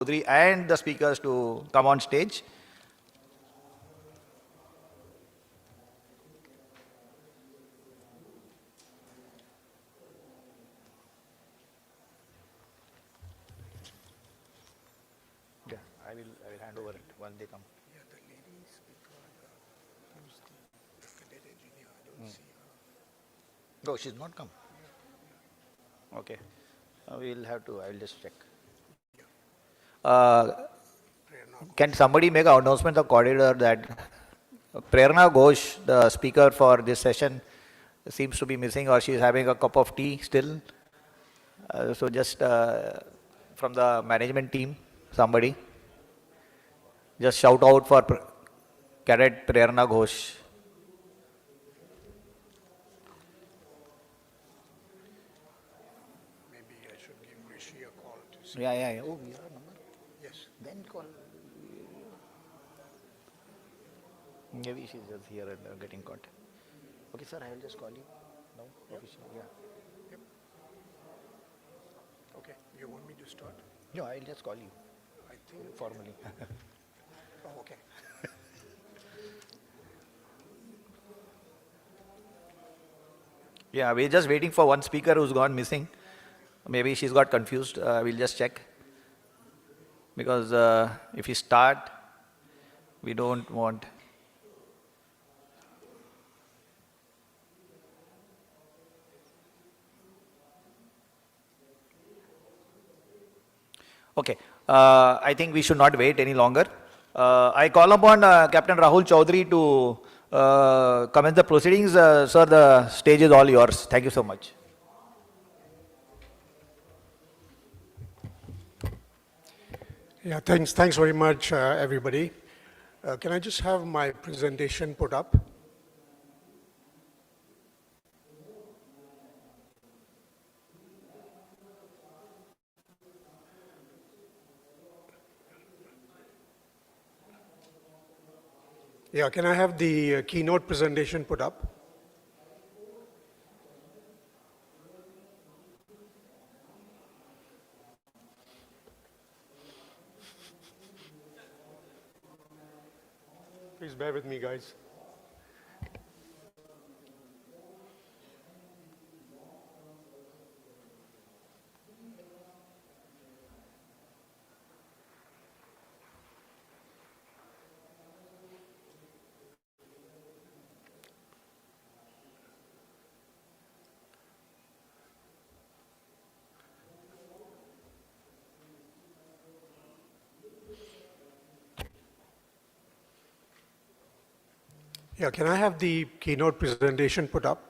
Chaudhary and the speakers to come on stage. Yeah, I will hand over it when they come. Yeah, the lady speaker, who's the cadet engineer, I don't see her. Oh, she's not come. Okay. We'll have to, I'll just check. Prerna Can somebody make an announcement, the coordinator, that Prerna Ghosh, the speaker for this session, seems to be missing, or she's having a cup of tea still. So just from the management team, somebody, just shout out for Cadet Prerna Ghosh. Maybe I should give Rishi a call to see. Yeah. Oh, we have a number. Yes. Then call. Maybe she's just here and getting caught. Okay, sir, I will just call you. No, official. Yeah. Yep. Okay. You want me to start? No, I will just call you I think. formally. Oh, okay. Yeah, we're just waiting for one speaker who's gone missing. Maybe she's got confused. We'll just check. Because if we start, we don't want. Okay, I think we should not wait any longer. I call upon Captain Rahul Chaudhary to commence the proceedings. Sir, the stage is all yours. Thank you so much. Yeah, thanks very much, everybody. Can I just have my presentation put up? Yeah, can I have the keynote presentation put up? Please bear with me, guys. Yeah, can I have the keynote presentation put up?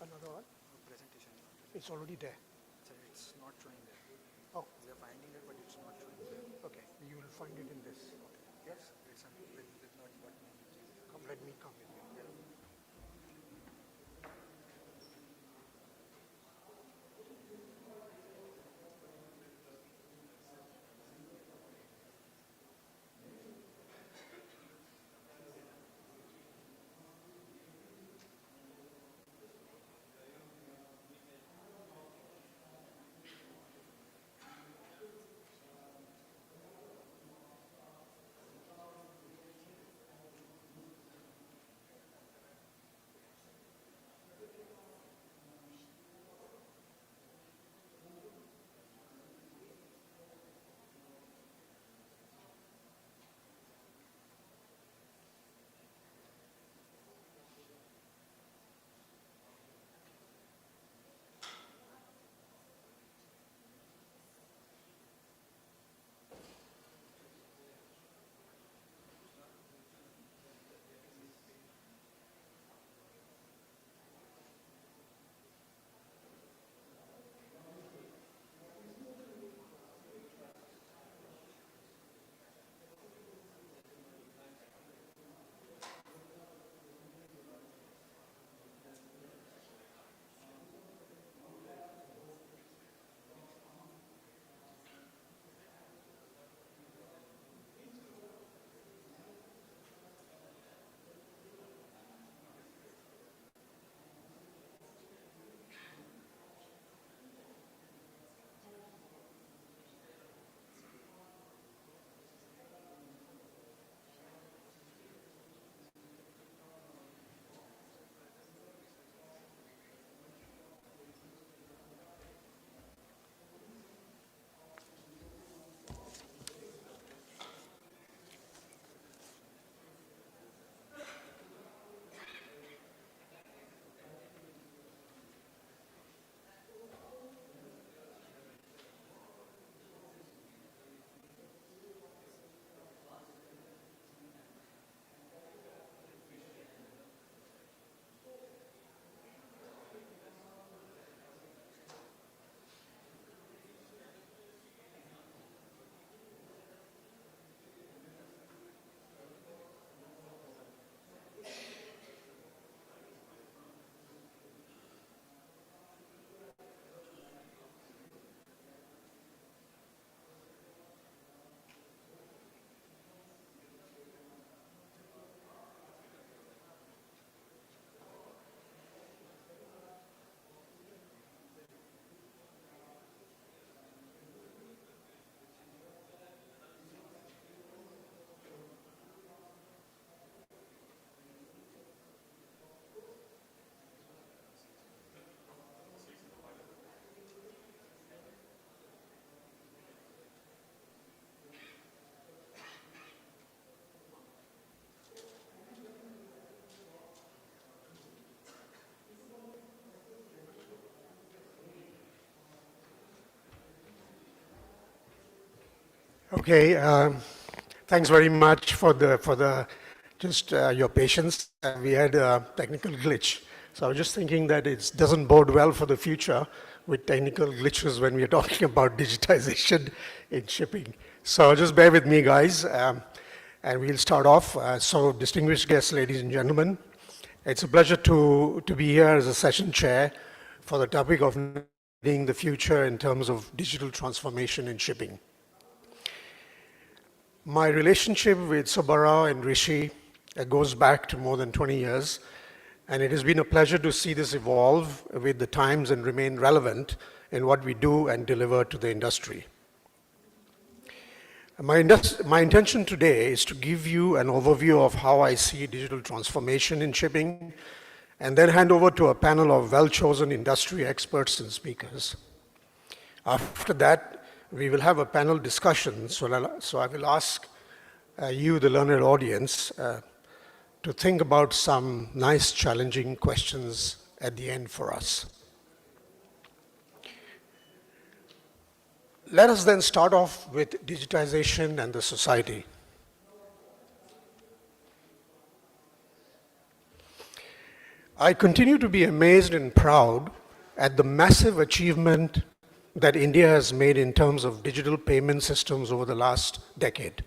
Another one? Presentation. It's already there. It's not showing there. Oh, We are finding it, but it's not showing there. okay. You will find it in this. Yes, it's not what we need. Come, let me come with you. Okay, thanks very much for the just your patience. We had a technical glitch, so I was just thinking that it doesn't bode well for the future with technical glitches when we are talking about digitization in shipping. So just bear with me, guys, and we'll start off. So, distinguished guests, ladies and gentlemen, it's a pleasure to be here as a session chair for the topic of leading the future in terms of digital transformation in shipping. My relationship with Subbarao and Rishi goes back to more than 20 years, and it has been a pleasure to see this evolve with the times and remain relevant in what we do and deliver to the industry. My intention today is to give you an overview of how I see digital transformation in shipping, and then hand over to a panel of well-chosen industry experts and speakers. After that, we will have a panel discussion, so I will ask you, the learned audience, to think about some nice, challenging questions at the end for us. Let us then start off with digitization and the society. I continue to be amazed and proud at the massive achievement that India has made in terms of digital payment systems over the last decade.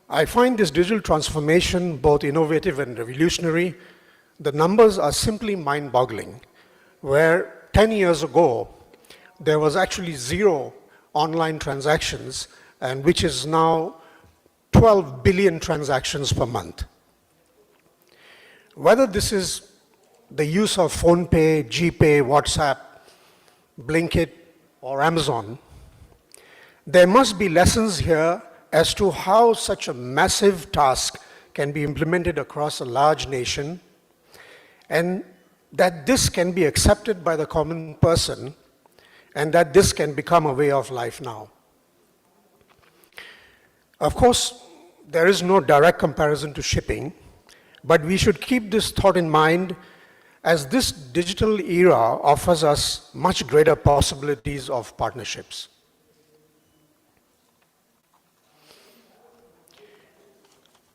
I find this digital transformation both innovative and revolutionary. The numbers are simply mind-boggling, where 10 years ago, there was actually zero online transactions, and which is now 12 billion transactions per month. Whether this is the use of PhonePe, GPay, WhatsApp, Blinkit, or Amazon, there must be lessons here as to how such a massive task can be implemented across a large nation, and that this can be accepted by the common person, and that this can become a way of life now. Of course, there is no direct comparison to shipping, but we should keep this thought in mind as this digital era offers us much greater possibilities of partnerships.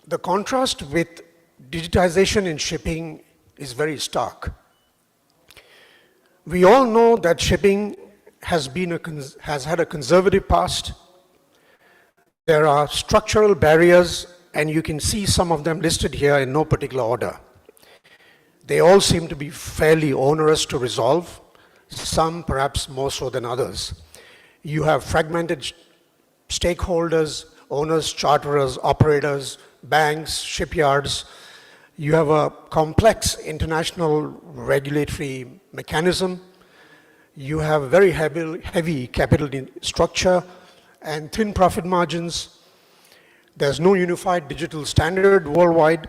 The contrast with digitization in shipping is very stark. We all know that shipping has had a conservative past. There are structural barriers, and you can see some of them listed here in no particular order. They all seem to be fairly onerous to resolve, some perhaps more so than others. You have fragmented stakeholders, owners, charterers, operators, banks, shipyards. You have a complex international regulatory mechanism. You have very heavy capital structure and thin profit margins. There's no unified digital standard worldwide.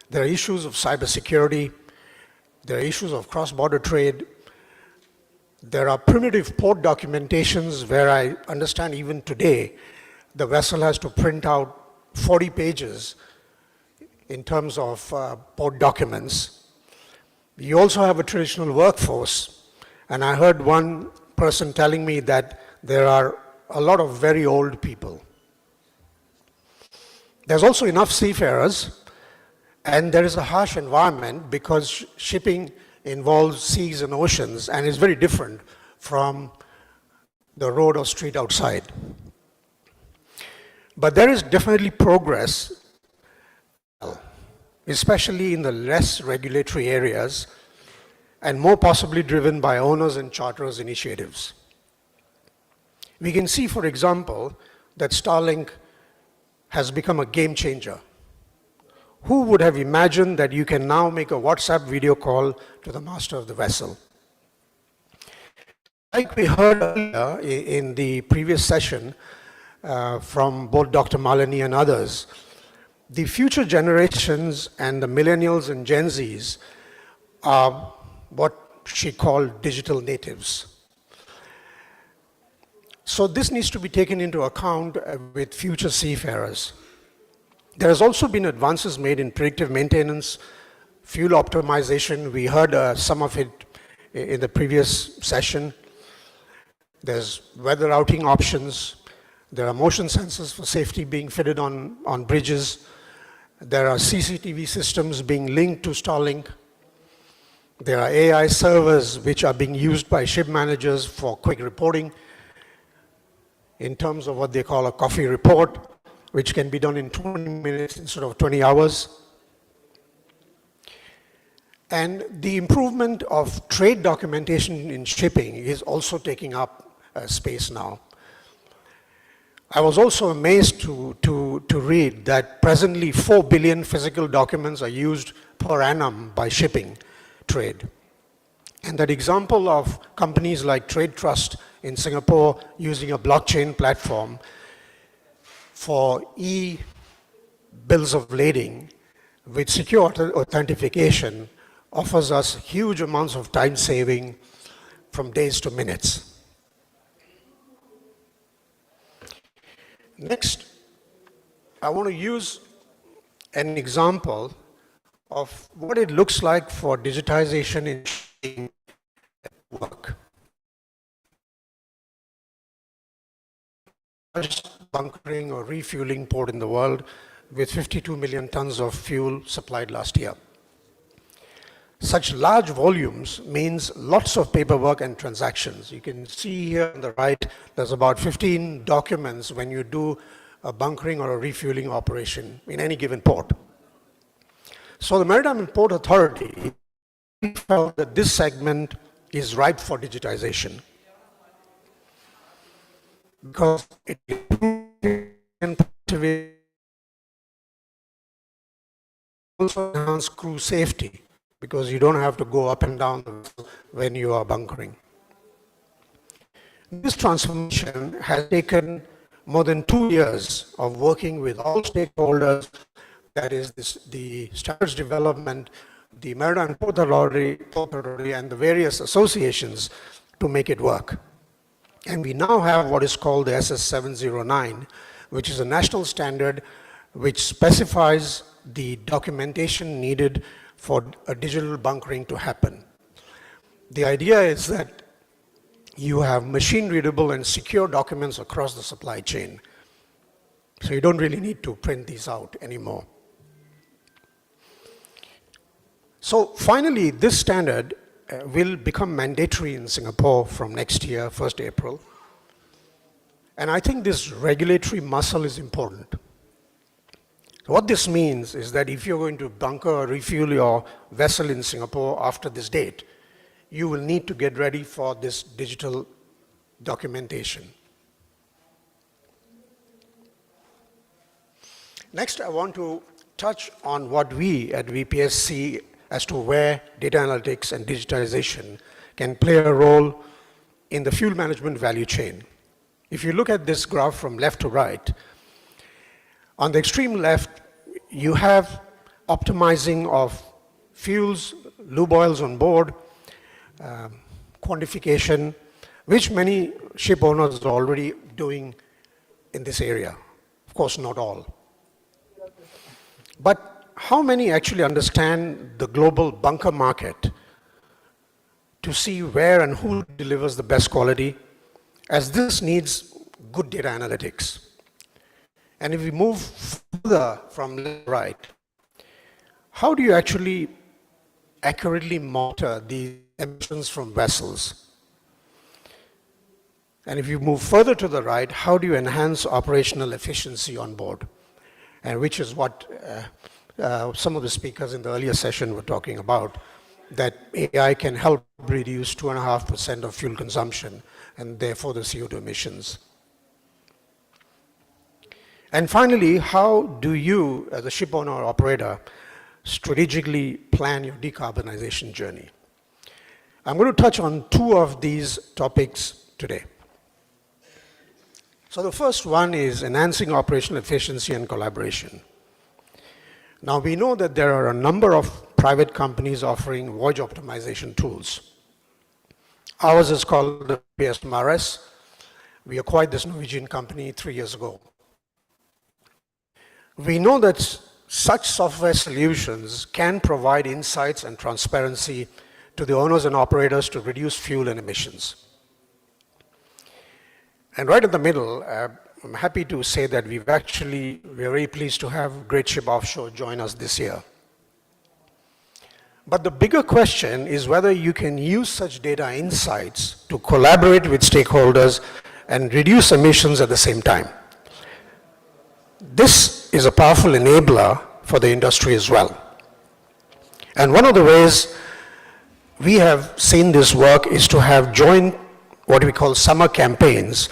There are issues of cybersecurity. There are issues of cross-border trade. There are primitive port documentations where I understand even today the vessel has to print out 40 pages in terms of port documents. You also have a traditional workforce, and I heard one person telling me that there are a lot of very old people. There's also enough seafarers, and there is a harsh environment because shipping involves seas and oceans and is very different from the road or street outside. But there is definitely progress, especially in the less regulatory areas, and more possibly driven by owners and charterers initiatives. We can see, for example, that Starlink has become a game changer. Who would have imagined that you can now make a WhatsApp video call to the master of the vessel? Like we heard earlier in the previous session from both Dr. Malini and others, the future generations and the millennials and Gen Zs are what she called digital natives. So this needs to be taken into account with future seafarers. There has also been advances made in predictive maintenance, fuel optimization. We heard some of it in the previous session. There's weather routing options. There are motion sensors for safety being fitted on bridges. There are CCTV systems being linked to Starlink. There are AI servers which are being used by ship managers for quick reporting in terms of what they call a coffee report, which can be done in 20 minutes instead of 20 hours. And the improvement of trade documentation in shipping is also taking up space now. I was also amazed to read that presently 4 billion physical documents are used per annum by shipping trade. And that example of companies like Trade Trust in Singapore using a blockchain platform for e-bills of lading with secure authentication offers us huge amounts of time saving from days to minutes. Next, I want to use an example of what it looks like for digitization in shipping work. Largest bunkering or refueling port in the world with 52 million tons of fuel supplied last year. such large volumes means lots of paperwork and transactions. You can see here on the right, there's about 15 documents when you do a bunkering or a refueling operation in any given port. So the Maritime and Port Authority felt that this segment is ripe for digitization because it also enhance crew safety because you don't have to go up and down the vessel when you are bunkering. This transformation has taken more than 2 years of working with all stakeholders, that is the standards development, the Maritime Port Authority, and the various associations to make it work. And we now have what is called the SS709, which is a national standard which specifies the documentation needed for a digital bunkering to happen. The idea is that you have machine-readable and secure documents across the supply chain. So you don't really need to print these out anymore. So finally, this standard will become mandatory in Singapore from next year, 1st April. And I think this regulatory muscle is important. What this means is that if you're going to bunker or refuel your vessel in Singapore after this date, you will need to get ready for this digital documentation. Next, I want to touch on what we at VPS see as to where data analytics and digitalization can play a role in the fuel management value chain. If you look at this graph from left to right, on the extreme left, you have optimizing of fuels, lube oils on board, quantification, which many ship owners are already doing in this area. Of course, not all. But how many actually understand the global bunker market to see where and who delivers the best quality, as this needs good data analytics. And if we move further from left to right, how do you actually accurately monitor the emissions from vessels? And if you move further to the right, how do you enhance operational efficiency on board? And which is what some of the speakers in the earlier session were talking about, that AI can help reduce 2.5% of fuel consumption and therefore the CO2 emissions. And finally, how do you, as a ship owner or operator, strategically plan your decarbonization journey? I'm going to touch on two of these topics today. So the first one is enhancing operational efficiency and collaboration. Now we know that there are a number of private companies offering voyage optimization tools. Ours is called the PS Mares. We acquired this Norwegian company 3 years ago. We know that such software solutions can provide insights and transparency to the owners and operators to reduce fuel and emissions. And right in the middle, I'm happy to say that we're very pleased to have Great Ship Offshore join us this year. But the bigger question is whether you can use such data insights to collaborate with stakeholders and reduce emissions at the same time. This is a powerful enabler for the industry as well. And one of the ways we have seen this work is to have joint what we call summer campaigns,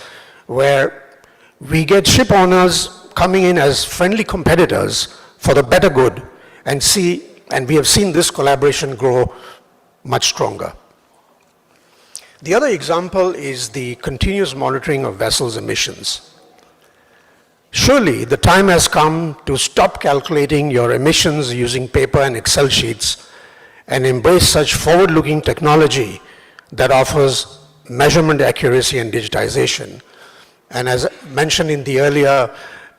where we get ship owners coming in as friendly competitors for the better good and we have seen this collaboration grow much stronger. The other example is the continuous monitoring of vessels' emissions. Surely the time has come to stop calculating your emissions using paper and Excel sheets and embrace such forward-looking technology that offers measurement accuracy and digitization. And as mentioned in the earlier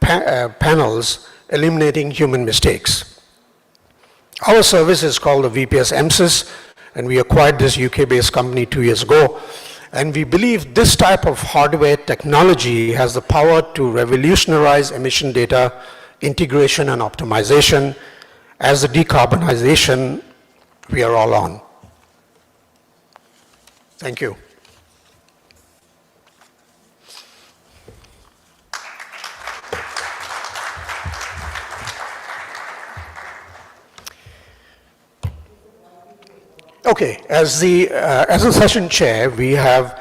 panels, eliminating human mistakes. Our service is called the VPS MSIS, and we acquired this UK-based company 2 years ago. And we believe this type of hardware technology has the power to revolutionize emission data integration and optimization as the decarbonization we are all on. Thank you. Okay, as the session chair, we have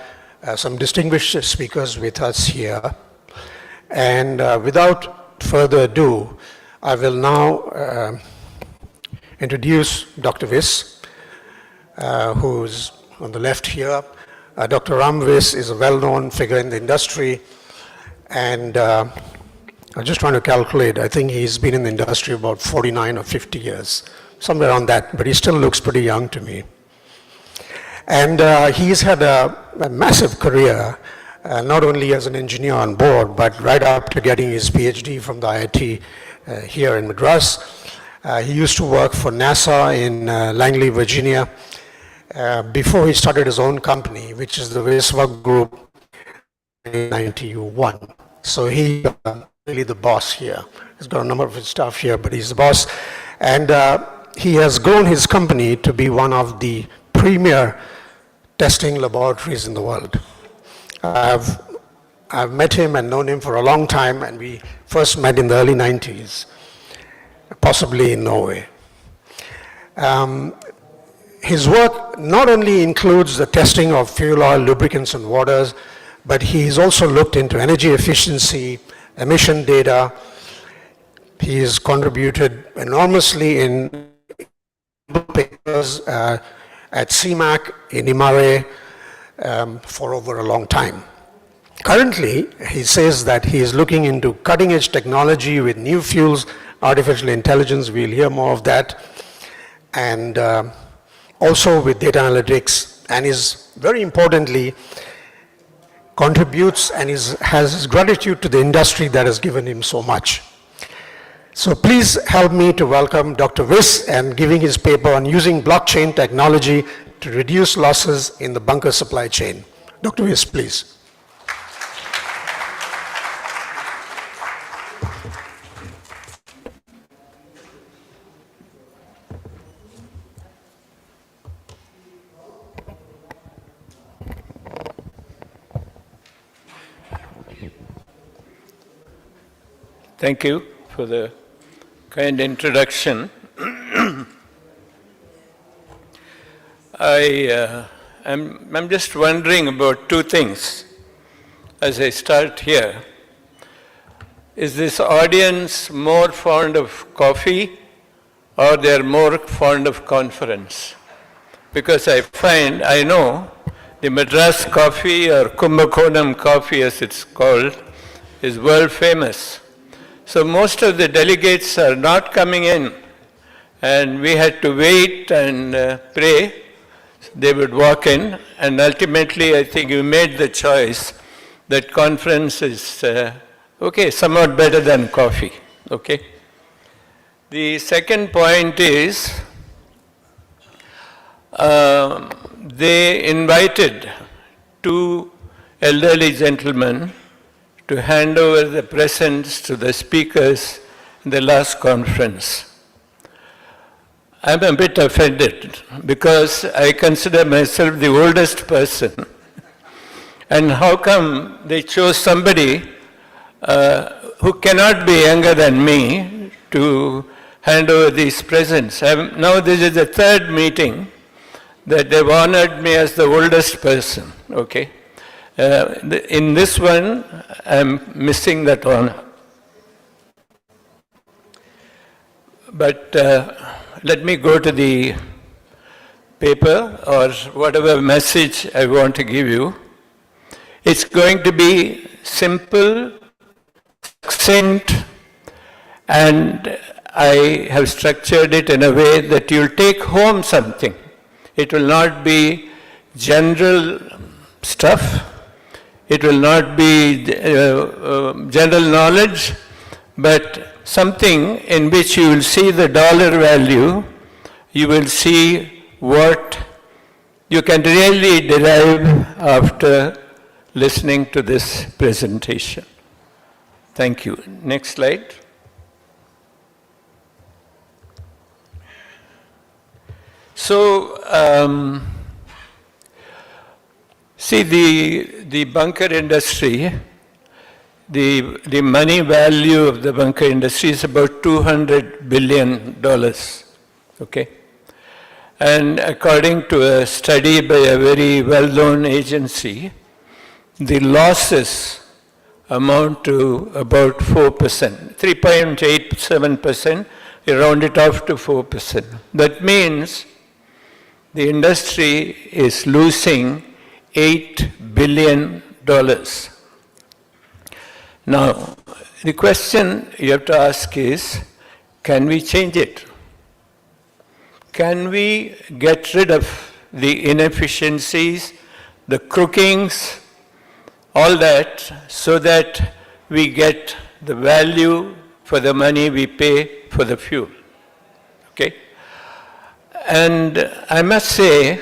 some distinguished speakers with us here. And without further ado, I will now introduce Dr. Vis, who's on the left here. Dr. Ram Vis is a well-known figure in the industry, and I'm just trying to calculate. I think he's been in the industry about 49 or 50 years, somewhere around that, but he still looks pretty young to me. And he's had a massive career, not only as an engineer on board, but right up to getting his PhD from the IIT here in Madras. He used to work for NASA in Langley, Virginia, before he started his own company, which is the Visva Group in 1991. So he's really the boss here. He's got a number of his staff here, but he's the boss. And he has grown his company to be one of the premier testing laboratories in the world. I've met him and known him for a long time, and we first met in the early 90s, possibly in Norway. His work not only includes the testing of fuel oil, lubricants, and waters, but he's also looked into energy efficiency, emission data. He's contributed enormously in papers at CMAC in IMARE for over a long time. Currently, he says that he is looking into cutting-edge technology with new fuels, artificial intelligence, we'll hear more of that, and also with data analytics, and is very importantly contributes and has his gratitude to the industry that has given him so much. So please help me to welcome Dr. Vis and giving his paper on using blockchain technology to reduce losses in the bunker supply chain. Dr. Vis, please. Thank you for the kind introduction. I'm just wondering about two things as I start here. Is this audience more fond of coffee or they're more fond of conference? Because I know the Madras coffee or Kumbakonam coffee as it's called is world famous. So most of the delegates are not coming in, and we had to wait and pray. They would walk in, and ultimately I think you made the choice that conference is, okay, somewhat better than coffee, okay? The second point is, they invited two elderly gentlemen to hand over the presents to the speakers in the last conference. I'm a bit offended because I consider myself the oldest person. And how come they chose somebody who cannot be younger than me to hand over these presents? Now this is the third meeting that they've honored me as the oldest person, okay? In this one, I'm missing that honor. But let me go to the paper or whatever message I want to give you. It's going to be simple, succinct, and I have structured it in a way that you'll take home something. It will not be general stuff. It will not be general knowledge, but something in which you will see the dollar value, you will see what you can really derive after listening to this presentation. Thank you. Next slide. So, see, the bunker industry, the money value of the bunker industry is about $200 billion, okay? And according to a study by a very well-known agency, the losses amount to about 4%, 3.87%, you round it off to 4%. That means the industry is losing $8 billion. Now, the question you have to ask is, can we change it? Can we get rid of the inefficiencies, the crookings, all that, so that we get the value for the money we pay for the fuel? Okay? And I must say,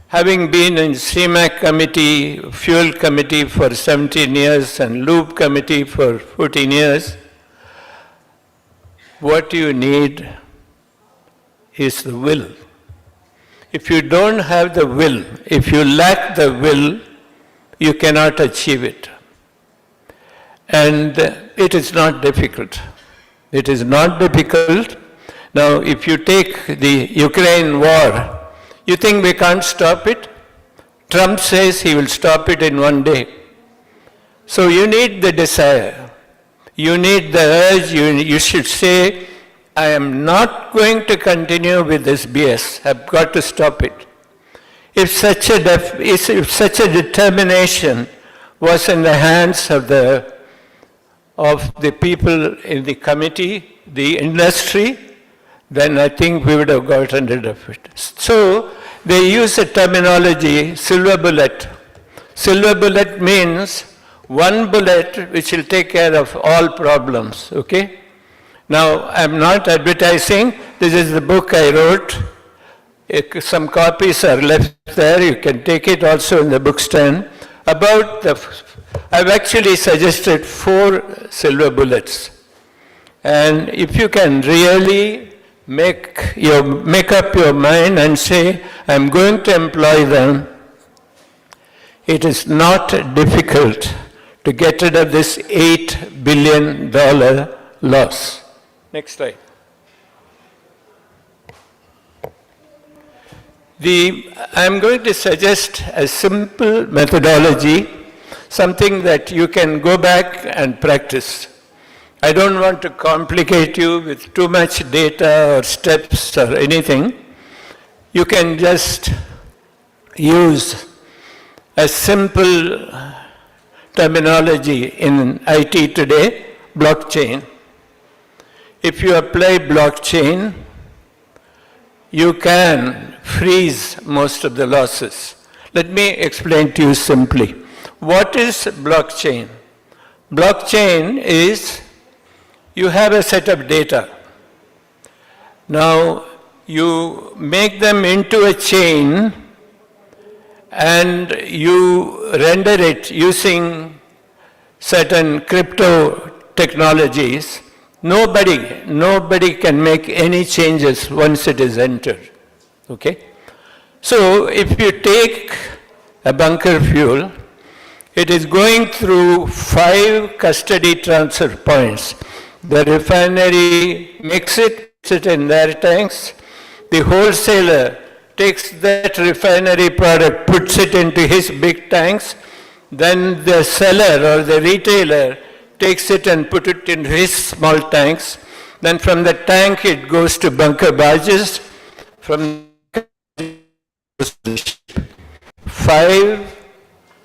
having been in CMAC committee, fuel committee for 17 years and lube committee for 14 years, what you need is the will. If you don't have the will, if you lack the will, you cannot achieve it. And it is not difficult. It is not difficult. Now, if you take the Ukraine war, you think we can't stop it? Trump says he will stop it in one day. So you need the desire. You need the urge. You should say, I am not going to continue with this BS. I've got to stop it. If such a determination was in the hands of the people in the committee, the industry, then I think we would have gotten rid of it. So they use a terminology, silver bullet. Silver bullet means one bullet which will take care of all problems, okay? Now, I'm not advertising. This is the book I wrote. Some copies are left there. You can take it also in the bookstand. I've actually suggested 4 silver bullets. And if you can really make up your mind and say, I'm going to employ them, it is not difficult to get rid of this $8 billion loss. Next slide. I'm going to suggest a simple methodology, something that you can go back and practice. I don't want to complicate you with too much data or steps or anything. You can just use a simple terminology in IT today, blockchain. If you apply blockchain, you can freeze most of the losses. Let me explain to you simply. What is blockchain? Blockchain is you have a set of data. Now, you make them into a chain and you render it using certain crypto technologies. Nobody can make any changes once it is entered, okay? So if you take a bunker fuel, it is going through 5 custody transfer points. The refinery makes it, puts it in their tanks. The wholesaler takes that refinery product, puts it into his big tanks. Then the seller or the retailer takes it and put it in his small tanks. Then from the tank it goes to bunker barges. From 5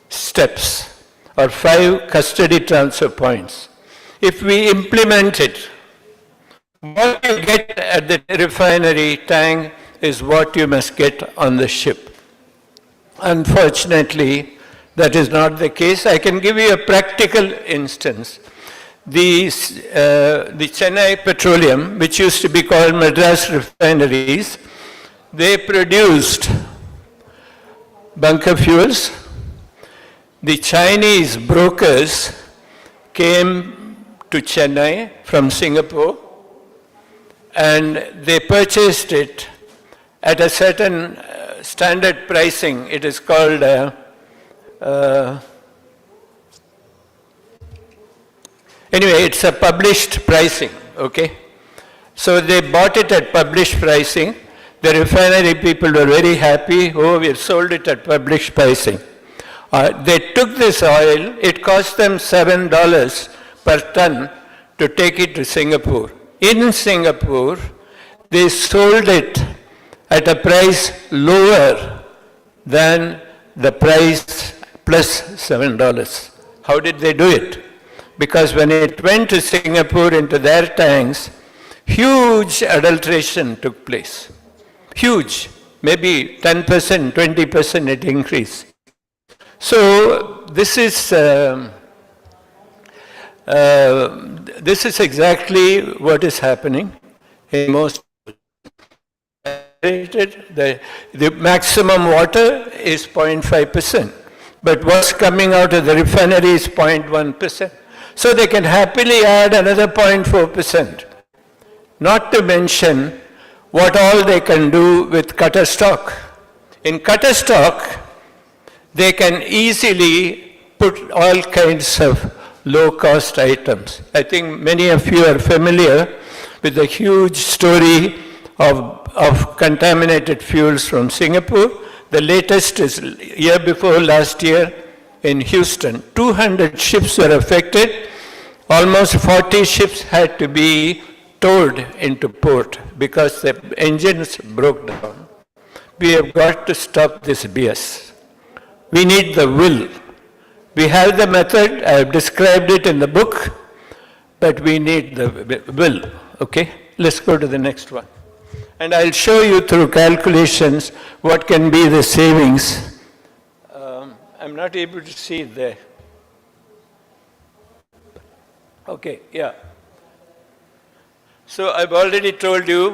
steps or 5 custody transfer points. If we implement it, what you get at the refinery tank is what you must get on the ship. Unfortunately, that is not the case. I can give you a practical instance. The Chennai Petroleum, which used to be called Madras Refineries, they produced bunker fuels. The Chinese brokers came to Chennai from Singapore and they purchased it at a certain standard pricing. It is called anyway, it's a published pricing, okay? So they bought it at published pricing. The refinery people were very happy. Oh, we have sold it at published pricing. They took this oil. It cost them $7 per ton to take it to Singapore. In Singapore, they sold it at a price lower than the price plus $7. How did they do it? Because when it went to Singapore into their tanks, huge adulteration took place. Huge. Maybe 10%, 20% it increased. So this is exactly what is happening in most. The maximum water is 0.5%, but what's coming out of the refinery is 0.1%. So they can happily add another 0.4%. Not to mention what all they can do with cutter stock. In cutter stock, they can easily put all kinds of low-cost items. I think many of you are familiar with the huge story of contaminated fuels from Singapore. The latest is year before last year in Houston. 200 ships were affected. Almost 40 ships had to be towed into port because the engines broke down. We have got to stop this BS. We need the will. We have the method, I have described it in the book, but we need the will, okay? Let's go to the next one. And I'll show you through calculations what can be the savings. I'm not able to see it there. Okay, yeah. So I've already told you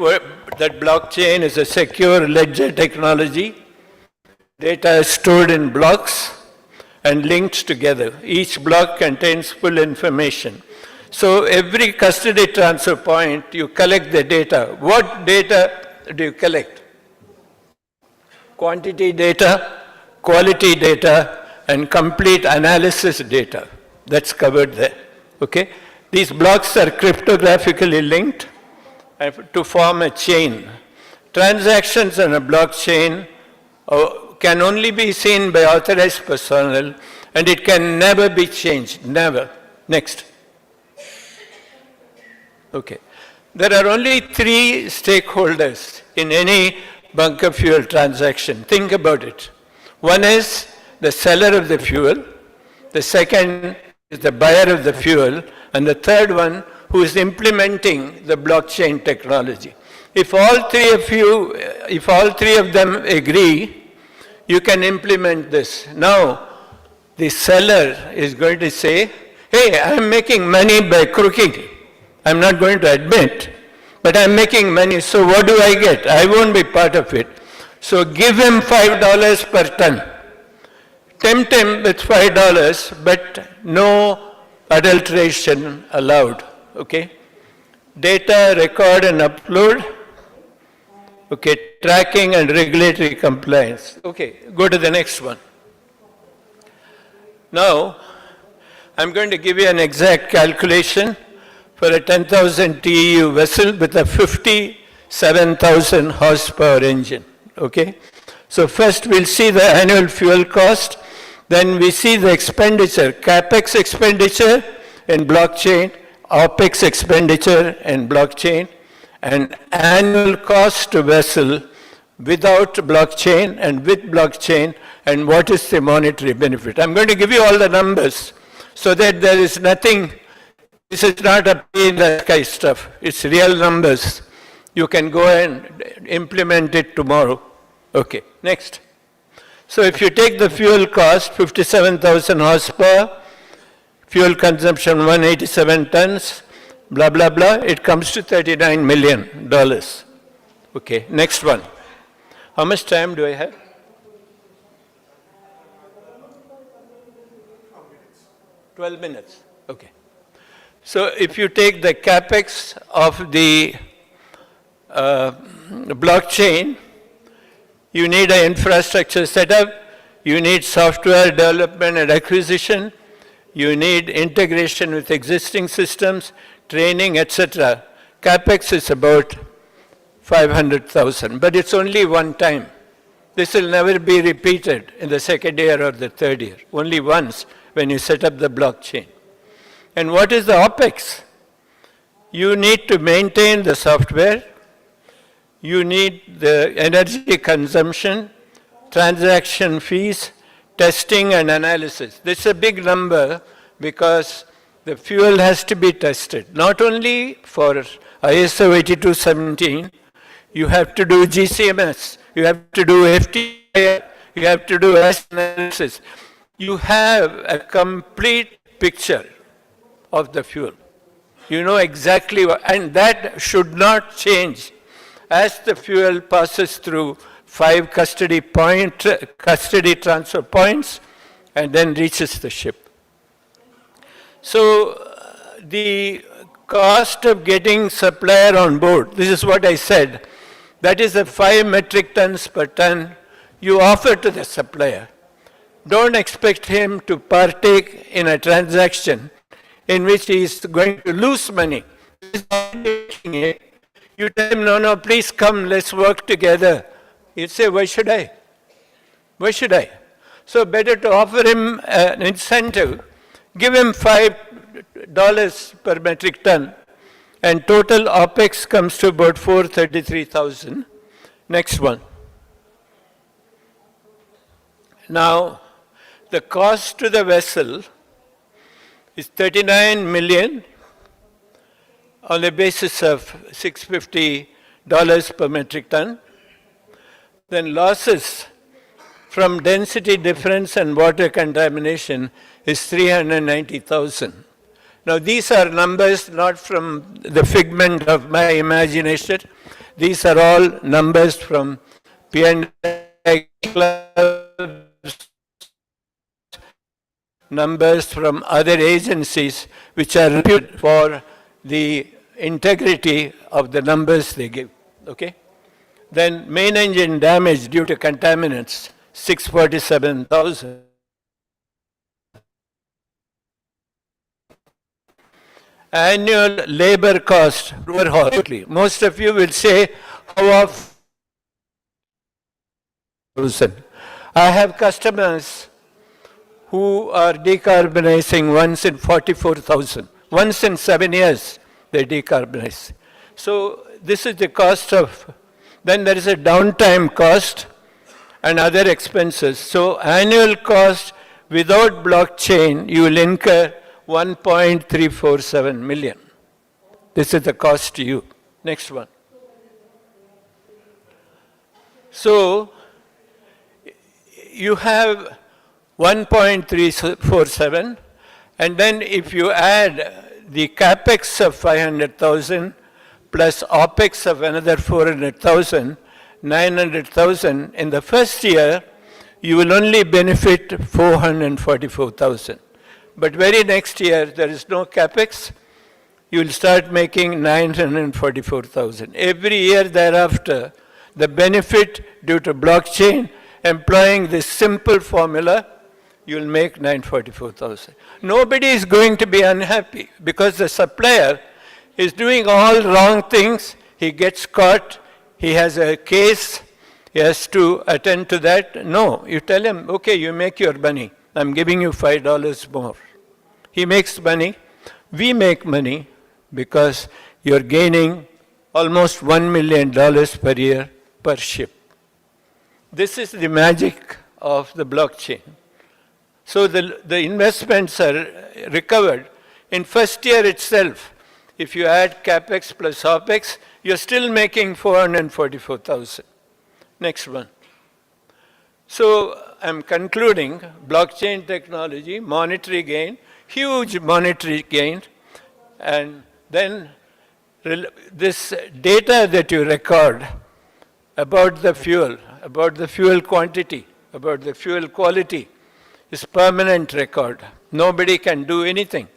that blockchain is a secure ledger technology. Data is stored in blocks and linked together. Each block contains full information. So every custody transfer point, you collect the data. What data do you collect? Quantity data, quality data, and complete analysis data. That's covered there, okay? These blocks are cryptographically linked to form a chain. Transactions on a blockchain can only be seen by authorized personnel, and it can never be changed, never. Next. Okay. There are only 3 stakeholders in any bunker fuel transaction. Think about it. One is the seller of the fuel, the second is the buyer of the fuel, and the third one who is implementing the blockchain technology. If all three of them agree, you can implement this. Now, the seller is going to say, hey, I'm making money by crooking. I'm not going to admit, but I'm making money, so what do I get? I won't be part of it. So give him $5 per ton. Tempt him with $5, but no adulteration allowed, okay? Data, record and upload. Okay, tracking and regulatory compliance. Okay, go to the next one. Now, I'm going to give you an exact calculation for a 10,000 TEU vessel with a 57,000 horsepower engine, okay? So first we'll see the annual fuel cost, then we see the expenditure, CapEx expenditure in blockchain, OpEx expenditure in blockchain, and annual cost to vessel without blockchain and with blockchain, and what is the monetary benefit. I'm going to give you all the numbers so that there is nothing, this is not a pay in the sky stuff, it's real numbers. You can go and implement it tomorrow. Okay, next. So if you take the fuel cost, 57,000 horsepower, fuel consumption 187 tons, blah, blah, blah, it comes to $39 million. Okay, next one. How much time do I have? 12 minutes, okay. So if you take the capex of the blockchain, You need an infrastructure setup, you need software development and acquisition, you need integration with existing systems, training, etc. CapEx is about 500,000, but it's only one time. This will never be repeated in the second year or the third year, only once when you set up the blockchain. And what is the OpEx? You need to maintain the software, you need the energy consumption, transaction fees, testing and analysis. This is a big number because the fuel has to be tested, not only for ISO 8217, you have to do GCMS, you have to do FTI, you have to do S analysis. You have a complete picture of the fuel. You know exactly what, and that should not change as the fuel passes through 5 custody transfer points and then reaches the ship. So the cost of getting supplier on board, this is what I said, that is the 5 metric tons per ton you offer to the supplier. Don't expect him to partake in a transaction in which he is going to lose money. You tell him, no, please come, let's work together. He'll say, why should I? Why should I? So better to offer him an incentive, give him $5 per metric ton, and total OpEx comes to about 433,000. Next one. Now, the cost to the vessel is 39 million on the basis of $650 per metric ton. Then losses from density difference and water contamination is 390,000. Now these are numbers not from the figment of my imagination. These are all numbers from P&I clubs, numbers from other agencies which are reputed for the integrity of the numbers they give. Okay? Then main engine damage due to contaminants, 647,000. Annual labor cost, overhaul. Most of you will say, how often? I have customers who are decarbonizing once in 44,000. Once in 7 years, they decarbonize. So this is the cost of, then there is a downtime cost and other expenses. So annual cost without blockchain, you will incur 1.347 million. This is the cost to you. Next one. So you have 1.347, and then if you add the capex of 500,000 plus opex of another 400,000, 900,000, in the first year, you will only benefit 444,000. But very next year, there is no capex, you will start making 944,000. Every year thereafter, the benefit due to blockchain, employing this simple formula, you will make 944,000. Nobody is going to be unhappy because the supplier is doing all wrong things. He gets caught, he has a case, he has to attend to that. No, you tell him, okay, you make your money. I'm giving you $5 more. He makes money. We make money because you're gaining almost $1 million per year per ship. This is the magic of the blockchain. So the investments are recovered. In first year itself, if you add capex plus opex, you're still making 444,000. Next one. So I'm concluding blockchain technology, monetary gain, huge monetary gain, and then this data that you record about the fuel quantity, about the fuel quality, is permanent record. Nobody can do anything.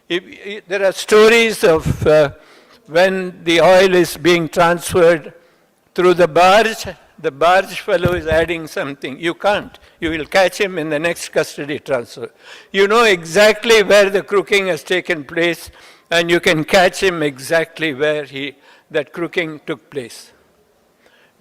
There are stories of when the oil is being transferred through the barge the barge fellow is adding something. You can't. You will catch him in the next custody transfer. You know exactly where the crooking has taken place, and you can catch him exactly where that crooking took place.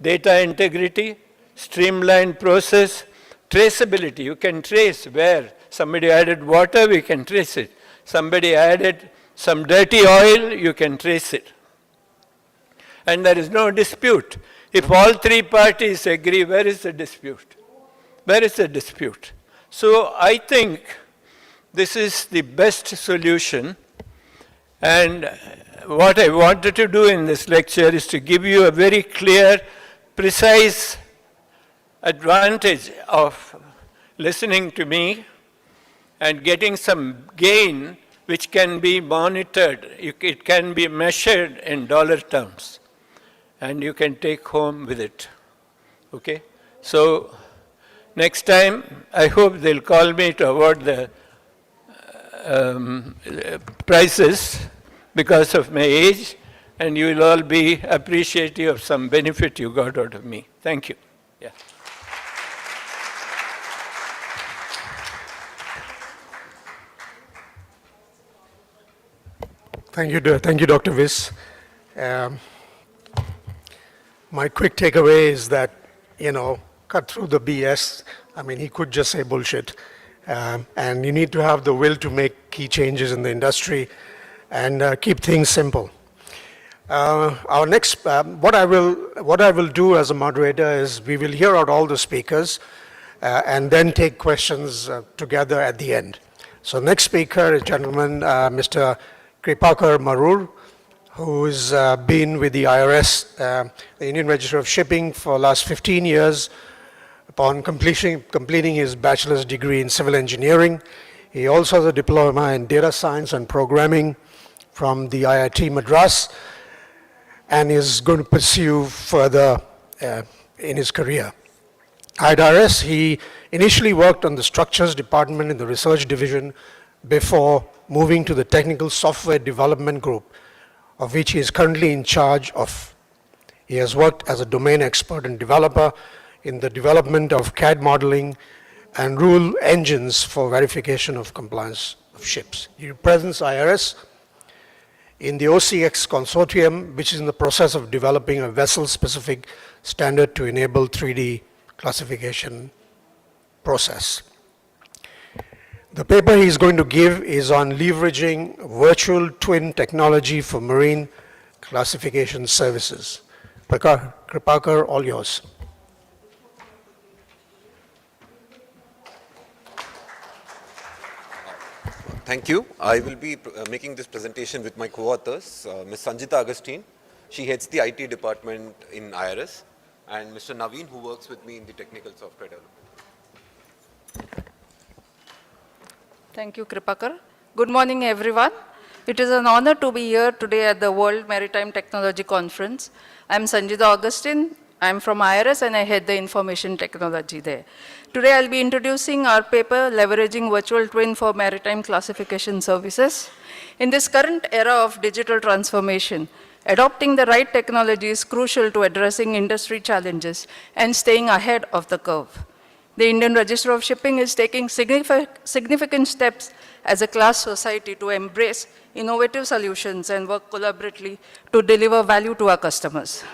Data integrity, streamlined process, traceability. You can trace where somebody added water, we can trace it. Somebody added some dirty oil, you can trace it. And there is no dispute. If all three parties agree, where is the dispute? Where is the dispute? So I think this is the best solution. And what I wanted to do in this lecture is to give you a very clear, precise advantage of listening to me and getting some gain which can be monitored. It can be measured in dollar terms. And you can take home with it. Okay? So next time, I hope they'll call me to award the prizes because of my age, and you will all be appreciative of some benefit you got out of me. Thank you. Yeah. Thank you, Dr. Viss. My quick takeaway is that, cut through the BS. I mean, he could just say bullshit. And you need to have the will to make key changes in the industry and keep things simple. Our next, what I will do as a moderator is we will hear out all the speakers and then take questions together at the end. So next speaker is gentleman, Mr. Kripakar Marur, who's been with the IRS, the Indian Register of Shipping, for the last 15 years. Upon completing his bachelor's degree in civil engineering, he also has a diploma in data science and programming from the IIT Madras, and is going to pursue further in his career. At IRS, he initially worked on the structures department in the research division before moving to the technical software development group, of which he is currently in charge of. He has worked as a domain expert and developer in the development of CAD modeling and rule engines for verification of compliance of ships. He represents IRS in the OCX consortium, which is in the process of developing a vessel-specific standard to enable 3D classification process. The paper he's going to give is on leveraging virtual twin technology for marine classification services. Kripakar, all yours. Thank you. I will be making this presentation with my co-authors, Ms. Sanjita Agustin. She heads the IT department in IRS, and Mr. Naveen, who works with me in the technical software development. Thank you, Kripakar. Good morning, everyone. It is an honor to be here today at the World Maritime Technology Conference. I'm Sanjita Augustine. I'm from IRS and I head the information technology there. Today I'll be introducing our paper, Leveraging Virtual Twin for Maritime Classification Services. In this current era of digital transformation, adopting the right technology is crucial to addressing industry challenges and staying ahead of the curve. The Indian Register of Shipping is taking significant steps as a class society to embrace innovative solutions and work collaboratively to deliver value to our customers.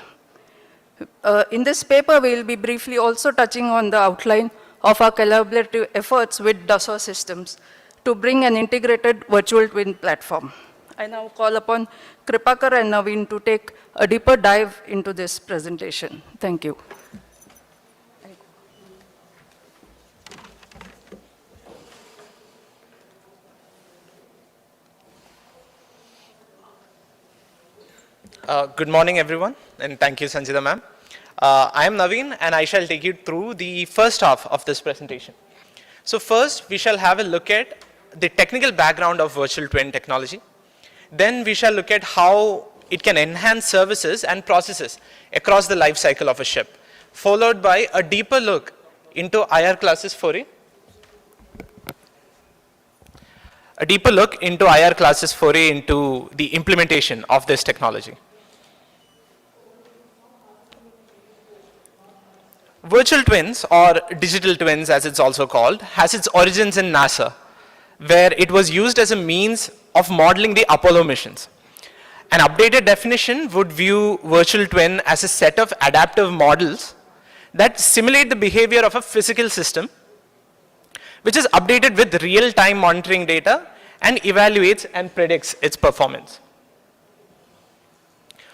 In this paper, we will be briefly also touching on the outline of our collaborative efforts with Dassault Systems to bring an integrated virtual twin platform. I now call upon Kripakar and Naveen to take a deeper dive into this presentation. Thank you. Good morning, everyone, and thank you, Sanjita ma'am. I am Naveen, and I shall take you through the first half of this presentation. So first, we shall have a look at the technical background of virtual twin technology. Then we shall look at how it can enhance services and processes across the life cycle of a ship, followed by a deeper look into IR classes foray. A deeper look into IR classes foray into the implementation of this technology. Virtual twins, or digital twins as it's also called, has its origins in NASA, where it was used as a means of modeling the Apollo missions. An updated definition would view virtual twin as a set of adaptive models that simulate the behavior of a physical system, which is updated with real-time monitoring data and evaluates and predicts its performance.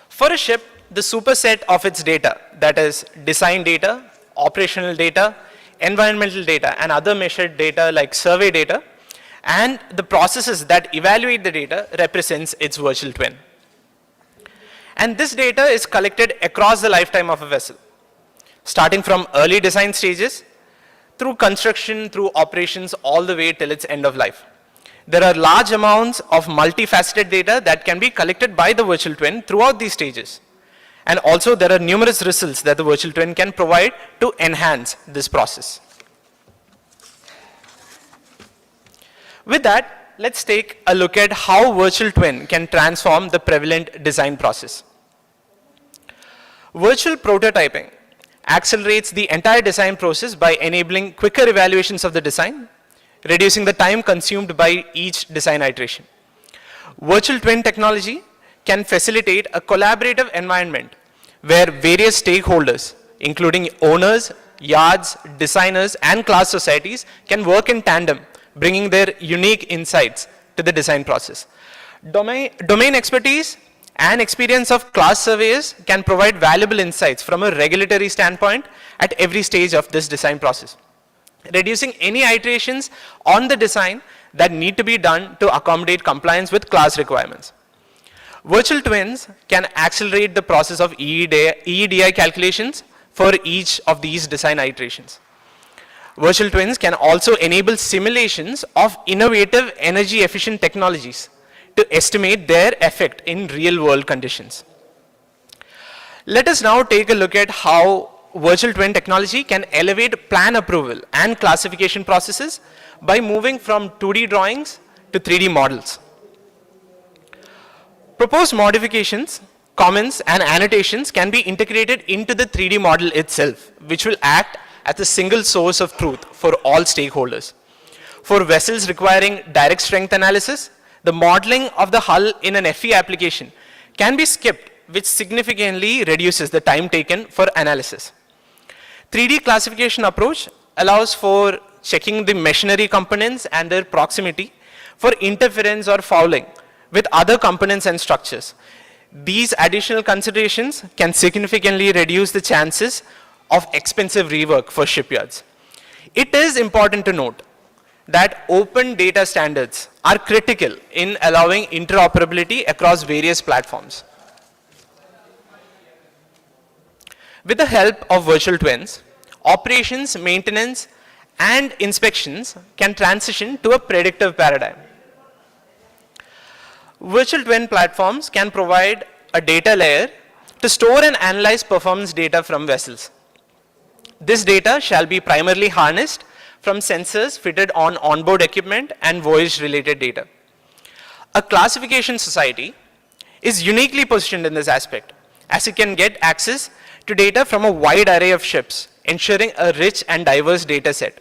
For a ship, the superset of its data, that is design data, operational data, environmental data, and other measured data like survey data, and the processes that evaluate the data represents its virtual twin. And this data is collected across the lifetime of a vessel, starting from early design stages, through construction, through operations, all the way till its end of life. There are large amounts of multifaceted data that can be collected by the virtual twin throughout these stages. And also there are numerous results that the virtual twin can provide to enhance this process. With that, let's take a look at how virtual twin can transform the prevalent design process. Virtual prototyping accelerates the entire design process by enabling quicker evaluations of the design, reducing the time consumed by each design iteration. Virtual twin technology can facilitate a collaborative environment where various stakeholders, including owners, yards, designers, and class societies, can work in tandem, bringing their unique insights to the design process. Domain expertise and experience of class surveyors can provide valuable insights from a regulatory standpoint at every stage of this design process, reducing any iterations on the design that need to be done to accommodate compliance with class requirements. Virtual twins can accelerate the process of EEDI calculations for each of these design iterations. Virtual twins can also enable simulations of innovative energy efficient technologies to estimate their effect in real world conditions. Let us now take a look at how virtual twin technology can elevate plan approval and classification processes by moving from 2D drawings to 3D models. Proposed modifications, comments, and annotations can be integrated into the 3D model itself, which will act as a single source of truth for all stakeholders. For vessels requiring direct strength analysis, the modeling of the hull in an FE application can be skipped, which significantly reduces the time taken for analysis. 3D classification approach allows for checking the machinery components and their proximity for interference or fouling with other components and structures. These additional considerations can significantly reduce the chances of expensive rework for shipyards. It is important to note that open data standards are critical in allowing interoperability across various platforms. With the help of virtual twins, operations, maintenance, and inspections can transition to a predictive paradigm. Virtual twin platforms can provide a data layer to store and analyze performance data from vessels. This data shall be primarily harnessed from sensors fitted on onboard equipment and voyage-related data. A classification society is uniquely positioned in this aspect, as it can get access to data from a wide array of ships, ensuring a rich and diverse data set.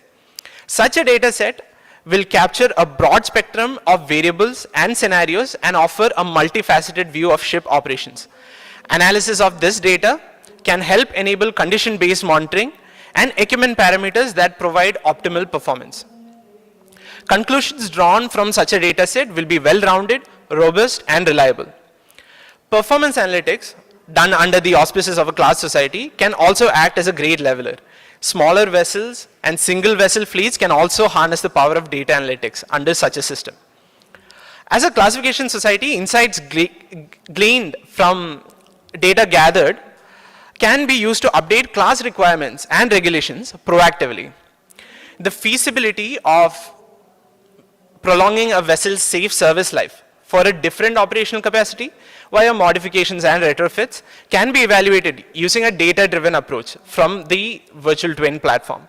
Such a data set will capture a broad spectrum of variables and scenarios and offer a multifaceted view of ship operations. Analysis of this data can help enable condition-based monitoring and equipment parameters that provide optimal performance. Conclusions drawn from such a data set will be well-rounded, robust, and reliable. Performance analytics, done under the auspices of a class society, can also act as a grade leveler. Smaller vessels and single vessel fleets can also harness the power of data analytics under such a system. As a classification society, insights gleaned from data gathered can be used to update class requirements and regulations proactively. The feasibility of prolonging a vessel's safe service life for a different operational capacity via modifications and retrofits can be evaluated using a data-driven approach from the virtual twin platform.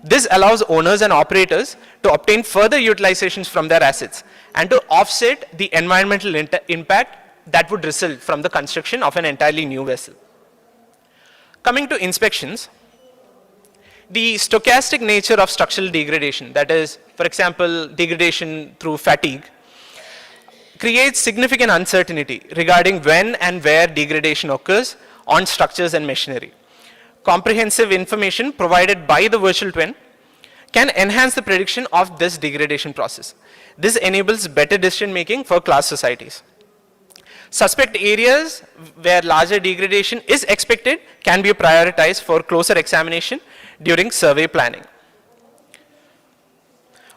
This allows owners and operators to obtain further utilizations from their assets and to offset the environmental impact that would result from the construction of an entirely new vessel. Coming to inspections, The stochastic nature of structural degradation, that is, for example, degradation through fatigue, creates significant uncertainty regarding when and where degradation occurs on structures and machinery. Comprehensive information provided by the virtual twin can enhance the prediction of this degradation process. This enables better decision making for class societies. Suspect areas where larger degradation is expected can be prioritized for closer examination during survey planning.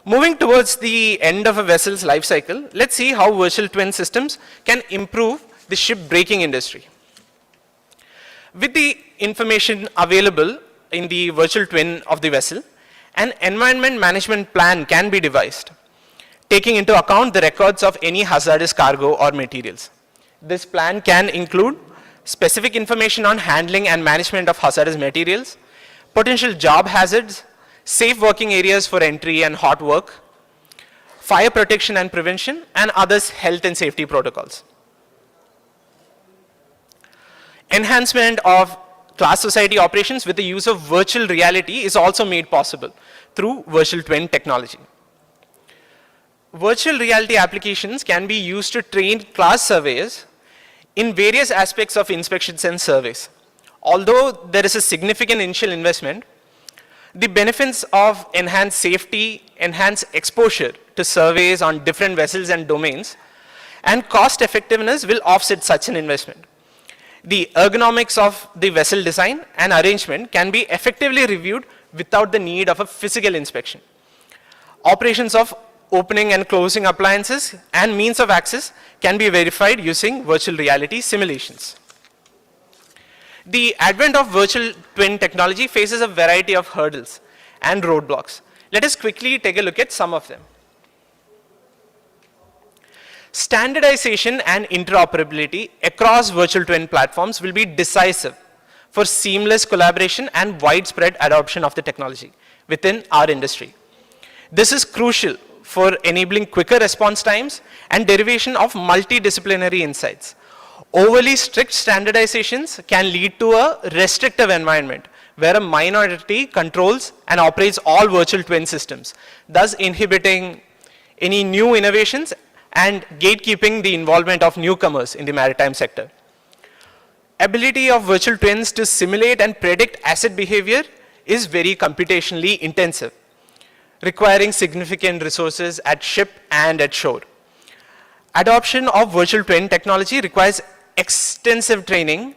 Moving towards the end of a vessel's life cycle, let's see how virtual twin systems can improve the ship breaking industry. With the information available in the virtual twin of the vessel, an environment management plan can be devised, taking into account the records of any hazardous cargo or materials. This plan can include specific information on handling and management of hazardous materials, potential job hazards, safe working areas for entry and hot work, fire protection and prevention, and others health and safety protocols. Enhancement of class society operations with the use of virtual reality is also made possible through virtual twin technology. Virtual reality applications can be used to train class surveyors in various aspects of inspections and surveys. Although there is a significant initial investment, the benefits of enhanced safety, enhanced exposure to surveys on different vessels and domains, and cost effectiveness will offset such an investment. The ergonomics of the vessel design and arrangement can be effectively reviewed without the need of a physical inspection. Operations of opening and closing appliances and means of access can be verified using virtual reality simulations. The advent of virtual twin technology faces a variety of hurdles and roadblocks. Let us quickly take a look at some of them. Standardization and interoperability across virtual twin platforms will be decisive for seamless collaboration and widespread adoption of the technology within our industry. This is crucial for enabling quicker response times and derivation of multidisciplinary insights. Overly strict standardizations can lead to a restrictive environment where a minority controls and operates all virtual twin systems, thus inhibiting any new innovations and gatekeeping the involvement of newcomers in the maritime sector. Ability of virtual twins to simulate and predict asset behavior is very computationally intensive, requiring significant resources at ship and at shore. Adoption of virtual twin technology requires extensive training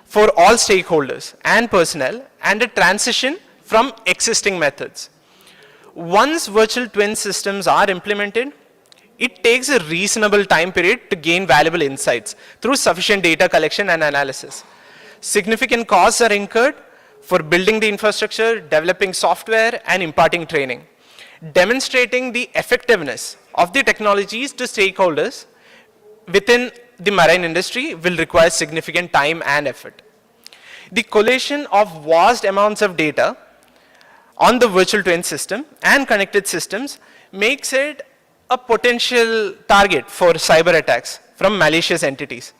for all stakeholders and personnel and a transition from existing methods. Once virtual twin systems are implemented, it takes a reasonable time period to gain valuable insights through sufficient data collection and analysis. Significant costs are incurred for building the infrastructure, developing software, and imparting training. Demonstrating the effectiveness of the technologies to stakeholders within the marine industry will require significant time and effort. The collation of vast amounts of data on the virtual twin system and connected systems makes it a potential target for cyber attacks from malicious entities.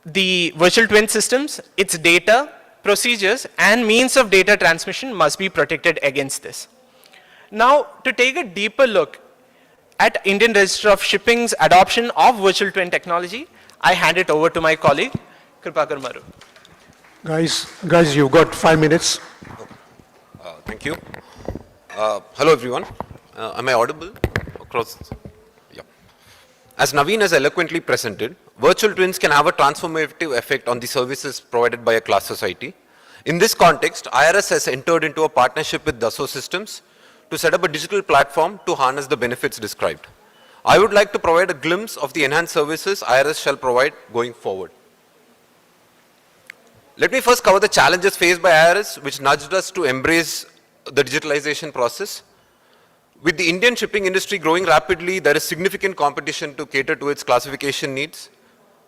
The virtual twin systems, its data, procedures, and means of data transmission must be protected against this. Now, to take a deeper look at Indian Register of Shipping's adoption of virtual twin technology, I hand it over to my colleague, Kripakar Maru. Guys, you've got 5 minutes. Thank you. Hello, everyone. Am I audible across? Yeah. As Naveen has eloquently presented, virtual twins can have a transformative effect on the services provided by a class society. In this context, IRS has entered into a partnership with Dassault Systems to set up a digital platform to harness the benefits described. I would like to provide a glimpse of the enhanced services IRS shall provide going forward. Let me first cover the challenges faced by IRS, which nudged us to embrace the digitalization process. With the Indian shipping industry growing rapidly, there is significant competition to cater to its classification needs.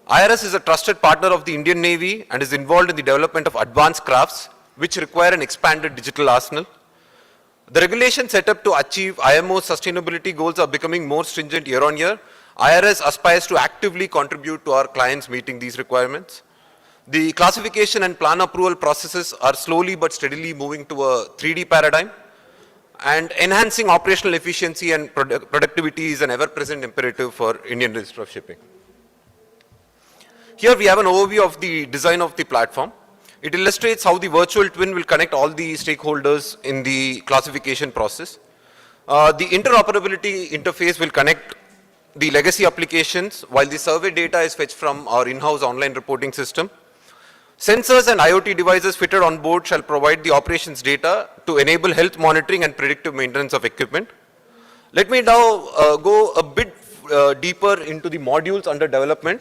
IRS is a trusted partner of the Indian Navy and is involved in the development of advanced crafts, which require an expanded digital arsenal. The regulations set up to achieve IMO sustainability goals are becoming more stringent year on year. IRS aspires to actively contribute to our clients meeting these requirements. The classification and plan approval processes are slowly but steadily moving to a 3D paradigm, and enhancing operational efficiency and productivity is an ever-present imperative for Indian Register of Shipping. Here we have an overview of the design of the platform. It illustrates how the virtual twin will connect all the stakeholders in the classification process. The interoperability interface will connect the legacy applications while the survey data is fetched from our in-house online reporting system. Sensors and IoT devices fitted on board shall provide the operations data to enable health monitoring and predictive maintenance of equipment. Let me now go a bit deeper into the modules under development.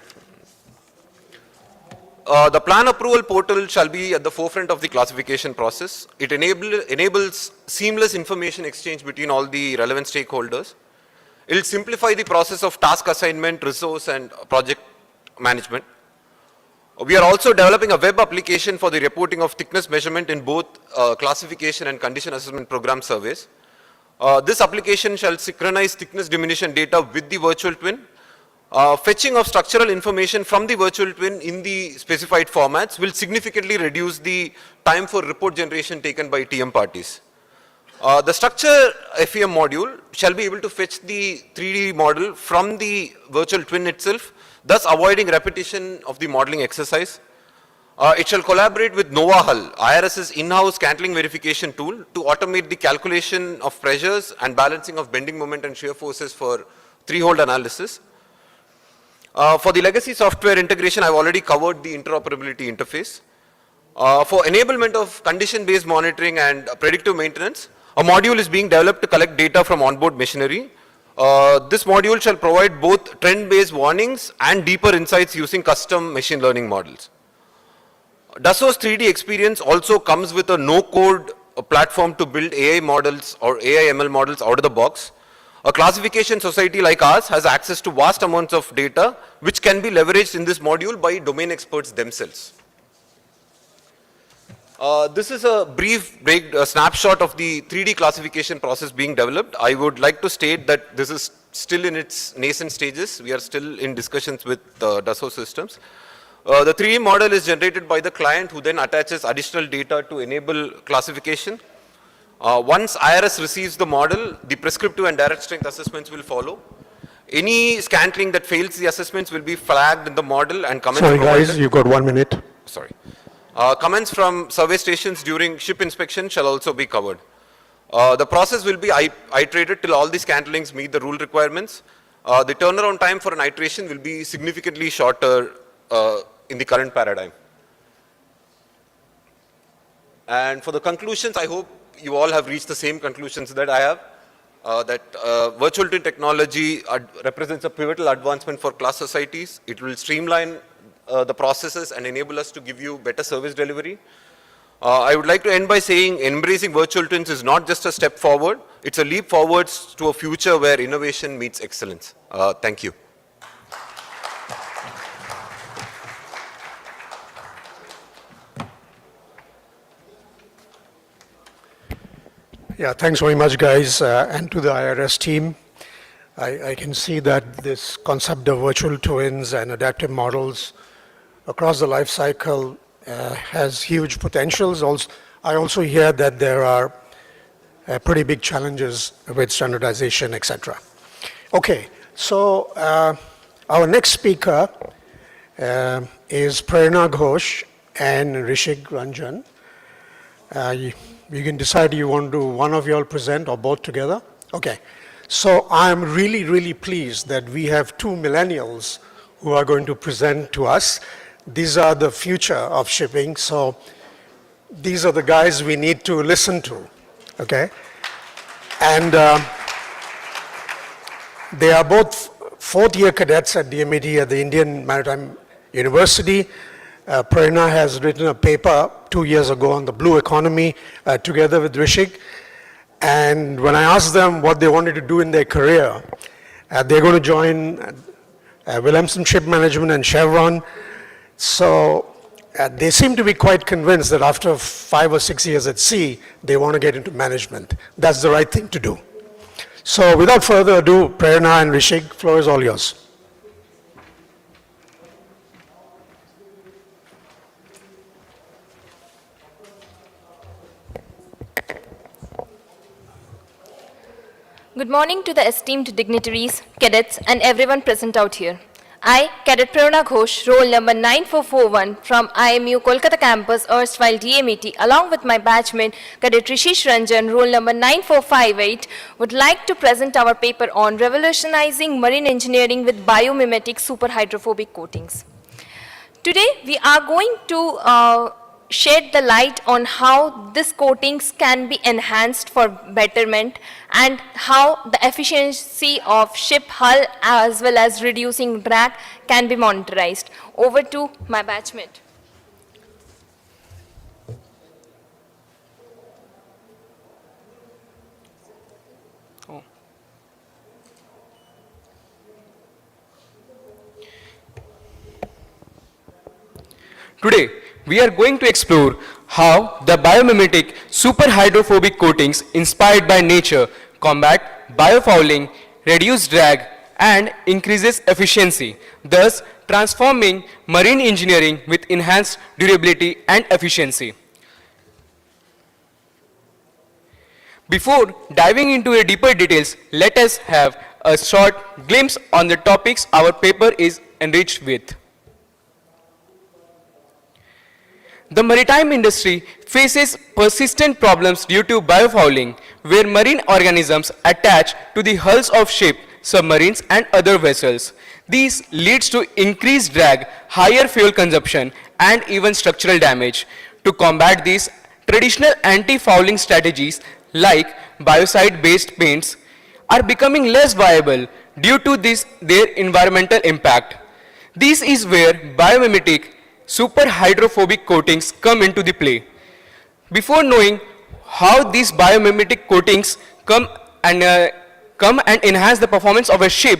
The plan approval portal shall be at the forefront of the classification process. It enables seamless information exchange between all the relevant stakeholders. It will simplify the process of task assignment, resource and project management. We are also developing a web application for the reporting of thickness measurement in both classification and condition assessment program surveys. This application shall synchronize thickness diminution data with the virtual twin. Fetching of structural information from the virtual twin in the specified formats will significantly reduce the time for report generation taken by TM parties. The structure FEM module shall be able to fetch the 3D model from the virtual twin itself, thus avoiding repetition of the modeling exercise. It shall collaborate with NovaHull, IRS's in-house Cantling verification tool, to automate the calculation of pressures and balancing of bending moment and shear forces for three-hold analysis. For the legacy software integration, I've already covered the interoperability interface. For enablement of condition-based monitoring and predictive maintenance, a module is being developed to collect data from onboard machinery. This module shall provide both trend-based warnings and deeper insights using custom machine learning models. Dassault's 3D experience also comes with a no-code platform to build AI models or AI ML models out of the box. A classification society like ours has access to vast amounts of data which can be leveraged in this module by domain experts themselves. This is a brief snapshot of the 3D classification process being developed. I would like to state that this is still in its nascent stages. We are still in discussions with Dassault Systems. The 3D model is generated by the client, who then attaches additional data to enable classification. Once IRS receives the model, the prescriptive and direct strength assessments will follow. Any scantling that fails the assessments will be flagged in the model and comments. Sorry guys, you've got 1 minute. Sorry. Comments from survey stations during ship inspection shall also be covered. The process will be iterated till all the scantlings meet the rule requirements. The turnaround time for an iteration will be significantly shorter in the current paradigm. And for the conclusions, I hope you all have reached the same conclusions that I have, that virtual twin technology represents a pivotal advancement for class societies. It will streamline the processes and enable us to give you better service delivery. I would like to end by saying embracing virtual twins is not just a step forward, it's a leap forwards to a future where innovation meets excellence. Thank you. Yeah, thanks very much, guys, and to the IRS team. I can see that this concept of virtual twins and adaptive models across the life cycle has huge potentials. I also hear that there are pretty big challenges with standardization, etc. Okay, so our next speaker is Prerna Ghosh and Rishik Ranjan. You can decide you want to do one of you all present or both together. Okay, so I'm really, really pleased that we have two millennials who are going to present to us. These are the future of shipping, so these are the guys we need to listen to, okay? And they are both fourth-year cadets at DMAT at the Indian Maritime University. Prerna has written a paper 2 years ago on the blue economy together with Rishik. And when I asked them what they wanted to do in their career, they're going to join Wilhelmsen Ship Management and Chevron. So they seem to be quite convinced that after 5 or 6 years at sea, they want to get into management. That's the right thing to do. So without further ado, Prerna and Rishik, floor is all yours. Good morning to the esteemed dignitaries, cadets, and everyone present out here. I, Cadet Prerna Ghosh, roll number 9441 from IMU Kolkata campus, erstwhile DMET, along with my batchmate, Cadet Rishish Ranjan, roll number 9458, would like to present our paper on revolutionizing marine engineering with biomimetic superhydrophobic coatings. Today, we are going to shed the light on how these coatings can be enhanced for betterment and how the efficiency of ship hull as well as reducing drag can be monitorized. Over to my batchmate. Today, we are going to explore how the biomimetic superhydrophobic coatings inspired by nature combat biofouling, reduce drag, and increases efficiency, thus transforming marine engineering with enhanced durability and efficiency. Before diving into a deeper details, let us have a short glimpse on the topics our paper is enriched with. The maritime industry faces persistent problems due to biofouling, where marine organisms attach to the hulls of ships, submarines, and other vessels. This leads to increased drag, higher fuel consumption, and even structural damage. To combat these, traditional anti-fouling strategies like biocide-based paints are becoming less viable due to their environmental impact. This is where biomimetic superhydrophobic coatings come into the play. Before knowing how these biomimetic coatings come and enhance the performance of a ship,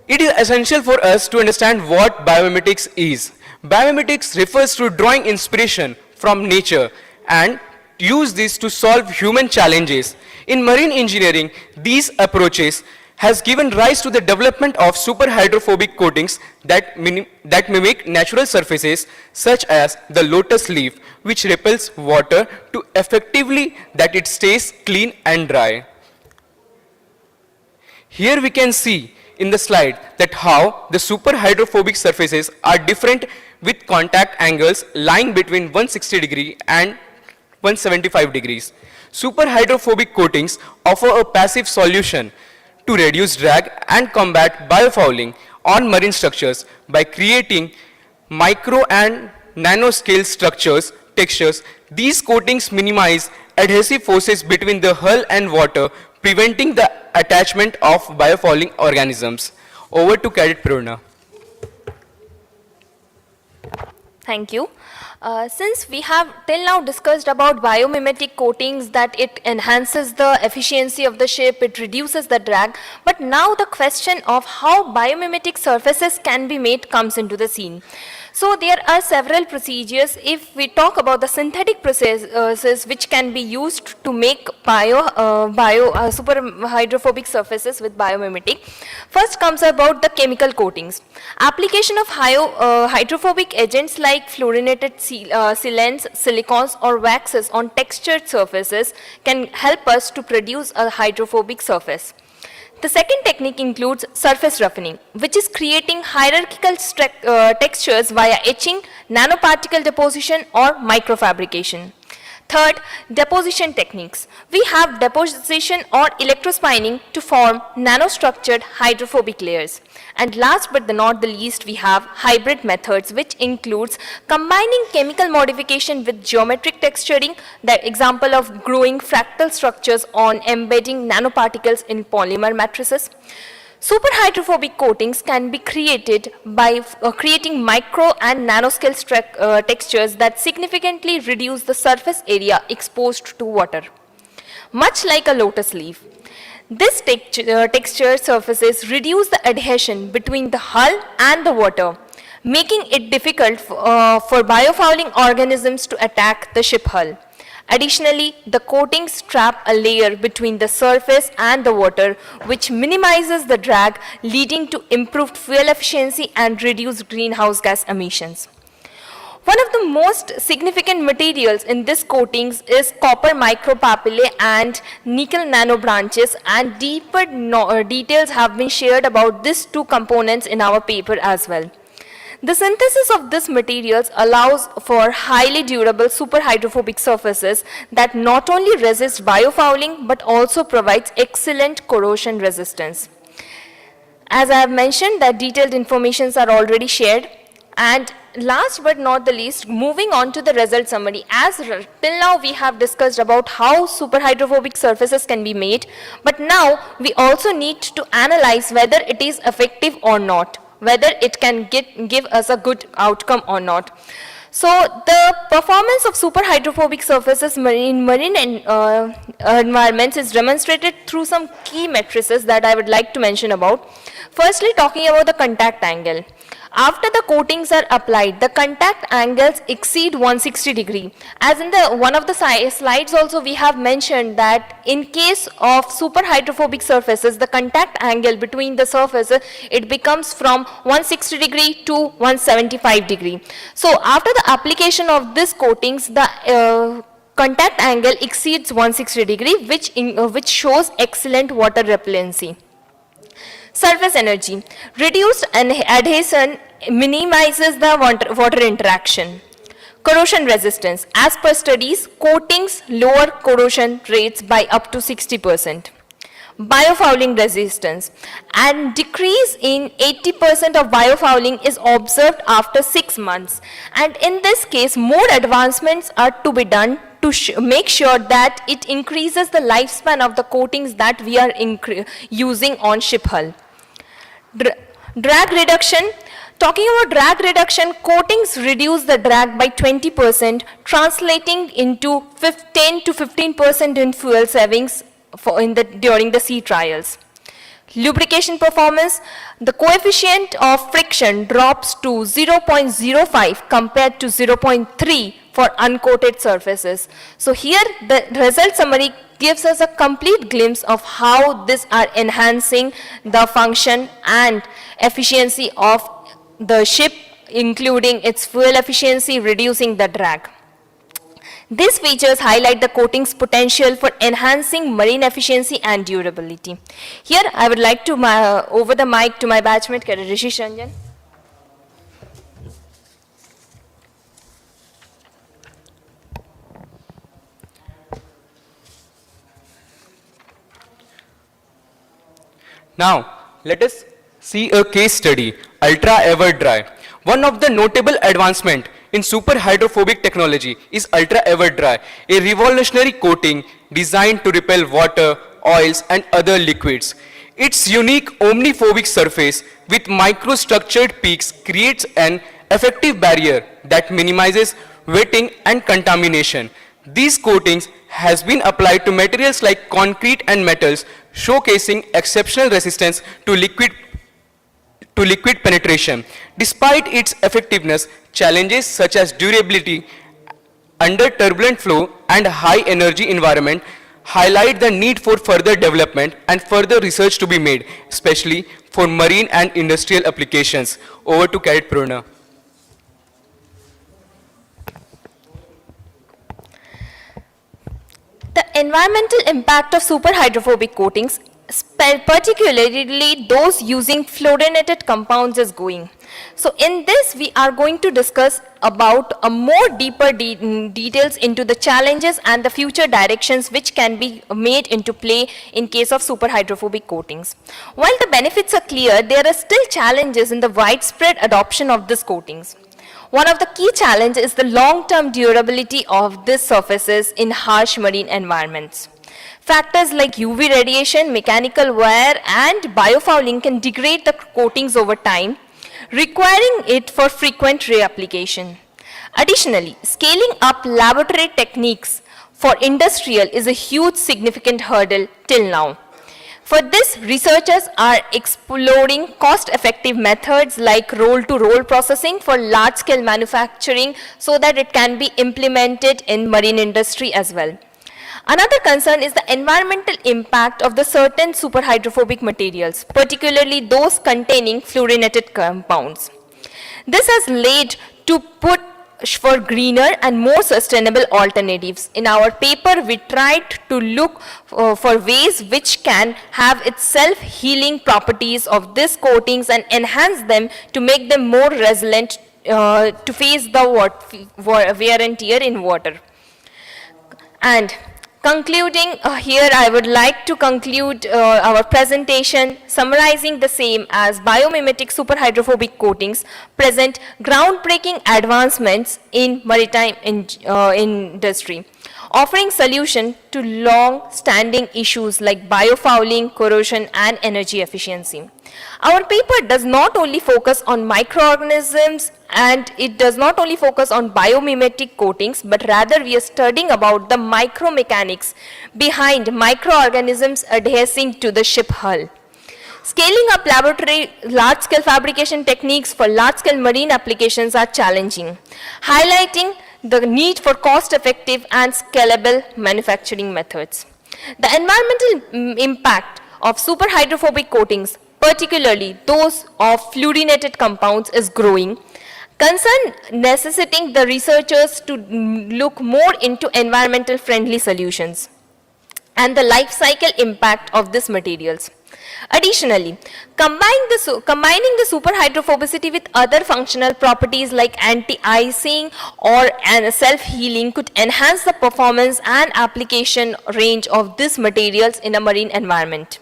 it is essential for us to understand what biomimetics is. Biomimetics refers to drawing inspiration from nature and use this to solve human challenges. In marine engineering, these approaches has given rise to the development of superhydrophobic coatings that mimic natural surfaces such as the lotus leaf, which repels water to effectively that it stays clean and dry. Here we can see in the slide that how the superhydrophobic surfaces are different with contact angles lying between 160 degree and 175 degrees. Superhydrophobic coatings offer a passive solution to reduce drag and combat biofouling on marine structures by creating micro and nanoscale textures. These coatings minimize adhesive forces between the hull and water, preventing the attachment of biofouling organisms. Over to Cadet Prerna. Thank you. Since we have till now discussed about biomimetic coatings, that it enhances the efficiency of the ship, it reduces the drag, but now the question of how biomimetic surfaces can be made comes into the scene. So there are several procedures. If we talk about the synthetic processes which can be used to make superhydrophobic surfaces with biomimetic, first comes about the chemical coatings. Application of hydrophobic agents like fluorinated sealants, silicones or waxes on textured surfaces can help us to produce a hydrophobic surface. The second technique includes surface roughening, which is creating hierarchical textures via etching, nanoparticle deposition or microfabrication. Third, deposition techniques. We have deposition or electrospinning to form nanostructured hydrophobic layers. And last but not the least, we have hybrid methods, which includes combining chemical modification with geometric texturing, the example of growing fractal structures on embedding nanoparticles in polymer matrices. Superhydrophobic coatings can be created by creating micro and nanoscale textures that significantly reduce the surface area exposed to water. Much like a lotus leaf, this texture surfaces reduce the adhesion between the hull and the water, making it difficult for biofouling organisms to attack the ship hull. Additionally, the coatings trap a layer between the surface and the water, which minimizes the drag, leading to improved fuel efficiency and reduced greenhouse gas emissions. One of the most significant materials in this coatings is copper micropapillae and nickel nanobranches, and deeper details have been shared about these two components in our paper as well. The synthesis of these materials allows for highly durable superhydrophobic surfaces that not only resist biofouling but also provides excellent corrosion resistance. As I have mentioned, that detailed informations are already shared. And last but not the least, moving on to the result summary. As till now we have discussed about how superhydrophobic surfaces can be made, but now we also need to analyze whether it is effective or not, whether it can give us a good outcome or not. So the performance of superhydrophobic surfaces in marine environments is demonstrated through some key matrices that I would like to mention about. Firstly, talking about the contact angle. After the coatings are applied, the contact angles exceed 160 degree. As in one of the slides also we have mentioned that in case of superhydrophobic surfaces, the contact angle between the surfaces, it becomes from 160 degree to 175 degree. So after the application of this coatings, the contact angle exceeds 160 degree, which shows excellent water repellency. Surface energy. Reduced adhesion minimizes the water interaction. Corrosion resistance. As per studies, coatings lower corrosion rates by up to 60%. Biofouling resistance. And decrease in 80% of biofouling is observed after 6 months. And in this case, more advancements are to be done to make sure that it increases the lifespan of the coatings that we are using on ship hull. Drag reduction. Talking about drag reduction, coatings reduce the drag by 20%, translating into 10 to 15% in fuel savings during the sea trials. Lubrication performance, the coefficient of friction drops to 0.05 compared to 0.3 for uncoated surfaces. So here the result summary gives us a complete glimpse of how these are enhancing the function and efficiency of the ship, including its fuel efficiency, reducing the drag. These features highlight the coating's potential for enhancing marine efficiency and durability. Here, I would like to over the mic to my batchmate, Rishi Ranjan. Now, let us see a case study, Ultra Ever Dry. One of the notable advancements in superhydrophobic technology is Ultra Ever Dry, a revolutionary coating designed to repel water, oils, and other liquids. Its unique omniphobic surface with microstructured peaks creates an effective barrier that minimizes wetting and contamination. These coatings has been applied to materials like concrete and metals, showcasing exceptional resistance to liquid penetration. Despite its effectiveness, challenges such as durability under turbulent flow and high energy environment highlight the need for further development and further research to be made, especially for marine and industrial applications. Over to Karit Purna. The environmental impact of superhydrophobic coatings, particularly those using fluorinated compounds, is going. So in this, we are going to discuss about a more deeper details into the challenges and the future directions which can be made into play in case of superhydrophobic coatings. While the benefits are clear, there are still challenges in the widespread adoption of these coatings. One of the key challenges is the long-term durability of these surfaces in harsh marine environments. Factors like UV radiation, mechanical wear, and biofouling can degrade the coatings over time, requiring it for frequent reapplication. Additionally, scaling up laboratory techniques for industrial is a huge significant hurdle till now. For this, researchers are exploring cost-effective methods like roll-to-roll processing for large-scale manufacturing so that it can be implemented in marine industry as well. Another concern is the environmental impact of the certain superhydrophobic materials, particularly those containing fluorinated compounds. This has led to put for greener and more sustainable alternatives. In our paper, we tried to look for ways which can have its self-healing properties of these coatings and enhance them to make them more resilient to face the wear and tear in water. And concluding here, I would like to conclude our presentation summarizing the same as biomimetic superhydrophobic coatings present groundbreaking advancements in maritime industry, offering solution to long-standing issues like biofouling, corrosion, and energy efficiency. Our paper does not only focus on microorganisms and it does not only focus on biomimetic coatings, but rather we are studying about the micromechanics behind microorganisms adhering to the ship hull. Scaling up laboratory large-scale fabrication techniques for large-scale marine applications are challenging, highlighting the need for cost-effective and scalable manufacturing methods. The environmental impact of superhydrophobic coatings, particularly those of fluorinated compounds, is growing, concern necessitating the researchers to look more into environmental friendly solutions and the life cycle impact of these materials. Additionally, combining the superhydrophobicity with other functional properties like anti-icing or self-healing could enhance the performance and application range of these materials in a marine environment.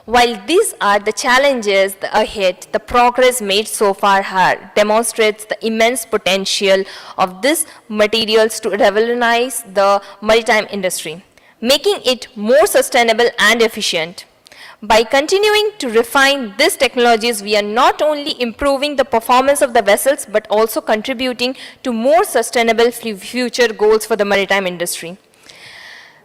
While these are the challenges ahead, the progress made so far demonstrates the immense potential of these materials to revolutionize the maritime industry, making it more sustainable and efficient. By continuing to refine these technologies, we are not only improving the performance of the vessels, but also contributing to more sustainable future goals for the maritime industry.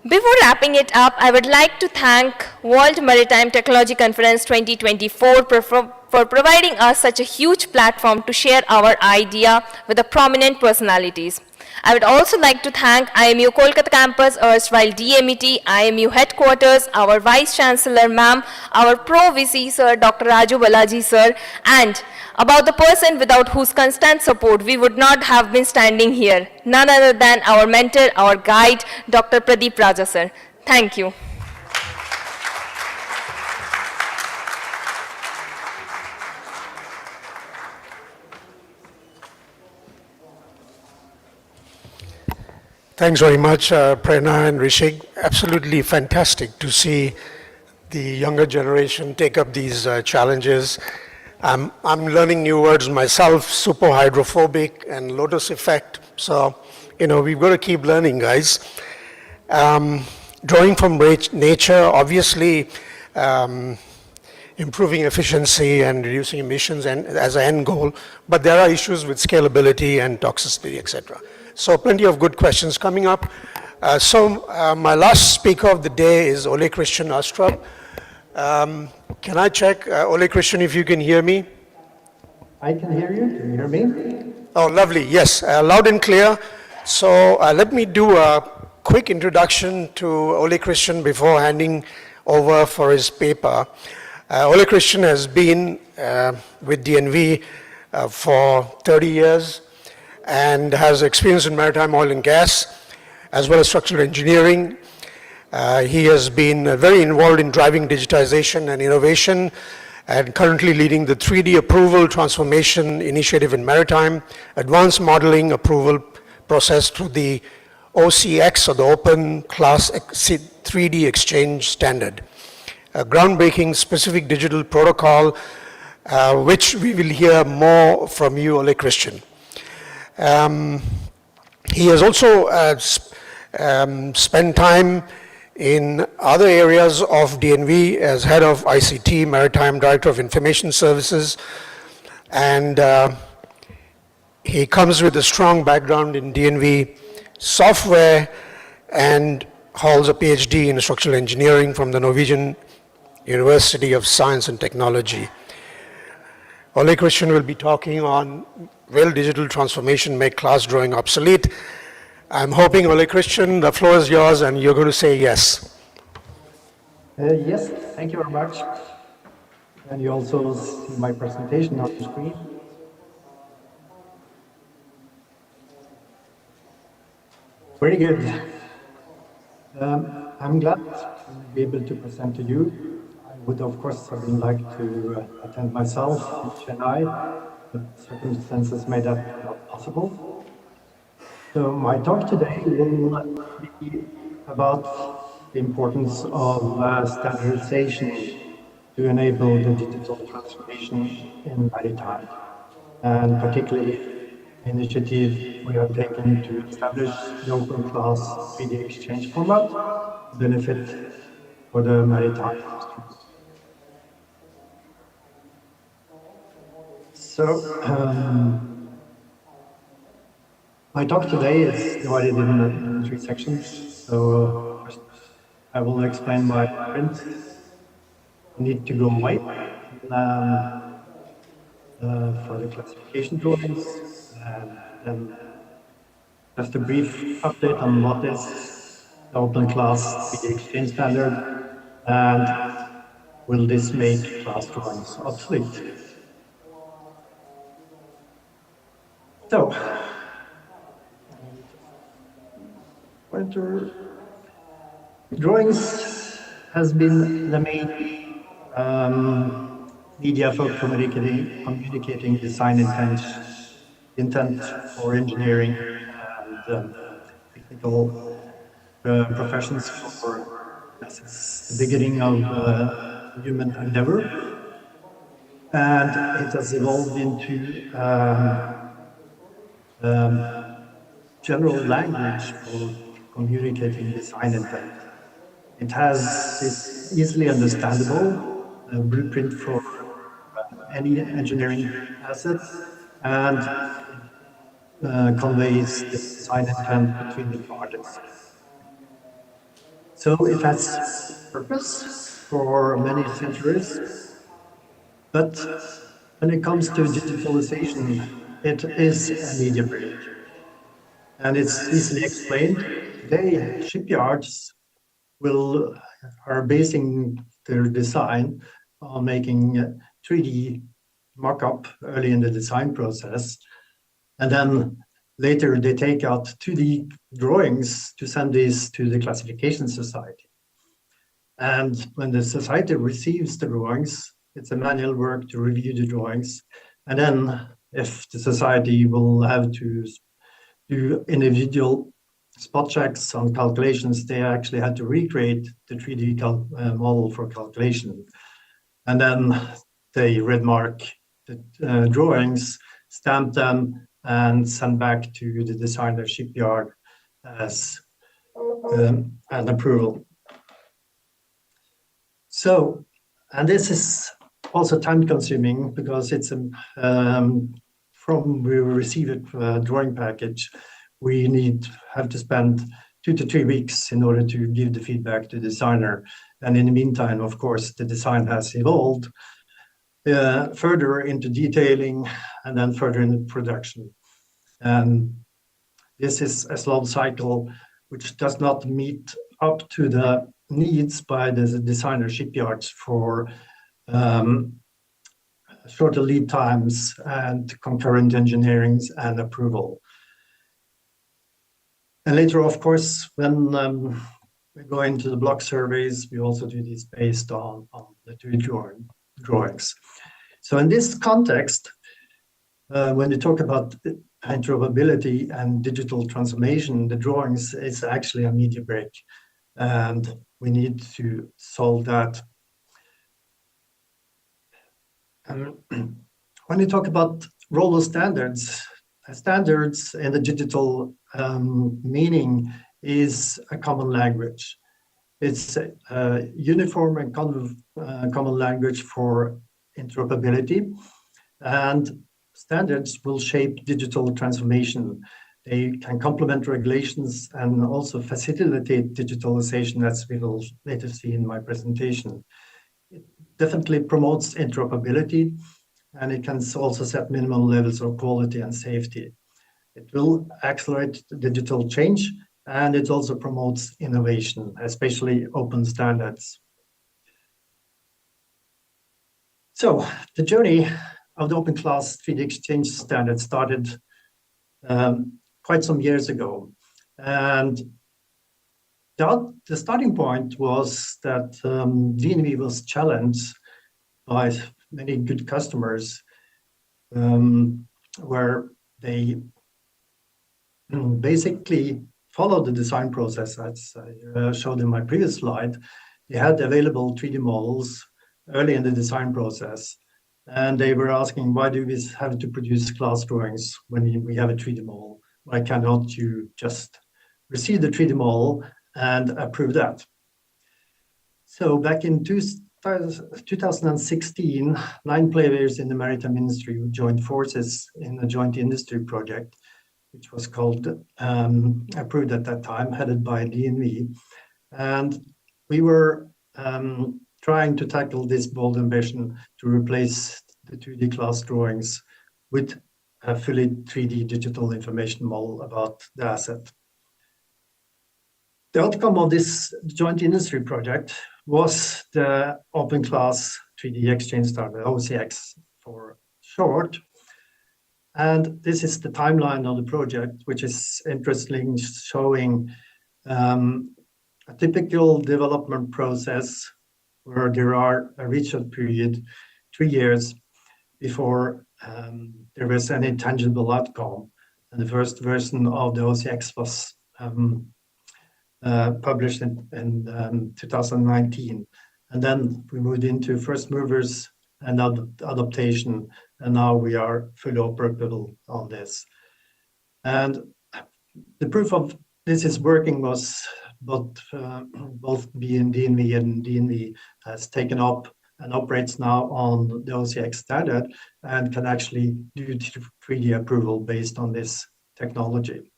Before wrapping it up, I would like to thank World Maritime Technology Conference 2024 for providing us such a huge platform to share our idea with the prominent personalities. I would also like to thank IMU Kolkata campus, erstwhile DMET, IMU headquarters, our Vice Chancellor ma'am, our Pro VC sir, Dr. Raju Balaji sir, and about the person without whose constant support we would not have been standing here, none other than our mentor, our guide, Dr. Pradeep Raja sir. Thank you. Thanks very much, Prerna and Rishik. Absolutely fantastic to see the younger generation take up these challenges. I'm learning new words myself, superhydrophobic and lotus effect. So, we've got to keep learning, guys. Drawing from nature, obviously, improving efficiency and reducing emissions and as an end goal, but there are issues with scalability and toxicity, etc. So plenty of good questions coming up. My last speaker of the day is Ole Christian Astrup. Can I check, Ole Christian, if you can hear me? I can hear you. Can you hear me? Oh, lovely. Yes, loud and clear. So let me do a quick introduction to Ole Christian before handing over for his paper. Ole Christian has been with DNV for 30 years and has experience in maritime oil and gas, as well as structural engineering. He has been very involved in driving digitization and innovation, and currently leading the 3D approval transformation initiative in maritime, advanced modeling approval process through the OCX, or the Open Class 3D Exchange Standard. A groundbreaking specific digital protocol, which we will hear more from you, Ole Christian. He has also spent time in other areas of DNV as head of ICT, Maritime Director of Information Services, and he comes with a strong background in DNV software and holds a PhD in structural engineering from the Norwegian University of Science and Technology. Ole Christian will be talking on will digital transformation make class drawing obsolete? I'm hoping, Ole Christian, the floor is yours and you're going to say yes. Yes, thank you very much. And you also see my presentation on the screen. Very good. I'm glad to be able to present to you. I would, of course, have been like to attend myself in Chennai, but circumstances made that not possible. So my talk today will be about the importance of standardization to enable the digital transformation in maritime, and particularly initiative we have taken to establish the open class 3D exchange format benefit for the maritime industry. So, my talk today is divided in 3 sections. So, first, I will explain why print need to go away for the classification drawings, and then just a brief update on what is the open class 3D exchange standard, and will this make class drawings obsolete? So, pointer drawings has been the main media for communicating design intent for engineering and technical professions for the beginning of human endeavor, and it has evolved into general language for communicating design intent. It has this easily understandable blueprint for any engineering asset, and conveys the design intent between the parties. So it has purpose for many centuries, but when it comes to digitalization, it is a media bridge. And it's easily explained. Today, shipyards are basing their design on making 3D mock-up early in the design process. And then later they take out 2D drawings to send these to the classification society. And when the society receives the drawings, it's a manual work to review the drawings. And then if the society will have to do individual spot checks on calculations, they actually had to recreate the 3D model for calculation. And then they red mark the drawings, stamp them, and send back to the designer shipyard as an approval. So, and this is also time consuming because it's from we receive a drawing package, we have to spend 2 to 3 weeks in order to give the feedback to the designer. And in the meantime, of course, the design has evolved further into detailing and then further into production. And this is a slow cycle which does not meet up to the needs by the designer shipyards for shorter lead times and concurrent engineerings and approval. And later, of course, when we go into the block surveys, we also do this based on the 2D drawings. So in this context, when you talk about interoperability and digital transformation, the drawings is actually a media break, and we need to solve that. When you talk about role of standards in the digital meaning is a common language. It's a uniform and common language for interoperability, and standards will shape digital transformation. They can complement regulations and also facilitate digitalization, as we will later see in my presentation. It definitely promotes interoperability, and it can also set minimum levels of quality and safety. It will accelerate digital change, and it also promotes innovation, especially open standards. So the journey of the open class 3D exchange standard started quite some years ago. And the starting point was that DNV was challenged by many good customers, where they basically followed the design process as I showed in my previous slide. They had available 3D models early in the design process, and they were asking, why do we have to produce class drawings when we have a 3D model? Why cannot you just receive the 3D model and approve that? So back in 2016, 9 players in the maritime industry joined forces in a joint industry project, which was called Approved at that time, headed by DNV. And we were trying to tackle this bold ambition to replace the 2D class drawings with a fully 3D digital information model about the asset. The outcome of this joint industry project was the Open Class 3D Exchange Standard, OCX for short. And this is the timeline of the project, which is interesting, showing a typical development process where there are a research period, 3 years, before there was any tangible outcome. And the first version of the OCX was published in 2019. And then we moved into first movers and adaptation, and now we are fully operable on this. And the proof of this is working was both DNV and DNV has taken up and operates now on the OCX standard and can actually do 3D approval based on this technology.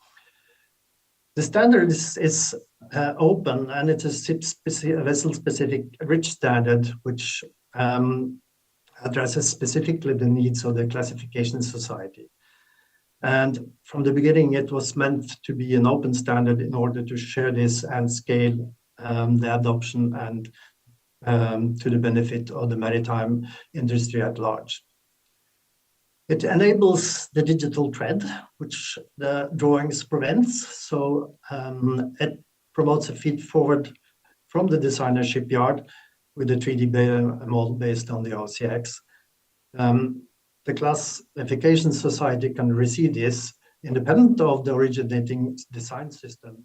The standard is open, and it is a vessel-specific rich standard, which addresses specifically the needs of the classification society. And from the beginning, it was meant to be an open standard in order to share this and scale the adoption and to the benefit of the maritime industry at large. It enables the digital thread, which the drawings prevents. So it promotes a feed forward from the designer shipyard with a 3D model based on the OCX. The classification society can receive this independent of the originating design system,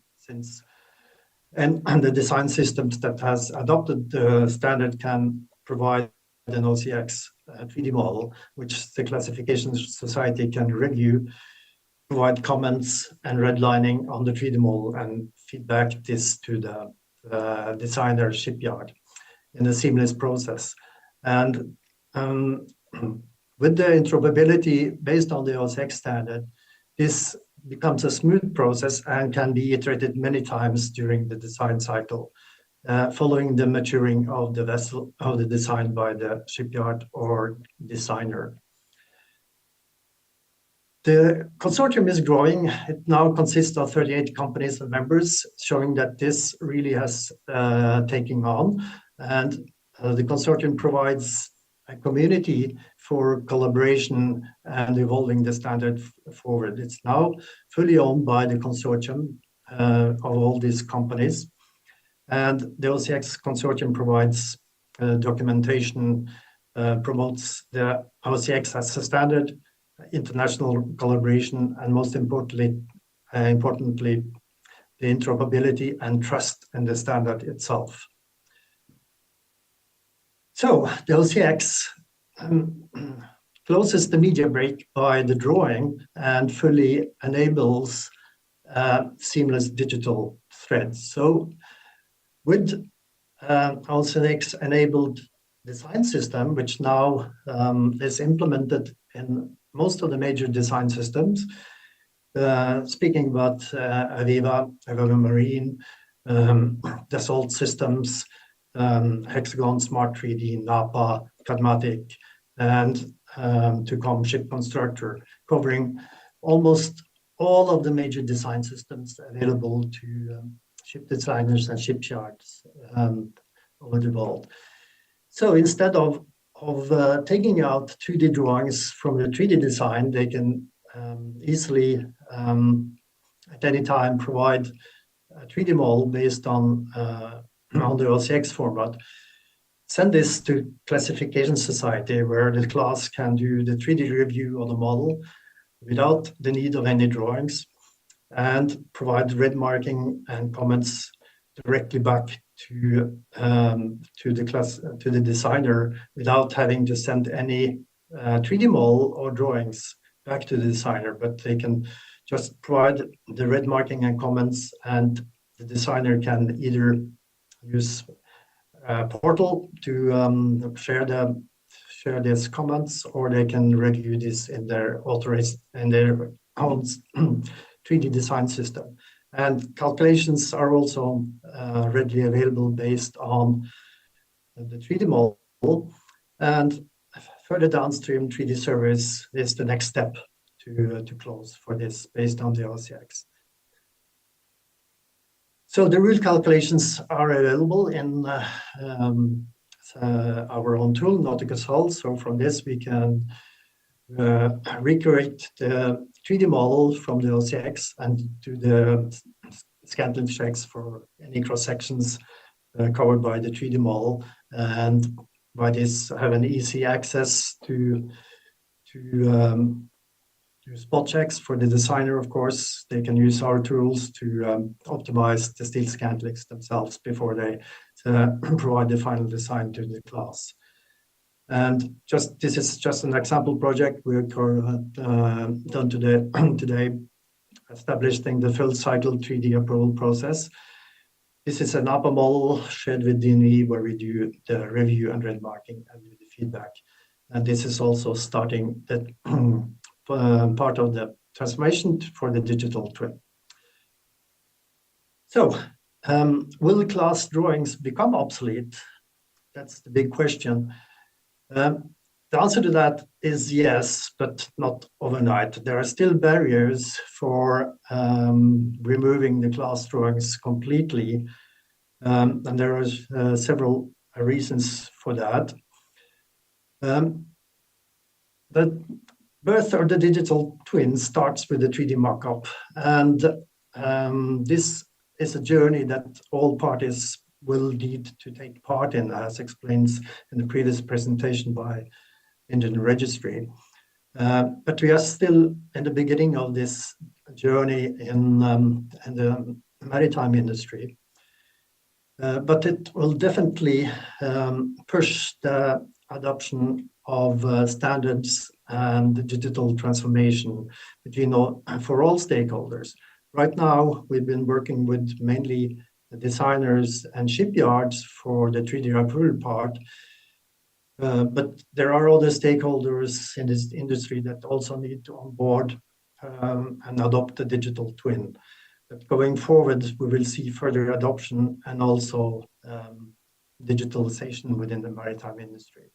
and the design systems that has adopted the standard can provide an OCX 3D model, which the classification society can review, provide comments and redlining on the 3D model, and feedback this to the designer shipyard in a seamless process. And with the interoperability based on the OCX standard, this becomes a smooth process and can be iterated many times during the design cycle, following the maturing of the vessel, of the design by the shipyard or designer. The consortium is growing. It now consists of 38 companies and members, showing that this really has taken on. And the consortium provides a community for collaboration and evolving the standard forward. It's now fully owned by the consortium of all these companies. And the OCX consortium provides documentation, promotes the OCX as a standard, international collaboration, and most importantly, the interoperability and trust in the standard itself. So the OCX closes the media break by the drawing and fully enables seamless digital threads. So with OCX enabled design system, which now is implemented in most of the major design systems, speaking about Aviva Marine, Dassault Systems, Hexagon Smart 3D, Napa, Cadmatic, and to come Ship Constructor, covering almost all of the major design systems available to ship designers and shipyards over the world. So instead of taking out 2D drawings from the 3D design, they can easily at any time provide a 3D model based on the OCX format, send this to Classification Society, where the class can do the 3D review of the model without the need of any drawings, and provide red marking and comments directly back to the designer without having to send any 3D model or drawings back to the designer, but they can just provide the red marking and comments, and the designer can either use a portal to share these comments, or they can review this in their own 3D design system. And calculations are also readily available based on the 3D model. And further downstream 3D service is the next step to close for this based on the OCX. So the rule calculations are available in our own tool, Nauticus Hull. So from this we can recreate the 3D model from the OCX and do the Scantlin checks for any cross sections covered by the 3D model, and by this have an easy access to spot checks for the designer. Of course, they can use our tools to optimize the steel Scantlins themselves before they provide the final design to the class. And this is just an example project we have done today, establishing the full cycle 3D approval process. This is an APA model shared with DNV, where we do the review and red marking and do the feedback. And this is also starting the part of the transformation for the digital twin. So, will class drawings become obsolete? That's the big question. The answer to that is yes, but not overnight. There are still barriers for removing the class drawings completely, and there are several reasons for that. The birth of the digital twin starts with the 3D mockup, and this is a journey that all parties will need to take part in, as explained in the previous presentation by Indian Registry. But we are still in the beginning of this journey in the maritime industry. But it will definitely push the adoption of standards and digital transformation for all stakeholders. Right now, we've been working with mainly the designers and shipyards for the 3D approval part. But there are other stakeholders in this industry that also need to onboard and adopt the digital twin. But going forward, we will see further adoption and also digitalization within the maritime industry.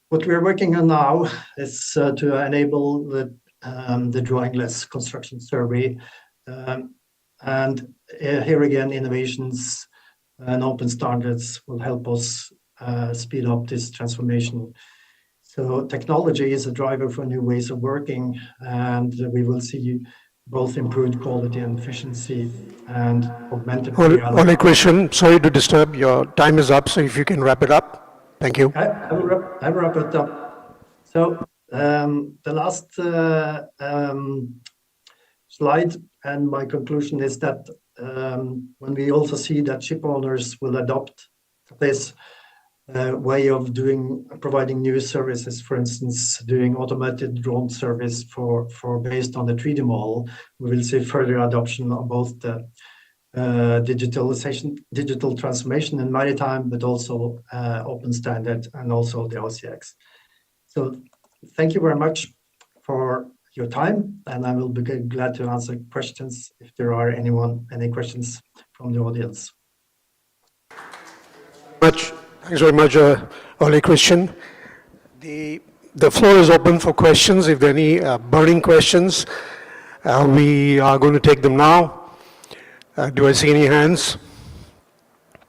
What we're working on now is to enable the drawingless construction survey. And here again, innovations and open standards will help us speed up this transformation. So technology is a driver for new ways of working, and we will see both improved quality and efficiency and augmented reality. Only question, sorry to disturb, your time is up, so if you can wrap it up. Thank you. I will wrap it up. So the last slide and my conclusion is that when we also see that ship owners will adopt this way of providing new services, for instance, doing automated drone service for based on the 3D model, we will see further adoption of both the digital transformation in maritime, but also open standard and also the OCX. So thank you very much for your time, and I will be glad to answer questions if there are any questions from the audience. Thanks very much, Ole Christian. The floor is open for questions. If there are any burning questions, we are going to take them now. Do I see any hands?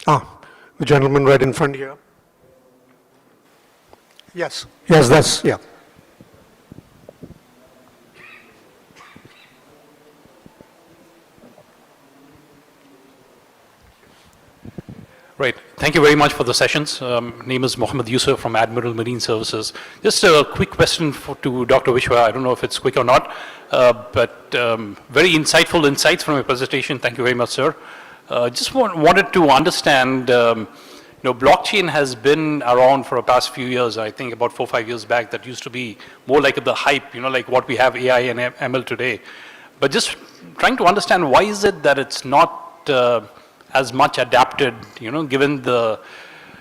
The gentleman right in front here. Yes, yeah. Right. Thank you very much for the sessions. Name is Mohammed Yusuf from Admiral Marine Services. Just a quick question to Dr. Vishwa. I don't know if it's quick or not, but very insightful insights from your presentation. Thank you very much, sir. Just wanted to understand, blockchain has been around for the past few years. I think about 4 or 5 years back, that used to be more like the hype, like what we have AI and ML today. But just trying to understand, why is it that it's not as much adapted, given the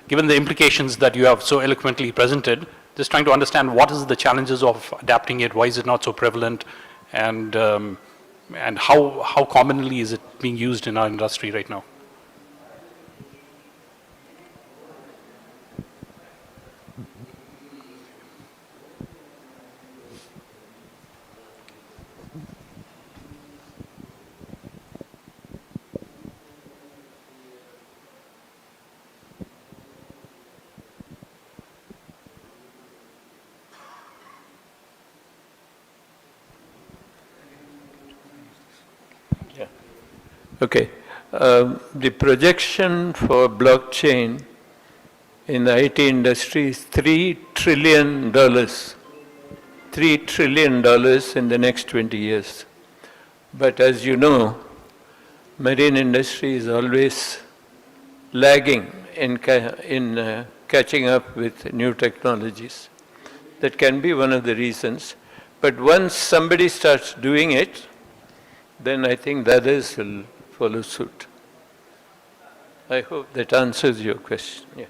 implications that you have so eloquently presented? Just trying to understand what is the challenges of adapting it, why is it not so prevalent, and how commonly is it being used in our industry right now? Okay. The projection for blockchain in the IT industry is $3 trillion. $3 trillion in the next 20 years. But as you know, marine industry is always lagging in catching up with new technologies. That can be one of the reasons. But once somebody starts doing it, then I think the others will follow suit. I hope that answers your question. Yeah.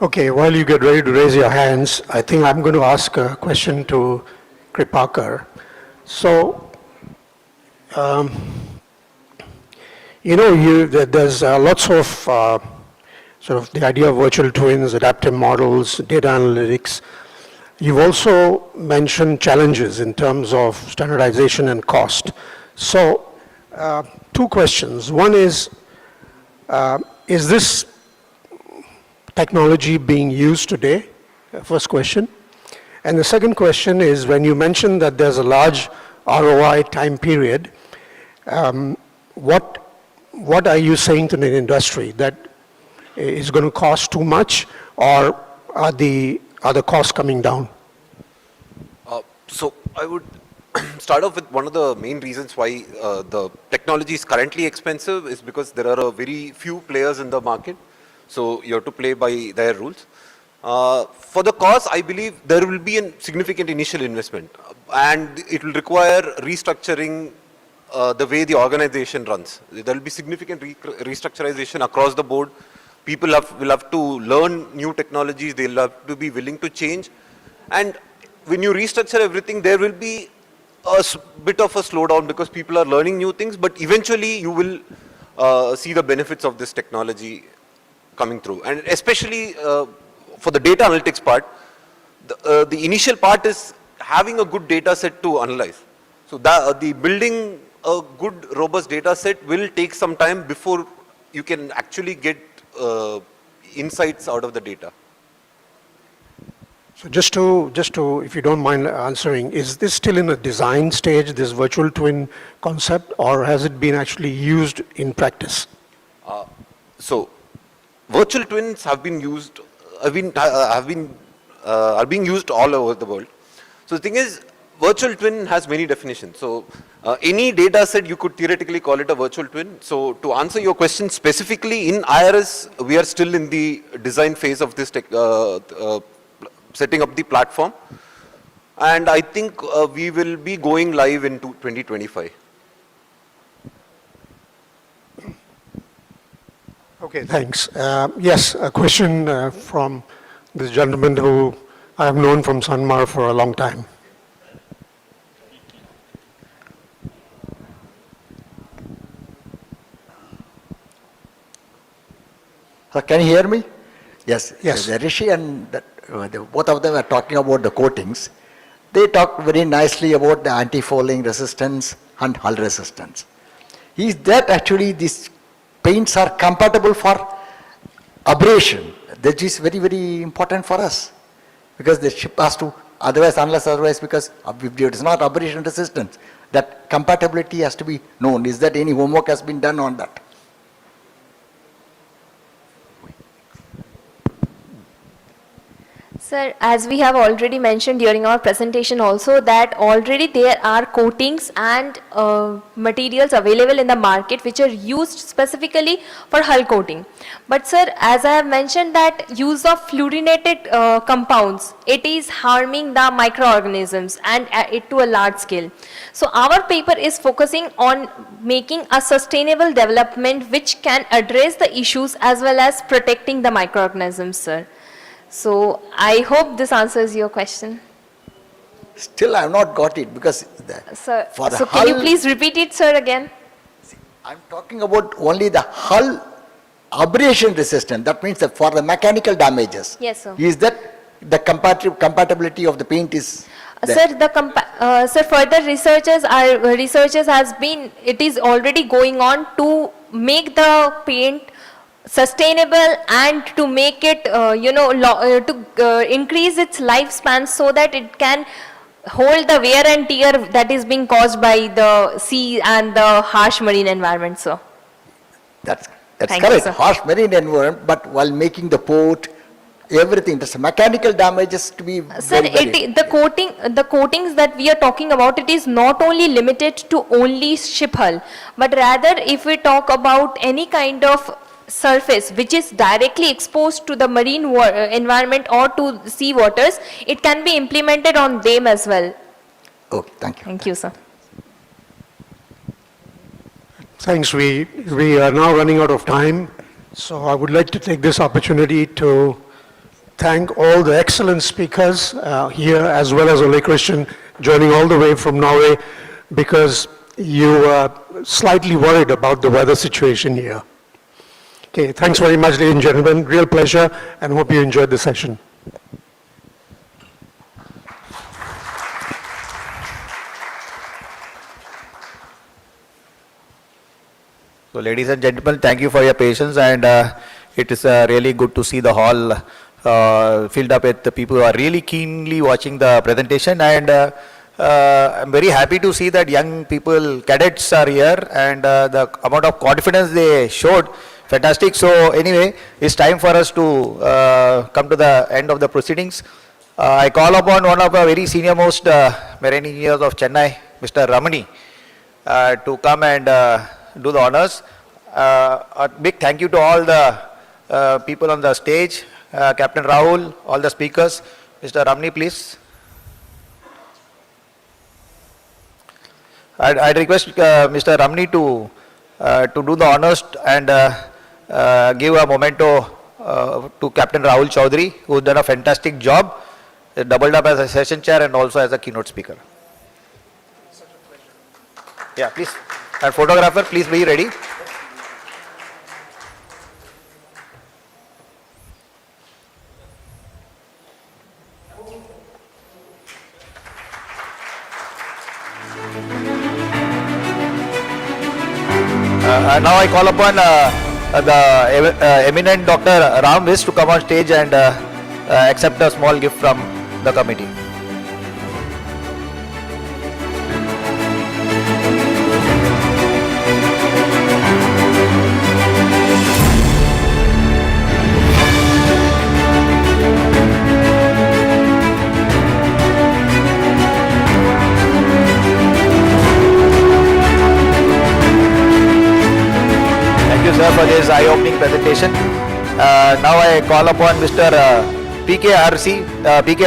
Okay, while you get ready to raise your hands, I think I'm going to ask a question to Kripakar. So, there's lots of sort of the idea of virtual twins, adaptive models, data analytics. You've also mentioned challenges in terms of standardization and cost. So, two questions. One is this technology being used today? First question. And the second question is, when you mentioned that there's a large ROI time period, what are you saying to the industry? That is going to cost too much, or are the costs coming down? So I would start off with one of the main reasons why the technology is currently expensive is because there are a very few players in the market. So you have to play by their rules. For the cost, I believe there will be a significant initial investment, and it will require restructuring the way the organization runs. There will be significant restructurization across the board. People will have to learn new technologies. They'll have to be willing to change. And when you restructure everything, there will be a bit of a slowdown because people are learning new things, but eventually you will see the benefits of this technology coming through. And especially for the data analytics part, the initial part is having a good data set to analyze. So the building a good robust data set will take some time before you can actually get insights out of the data. So just to, if you don't mind answering, is this still in a design stage, this virtual twin concept, or has it been actually used in practice? So virtual twins have been used, are being used all over the world. So the thing is, virtual twin has many definitions. So any data set, you could theoretically call it a virtual twin. So to answer your question specifically, in IRS, we are still in the design phase of this setting up the platform. And I think we will be going live in 2025. Okay, thanks. Yes, a question from this gentleman who I have known from Sanmar for a long time. Can you hear me? Yes. Yes. Rishi and both of them are talking about the coatings. They talk very nicely about the anti-fouling resistance and hull resistance. Is that actually these paints are compatible for abrasion? That is very, very important for us, because the ship has to, unless otherwise, because if it is not abrasion resistant, That compatibility has to be known. Is that any homework has been done on that? Sir, as we have already mentioned during our presentation also, that already there are coatings and materials available in the market which are used specifically for hull coating. But sir, as I have mentioned, that use of fluorinated compounds, it is harming the microorganisms and it to a large scale. So our paper is focusing on making a sustainable development which can address the issues as well as protecting the microorganisms, sir. So I hope this answers your question. Still, I have not got it because Sir, for the so can you hull- please repeat it, sir, again? I'm talking about only the hull abrasion resistance. That means that for the mechanical damages. Yes, sir. Is that the compatibility of the paint is there? Sir, sir, further researchers has been, it is already going on to make the paint sustainable and to make it, increase its lifespan so that it can hold the wear and tear that is being caused by the sea and the harsh marine environment, sir. That's Thank you, correct. sir. Harsh marine environment, but while making the port, everything, there's mechanical damages to be Sir, very. the coatings that we are talking about, it is not only limited to only ship hull, but rather if we talk about any kind of surface which is directly exposed to the marine environment or to sea waters, it can be implemented on them as well. Oh, thank you. Thank you, sir. Thanks. We are now running out of time. So I would like to take this opportunity to thank all the excellent speakers here, as well as Ole Christian joining all the way from Norway, because you are slightly worried about the weather situation here. Okay, thanks very much, ladies and gentlemen. Real pleasure, and hope you enjoyed the session. So ladies and gentlemen, thank you for your patience, and it is really good to see the hall filled up with the people who are really keenly watching the presentation, and I'm very happy to see that young people, cadets are here, and the amount of confidence they showed, fantastic. So anyway, it's time for us to come to the end of the proceedings. I call upon one of our very senior most marine engineers of Chennai, Mr. Ramani, to come and do the honors. A big thank you to all the people on the stage, Captain Rahul, all the speakers. Mr. Ramani, please. I'd request Mr. Ramani to do the honors and give a memento to Captain Rahul Chaudhary, who's done a fantastic job, doubled up as a session chair and also as a keynote speaker. Yeah, please. And photographer, please be ready. Now I call upon the eminent Dr. Ram Vish to come on stage and accept a small gift from the committee. Thank you, sir, for this eye-opening presentation. Now I call upon Mr. PK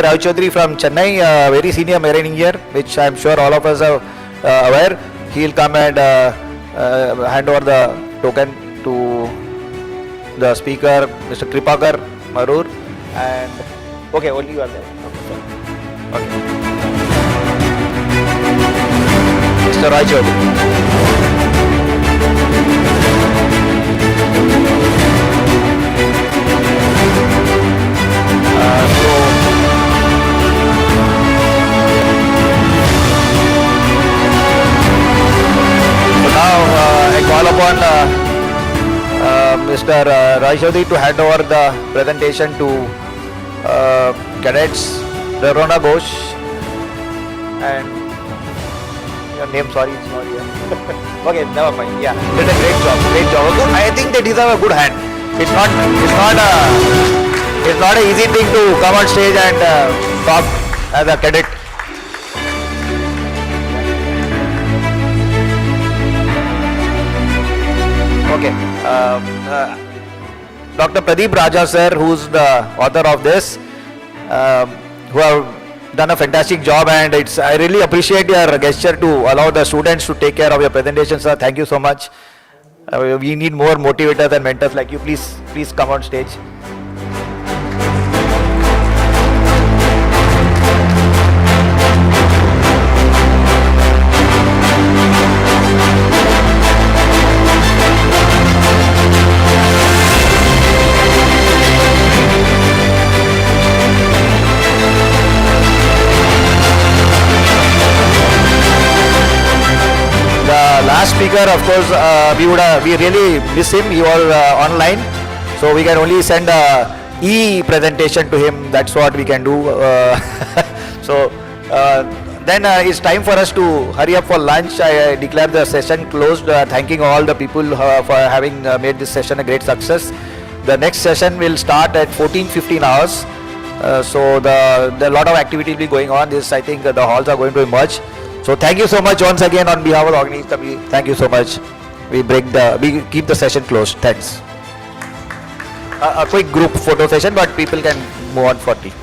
Rao Chaudhary from Chennai, very senior marine engineer, which I am sure all of us are aware. He will come and hand over the token to the speaker, Mr. Kripakar Marur. And okay, only you are there. Okay. Mr. Rao Chaudhary. So now I call upon Mr. Rai Chaudhary to hand over the presentation to cadets Prerna Ghosh and your name, sorry, it's not here. Okay, never mind. Yeah, did a great job. Great job. Good. I think they deserve a good hand. It's not an easy thing to come on stage and talk as a cadet. Okay. Dr. Pradeep Raja sir, who's the author of this, who have done a fantastic job, and I really appreciate your gesture to allow the students to take care of your presentation, sir. Thank you so much. We need more motivators and mentors like you. Please come on stage. Last speaker, of course, we really miss him. He was online, so we can only send a e-presentation to him. That's what we can do. Then it's time for us to hurry up for lunch. I declare the session closed, thanking all the people for having made this session a great success. The next session will start at 14:15 hours. So there are a lot of activity will be going on. I think the halls are going to emerge. So thank you so much once again on behalf of the organizing committee. Thank you so much. We keep the session closed. Thanks. A quick group photo session, but people can move on for tea.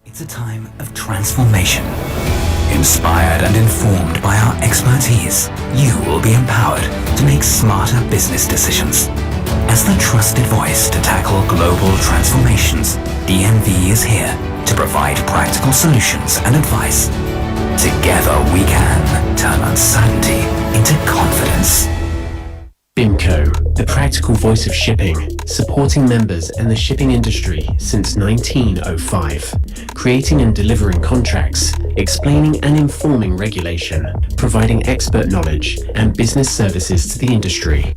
It's a time of transformation. Inspired and informed by our expertise, you will be empowered to make smarter business decisions. As the trusted voice to tackle global transformations, DNV is here to provide practical solutions and advice. Together we can turn uncertainty into confidence. BIMCO, the practical voice of shipping, supporting members in the shipping industry since 1905, creating and delivering contracts, explaining and informing regulation, providing expert knowledge and business services to the industry.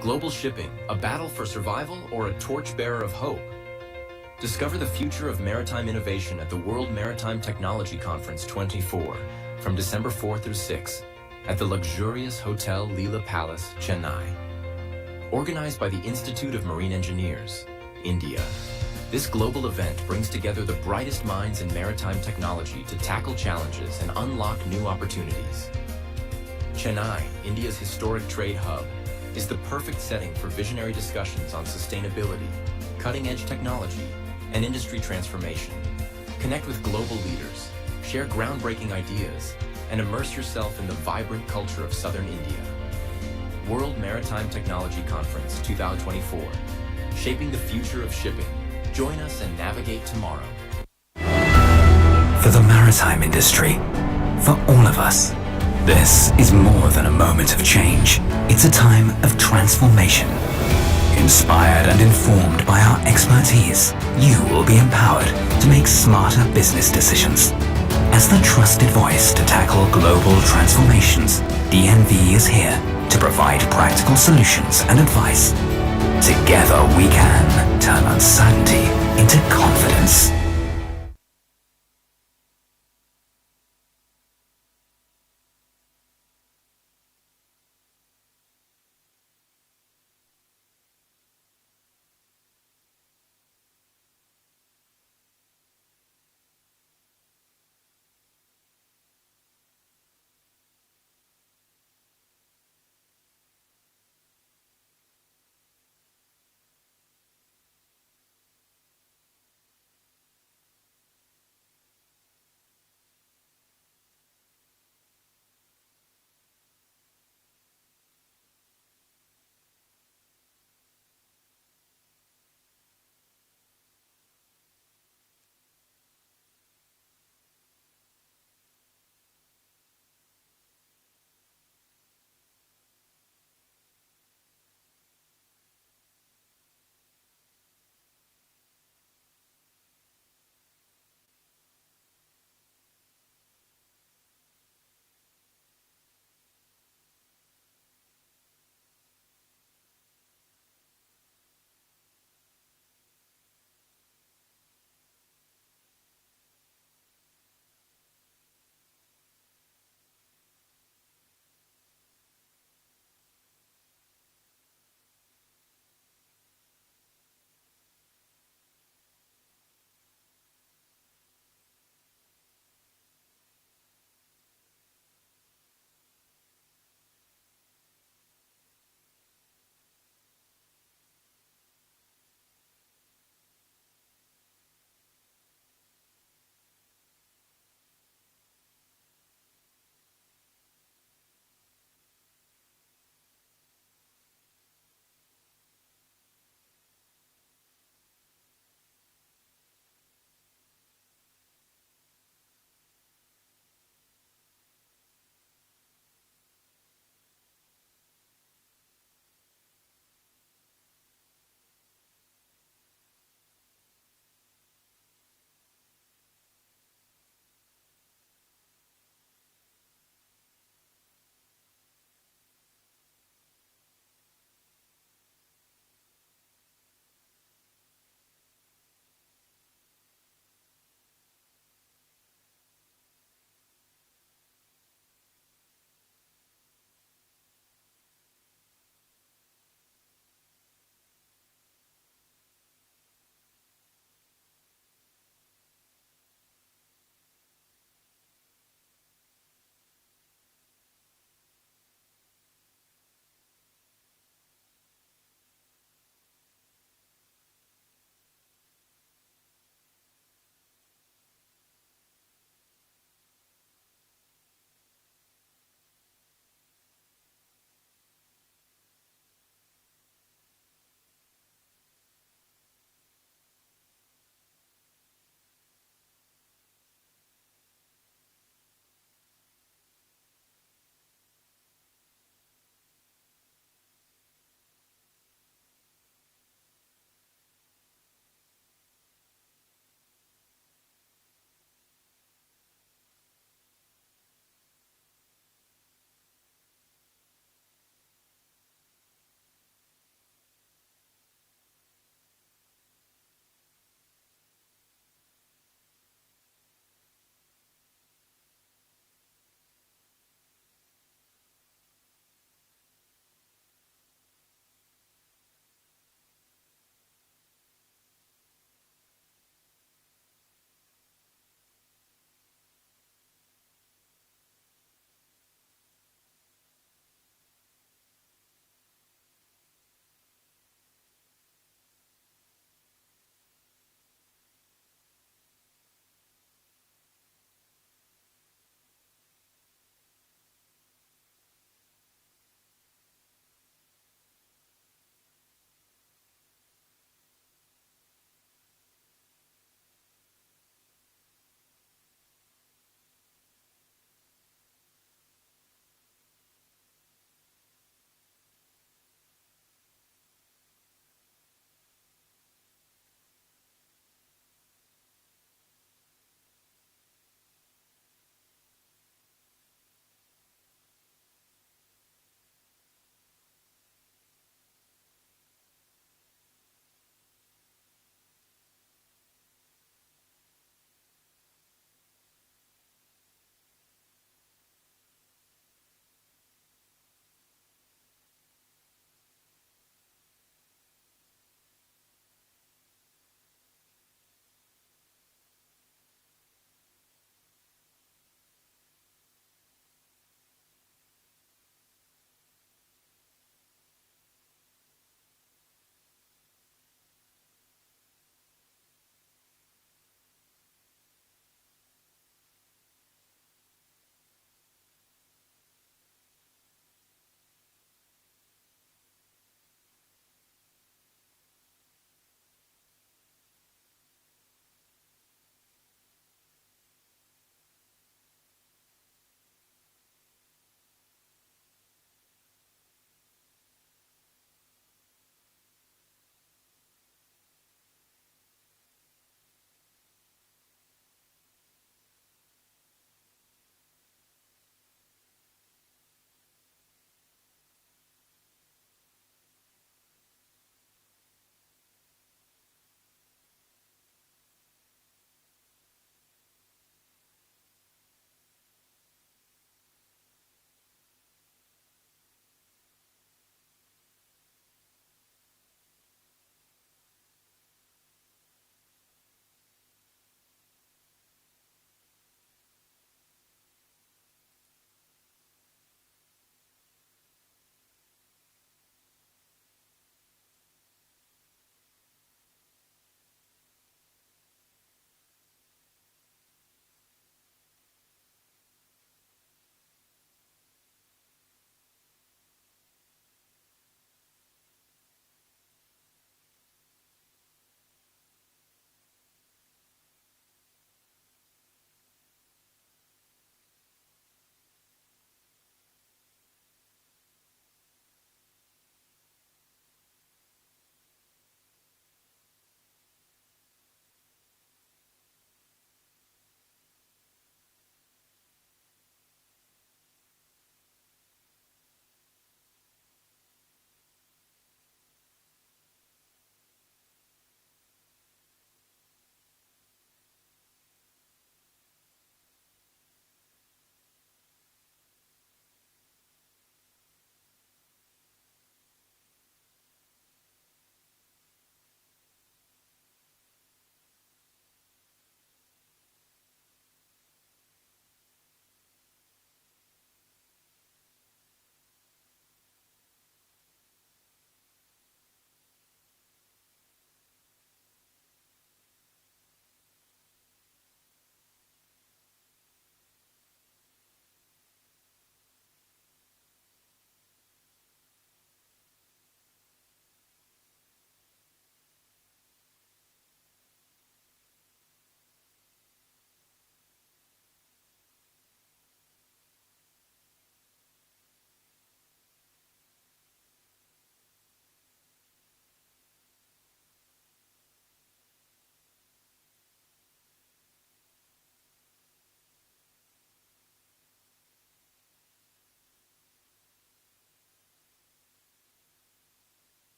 Global shipping, a battle for survival or a torchbearer of hope? Discover the future of maritime innovation at the World Maritime Technology Conference 24 from December 4 through 6 at the luxurious Hotel Leela Palace, Chennai. Organized by the Institute of Marine Engineers, India. This global event brings together the brightest minds in maritime technology to tackle challenges and unlock new opportunities. Chennai, India's historic trade hub, is the perfect setting for visionary discussions on sustainability, cutting-edge technology, and industry transformation. Connect with global leaders, share groundbreaking ideas, and immerse yourself in the vibrant culture of Southern India. World Maritime Technology Conference 2024, shaping the future of shipping. Join us and navigate tomorrow. For the maritime industry, for all of us, this is more than a moment of change. It's a time of transformation. Inspired and informed by our expertise, you will be empowered to make smarter business decisions. As the trusted voice to tackle global transformations, DNV is here to provide practical solutions and advice. Together we can turn uncertainty into confidence.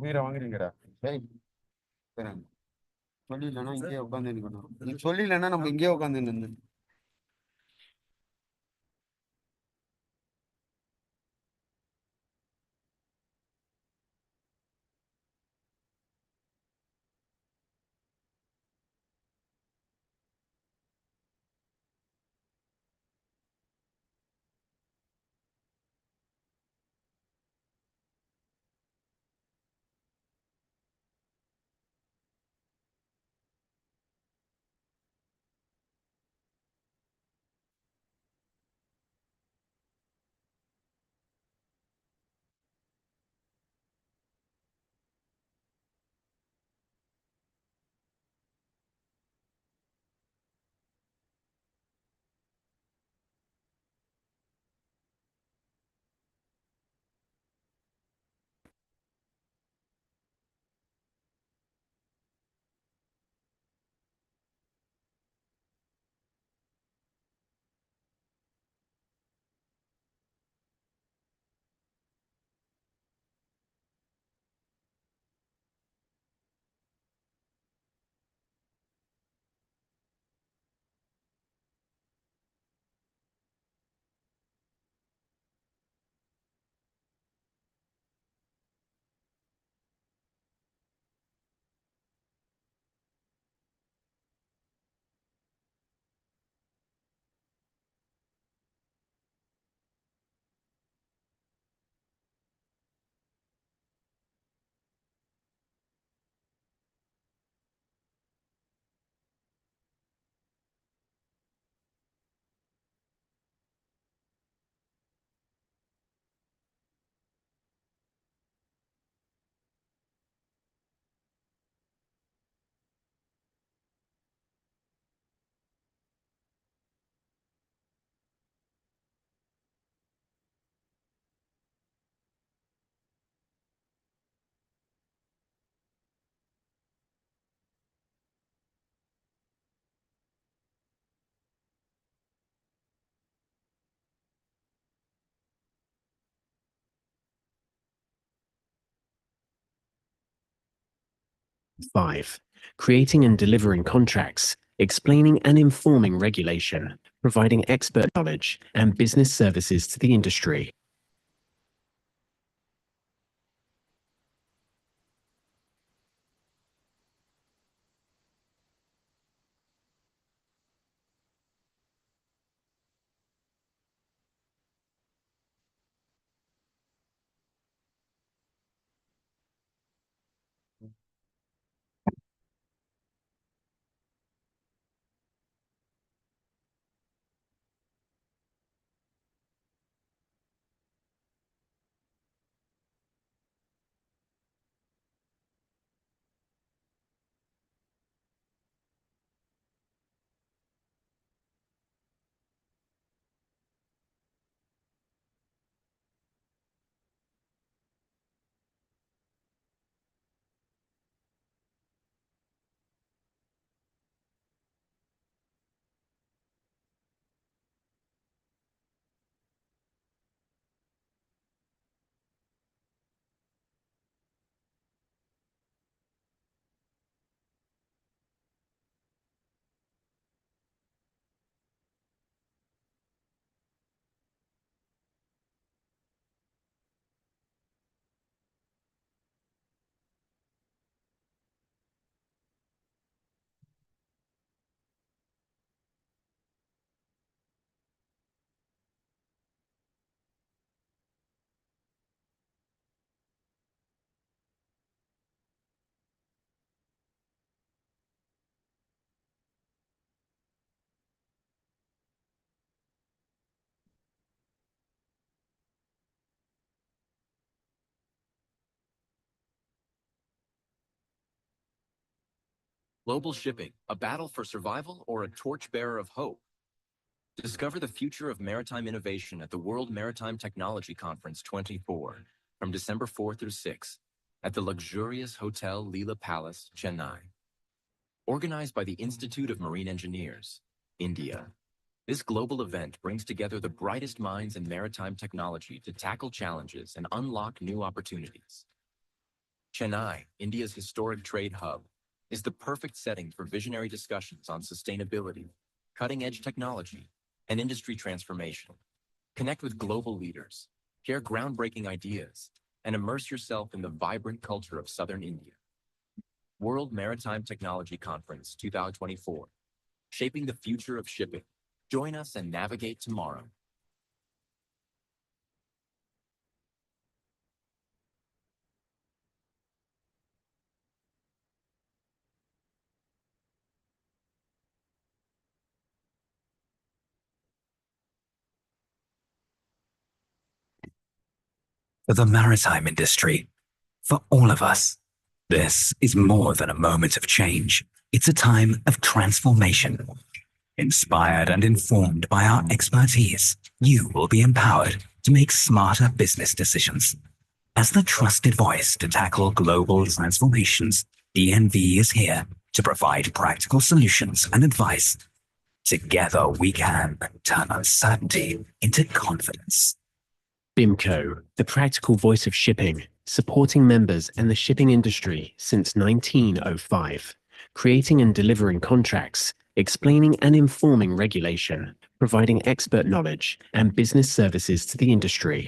உயிரை வாங்குறீங்கடா சொல்லிடலன்னா இங்கேயே உட்காந்து நிக்கணும் நீ சொல்லிடலன்னா நம்ம இங்கேயே உட்காந்து நின்று Five, creating and delivering contracts, explaining and informing regulation, providing expert knowledge and business services to the industry. Global shipping, a battle for survival or a torchbearer of hope? Discover the future of maritime innovation at the World Maritime Technology Conference 24 from December 4 through 6. at the luxurious Hotel Leela Palace, Chennai. Organized by the Institute of Marine Engineers, India, this global event brings together the brightest minds in maritime technology to tackle challenges and unlock new opportunities. Chennai, India's historic trade hub, is the perfect setting for visionary discussions on sustainability, cutting-edge technology, and industry transformation. Connect with global leaders, share groundbreaking ideas, and immerse yourself in the vibrant culture of Southern India. World Maritime Technology Conference 2024, shaping the future of shipping. Join us and navigate tomorrow. For the maritime industry, for all of us, this is more than a moment of change. It's a time of transformation. Inspired and informed by our expertise, you will be empowered to make smarter business decisions. As the trusted voice to tackle global transformations, DNV is here to provide practical solutions and advice. Together we can turn uncertainty into confidence. BIMCO, the practical voice of shipping, supporting members and the shipping industry since 1905, creating and delivering contracts, explaining and informing regulation, providing expert knowledge and business services to the industry.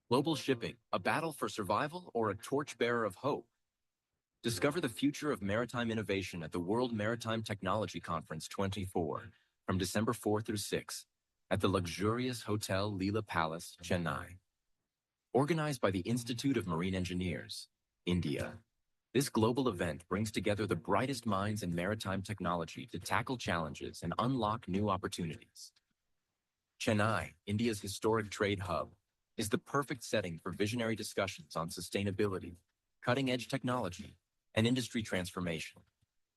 Global shipping, a battle for survival or a torchbearer of hope? Discover the future of maritime innovation at the World Maritime Technology Conference 24 from December 4 through 6 at the luxurious Hotel Leela Palace, Chennai. Organized by the Institute of Marine Engineers, India, this global event brings together the brightest minds in maritime technology to tackle challenges and unlock new opportunities. Chennai, India's historic trade hub, is the perfect setting for visionary discussions on sustainability, cutting-edge technology, and industry transformation.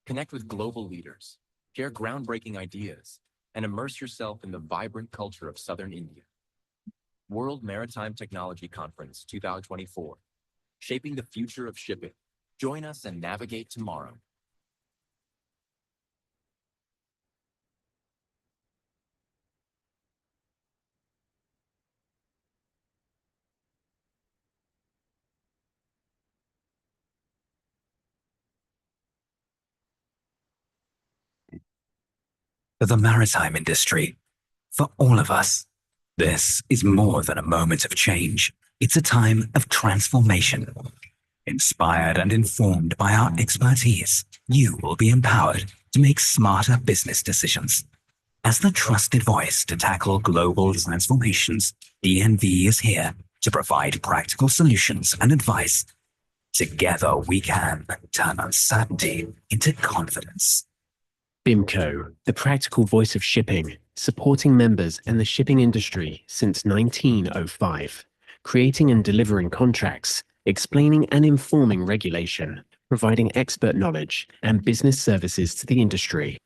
Connect with global leaders, share groundbreaking ideas, and immerse yourself in the vibrant culture of Southern India. World Maritime Technology Conference 2024, shaping the future of shipping. Join us and navigate tomorrow. For the maritime industry, for all of us, this is more than a moment of change. It's a time of transformation. Inspired and informed by our expertise, you will be empowered to make smarter business decisions. As the trusted voice to tackle global transformations, DNV is here to provide practical solutions and advice. Together we can turn uncertainty into confidence. BIMCO, the practical voice of shipping, supporting members and the shipping industry since 1905, creating and delivering contracts, explaining and informing regulation, providing expert knowledge and business services to the industry.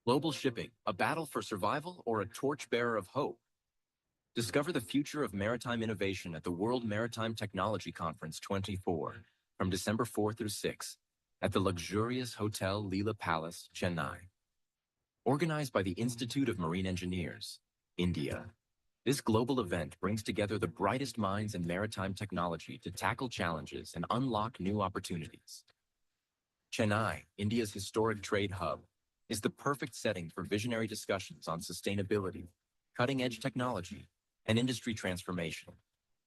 Global shipping, a battle for survival or a torchbearer of hope? Discover the future of maritime innovation at the World Maritime Technology Conference 24 from December 4 through 6 at the luxurious Hotel Leela Palace, Chennai. Organized by the Institute of Marine Engineers, India. This global event brings together the brightest minds in maritime technology to tackle challenges and unlock new opportunities. Chennai, India's historic trade hub, is the perfect setting for visionary discussions on sustainability, cutting-edge technology, and industry transformation.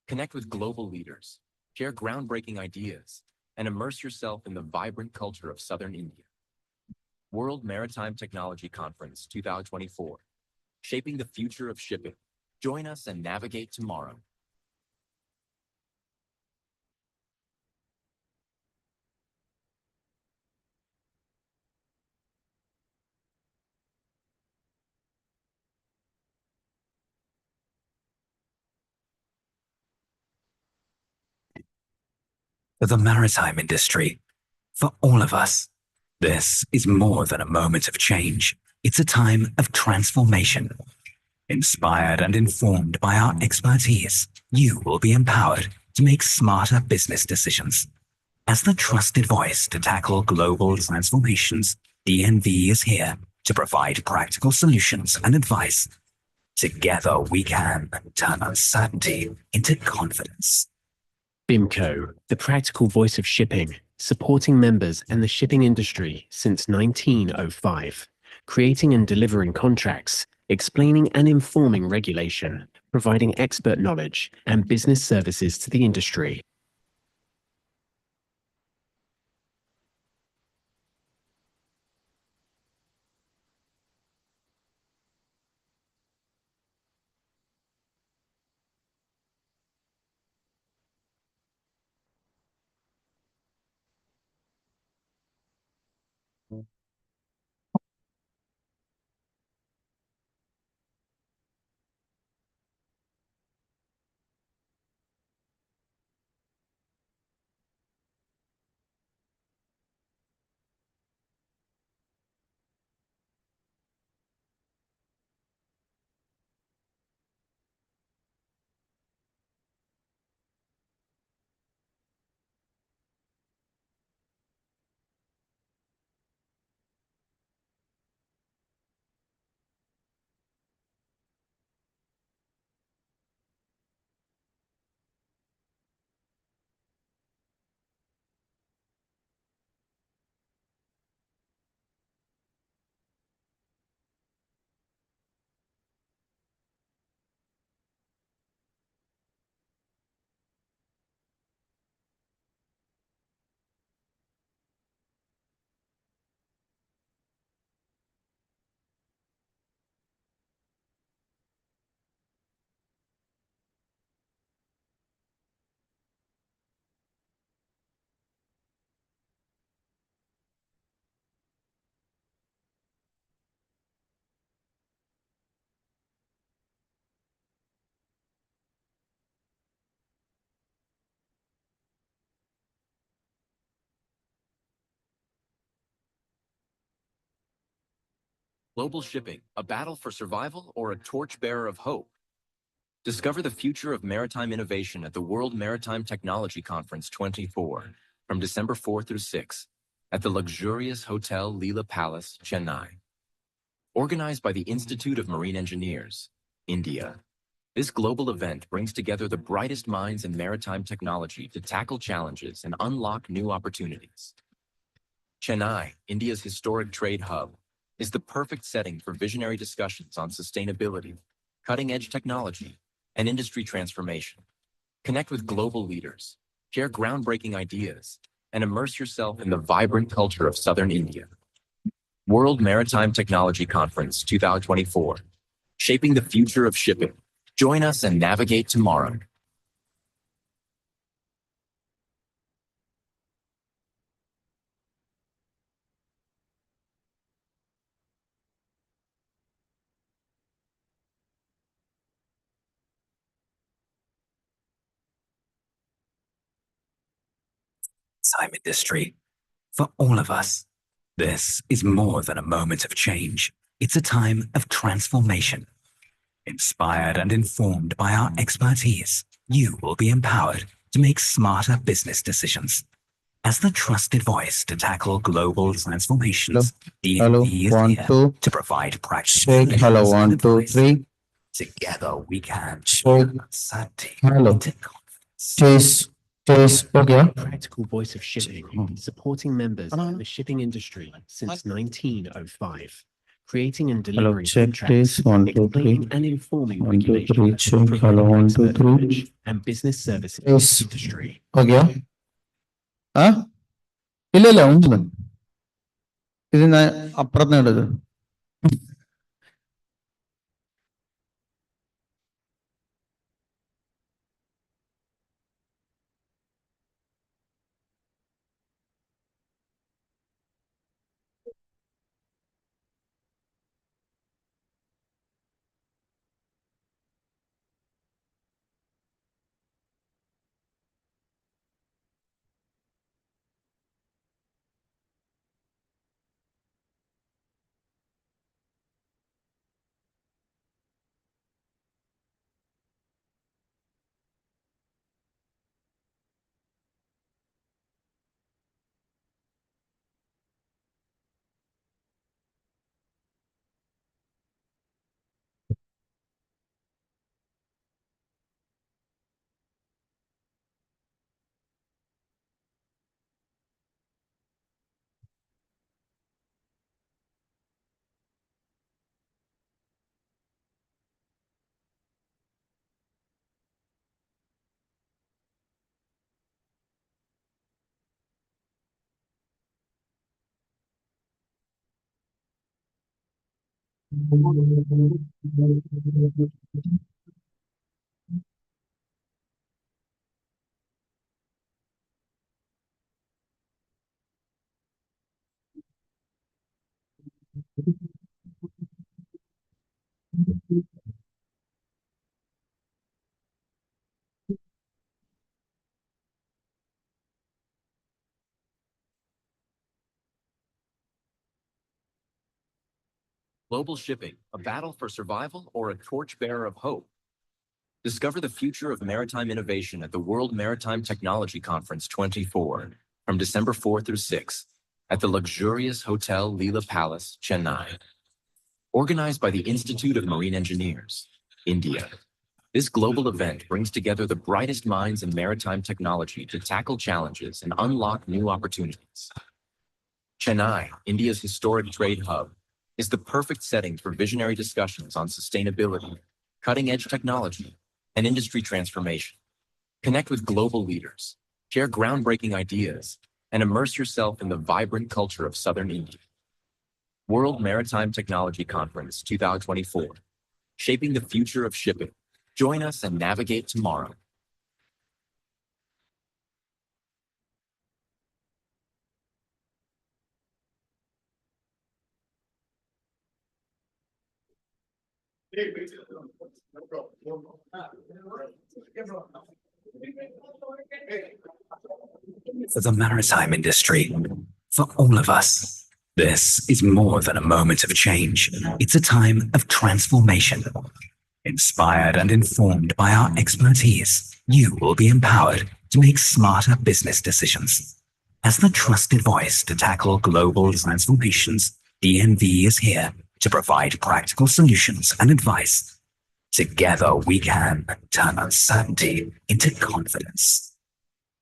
Connect with global leaders, share groundbreaking ideas, and immerse yourself in the vibrant culture of Southern India. World Maritime Technology Conference 2024, shaping the future of shipping. Join us and navigate tomorrow. For the maritime industry, for all of us, this is more than a moment of change. It's a time of transformation. Inspired and informed by our expertise, you will be empowered to make smarter business decisions. As the trusted voice to tackle global transformations, DNV is here to provide practical solutions and advice. Together we can turn uncertainty into confidence. BIMCO, the practical voice of shipping, supporting members and the shipping industry since 1905, creating and delivering contracts, explaining and informing regulation, providing expert knowledge and business services to the industry. Global shipping, a battle for survival or a torchbearer of hope? Discover the future of maritime innovation at the World Maritime Technology Conference 24 from December 4 through 6 at the luxurious Hotel Leela Palace, Chennai. Organized by the Institute of Marine Engineers, India. This global event brings together the brightest minds in maritime technology to tackle challenges and unlock new opportunities. Chennai, India's historic trade hub, is the perfect setting for visionary discussions on sustainability, cutting-edge technology, and industry transformation. Connect with global leaders, share groundbreaking ideas, and immerse yourself in the vibrant culture of Southern India. World Maritime Technology Conference 2024, shaping the future of shipping. Join us and navigate tomorrow. Time industry. For all of us, this is more than a moment of change. It's a time of transformation. Inspired and informed by our expertise, you will be empowered to make smarter business decisions. As the trusted voice to tackle global transformations, DNV is here to provide practical Hello, 1, 2, 3. Together we can uncertainty Hello. into confidence. Okay. Practical voice of shipping, supporting members in the shipping industry since 1905. Creating and delivering check contracts, this. 1, 2, 3. explaining and informing 1, 2, 3, regulations, check. providing Hello, 1, 2, expert 3. knowledge and business services Yes. industry. Okay. ഇല്ല ഉണ്ട് ഇതിന് അപ്പുറത്ത് എടുത്ത് Global shipping, a battle for survival or a torchbearer of hope? Discover the future of maritime innovation at the World Maritime Technology Conference 24 from December 4 through 6 at the luxurious Hotel Leela Palace, Chennai. Organized by the Institute of Marine Engineers, India. This global event brings together the brightest minds in maritime technology to tackle challenges and unlock new opportunities. Chennai, India's historic trade hub, is the perfect setting for visionary discussions on sustainability, cutting-edge technology, and industry transformation. Connect with global leaders, share groundbreaking ideas, and immerse yourself in the vibrant culture of Southern India. World Maritime Technology Conference 2024, shaping the future of shipping. Join us and navigate tomorrow. For the maritime industry, for all of us, This is more than a moment of change. It's a time of transformation. Inspired and informed by our expertise, you will be empowered to make smarter business decisions. As the trusted voice to tackle global transformations, DNV is here to provide practical solutions and advice. Together we can turn uncertainty into confidence.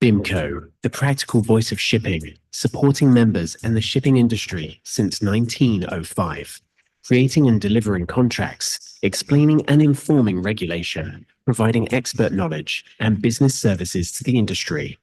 BIMCO, the practical voice of shipping, supporting members and the shipping industry since 1905, creating and delivering contracts, explaining and informing regulation, providing expert knowledge and business services to the industry.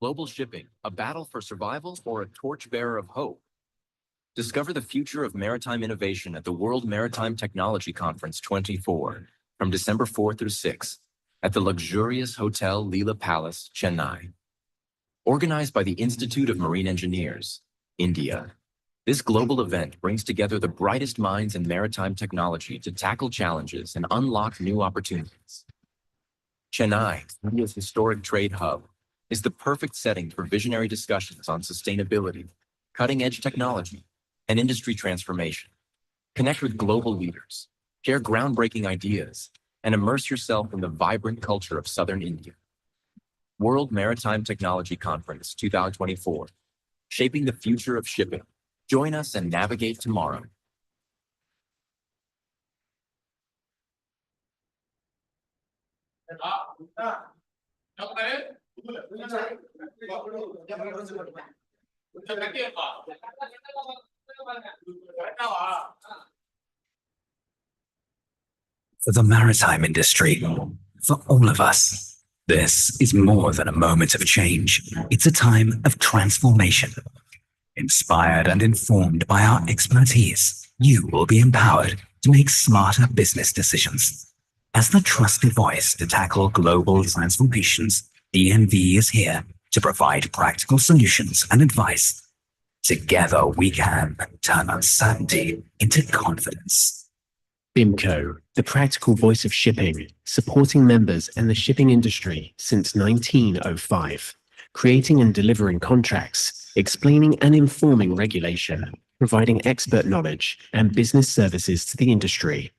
Global shipping, a battle for survival or a torchbearer of hope? Discover the future of maritime innovation at the World Maritime Technology Conference 24 from December 4 through 6 at the luxurious Hotel Leela Palace, Chennai. Organized by the Institute of Marine Engineers, India, this global event brings together the brightest minds in maritime technology to tackle challenges and unlock new opportunities. Chennai, India's historic trade hub, is the perfect setting for visionary discussions on sustainability, cutting-edge technology, and industry transformation. Connect with global leaders, share groundbreaking ideas, and immerse yourself in the vibrant culture of Southern India. World Maritime Technology Conference 2024, shaping the future of shipping. Join us and navigate tomorrow. For the maritime industry, for all of us, this is more than a moment of change. It's a time of transformation. Inspired and informed by our expertise, you will be empowered to make smarter business decisions. As the trusted voice to tackle global transformations, DNV is here to provide practical solutions and advice. Together we can turn uncertainty into confidence. BIMCO, the practical voice of shipping, supporting members and the shipping industry since 1905, creating and delivering contracts, explaining and informing regulation, providing expert knowledge and business services to the industry.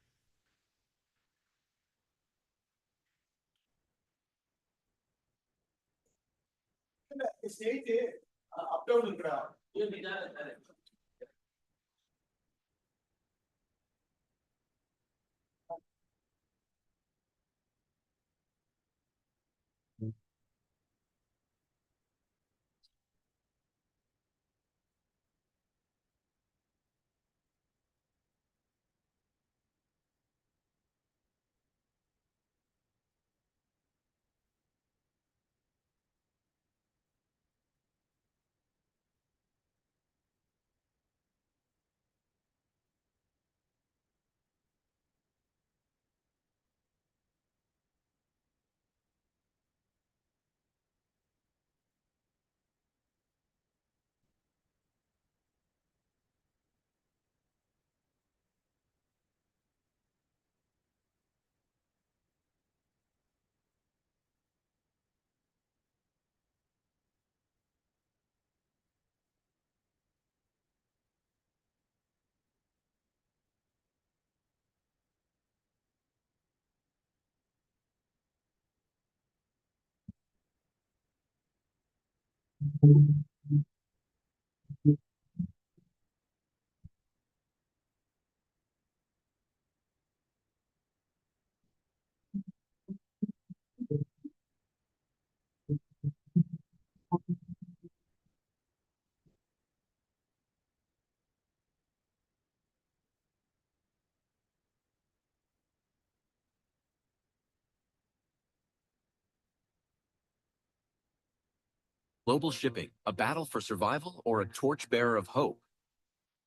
Global shipping, a battle for survival or a torchbearer of hope?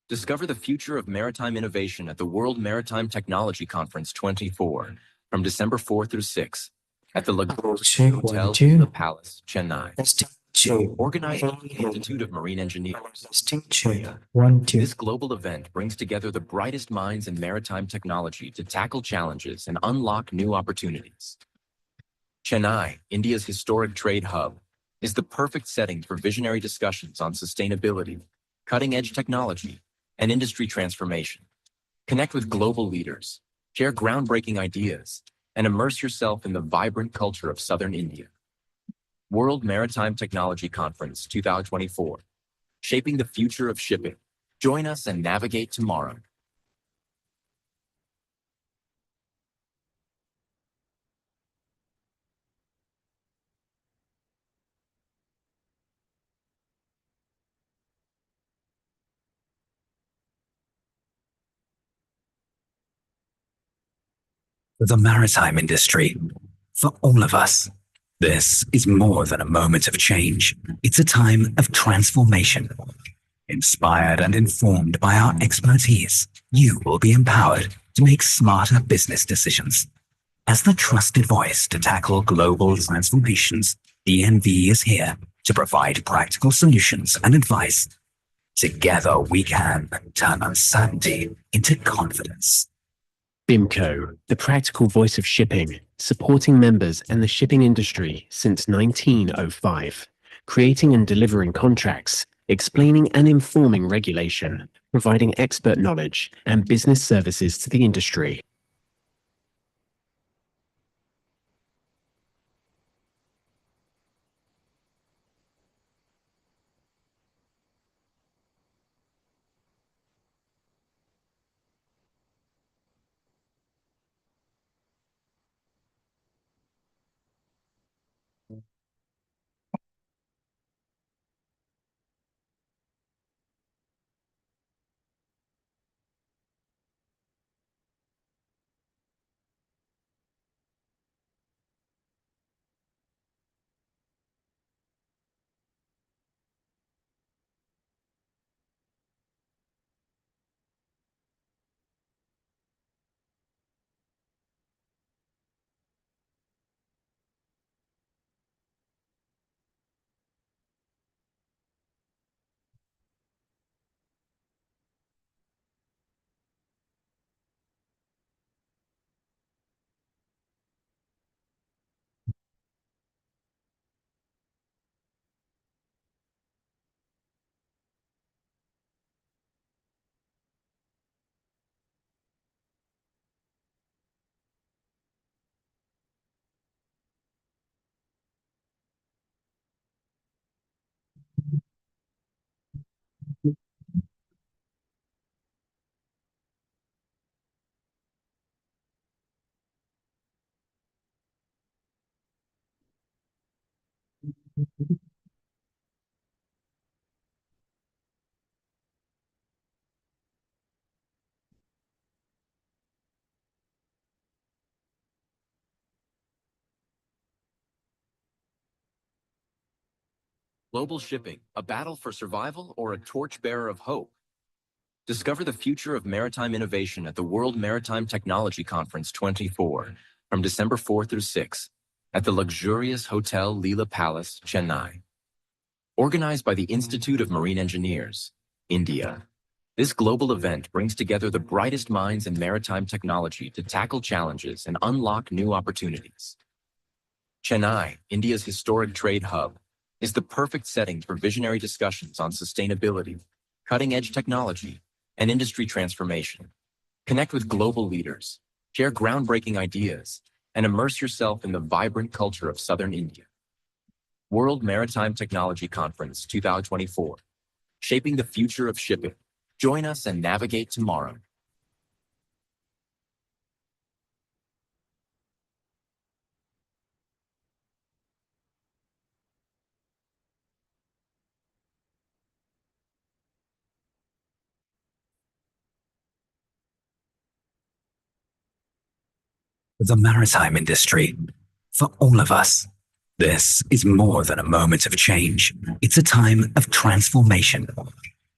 Discover the future of maritime innovation at the World Maritime Technology Conference 24 from December 4 through 6 at the Luxurious Hotel The Palace, Chennai. Organized by the Institute of Marine Engineers. This global event brings together the brightest minds in maritime technology to tackle challenges and unlock new opportunities. Chennai, India's historic trade hub, is the perfect setting for visionary discussions on sustainability, cutting-edge technology, and industry transformation. Connect with global leaders, share groundbreaking ideas, and immerse yourself in the vibrant culture of Southern India. World Maritime Technology Conference 2024, shaping the future of shipping. Join us and navigate tomorrow. The maritime industry, for all of us, this is more than a moment of change. It's a time of transformation. Inspired and informed by our expertise, you will be empowered to make smarter business decisions. As the trusted voice to tackle global transformations, DNV is here to provide practical solutions and advice. Together we can turn uncertainty into confidence. BIMCO, the practical voice of shipping, supporting members and the shipping industry since 1905, creating and delivering contracts, explaining and informing regulation, providing expert knowledge and business services to the industry. Global shipping, a battle for survival or a torchbearer of hope? Discover the future of maritime innovation at the World Maritime Technology Conference 24 from December 4 through 6 at the luxurious Hotel Leela Palace, Chennai. Organized by the Institute of Marine Engineers, India. This global event brings together the brightest minds in maritime technology to tackle challenges and unlock new opportunities. Chennai, India's historic trade hub, is the perfect setting for visionary discussions on sustainability, cutting-edge technology, and industry transformation. Connect with global leaders, share groundbreaking ideas, and immerse yourself in the vibrant culture of Southern India. World Maritime Technology Conference 2024, Shaping the Future of Shipping. Join us and navigate tomorrow. The maritime industry. For all of us, this is more than a moment of change. It's a time of transformation.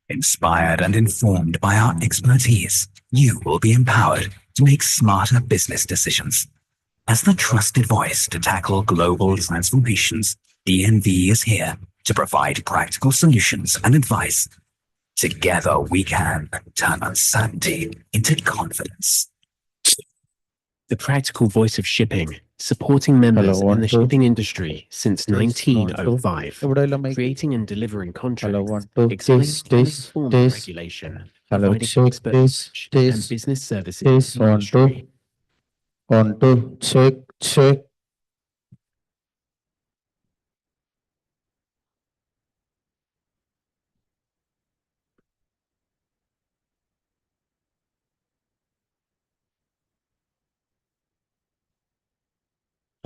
Inspired and informed by our expertise, you will be empowered to make smarter business decisions. As the trusted voice to tackle global transformations, DNV is here to provide practical solutions and advice. Together we can turn uncertainty into confidence. The practical voice of shipping, supporting members in the shipping industry since 1905, creating and delivering contracts, explaining and informing regulation, providing expert knowledge and business services to the industry. Check.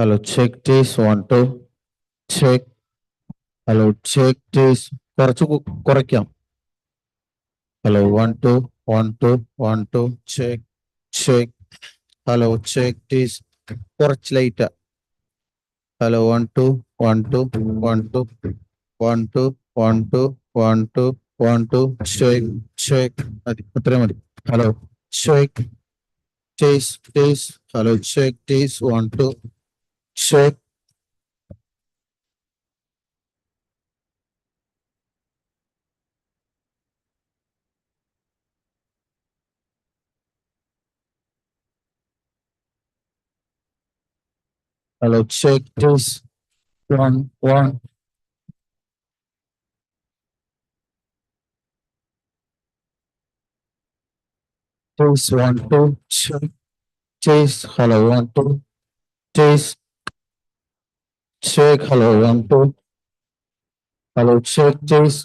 Hello, check this. 1, 2. Check. Hello, check this. കുറയ്ക്കാം. Hello, 1, 2, 1, 2, 1, 2. Check. Hello, check this. കുറച്ച് late. Hello, 1, 2, 1, 2, 1, 2, 1, 2, 1, 2, 1, 2, 1, 2. Check. അത്രയും മതി. Hello, check. This. Hello, check this. 1, 2. Check. Hello, check this. 1, 1. This 1, 2. Check. This. Hello, 1, 2. This. Check. Hello, 1, 2. Hello, check this.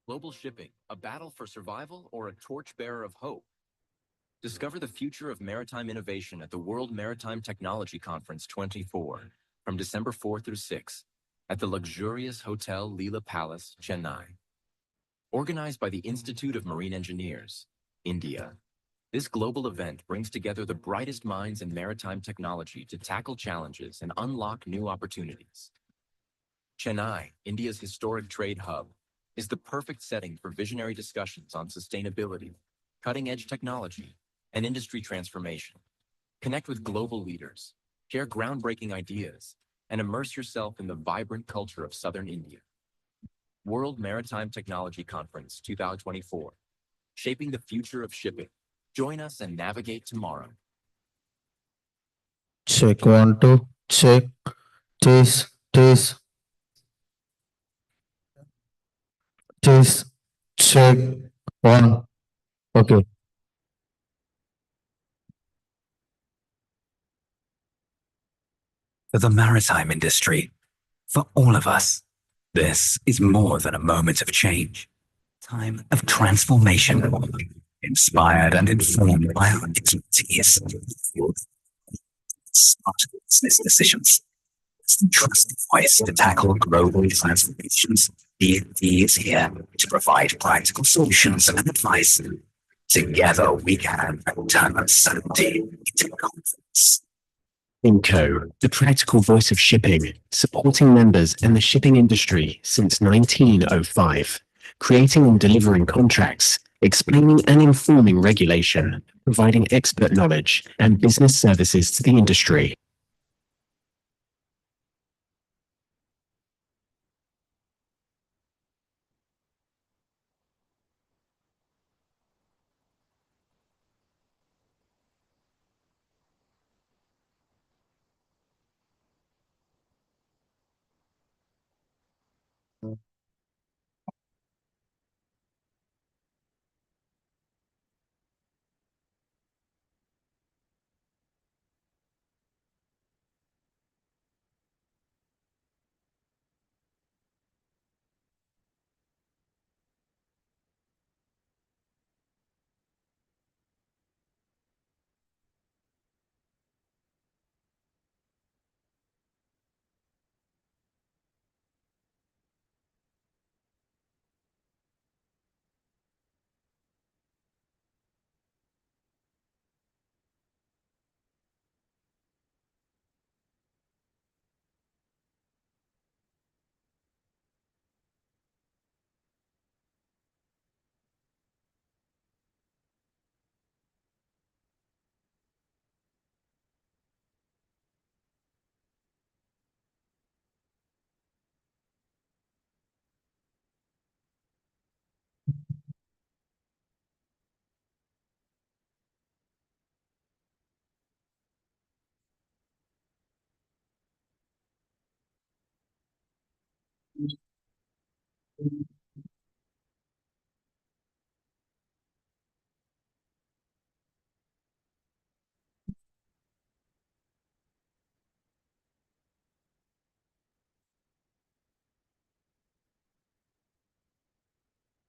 Global Shipping, a battle for survival or a torchbearer of hope? Discover the future of maritime innovation at the World Maritime Technology Conference 24 from December 4 through 6 at the luxurious Hotel Leela Palace, Chennai. Organized by the Institute of Marine Engineers, India, this global event brings together the brightest minds in maritime technology to tackle challenges and unlock new opportunities. Chennai, India's historic trade hub, is the perfect setting for visionary discussions on sustainability, cutting-edge technology, and industry transformation. Connect with global leaders, share groundbreaking ideas, and immerse yourself in the vibrant culture of Southern India. World Maritime Technology Conference 2024, Shaping the Future of Shipping. Join us and navigate tomorrow. Check 1, 2. Check. This. Check. 1. Okay. For the maritime industry, for all of us, this is more than a moment of change. Time of transformation. Inspired and informed by our expertise. Smart business decisions. As the trusted voice to tackle global transformations, DNV is here to provide practical solutions and advice. Together we can turn uncertainty into confidence. INCO, the practical voice of shipping, supporting members and the shipping industry since 1905, creating and delivering contracts, explaining and informing regulation, providing expert knowledge and business services to the industry.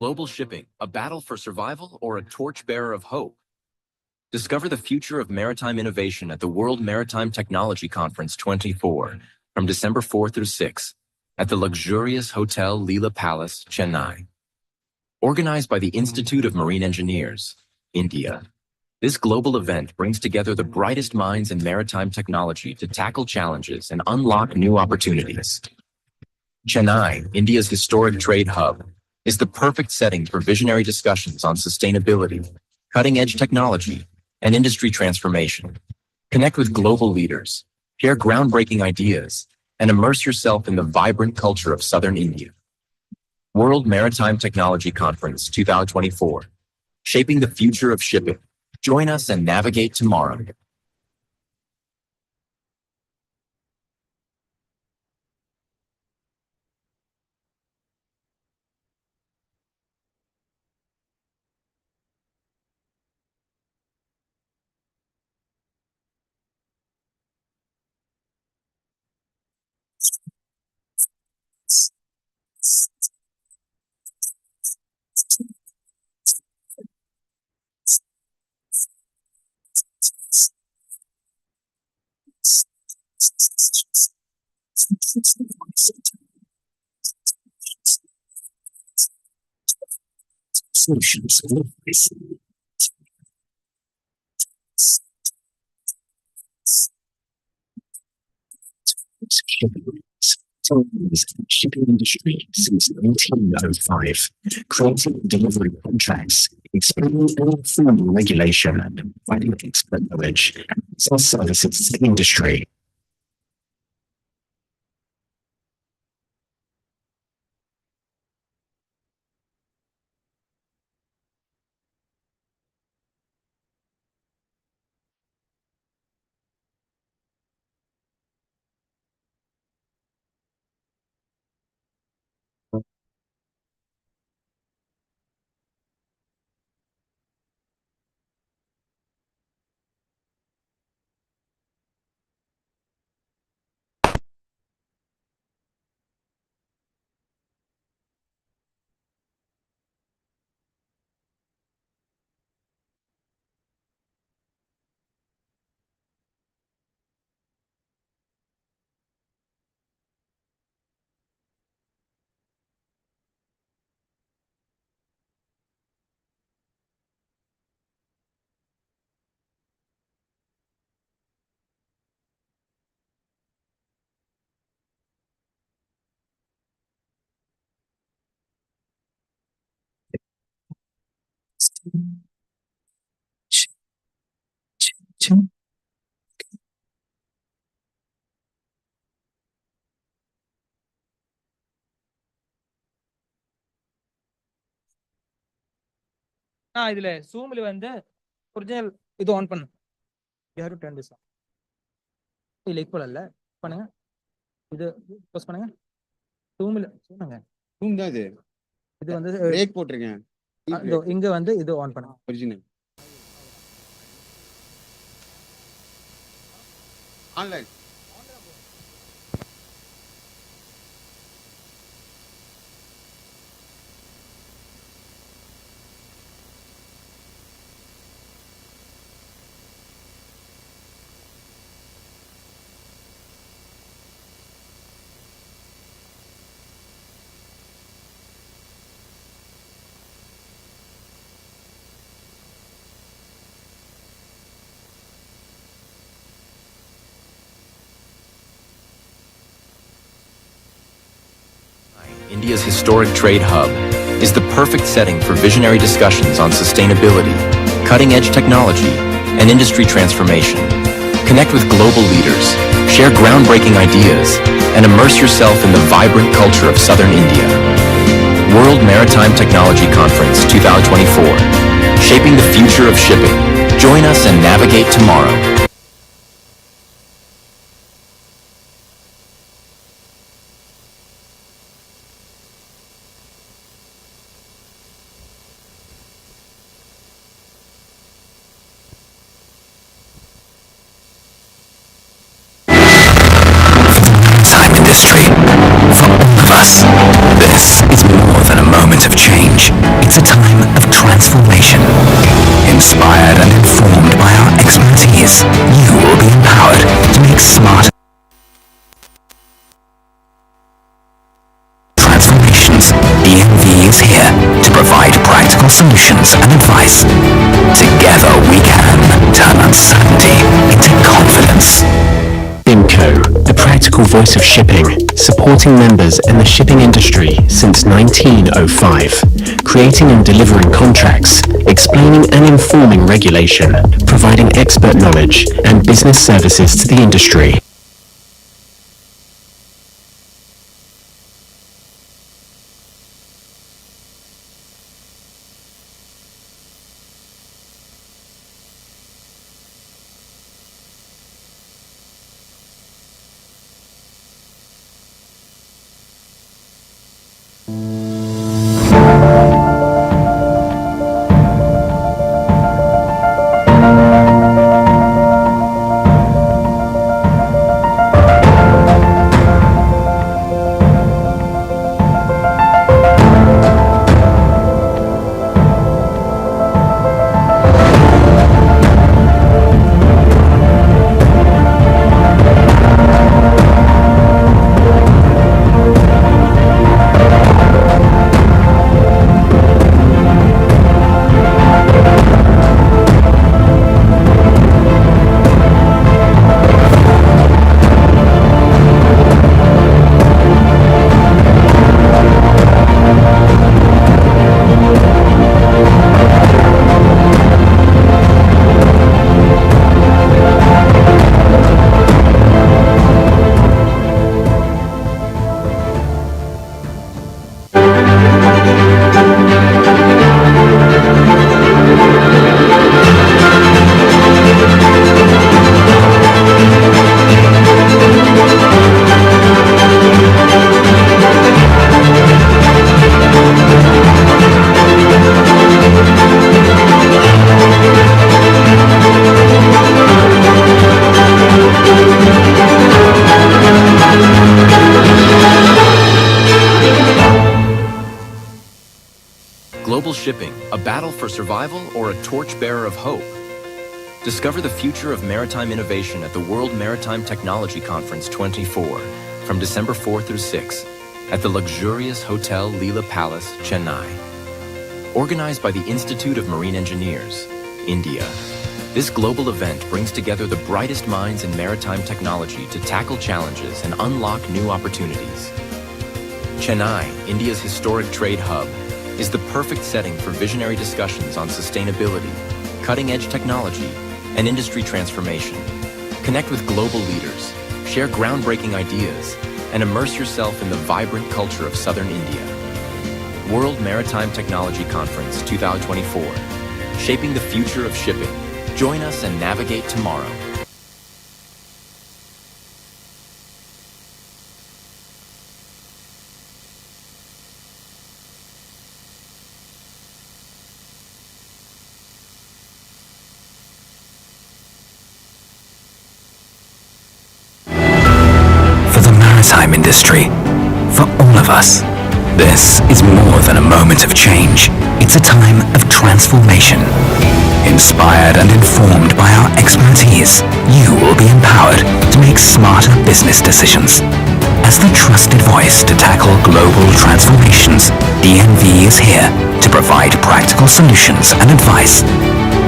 Global shipping, a battle for survival or a torchbearer of hope? Discover the future of maritime innovation at the World Maritime Technology Conference 24 from December 4 through 6 at the luxurious Hotel Leela Palace, Chennai. Organized by the Institute of Marine Engineers, India. This global event brings together the brightest minds in maritime technology to tackle challenges and unlock new opportunities. Chennai, India's historic trade hub, is the perfect setting for visionary discussions on sustainability, cutting-edge technology, and industry transformation. Connect with global leaders, share groundbreaking ideas, and immerse yourself in the vibrant culture of Southern India. World Maritime Technology Conference 2024, shaping the future of shipping. Join us and navigate tomorrow. Solutions. Shipping industry since 1905, creating delivery contracts, expanding and informing regulation, and providing expert knowledge as services industry. இதுல Zoomல வந்து original இது on பண்ணு. You have to turn this on. இல்ல இப்போ இல்ல பண்ணுங்க. இது close பண்ணுங்க. Zoomல சொன்னாங்க. ரூம் தான் இது. இது வந்து பிரேக் போட்டிருக்கேன். இதோ இங்க வந்து இது ஆன் பண்ணு. Original. Online. India's historic trade hub, is the perfect setting for visionary discussions on sustainability, cutting-edge technology, and industry transformation. Connect with global leaders, share groundbreaking ideas, and immerse yourself in the vibrant culture of Southern India. World Maritime Technology Conference 2024, shaping the future of shipping. Join us and navigate tomorrow. Maritime industry. For all of us, this is more than a moment of change. It's a time of transformation. Inspired and informed by our expertise, you will be empowered to make smart transformations. EMV is here to provide practical solutions and advice. Together we can turn uncertainty into confidence. BIMCO, the practical voice of shipping, supporting members in the shipping industry since 1905, creating and delivering contracts, explaining and informing regulation, providing expert knowledge and business services to the industry. Global shipping, a battle for survival or a torchbearer of hope? Discover the future of maritime innovation at the World Maritime Technology Conference 24 from December 4 through 6 at the luxurious Hotel Leela Palace, Chennai. Organized by the Institute of Marine Engineers, India, this global event brings together the brightest minds in maritime technology to tackle challenges and unlock new opportunities. Chennai, India's historic trade hub, is the perfect setting for visionary discussions on sustainability, cutting-edge technology, and industry transformation. Connect with global leaders, share groundbreaking ideas, and immerse yourself in the vibrant culture of Southern India. World Maritime Technology Conference 2024, shaping the future of shipping. Join us and navigate tomorrow. us. This is more than a moment of change. It's a time of transformation. Inspired and informed by our expertise, you will be empowered to make smarter business decisions. As the trusted voice to tackle global transformations, DNV is here to provide practical solutions and advice.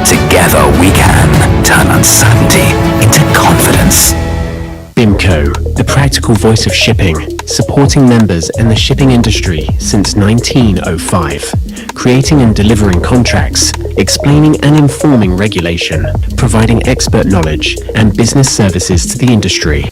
Together we can turn uncertainty into confidence. BIMCO, the practical voice of shipping, supporting members and the shipping industry since 1905, creating and delivering contracts, explaining and informing regulation, providing expert knowledge and business services to the industry.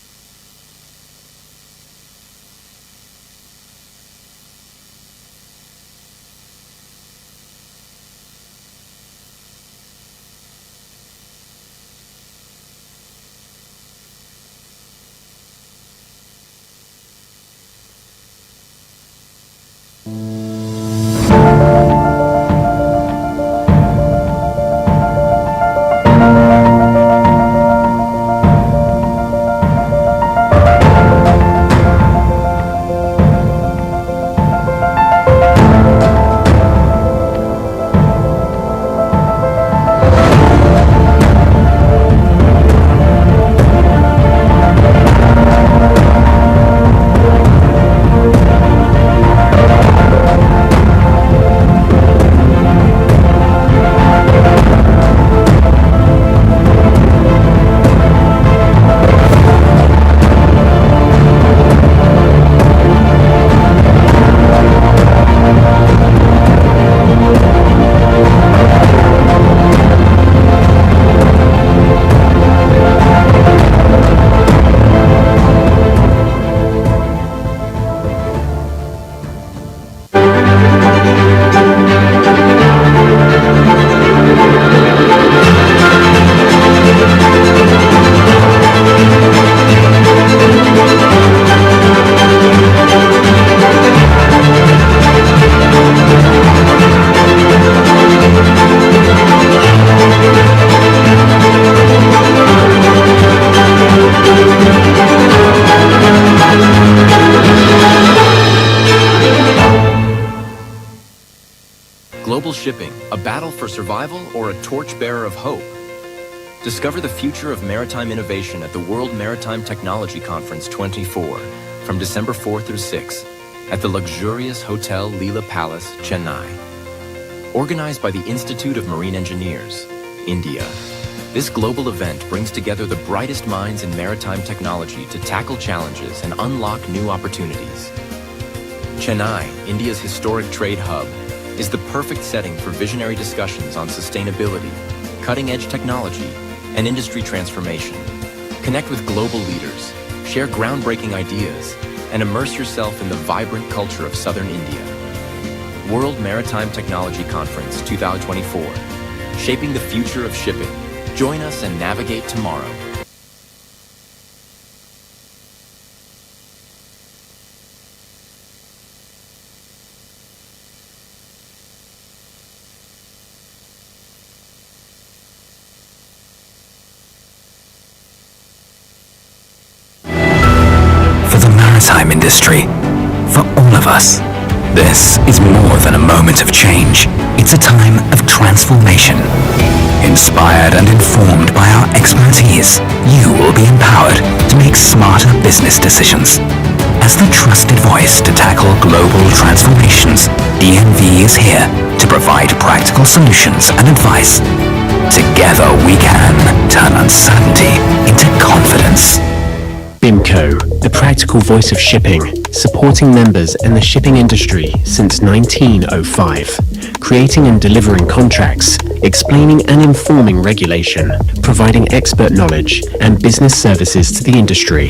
Global shipping, a battle for survival or a torchbearer of hope? Discover the future of maritime innovation at the World Maritime Technology Conference 24 from December 4 through 6 at the luxurious Hotel Leela Palace, Chennai. Organized by the Institute of Marine Engineers, India, this global event brings together the brightest minds in maritime technology to tackle challenges and unlock new opportunities. Chennai, India's historic trade hub, is the perfect setting for visionary discussions on sustainability, cutting-edge technology, and industry transformation. Connect with global leaders, share groundbreaking ideas, and immerse yourself in the vibrant culture of Southern India. World Maritime Technology Conference 2024, shaping the future of shipping. Join us and navigate tomorrow. Maritime industry. For all of us, this is more than a moment of change. It's a time of transformation. Inspired and informed by our expertise, you will be empowered to make smarter business decisions. As the trusted voice to tackle global transformations, DNV is here to provide practical solutions and advice. Together we can turn uncertainty into confidence. BIMCO, the practical voice of shipping, supporting members and the shipping industry since 1905, creating and delivering contracts, explaining and informing regulation, providing expert knowledge and business services to the industry.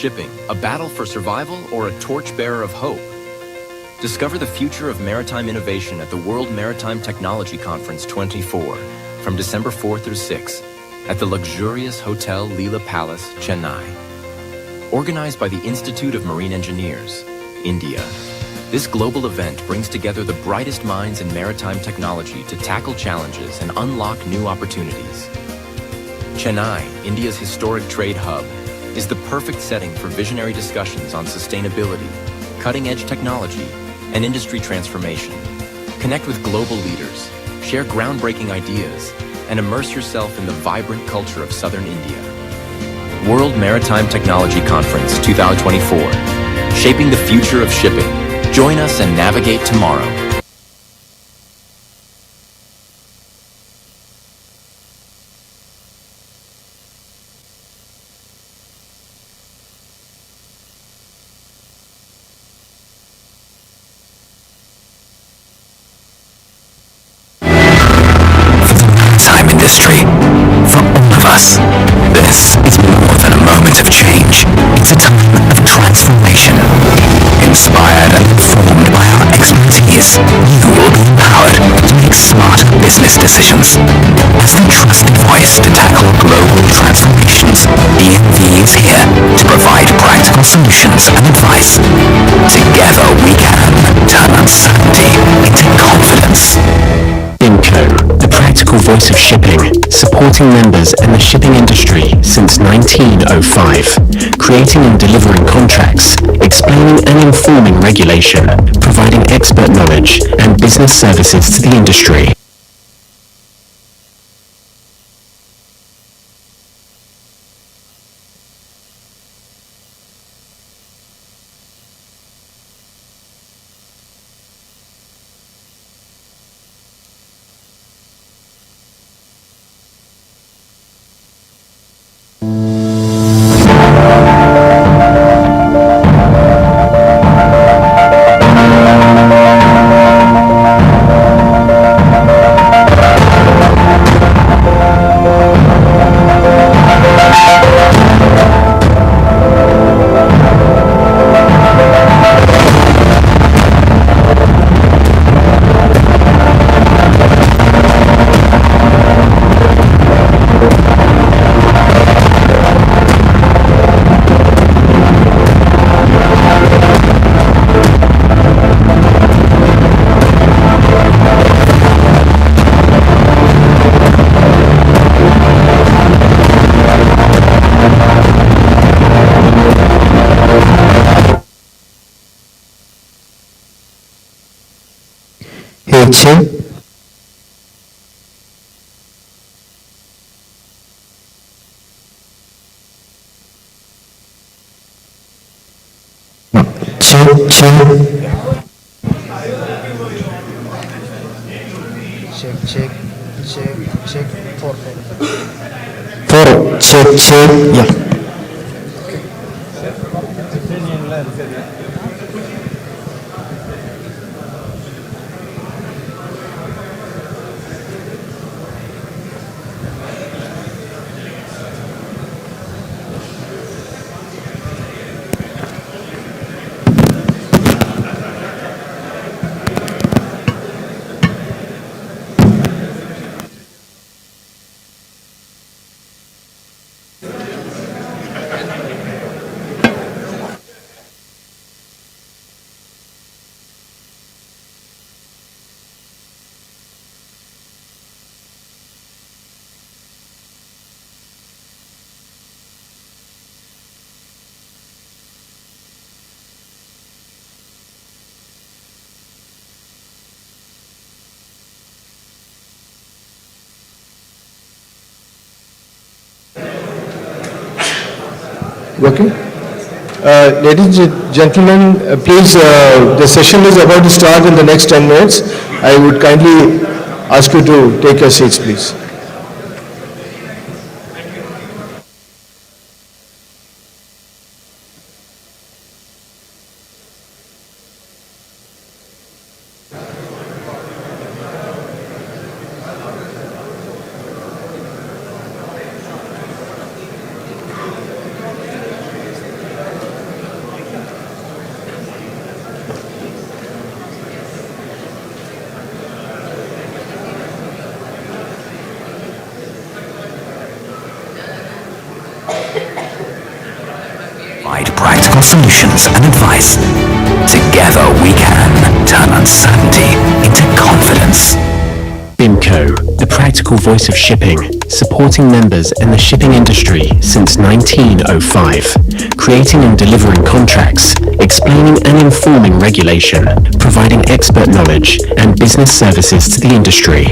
shipping, a battle for survival or a torchbearer of hope? Discover the future of maritime innovation at the World Maritime Technology Conference 24 from December 4 through 6 at the luxurious Hotel Leela Palace, Chennai. Organized by the Institute of Marine Engineers, India. This global event brings together the brightest minds in maritime technology to tackle challenges and unlock new opportunities. Chennai, India's historic trade hub, is the perfect setting for visionary discussions on sustainability, cutting-edge technology, and industry transformation. Connect with global leaders, share groundbreaking ideas, and immerse yourself in the vibrant culture of Southern India. World Maritime Technology Conference 2024, shaping the future of shipping. Join us and navigate tomorrow. Maritime industry. For all of us, this is more than a moment of change. It's a time of transformation. Inspired and informed by our expertise, you will be empowered to make smarter business decisions. As the trusted voice to tackle global transformations, EMV is here to provide practical solutions and advice. Together we can turn uncertainty into confidence. IMCO, the practical voice of shipping, supporting members and the shipping industry since 1905, creating and delivering contracts, explaining and informing regulation, providing expert knowledge and business services to the industry. হচ্ছে check 4 check yeah. Okay. Ladies and gentlemen, please, the session is about to start in the next 10 minutes. I would kindly ask you to take your seats, please. practical solutions and advice. Together we can turn uncertainty into confidence. BIMCO, the practical voice of shipping, supporting members and the shipping industry since 1905, creating and delivering contracts, explaining and informing regulation, providing expert knowledge and business services to the industry.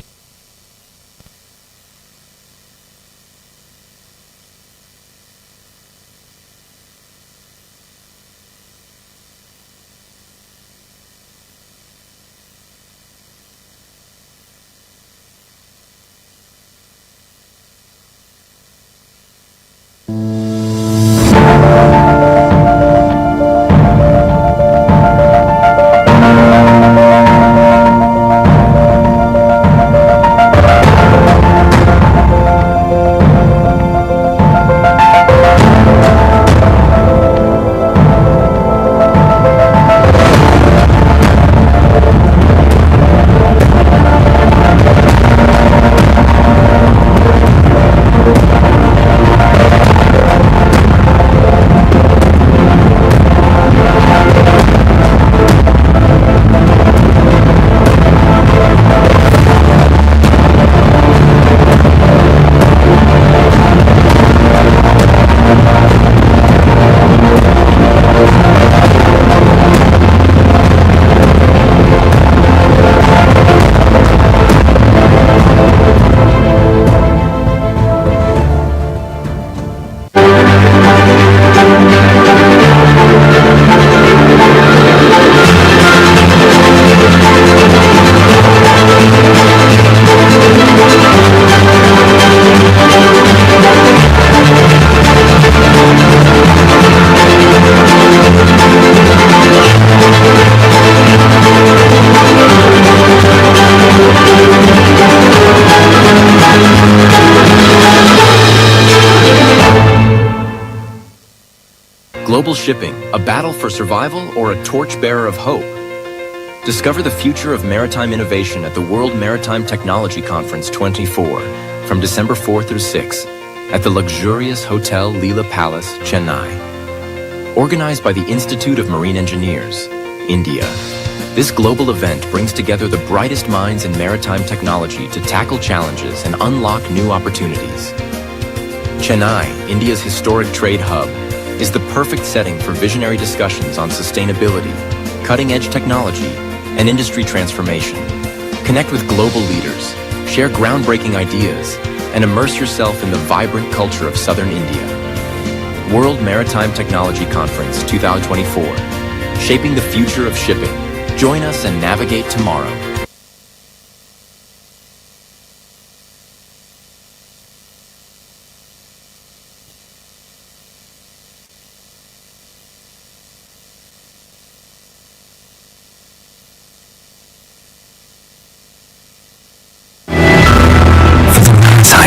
Global shipping, a battle for survival or a torchbearer of hope? Discover the future of maritime innovation at the World Maritime Technology Conference 24 from December 4 through 6 at the luxurious Hotel Leela Palace, Chennai. Organized by the Institute of Marine Engineers, India. This global event brings together the brightest minds in maritime technology to tackle challenges and unlock new opportunities. Chennai, India's historic trade hub, is the perfect setting for visionary discussions on sustainability, cutting-edge technology, and industry transformation. Connect with global leaders, share groundbreaking ideas, and immerse yourself in the vibrant culture of Southern India. World Maritime Technology Conference 2024, shaping the future of shipping. Join us and navigate tomorrow.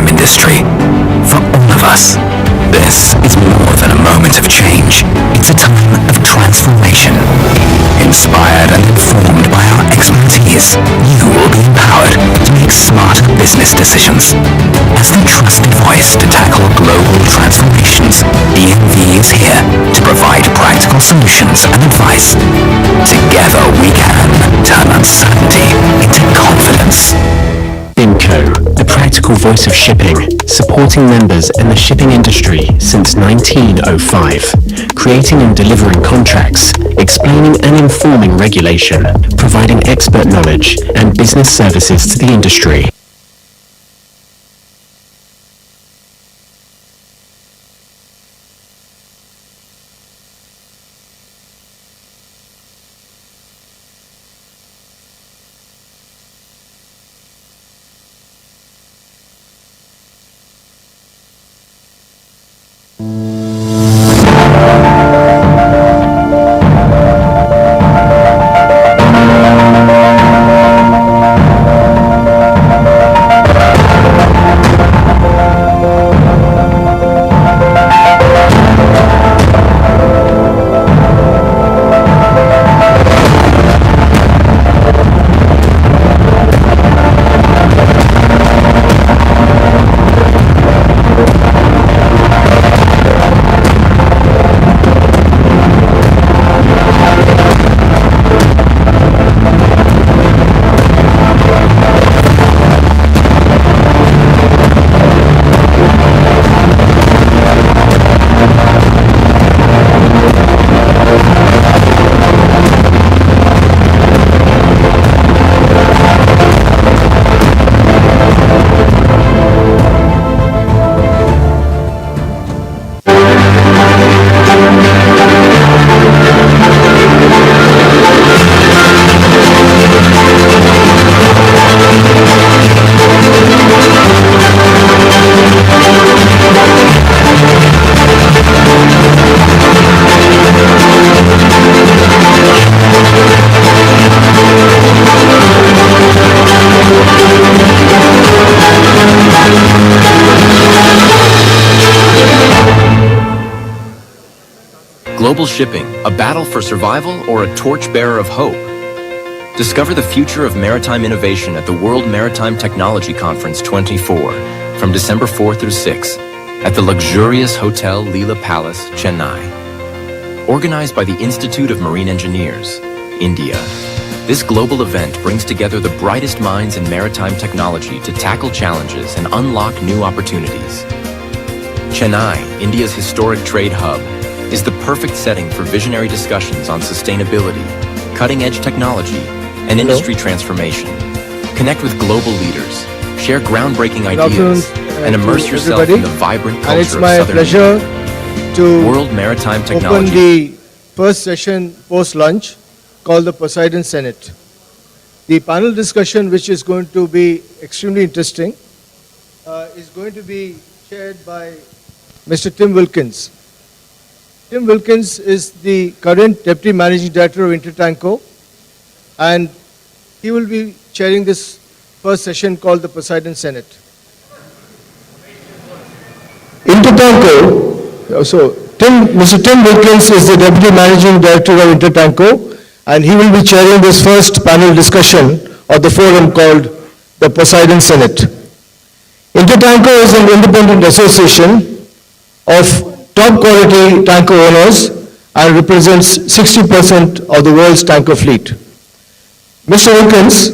Industry. For all of us, this is more than a moment of change. It's a time of transformation. Inspired and informed by our expertise, you will be empowered to make smarter business decisions. As the trusted voice to tackle global transformations, EMV is here to provide practical solutions and advice. Together we can turn uncertainty into confidence. BIMCO, the practical voice of shipping, supporting members and the shipping industry since 1905, creating and delivering contracts, explaining and informing regulation, providing expert knowledge and business services to the industry. Global shipping, a battle for survival or a torchbearer of hope? Discover the future of maritime innovation at the World Maritime Technology Conference 24 from December 4 through 6 at the luxurious Hotel Leela Palace, Chennai. Organized by the Institute of Marine Engineers, India, this global event brings together the brightest minds in maritime technology to tackle challenges and unlock new opportunities. Chennai, India's historic trade hub, is the perfect setting for visionary discussions on sustainability, cutting-edge technology, and industry transformation. Connect with global leaders, share groundbreaking ideas, and immerse yourself in the vibrant culture of Southern And it's my pleasure to World Maritime open Technology. the first session post-lunch called the Poseidon Senate. The panel discussion, which is going to be extremely interesting, is going to be chaired by Mr. Tim Wilkins. Tim Wilkins is the current Deputy Managing Director of Intertanko, and he will be chairing this first session called the Poseidon Senate. Intertanko, Mr. Tim Wilkins is the Deputy Managing Director of Intertanko, and he will be chairing this first panel discussion of the forum called the Poseidon Senate. Intertanko is an independent association of top quality tanker owners and represents 60% of the world's tanker fleet. Mr. Wilkins,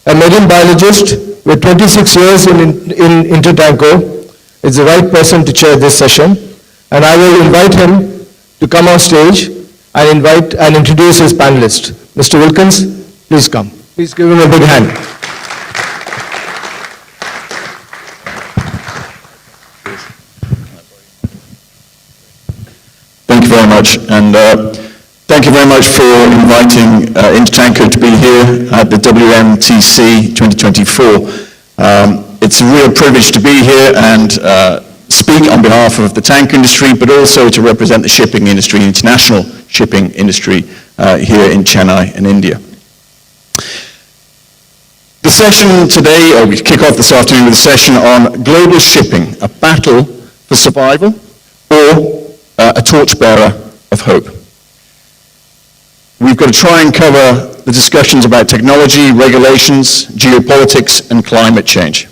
a marine biologist with 26 years in Intertanko, is the right person to chair this session, and I will invite him to come on stage and introduce his panelists. Mr. Wilkins, please come. Please give him a big hand. Thank you very much, and thank you very much for inviting Intertanko to be here at the WMTC 2024. It's a real privilege to be here and speak on behalf of the tank industry, but also to represent the shipping industry, international shipping industry here in Chennai in India. The session today, or we kick off this afternoon with a session on global shipping, a battle for survival or a torchbearer of hope. We've got to try and cover the discussions about technology, regulations, geopolitics, and climate change.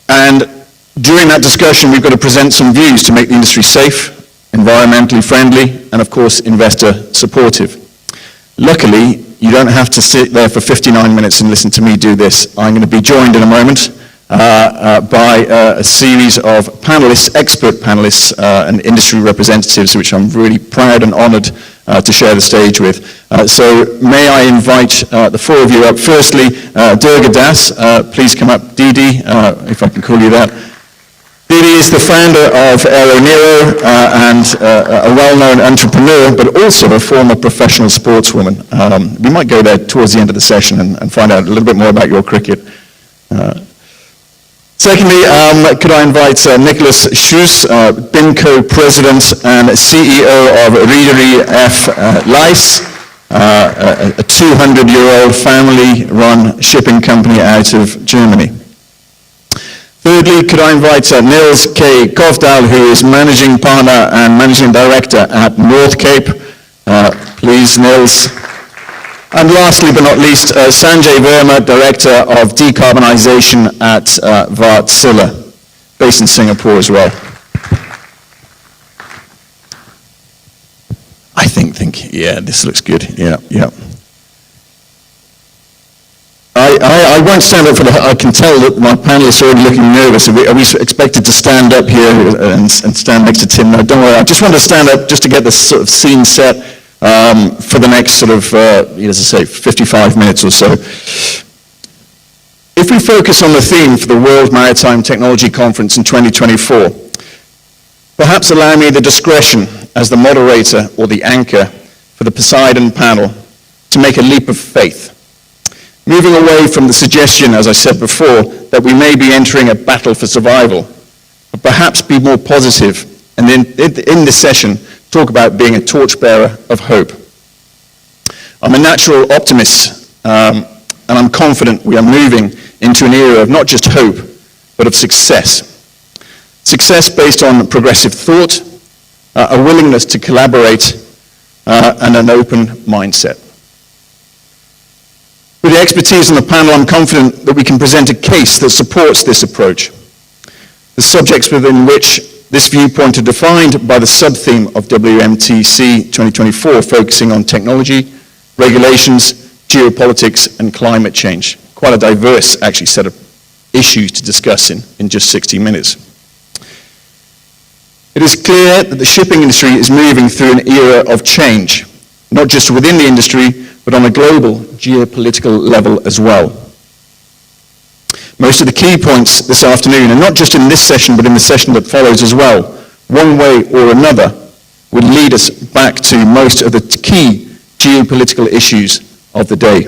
And during that discussion, we've got to present some views to make the industry safe, environmentally friendly, and of course, investor supportive. Luckily, you don't have to sit there for 59 minutes and listen to me do this. I'm going to be joined in a moment by a series of panelists, expert panelists, and industry representatives, which I'm really proud and honored to share the stage with. So may I invite the four of you up. Firstly, Durga Das, please come up. Didi, if I can call you that. Didi is the founder of AeroNero and a well-known entrepreneur, but also a former professional sportswoman. We might go there towards the end of the session and find out a little bit more about your cricket. Secondly, could I invite Nicholas Schuss, BIMCO President and CEO of Reederei F. Leis, a 200-year-old family-run shipping company out of Germany. Thirdly, could I invite Nils K. Kovdal, who is Managing Partner and Managing Director at North Cape. Please, Nils. And lastly but not least, Sanjay Verma, Director of Decarbonisation at Wärtsilä, based in Singapore as well. I think, yeah, this looks good, yeah. I won't stand up for I can tell that my panelists are already looking nervous. Are we expected to stand up here and stand next to Tim? No, don't worry, I just want to stand up just to get the sort of scene set for the next sort of, as I say, 55 minutes or so. If we focus on the theme for the World Maritime Technology Conference in 2024, perhaps allow me the discretion as the moderator or the anchor for the Poseidon panel to make a leap of faith, moving away from the suggestion, as I said before, that we may be entering a battle for survival, but perhaps be more positive, and in this session, talk about being a torchbearer of hope. I'm a natural optimist, and I'm confident we are moving into an era of not just hope, but of success. Success based on progressive thought, a willingness to collaborate, and an open mindset. With the expertise on the panel, I'm confident that we can present a case that supports this approach. The subjects within which this viewpoint are defined by the sub-theme of WMTC 2024, focusing on technology, regulations, geopolitics, and climate change. Quite a diverse, actually, set of issues to discuss in just 60 minutes. It is clear that the shipping industry is moving through an era of change, not just within the industry, but on a global geopolitical level as well. Most of the key points this afternoon, and not just in this session, but in the session that follows as well, one way or another, would lead us back to most of the key geopolitical issues of the day.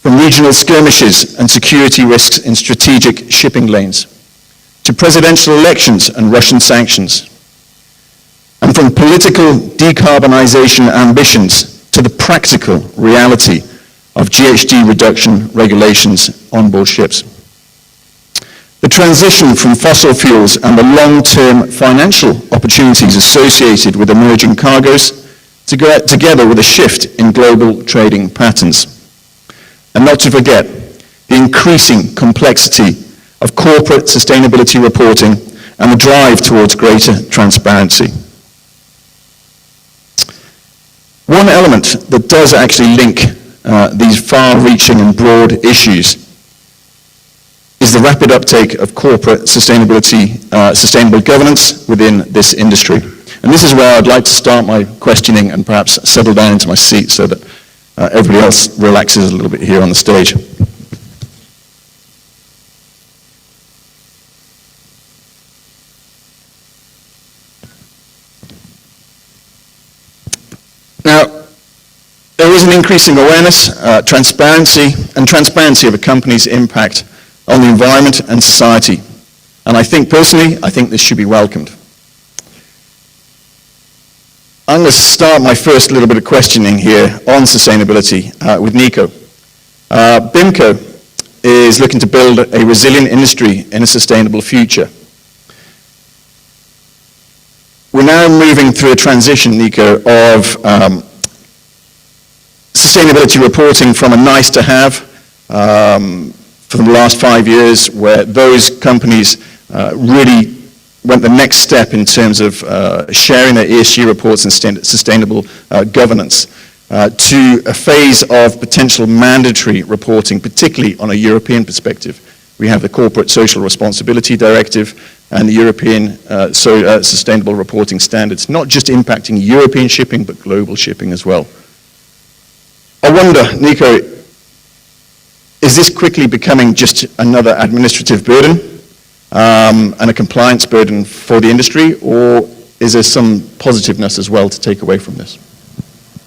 From regional skirmishes and security risks in strategic shipping lanes, to presidential elections and Russian sanctions, and from political decarbonization ambitions to the practical reality of GHG reduction regulations on board ships. The transition from fossil fuels and the long-term financial opportunities associated with emerging cargoes together with a shift in global trading patterns. And not to forget, the increasing complexity of corporate sustainability reporting and the drive towards greater transparency. One element that does actually link these far-reaching and broad issues is the rapid uptake of corporate sustainability, sustainable governance within this industry. And this is where I'd like to start my questioning and perhaps settle down into my seat so that everybody else relaxes a little bit here on the stage. Now, there is an increasing awareness, transparency of a company's impact on the environment and society. And I think personally, this should be welcomed. I'm going to start my first little bit of questioning here on sustainability with Nico. BIMCO is looking to build a resilient industry in a sustainable future. We're now moving through a transition, Nico, of sustainability reporting from a nice to have for the last 5 years, where those companies really went the next step in terms of sharing their ESG reports and sustainable governance, to a phase of potential mandatory reporting, particularly on a European perspective. We have the Corporate Social Responsibility Directive and the European Sustainable Reporting Standards, not just impacting European shipping, but global shipping as well. I wonder, Nico, is this quickly becoming just another administrative burden and a compliance burden for the industry, or is there some positiveness as well to take away from this?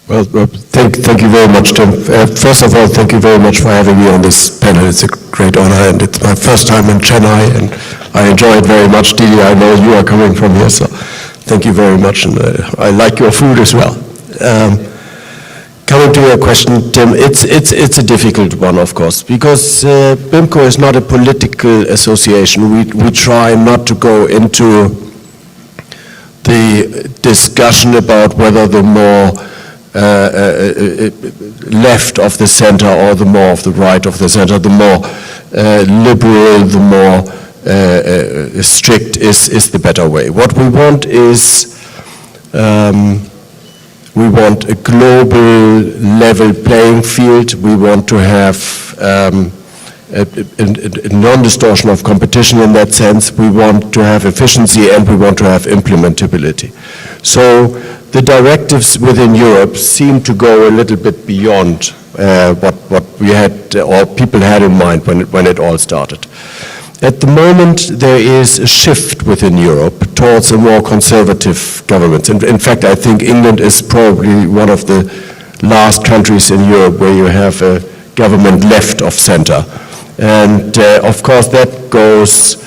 Well, thank you very much, Tim. First of all, thank you very much for having me on this panel. It's a great honor, and it's my first time in Chennai, and I enjoy it very much. Didi, I know you are coming from here, so thank you very much, and I like your food as well. Coming to your question, Tim, it's a difficult one, of course, because BIMCO is not a political association. We try not to go into the discussion about whether the more left of the center or the more of the right of the center, the more liberal, the more strict is the better way. What we want is we want a global level playing field. We want to have a non-distortion of competition in that sense. We want to have efficiency, and we want to have implementability. So the directives within Europe seem to go a little bit beyond what we had or people had in mind when it all started. At the moment, there is a shift within Europe towards a more conservative government. In fact, I think England is probably one of the last countries in Europe where you have a government left of center. And of course, that goes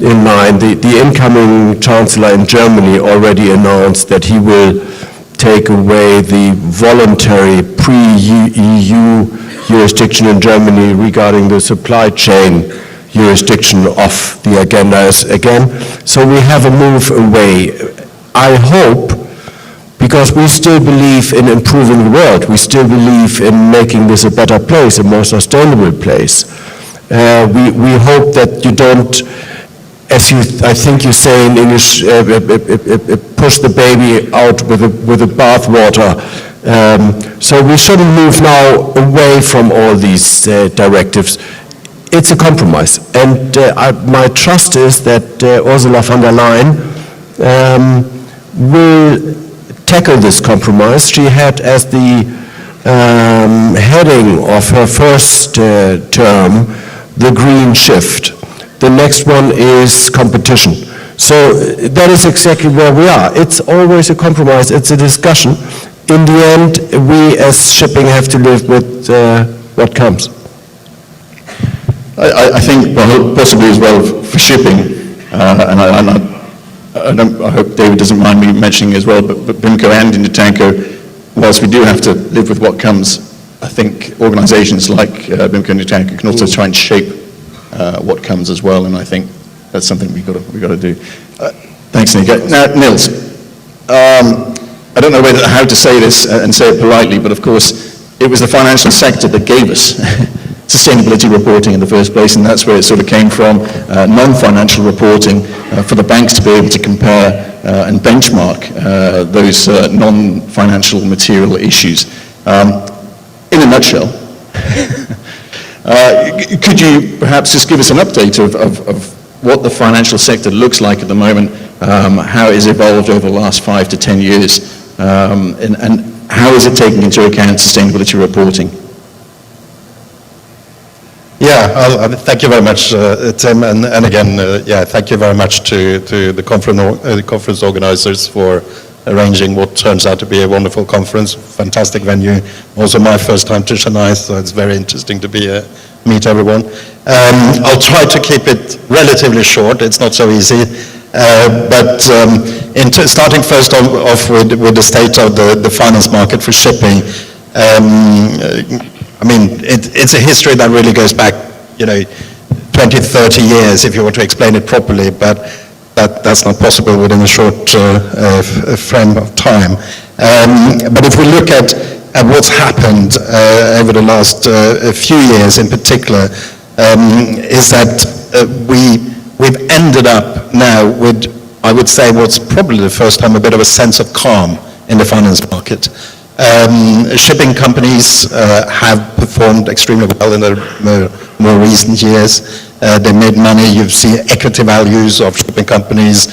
in line. The incoming chancellor in Germany already announced that he will take away the voluntary pre-EU jurisdiction in Germany regarding the supply chain jurisdiction of the agenda again. So we have a move away. I hope, because we still believe in improving the world, we still believe in making this a better place, a more sustainable place. We hope that you don't, as I think you say in English, push the baby out with the bathwater. So we shouldn't move now away from all these directives. It's a compromise, and my trust is that Ursula von der Leyen will tackle this compromise. She had as the heading of her first term the green shift. The next one is competition. So that is exactly where we are. It's always a compromise, it's a discussion. In the end, we as shipping have to live with what comes. I think possibly as well for shipping, and I hope David doesn't mind me mentioning as well, but BIMCO and Intertanko, whilst we do have to live with what comes, I think organizations like BIMCO and Intertanko can also try and shape what comes as well, and I think that's something we've got to do. Thanks, Nick. Now, Nils, I don't know how to say this and say it politely, but of course, it was the financial sector that gave us sustainability reporting in the first place, and that's where it sort of came from, non-financial reporting for the banks to be able to compare and benchmark those non-financial material issues. In a nutshell, could you perhaps just give us an update of what the financial sector looks like at the moment, how it has evolved over the last 5 to 10 years, and how is it taking into account sustainability reporting? Yeah, thank you very much, Tim, and again, thank you very much to the conference organizers for arranging what turns out to be a wonderful conference, fantastic venue. Also my first time to Chennai, so it's very interesting to be meet everyone. I'll try to keep it relatively short, it's not so easy, but starting first off with the state of the finance market for shipping. I mean, it's a history that really goes back, 20, 30 years if you were to explain it properly, but that's not possible within a short frame of time. But if we look at what's happened over the last few years in particular, is that we've ended up now with, I would say, what's probably the first time a bit of a sense of calm in the finance market. Shipping companies have performed extremely well in the more recent years. They made money. You see equity values of shipping companies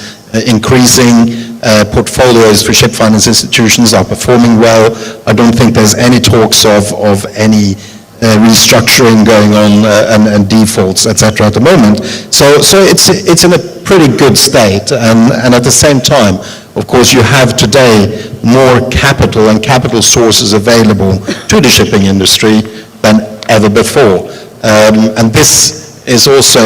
increasing. Portfolios for ship finance institutions are performing well. I don't think there's any talks of any restructuring going on and defaults, etc. at the moment. So it's in a pretty good state, and at the same time, of course, you have today more capital and capital sources available to the shipping industry than ever before. And this is also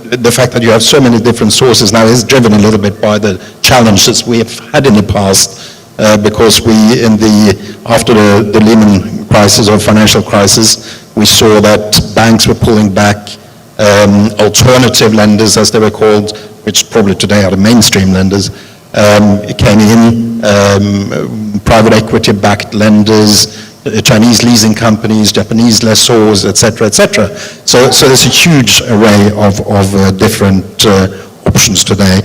the fact that you have so many different sources now is driven a little bit by the challenges we have had in the past, because after the Lehman crisis or financial crisis, we saw that banks were pulling back, alternative lenders, as they were called, which probably today are the mainstream lenders, came in, private equity-backed lenders, Chinese leasing companies, Japanese lessors, etc., etc. So there's a huge array of different options today.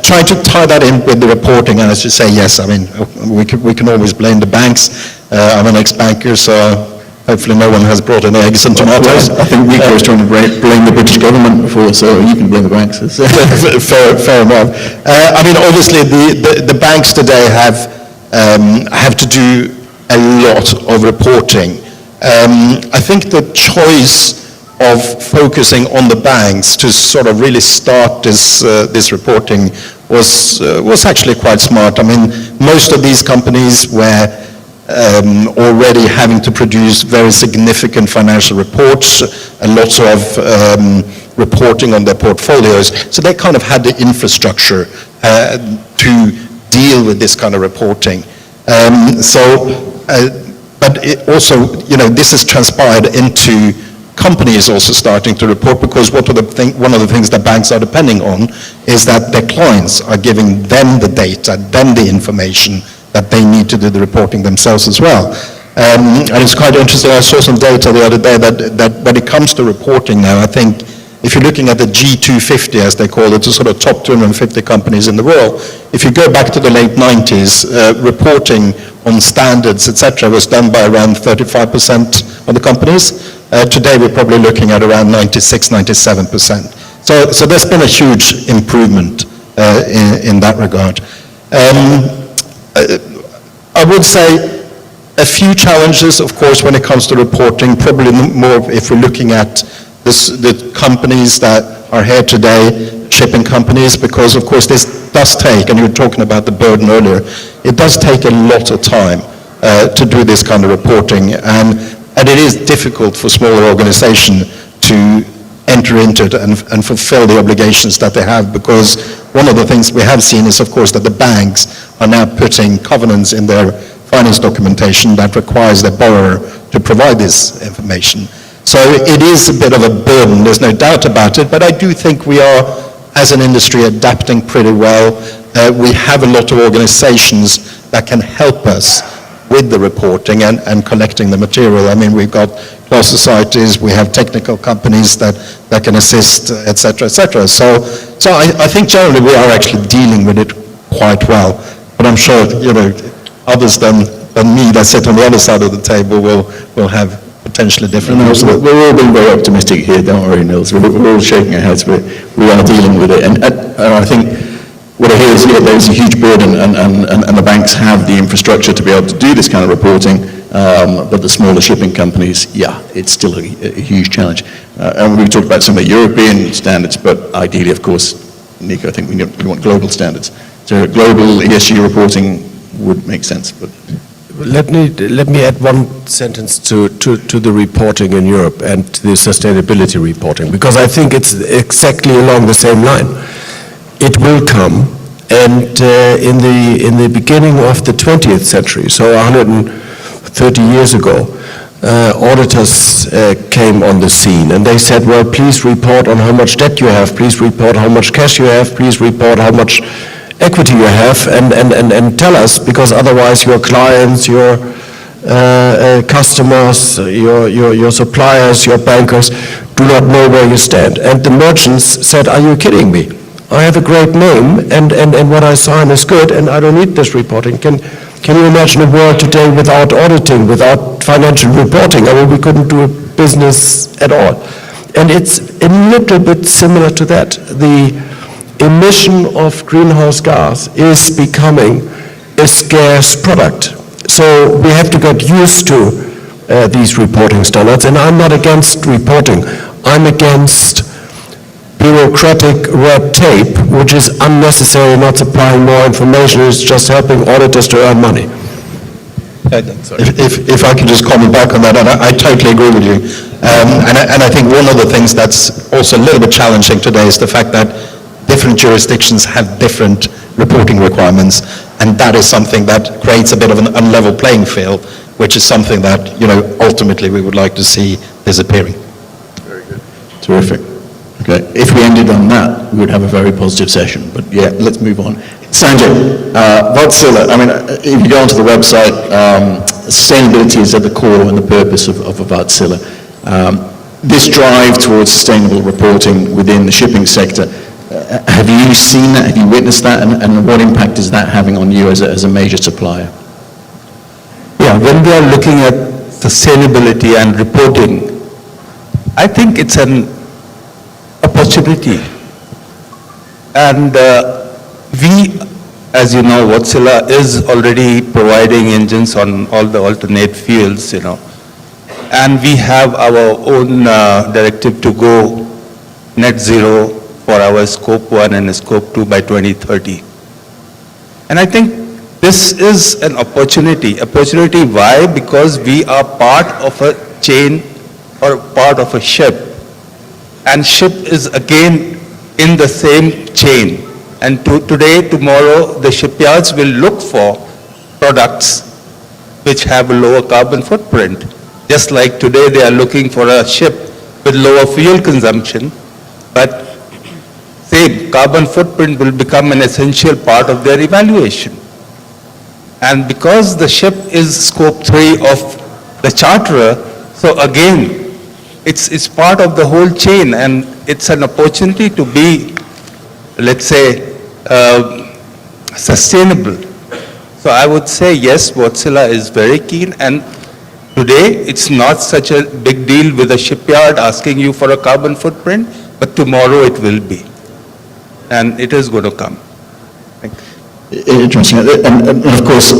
Trying to tie that in with the reporting, and as you say, yes, I mean, we can always blame the banks. I'm an ex-banker, so hopefully no one has brought in eggs and tomatoes. I think Rico was trying to blame the British government before, so you can blame the banks. Fair enough. I mean, obviously the banks today have to do a lot of reporting. I think the choice of focusing on the banks to sort of really start this reporting was actually quite smart. I mean, most of these companies were already having to produce very significant financial reports, and lots of reporting on their portfolios. So they kind of had the infrastructure to deal with this kind of reporting. But it also, this has transpired into company is also starting to report, because one of the things that banks are depending on is that their clients are giving them the data, them the information that they need to do the reporting themselves as well. And it's quite interesting, I saw some data the other day that when it comes to reporting now, I think if you're looking at the G250, as they call it, the sort of top 250 companies in the world, if you go back to the late 90s, reporting on standards, etc., was done by around 35% of the companies. Today, we're probably looking at around 96, 97%. So there's been a huge improvement in that regard. I would say a few challenges, of course, when it comes to reporting, probably more if we're looking at the companies that are here today, shipping companies, because of course this does take, and you were talking about the burden earlier, it does take a lot of time to do this kind of reporting, and it is difficult for smaller organizations to enter into it and fulfill the obligations that they have, because one of the things we have seen is, of course, that the banks are now putting covenants in their finance documentation that requires the borrower to provide this information. So it is a bit of a burden, there's no doubt about it, but I do think we are, as an industry, adapting pretty well. We have a lot of organizations that can help us with the reporting and collecting the material. I mean, we've got law societies, we have technical companies that can assist, etc., etc. So I think generally we are actually dealing with it quite well. But I'm sure, others than me that sit on the other side of the table will have potentially different. We're all being very optimistic here, don't worry, Nils. We're all shaking our heads, but we are dealing with it. And I think what I hear is there's a huge burden, and the banks have the infrastructure to be able to do this kind of reporting, but the smaller shipping companies, it's still a huge challenge. And we've talked about some of the European standards, but ideally, of course, Nico, I think we want global standards. So global ESG reporting would make sense. But let me add one sentence to the reporting in Europe and the sustainability reporting, because I think it's exactly along the same line. It will come, and in the beginning of the 20th century, so 130 years ago, auditors came on the scene, and they said, well, please report on how much debt you have, please report how much cash you have, please report how much equity you have, and tell us, because otherwise your clients, your customers, your suppliers, your bankers do not know where you stand. And the merchants said, are you kidding me? I have a great name, and what I sign is good, and I don't need this reporting. Can you imagine a world today without auditing, without financial reporting? I mean, we couldn't do a business at all. And it's a little bit similar to that. The emission of greenhouse gas is becoming a scarce product. So we have to get used to these reporting standards, and I'm not against reporting. I'm against bureaucratic red tape, which is unnecessary, not supplying more information, it's just helping auditors to earn money. If I can just comment back on that, and I totally agree with you. And I think one of the things that's also a little bit challenging today is the fact that different jurisdictions have different reporting requirements, and that is something that creates a bit of an unlevel playing field, which is something that, ultimately we would like to see disappearing. Very good. Terrific. Okay, if we ended on that, we would have a very positive session, but let's move on. Sanjay, Wärtsilä, I mean, if you go onto the website, sustainability is at the core and the purpose of Wärtsilä. This drive towards sustainable reporting within the shipping sector, have you seen that, have you witnessed that, and what impact is that having on you as a major supplier? Yeah, when we are looking at sustainability and reporting, I think it's an opportunity. And we, as you know, Wärtsilä is already providing engines on all the alternate fuels, and we have our own directive to go net zero for our scope 1 and scope 2 by 2030. And I think this is an opportunity. Opportunity why? Because we are part of a chain or part of a ship. And ship is again in the same chain. And today, tomorrow, the shipyards will look for products which have a lower carbon footprint. Just like today they are looking for a ship with lower fuel consumption, but same carbon footprint will become an essential part of their evaluation. And because the ship is scope 3 of the charterer, so again, it's part of the whole chain, and it's an opportunity to be, let's say, sustainable. So I would say yes, Wärtsilä is very keen, and today it's not such a big deal with a shipyard asking you for a carbon footprint, but tomorrow it will be, and it is going to come. Thank you. Interesting. And of course,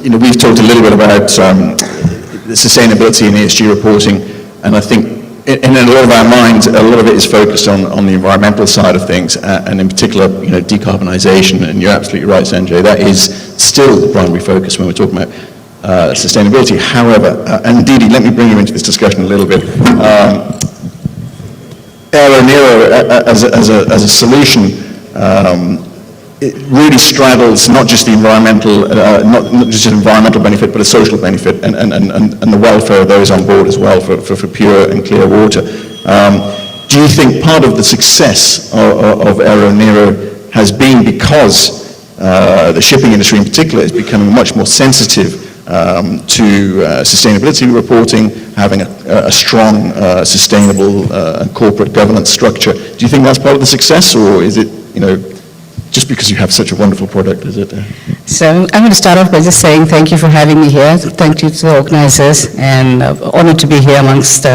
you know, we've talked a little bit about the sustainability and ESG reporting, and I think in a lot of our minds, a lot of it is focused on the environmental side of things, and in particular, you know, decarbonisation. And you're absolutely right, Sanjay, that is still the primary focus when we're talking about sustainability. However, and Didi, let me bring you into this discussion a little bit. AeroNero as a solution, it really straddles not just the environmental, not just an environmental benefit, but a social benefit, and the welfare of those on board as well for pure and clear water. Do you think part of the success of AeroNero has been because the shipping industry in particular is becoming much more sensitive to sustainability reporting, having a strong, sustainable corporate governance structure? Do you think that's part of the success, or is it, you know, just because you have such a wonderful product, is it? So I'm going to start off by just saying thank you for having me here. Thank you to the organizers, and honored to be here amongst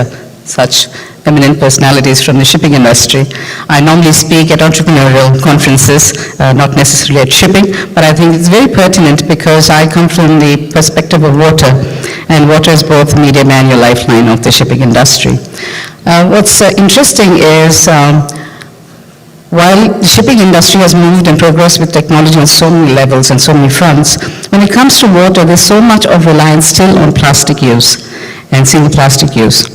such eminent personalities from the shipping industry. I normally speak at entrepreneurial conferences, not necessarily at shipping, but I think it's very pertinent because I come from the perspective of water, and water is both the medium and your lifeline of the shipping industry. What's interesting is while the shipping industry has moved and progressed with technology on so many levels and so many fronts, when it comes to water, there's so much of reliance still on plastic use and single plastic use.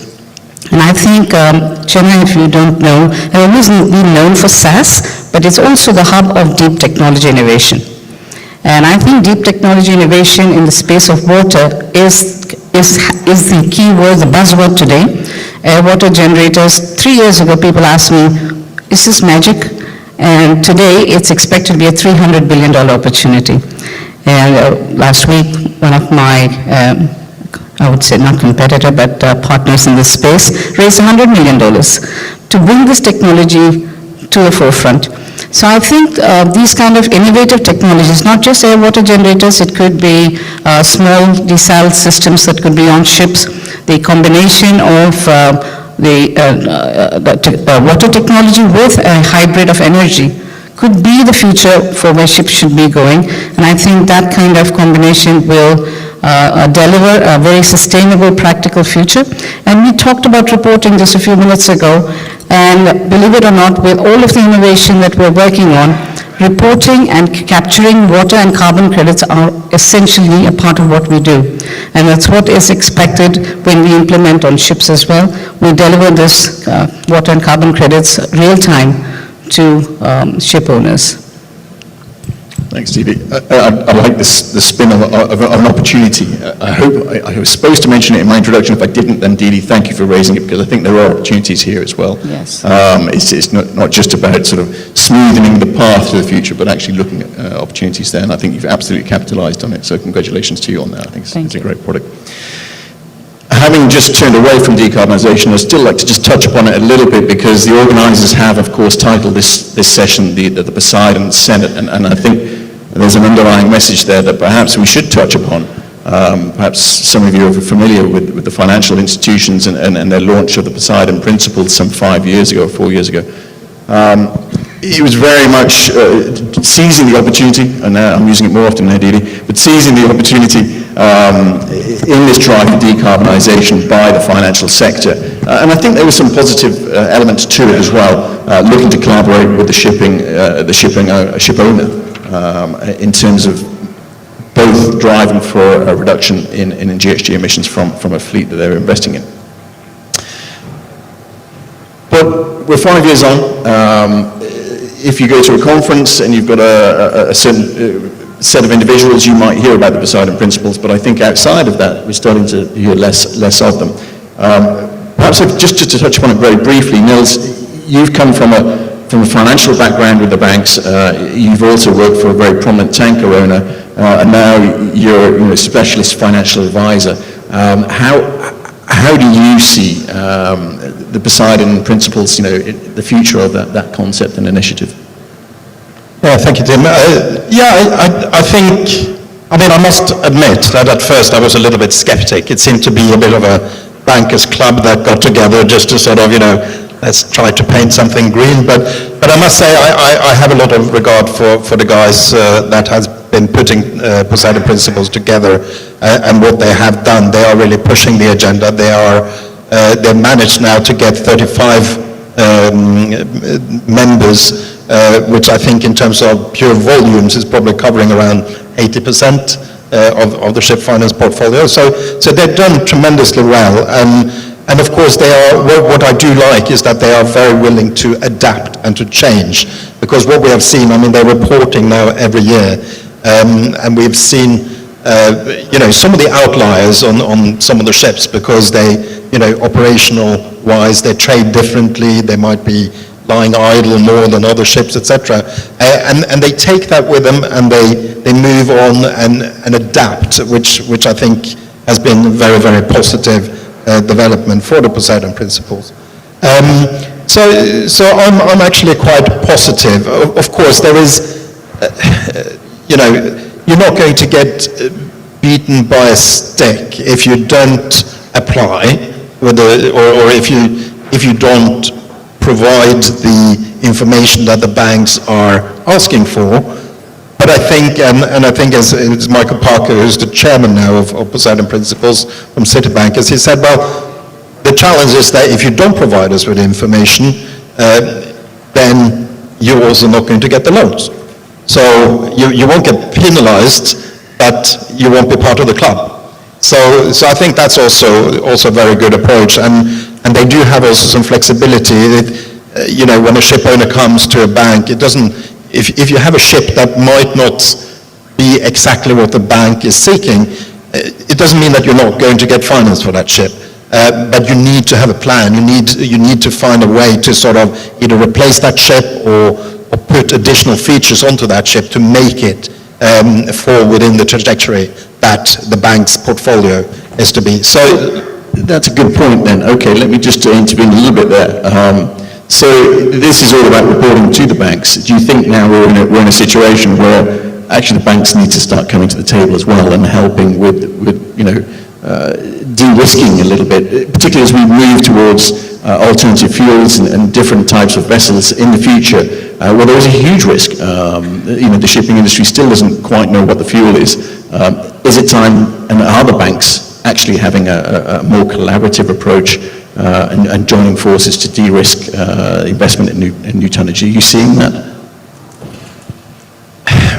And I think Chennai, if you don't know, has always been known for SaaS, but it's also the hub of deep technology innovation. And I think deep technology innovation in the space of water is the key word, the buzzword today. Water generators, 3 years ago, people asked me, is this magic? And today, it's expected to be a $300 billion opportunity. And last week, one of my, I would say not competitor, but partners in this space, raised $100 million to bring this technology to the forefront. So I think these kind of innovative technologies, not just air water generators, it could be small desal systems that could be on ships, the combination of water technology with a hybrid of energy could be the future for where ships should be going. And I think that kind of combination will deliver a very sustainable, practical future. And we talked about reporting just a few minutes ago, and believe it or not, with all of the innovation that we're working on, reporting and capturing water and carbon credits are essentially a part of what we do. And that's what is expected when we implement on ships as well. We deliver this water and carbon credits real time to ship owners. Thanks, Stevie. I like the spin of an opportunity. I was supposed to mention it in my introduction. If I didn't, then Didi, thank you for raising it, because I think there are opportunities here as well. Yes. It's not just about sort of smoothing the path to the future, but actually looking at opportunities there, and I think you've absolutely capitalized on it, so congratulations to you on that. I think it's a great product. Having just turned away from decarbonisation, I'd still like to just touch upon it a little bit, because the organisers have, of course, titled this session the Poseidon Senate, and I think there's an underlying message there that perhaps we should touch upon. Perhaps some of you are familiar with the financial institutions and their launch of the Poseidon Principles some 5 years ago, 4 years ago. It was very much seizing the opportunity, and I'm using it more often now, Didi, but seizing the opportunity in this drive for decarbonisation by the financial sector. And I think there were some positive elements to it as well, looking to collaborate with the ship owner in terms of both driving for a reduction in GHG emissions from a fleet that they're investing in. But we're 5 years on. If you go to a conference and you've got a certain set of individuals, you might hear about the Poseidon Principles, but I think outside of that, we're starting to hear less of them. perhaps just to touch upon it very briefly, Nils, you've come from a financial background with the banks. You've also worked for a very prominent tanker owner, and now you're a specialist financial advisor. How do you see the Poseidon principles, the future of that concept and initiative? Yeah, thank you, Tim. I think, I must admit that at first I was a little bit skeptic. It seemed to be a bit of a bankers club that got together just to sort of, let's try to paint something green. But I must say I have a lot of regard for the guys that has been putting Poseidon Principles together and what they have done. They are really pushing the agenda. They've managed now to get 35 members, which I think in terms of pure volumes is probably covering around 80% of the ship finance portfolio. So they've done tremendously well. And of course, what I do like is that they are very willing to adapt and to change. Because what we have seen, they're reporting now every year, and we've seen, some of the outliers on some of the ships because they, operational-wise, they trade differently, they might be lying idle more than other ships, etc. And they take that with them and they move on and adapt, which I think has been very, very positive development for the Poseidon Principles. So I'm actually quite positive. Of course, there is, you're not going to get beaten by a stick if you don't apply, or if you don't provide the information that the banks are asking for. But I think, and I think as Michael Parker, who's the chairman now of Poseidon Principles from Citibank, as he said, well, the challenge is that if you don't provide us with information, then you're also not going to get the loans. So you won't get penalized, but you won't be part of the club. So I think that's also a very good approach, and they do have also some flexibility. When a ship owner comes to a bank, it doesn't. If you have a ship that might not be exactly what the bank is seeking, it doesn't mean that you're not going to get finance for that ship. But you need to have a plan. You need to find a way to sort of either replace that ship or put additional features onto that ship to make it fall within the trajectory that the bank's portfolio is to be. So that's a good point then. Okay, let me just intervene a little bit there. So this is all about reporting to the banks. Do you think now we're in a situation where actually the banks need to start coming to the table as well and helping with de-risking a little bit, particularly as we move towards alternative fuels and different types of vessels in the future? Well, there is a huge risk. The shipping industry still doesn't quite know what the fuel is. Is it time, and are the banks actually having a more collaborative approach and joining forces to de-risk investment in new tonnage? Are you seeing that?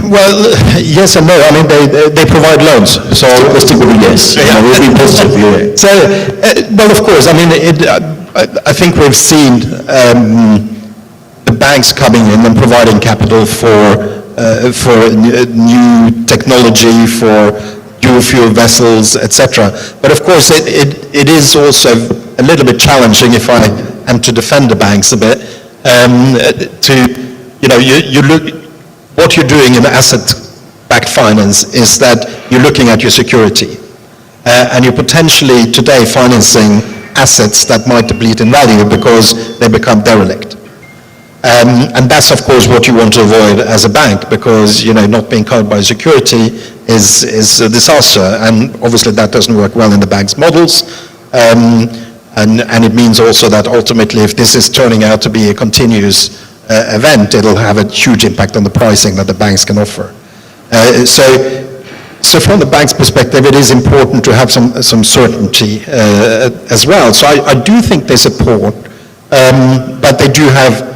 Well, yes and no. They provide loans. So let's stick with a yes. Yeah. We'll be positive. Yeah. So, well, of course. I think we've seen the banks coming in and providing capital for new technology, for dual fuel vessels, etc. But of course, it is also a little bit challenging, if I am to defend the banks a bit, you look. What you're doing in asset-backed finance is that you're looking at your security, and you're potentially today financing assets that might deplete in value because they become derelict. And that's of course what you want to avoid as a bank, because not being covered by security is a disaster, and obviously that doesn't work well in the bank's models. And it means also that ultimately, if this is turning out to be a continuous event, it'll have a huge impact on the pricing that the banks can offer. So from the bank's perspective, it is important to have some certainty as well. So I do think they support, but they do have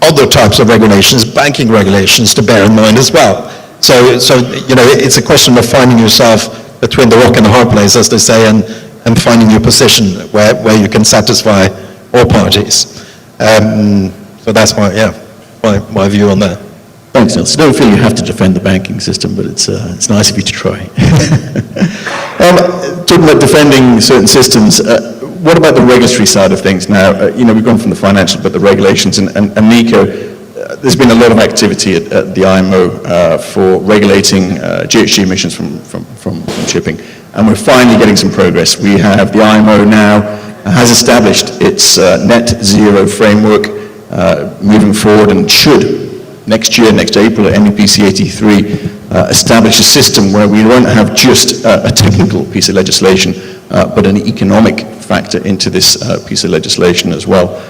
other types of regulations, banking regulations, to bear in mind as well. So it's a question of finding yourself between the rock and the hard place, as they say, and finding your position where you can satisfy all parties. So that's my view on that. Thanks, Nils. I don't feel you have to defend the banking system, but it's nice of you to try. Talking about defending certain systems, what about the regulatory side of things now? We've gone from the financial, but the regulations, and Nico, there's been a lot of activity at the IMO for regulating GHG emissions from shipping, and we're finally getting some progress. We have the IMO now has established its net zero framework moving forward, and should next year, next April, at MEPC 83, establish a system where we won't have just a technical piece of legislation, but an economic factor into this piece of legislation as well.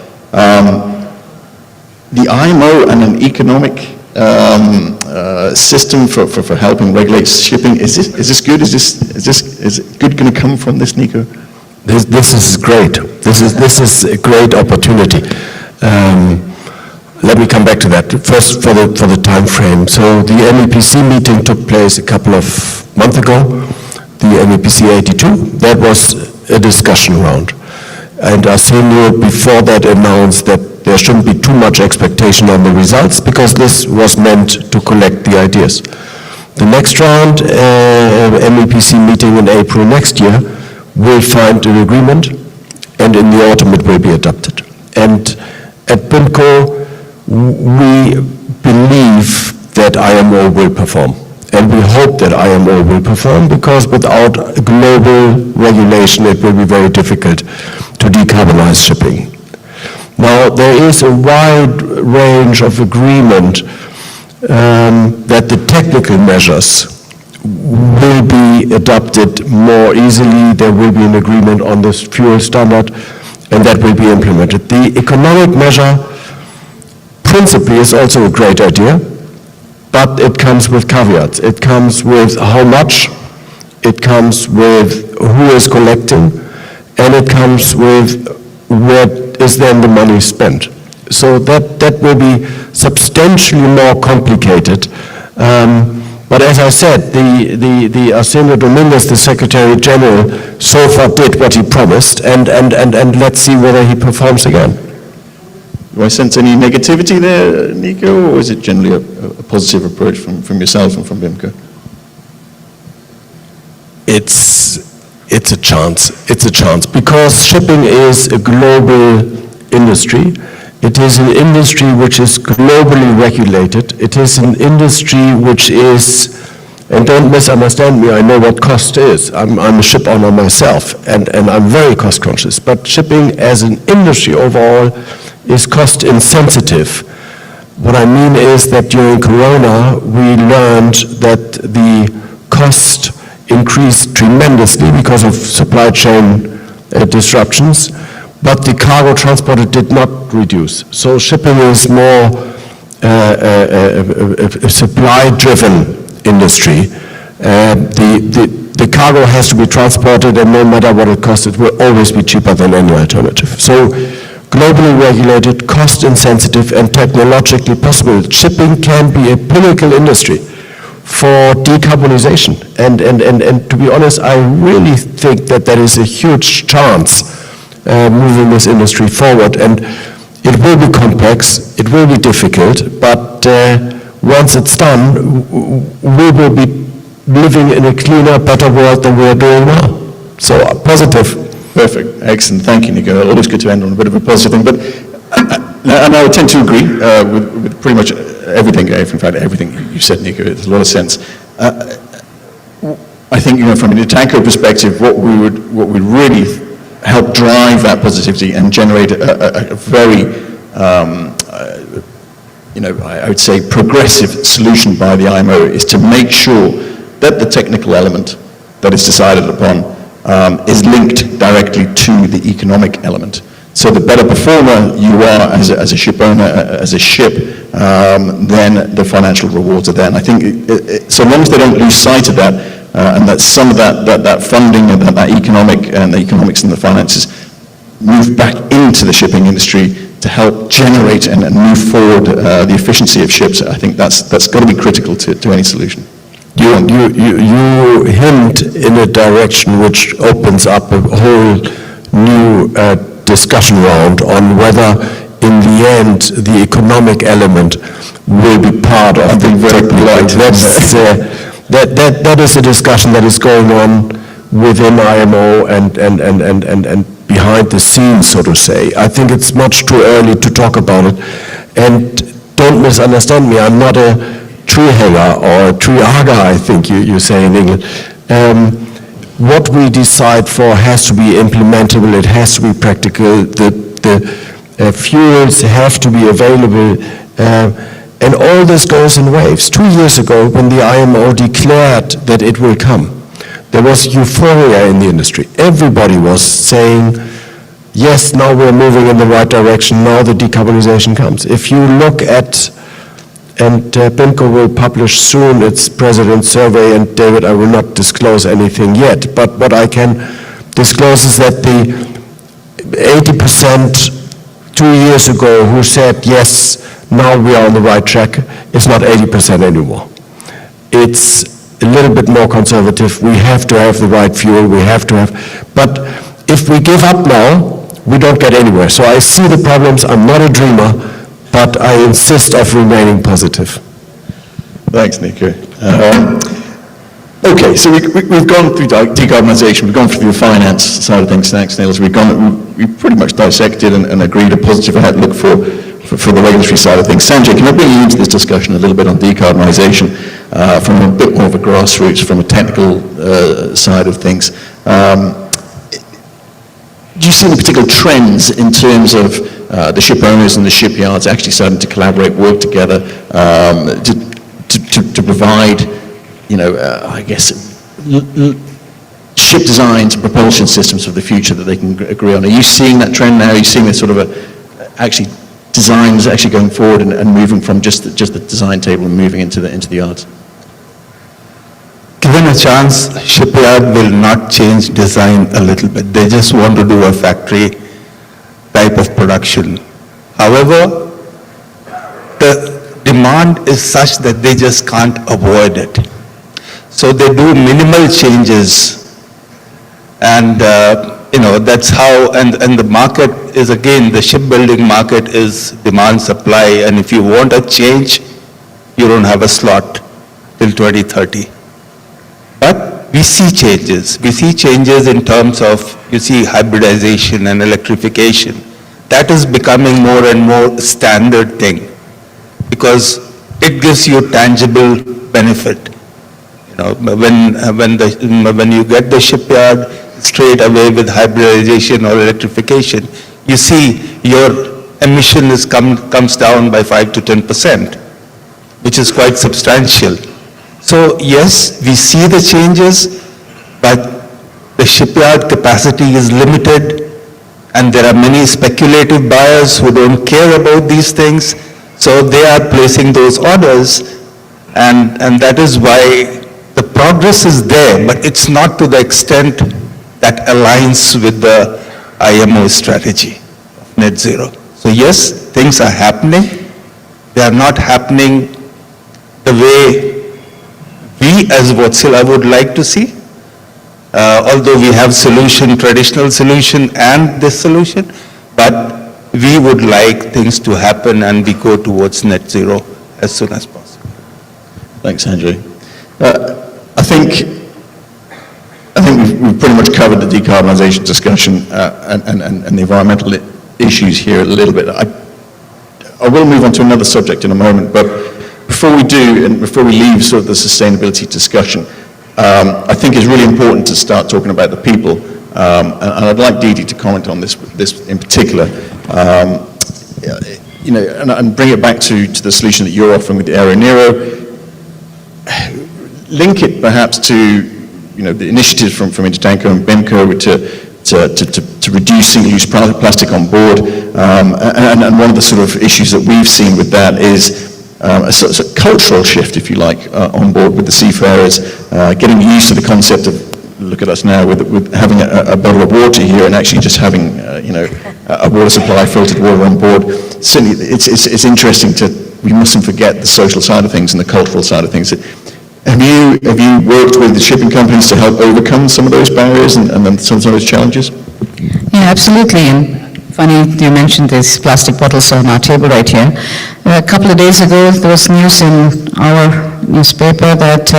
The IMO and an economic system for helping regulate shipping, is this good? Is good going to come from this, Nico? This is great. This is a great opportunity. Let me come back to that. First, for the time frame. So the MEPC meeting took place a couple of months ago. The MEPC 82. That was a discussion round, and Arsenio before that announced that there shouldn't be too much expectation on the results, because this was meant to collect the ideas. The next round, MEPC meeting in April next year, will find an agreement, and in the autumn it will be adopted. And at BIMCO, we believe that IMO will perform, and we hope that IMO will perform, because without global regulation it will be very difficult to decarbonize shipping. Now, there is a wide range of agreement that the technical measures will be adopted more easily. There will be an agreement on this fuel standard, and that will be implemented. The economic measure principally is also a great idea, but it comes with caveats. It comes with how much, it comes with who is collecting, and it comes with where is then the money spent. So that will be substantially more complicated. But as I said, the Arsenio Dominguez, the Secretary General, so far did what he promised, and let's see whether he performs again. Do I sense any negativity there, Nico, or is it generally a positive approach from yourself and from BIMCO? It's a chance. It's a chance, because shipping is a global industry. It is an industry which is globally regulated. It is an industry which is, and don't misunderstand me, I know what cost is. I'm a ship owner myself, and I'm very cost conscious. But shipping as an industry overall is cost insensitive. What I mean is that during Corona, we learned that the cost increased tremendously because of supply chain disruptions, but the cargo transported did not reduce. So shipping is more a supply-driven industry. The cargo has to be transported, and no matter what it costs, it will always be cheaper than any alternative. So globally regulated, cost insensitive, and technologically possible. Shipping can be a pinnacle industry for decarbonization. And to be honest, I really think that that is a huge chance moving this industry forward. And it will be complex, it will be difficult, but once it's done, we will be living in a cleaner, better world than we are doing now. So positive. Perfect. Excellent. Thank you, Nico. Always good to end on a bit of a positive thing. But and I tend to agree with pretty much everything. In fact, everything you said, Nico. There's a lot of sense. I think, from an Etanco perspective, what would really help drive that positivity and generate a very, I would say, progressive solution by the IMO is to make sure that the technical element that is decided upon is linked directly to the economic element. So the better performer you are as a ship owner, as a ship, then the financial rewards are there. And I think so long as they don't lose sight of that, and that some of that funding and that economic and the economics and the finances move back into the shipping industry to help generate and move forward the efficiency of ships, I think that's got to be critical to any solution. You hint in a direction which opens up a whole new discussion round on whether, in the end, the economic element will be part of the technical. That is a discussion that is going on within IMO and behind the scenes, so to say. I think it's much too early to talk about it. And don't misunderstand me, I'm not a tree hanger or a tree hugger, I think you say in English. What we decide for has to be implementable, it has to be practical, the fuels have to be available, and all this goes in waves. 2 years ago, when the IMO declared that it will come, there was euphoria in the industry. Everybody was saying, yes, now we're moving in the right direction, now the decarbonization comes. If you look at, and PIMCO will publish soon its president's survey, and David, I will not disclose anything yet, but what I can disclose is that the 80% 2 years ago who said, yes, now we are on the right track, is not 80% anymore. It's a little bit more conservative. We have to have the right fuel, we have to have, but if we give up now, we don't get anywhere. So I see the problems, I'm not a dreamer, but I insist of remaining positive. Thanks, Nico. Okay, so we've gone through decarbonisation, we've gone through the finance side of things, thanks, Niels. We've pretty much dissected and agreed a positive outlook for the regulatory side of things. Sanjay, can I bring you into this discussion a little bit on decarbonisation from a bit more of a grassroots, from a technical side of things? Do you see any particular trends in terms of the ship owners and the shipyards actually starting to collaborate, work together to provide, I guess, ship designs and propulsion systems of the future that they can agree on? Are you seeing that trend now? Are you seeing this sort of actually designs actually going forward and moving from just the design table and moving into the yards? Given a chance, shipyard will not change design a little bit. They just want to do a factory type of production. However, the demand is such that they just can't avoid it. So they do minimal changes, and that's how, and the market is, again, the shipbuilding market is demand supply, and if you want a change, you don't have a slot till 2030. But we see changes. We see changes in terms of, you see, hybridization and electrification. That is becoming more and more standard thing because it gives you tangible benefit. When you get the shipyard straight away with hybridization or electrification, you see your emission comes down by 5 to 10%, which is quite substantial. So yes, we see the changes, but the shipyard capacity is limited, and there are many speculative buyers who don't care about these things, so they are placing those orders, and that is why the progress is there, but it's not to the extent that aligns with the IMO strategy of net zero. So yes, things are happening. They are not happening the way we as Wärtsilä would like to see, although we have traditional solution and this solution, but we would like things to happen and we go towards net zero as soon as possible. Thanks, Sanjay. I think we've pretty much covered the decarbonisation discussion and the environmental issues here a little bit. I will move on to another subject in a moment, but before we do, and before we leave sort of the sustainability discussion, I think it's really important to start talking about the people, and I'd like Didi to comment on this in particular, and bring it back to the solution that you're offering with the AeroNero. Link it perhaps to the initiatives from Intertanko and BIMCO to reduce single-use plastic on board, and one of the sort of issues that we've seen with that is a sort of cultural shift, if you like, on board with the seafarers, getting used to the concept of, look at us now, with having a bottle of water here and actually just having, a water supply, filtered water on board. Certainly, it's interesting we mustn't forget the social side of things and the cultural side of things. Have you worked with the shipping companies to help overcome some of those barriers and some of those challenges? Yeah, absolutely. And funny you mentioned these plastic bottles on our table right here. A couple of days ago, there was news in our newspaper that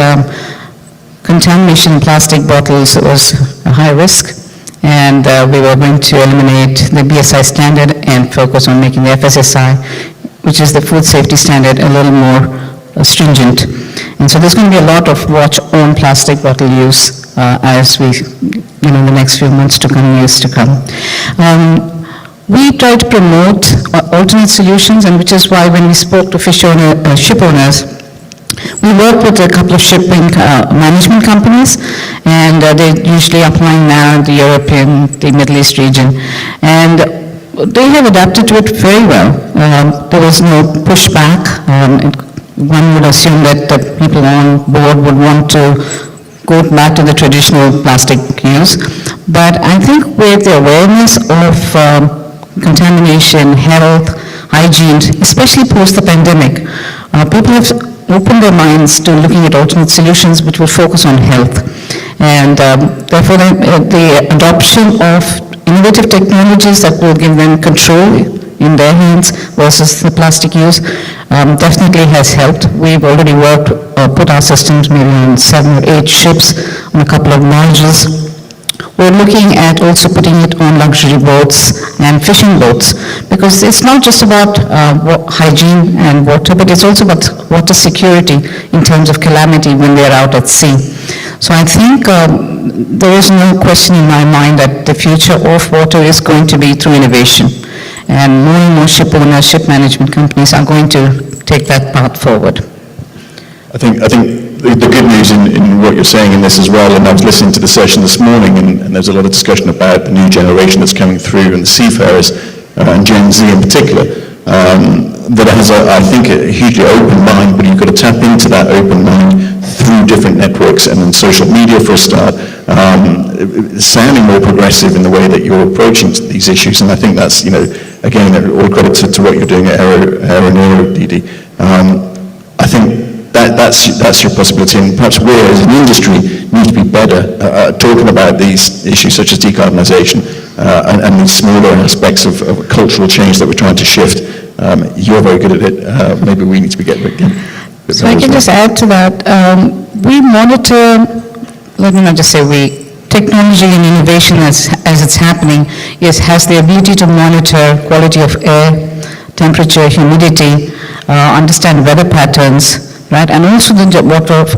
contamination in plastic bottles was a high risk, and we were going to eliminate the BSI standard and focus on making the FSSI, which is the food safety standard, a little more stringent. And so there's going to be a lot of watch on plastic bottle use as we, in the next few months to come, years to come. We try to promote alternate solutions, and which is why when we spoke to ship owners, we work with a couple of shipping management companies, and they're usually applying now in the European, the Middle East region. And they have adapted to it very well. There was no pushback. One would assume that the people on board would want to go back to the traditional plastic use. But I think with the awareness of contamination, health, hygiene, especially post the pandemic, people have opened their minds to looking at alternate solutions which will focus on health. And therefore the adoption of innovative technologies that will give them control in their hands versus the plastic use definitely has helped. We've already put our systems maybe on 7 or 8 ships on a couple of modules. We're looking at also putting it on luxury boats and fishing boats, because it's not just about hygiene and water, but it's also about water security in terms of calamity when they're out at sea. So I think there is no question in my mind that the future of water is going to be through innovation. And more and more ship owners, ship management companies are going to take that path forward. I think the good news in what you're saying in this as well, and I was listening to the session this morning, and there's a lot of discussion about the new generation that's coming through and the seafarers, and Gen Z in particular, that has, I think, a hugely open mind, but you've got to tap into that open mind through different networks and then social media for a start, sounding more progressive in the way that you're approaching these issues. And I think that's, again, all credit to what you're doing at Aero, Didi. I think that's your possibility, and perhaps we as an industry need to be better talking about these issues such as decarbonisation and these smaller aspects of cultural change that we're trying to shift. You're very good at it. Maybe we need to be getting a bit So I can just add to that. We monitor, let me not just say we, technology and innovation as it's happening has the ability to monitor quality of air, temperature, humidity, understand weather patterns, right, and also the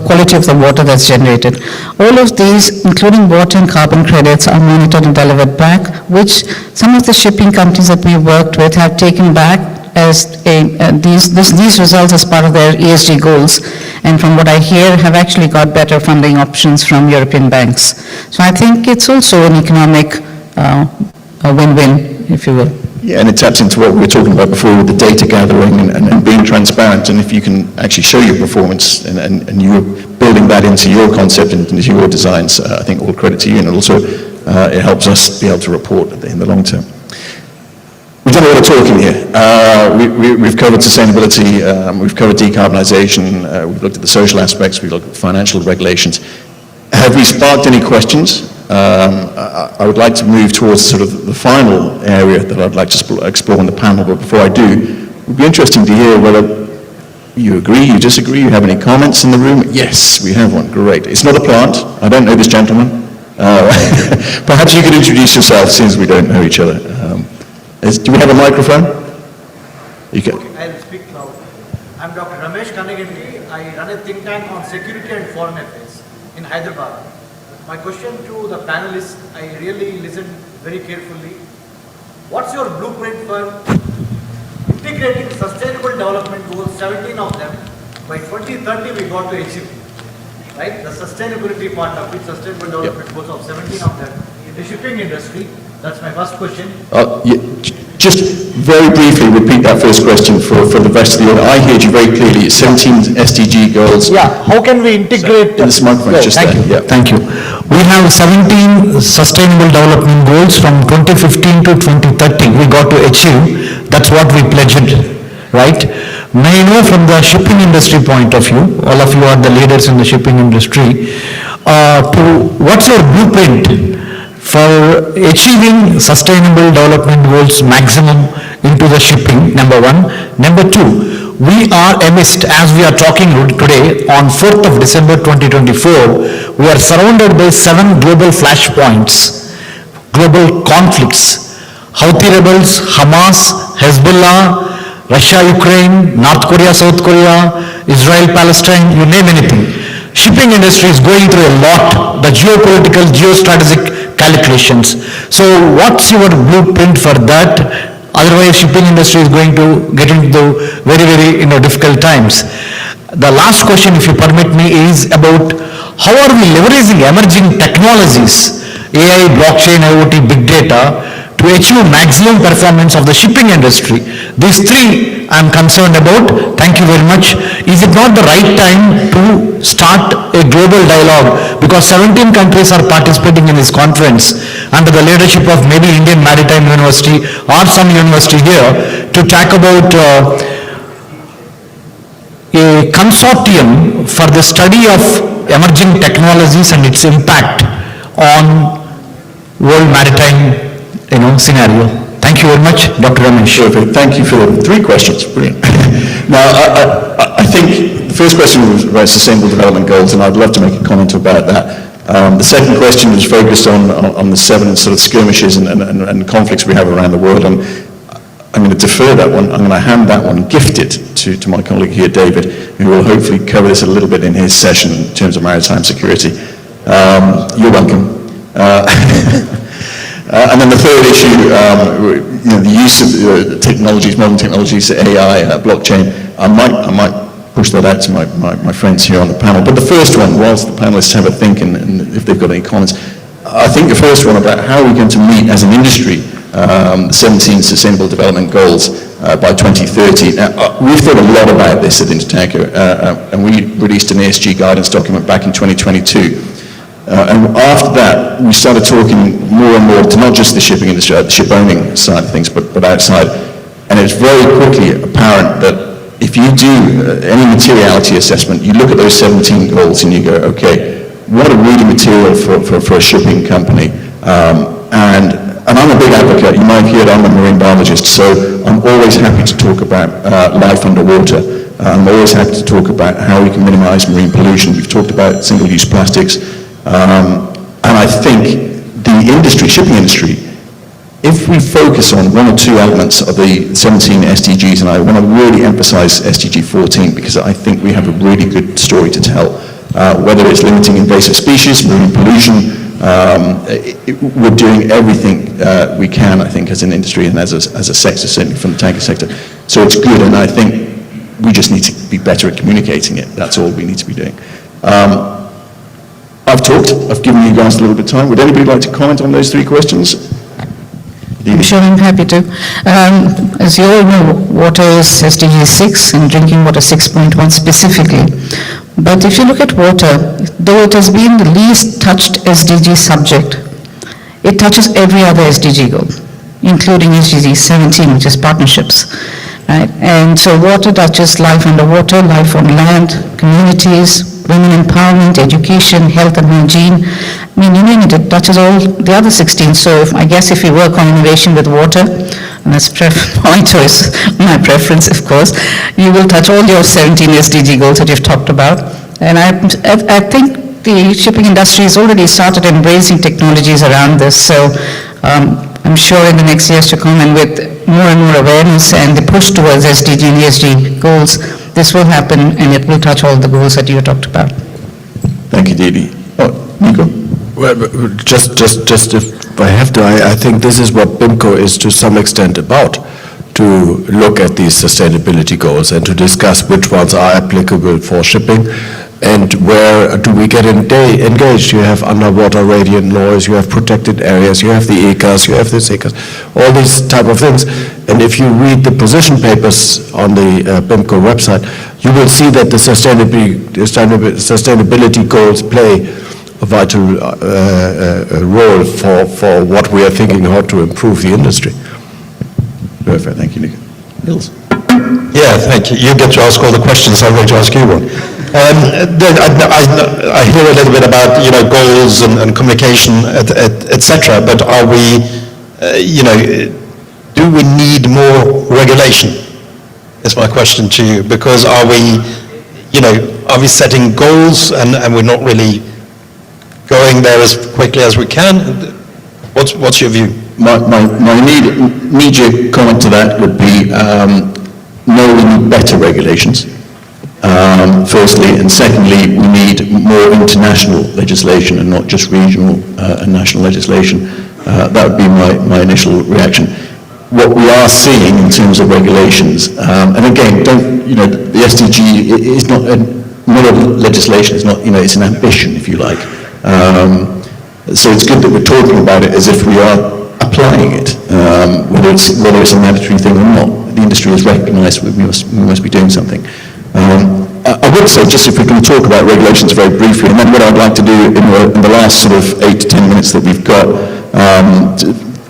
quality of the water that's generated. All of these, including water and carbon credits, are monitored and delivered back, which some of the shipping companies that we worked with have taken back as these results as part of their ESG goals, and from what I hear, have actually got better funding options from European banks. So I think it's also an economic win-win, if you will. Yeah, and it taps into what we were talking about before with the data gathering and being transparent. And if you can actually show your performance and you're building that into your concept and into your designs, I think all credit to you. And also it helps us be able to report in the long term. We've done a lot of talking here. We've covered sustainability, we've covered decarbonisation, we've looked at the social aspects, we've looked at financial regulations. Have we sparked any questions? I would like to move towards sort of the final area that I'd like to explore in the panel, but before I do, it would be interesting to hear whether you agree, you disagree, you have any comments in the room? Yes, we have one, great. It's not a plant, I don't know this gentleman. Perhaps you could introduce yourself since we don't know each other. Do we have a microphone? You can. I'll speak loud. I'm Dr. Ramesh Kanagandi. I run a think tank on security and foreign affairs in Hyderabad. My question to the panelists, I really listened very carefully. What's your blueprint for integrating sustainable development goals, 17 of them, by 2030 we got to achieve, right? The sustainability part of it, sustainable development goals of 17 of them in the shipping industry. That's my first question. Just very briefly repeat that first question for the rest of the audience. I heard you very clearly. 17 SDG goals. Yeah, how can we integrate? This microphone just there. Yeah. Thank you. We have 17 sustainable development goals from 2015 to 2030 we got to achieve. That's what we pledged, right? May I know from the shipping industry point of view, all of you are the leaders in the shipping industry, what's your blueprint for achieving sustainable development goals maximum into the shipping, number one. Number two, we are amidst, as we are talking today, on 4th of December 2024, we are surrounded by 7 global flashpoints. global conflicts. Houthi rebels, Hamas, Hezbollah, Russia, Ukraine, North Korea, South Korea, Israel, Palestine, you name anything. Shipping industry is going through a lot, the geopolitical, geostrategic calculations. So what's your blueprint for that? Otherwise, shipping industry is going to get into very, very difficult times. The last question, if you permit me, is about how are we leveraging emerging technologies, AI, blockchain, IoT, big data, to achieve maximum performance of the shipping industry. These three I am concerned about. Thank you very much. Is it not the right time to start a global dialogue? Because 17 countries are participating in this conference under the leadership of maybe Indian Maritime University or some university here to talk about a consortium for the study of emerging technologies and its impact on world maritime scenario. Thank you very much, Dr. Ramesh. Perfect. Thank you for the 3 questions. Brilliant. Now, I think the first question was about Sustainable Development Goals, and I'd love to make a comment about that. The second question was focused on the 7 sort of skirmishes and conflicts we have around the world, and I'm going to defer that one. I'm going to hand that one, gift it to my colleague here, David, who will hopefully cover this a little bit in his session in terms of maritime security. You're welcome. And then the third issue, the use of technologies, modern technologies, AI, blockchain. I might push that out to my friends here on the panel. But the first one, whilst the panelists have a think and if they've got any comments, I think the first one about how we're going to meet as an industry the 17 Sustainable Development Goals by 2030. Now, we've thought a lot about this at Intertanko, and we released an ESG guidance document back in 2022. And after that, we started talking more and more to not just the shipping industry, the ship owning side of things, but outside. And it's very quickly apparent that if you do any materiality assessment, you look at those 17 goals and you go, okay, what are really material for a shipping company? And I'm a big advocate. You might hear I'm a marine biologist, so I'm always happy to talk about life underwater. I'm always happy to talk about how we can minimize marine pollution. We've talked about single-use plastics. And I think the industry, shipping industry, if we focus on 1 or 2 elements of the 17 SDGs, and I want to really emphasize SDG 14 because I think we have a really good story to tell, whether it's limiting invasive species, marine pollution, we're doing everything we can, I think, as an industry and as a sector, certainly from the tanker sector. So it's good, and I think we just need to be better at communicating it. That's all we need to be doing. I've talked. I've given you guys a little bit of time. Would anybody like to comment on those 3 questions? I'm sure I'm happy to. As you all know, water is SDG 6 and drinking water 6.1 specifically. But if you look at water, though it has been the least touched SDG subject, it touches every other SDG goal, including SDG 17, which is partnerships. Right? And so water touches life underwater, life on land, communities, women empowerment, education, health and hygiene. I mean, you name it, it touches all the other 16. So I guess if you work on innovation with water, and that's my choice, my preference, of course, you will touch all your 17 SDG goals that you've talked about. And I think the shipping industry has already started embracing technologies around this. So I'm sure in the next years to come, and with more and more awareness and the push towards SDG and ESG goals, this will happen and it will touch all the goals that you talked about. Thank you, Didi. Oh, Nico? Well, just if I have to, I think this is what BIMCO is to some extent about, to look at these sustainability goals and to discuss which ones are applicable for shipping and where do we get engaged. You have underwater radiant noise, you have protected areas, you have the ECAs, you have the SECAs, all these type of things. And if you read the position papers on the BIMCO website, you will see that the sustainability goals play a vital role for what we are thinking how to improve the industry. Perfect, thank you, Nick. Niels? Yeah, thank you. You get to ask all the questions, I'm going to ask you one. I hear a little bit about, goals and communication, etc. But are we, do we need more regulation? Is my question to you. Because are we setting goals and we're not really going there as quickly as we can? What's your view? My immediate comment to that would be, no, we need better regulations, firstly, and secondly, we need more international legislation and not just regional and national legislation. That would be my initial reaction. What we are seeing in terms of regulations, and again, the SDG is not a legislation, it's not, it's an ambition, if you like. So it's good that we're talking about it as if we are applying it, whether it's a mandatory thing or not. The industry has recognised we must be doing something. I would say, just if we can talk about regulations very briefly, and then what I'd like to do in the last sort of 8 to 10 minutes that we've got,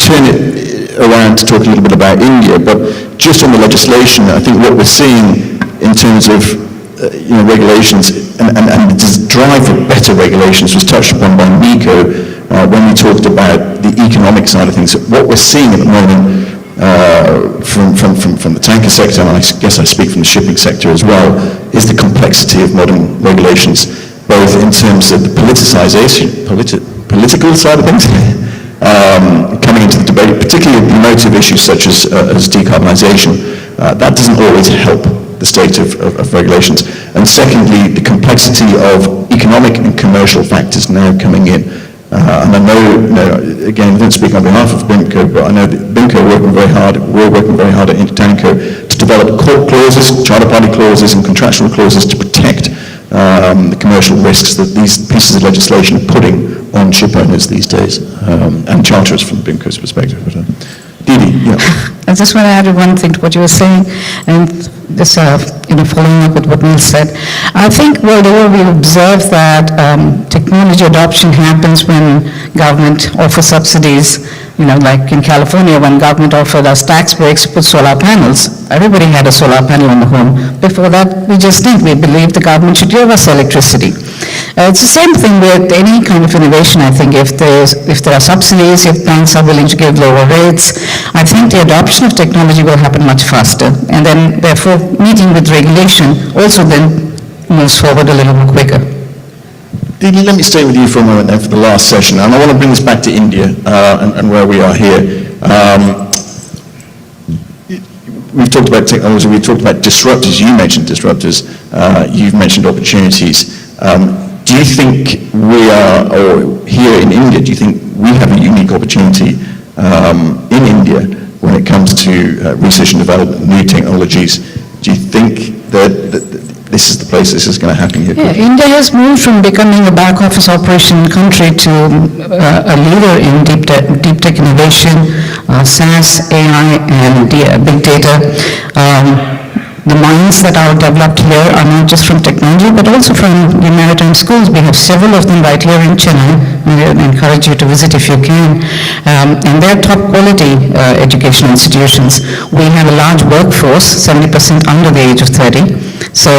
turn it around to talk a little bit about India, but just on the legislation, I think what we're seeing in terms of regulations and the drive for better regulations was touched upon by Nico when we talked about the economic side of things. What we're seeing at the moment from the tanker sector, and I guess I speak from the shipping sector as well, is the complexity of modern regulations, both in terms of the politicization, political side of things, coming into the debate, particularly the emotive issues such as decarbonisation. That doesn't always help the state of regulations. And secondly, the complexity of economic and commercial factors now coming in. And I know, again, I don't speak on behalf of BIMCO, but I know that BIMCO are working very hard, we're working very hard at Intertanko to develop court clauses, charter party clauses and contractual clauses to protect the commercial risks that these pieces of legislation are putting on ship owners these days, and charterers from BIMCO's perspective. But, Didi, yeah. I just want to add one thing to what you were saying, and just following up with what Neil said. I think world over we observe that technology adoption happens when government offers subsidies. Like in California, when government offered us tax breaks, put solar panels. Everybody had a solar panel on the home. Before that, we believed the government should give us electricity. It's the same thing with any kind of innovation, I think. If there are subsidies, if banks are willing to give lower rates, I think the adoption of technology will happen much faster. And then, therefore, meeting with regulation also then moves forward a little more quicker. Didi, let me stay with you for a moment then for the last session, and I want to bring this back to India and where we are here. We've talked about technology, we've talked about disruptors, you mentioned disruptors, you've mentioned opportunities. Do you think we are, or here in India, do you think we have a unique opportunity in India when it comes to research and development, new technologies? Do you think that this is the place this is going to happen here? Yeah, India has moved from becoming a back office operation country to a leader in deep tech innovation, SaaS, AI, and big data. The minds that are developed here are not just from technology, but also from the maritime schools. We have several of them right here in Chennai. We encourage you to visit if you can. And they're top quality educational institutions. We have a large workforce, 70% under the age of 30. So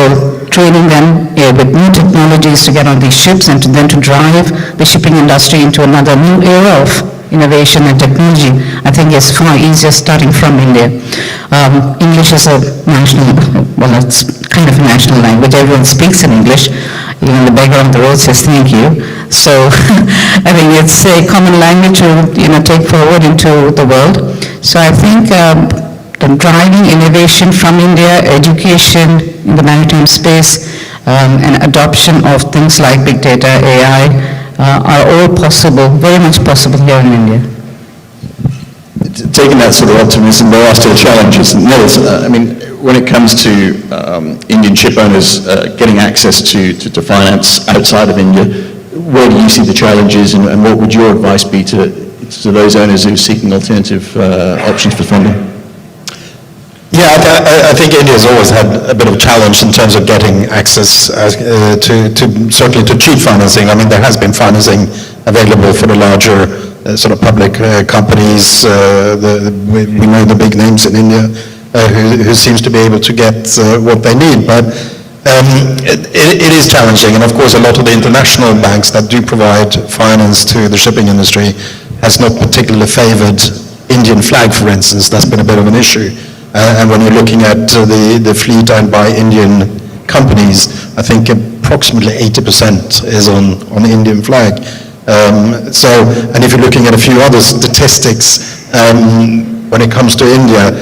training them with new technologies to get on these ships and then to drive the shipping industry into another new era of innovation and technology, I think is far easier starting from India. English is a national, well, it's kind of a national language. Everyone speaks in English. Even the beggar on the road says thank you. So I think it's a common language to take forward into the world. So I think the driving innovation from India, education in the maritime space, and adoption of things like big data, AI, are all possible, very much possible here in India. Taking that sort of optimism, there are still challenges. Nils, I mean, when it comes to Indian ship owners getting access to finance outside of India, where do you see the challenges, and what would your advice be to those owners who are seeking alternative options for funding? Yeah, I think India has always had a bit of a challenge in terms of getting access certainly to cheap financing. I mean, there has been financing available for the larger sort of public companies. We know the big names in India who seems to be able to get what they need, but it is challenging. And of course, a lot of the international banks that do provide finance to the shipping industry has not particularly favored Indian flag, for instance. That's been a bit of an issue. And when you're looking at the fleet owned by Indian companies, I think approximately 80% is on the Indian flag. And if you're looking at a few other statistics, when it comes to India,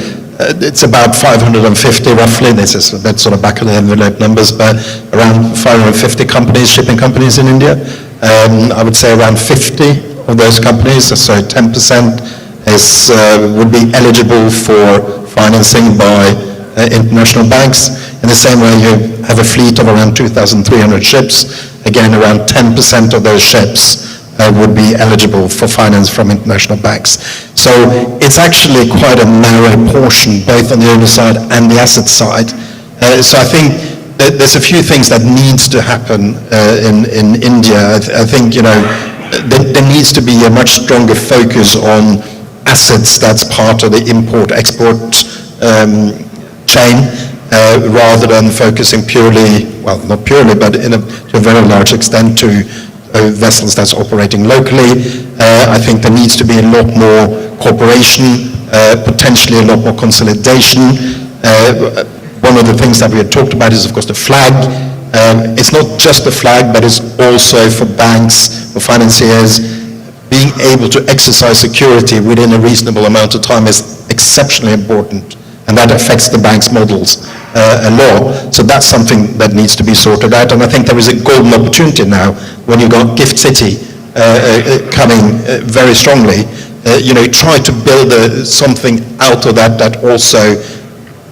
it's about 550 roughly, this is a bit sort of back of the envelope numbers, but around 550 companies, shipping companies in India. I would say around 50 of those companies, so 10% would be eligible for financing by international banks. In the same way, you have a fleet of around 2,300 ships. Again, around 10% of those ships would be eligible for finance from international banks. So it's actually quite a narrow portion, both on the owner side and the asset side. So I think that there's a few things that needs to happen in India. I think, there needs to be a much stronger focus on assets that's part of the import-export chain, rather than focusing purely, well, not purely, but to a very large extent to vessels that's operating locally. I think there needs to be a lot more cooperation, potentially a lot more consolidation. One of the things that we had talked about is, of course, the flag. It's not just the flag, but it's also for banks, for financiers. Being able to exercise security within a reasonable amount of time is exceptionally important, and that affects the bank's models a lot. So that's something that needs to be sorted out, and I think there is a golden opportunity now when you've got Gift City coming very strongly. Try to build something out of that also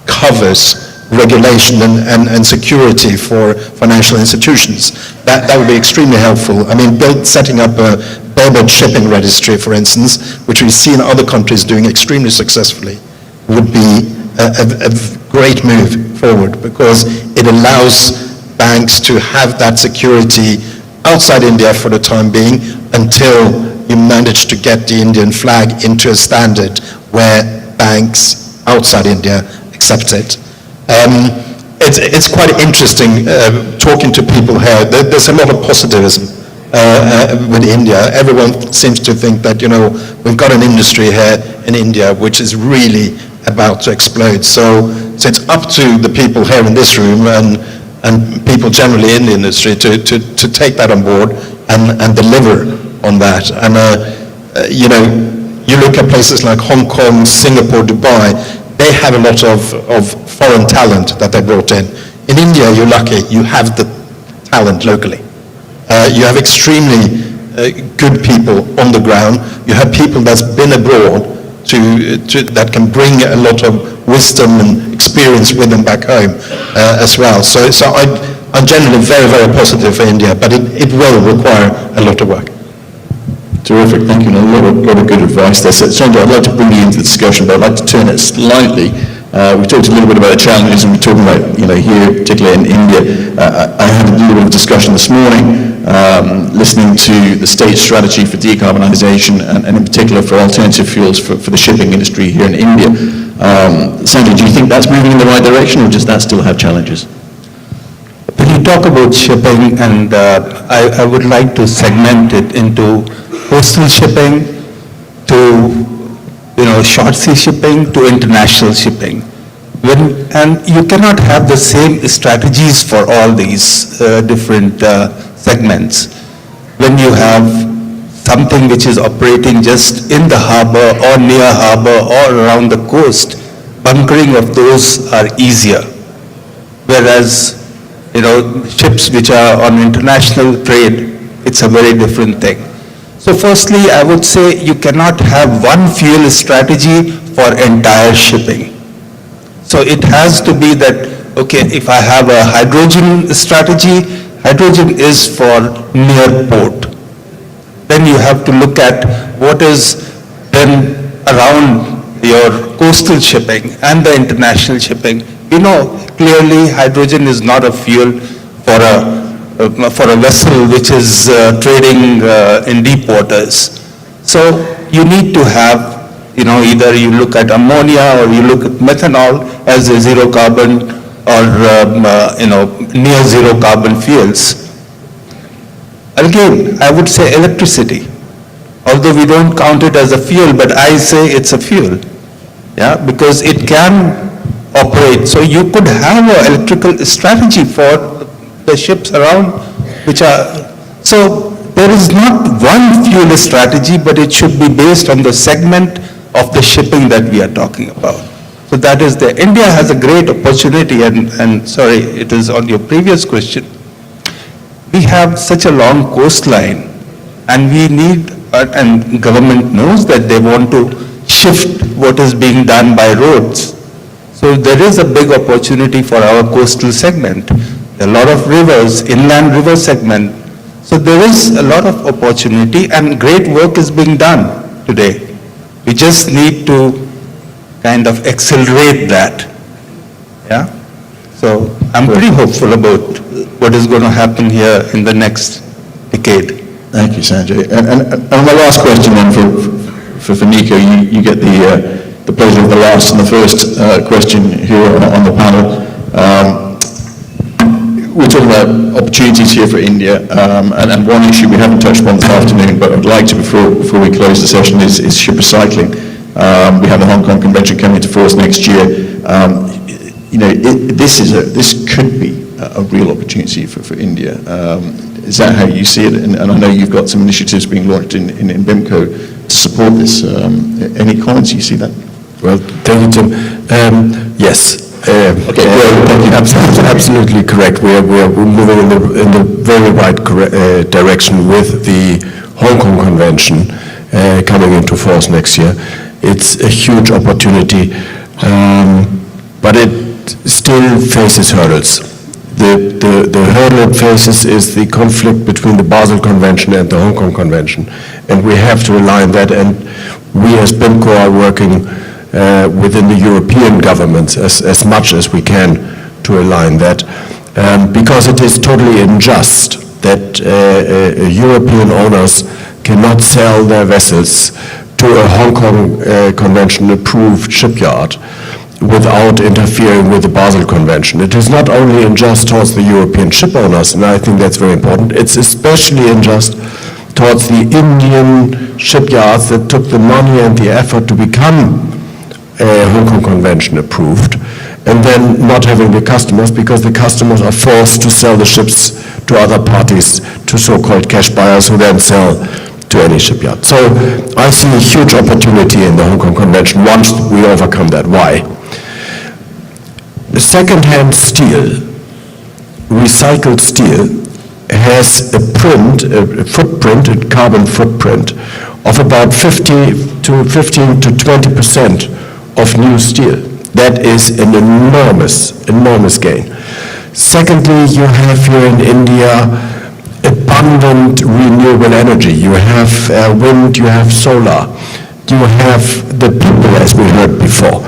covers regulation and security for financial institutions. That would be extremely helpful. I mean, setting up a bareboat shipping registry, for instance, which we've seen other countries doing extremely successfully, would be a great move forward, because it allows banks to have that security outside India for the time being until you manage to get the Indian flag into a standard where banks outside India accept it. It's quite interesting talking to people here. There's a lot of positivism with India. Everyone seems to think that, we've got an industry here in India which is really about to explode. So it's up to the people here in this room and people generally in the industry to take that on board and deliver on that. And, you look at places like Hong Kong, Singapore, Dubai, they have a lot of foreign talent that they brought in. In India, you're lucky, you have the talent locally. You have extremely good people on the ground. You have people that's been abroad that can bring a lot of wisdom and experience with them back home as well. So I'm generally very, very positive for India, but it will require a lot of work. Terrific, thank you. And a lot of good advice there. So, Sanjay, I'd like to bring you into the discussion, but I'd like to turn it slightly. We talked a little bit about the challenges, and we're talking about, here, particularly in India. I had a little bit of discussion this morning, listening to the state strategy for decarbonisation, and in particular for alternative fuels for the shipping industry here in India. Sanjay, do you think that's moving in the right direction, or does that still have challenges? When you talk about shipping, and I would like to segment it into coastal shipping to short sea shipping to international shipping. And you cannot have the same strategies for all these different segments. When you have something which is operating just in the harbor or near harbor or around the coast, bunkering of those are easier. Whereas, ships which are on international trade, it's a very different thing. So firstly, I would say you cannot have one fuel strategy for entire shipping. So it has to be that, okay, if I have a hydrogen strategy, hydrogen is for near port. Then you have to look at what is then around your coastal shipping and the international shipping. Clearly hydrogen is not a fuel for a vessel which is trading in deep waters. So you need to have, either you look at ammonia or you look at methanol as a zero carbon or, near zero carbon fuels. Again, I would say electricity. Although we don't count it as a fuel, but I say it's a fuel. Yeah, because it can operate. So you could have an electrical strategy for the ships around, which are, so there is not one fuel strategy, but it should be based on the segment of the shipping that we are talking about. So that is the, India has a great opportunity, and sorry, it is on your previous question. We have such a long coastline, and we need, and government knows that they want to shift what is being done by roads. So there is a big opportunity for our coastal segment. There are a lot of rivers, inland river segment. So there is a lot of opportunity, and great work is being done today. We just need to kind of accelerate that. Yeah? So I'm pretty hopeful about what is going to happen here in the next decade. Thank you, Sanjay. And my last question then for Nico, you get the pleasure of the last and the first question here on the panel. We're talking about opportunities here for India, and one issue we haven't touched upon this afternoon, but I'd like to before we close the session is ship recycling. We have the Hong Kong Convention coming into force next year. This could be a real opportunity for India. Is that how you see it? And I know you've got some initiatives being launched in BIMCO to support this. Any comments you see that? Well, thank you, Tim. Yes. Okay, well, absolutely correct. We are moving in the very right direction with the Hong Kong Convention coming into force next year. It's a huge opportunity, but it still faces hurdles. The hurdle it faces is the conflict between the Basel Convention and the Hong Kong Convention, and we have to align that, and we as BIMCO are working within the European governments as much as we can to align that, because it is totally unjust that European owners cannot sell their vessels to a Hong Kong Convention approved shipyard without interfering with the Basel Convention. It is not only unjust towards the European ship owners, and I think that's very important, it's especially unjust towards the Indian shipyards that took the money and the effort to become Hong Kong Convention approved, and then not having the customers, because the customers are forced to sell the ships to other parties, to so-called cash buyers who then sell to any shipyard. So I see a huge opportunity in the Hong Kong Convention once we overcome that. Why? The second-hand steel, recycled steel, has a footprint, a carbon footprint of about 15 to 20% of new steel. That is an enormous gain. Secondly, you have here in India abundant renewable energy. You have wind, you have solar, you have the people, as we heard before.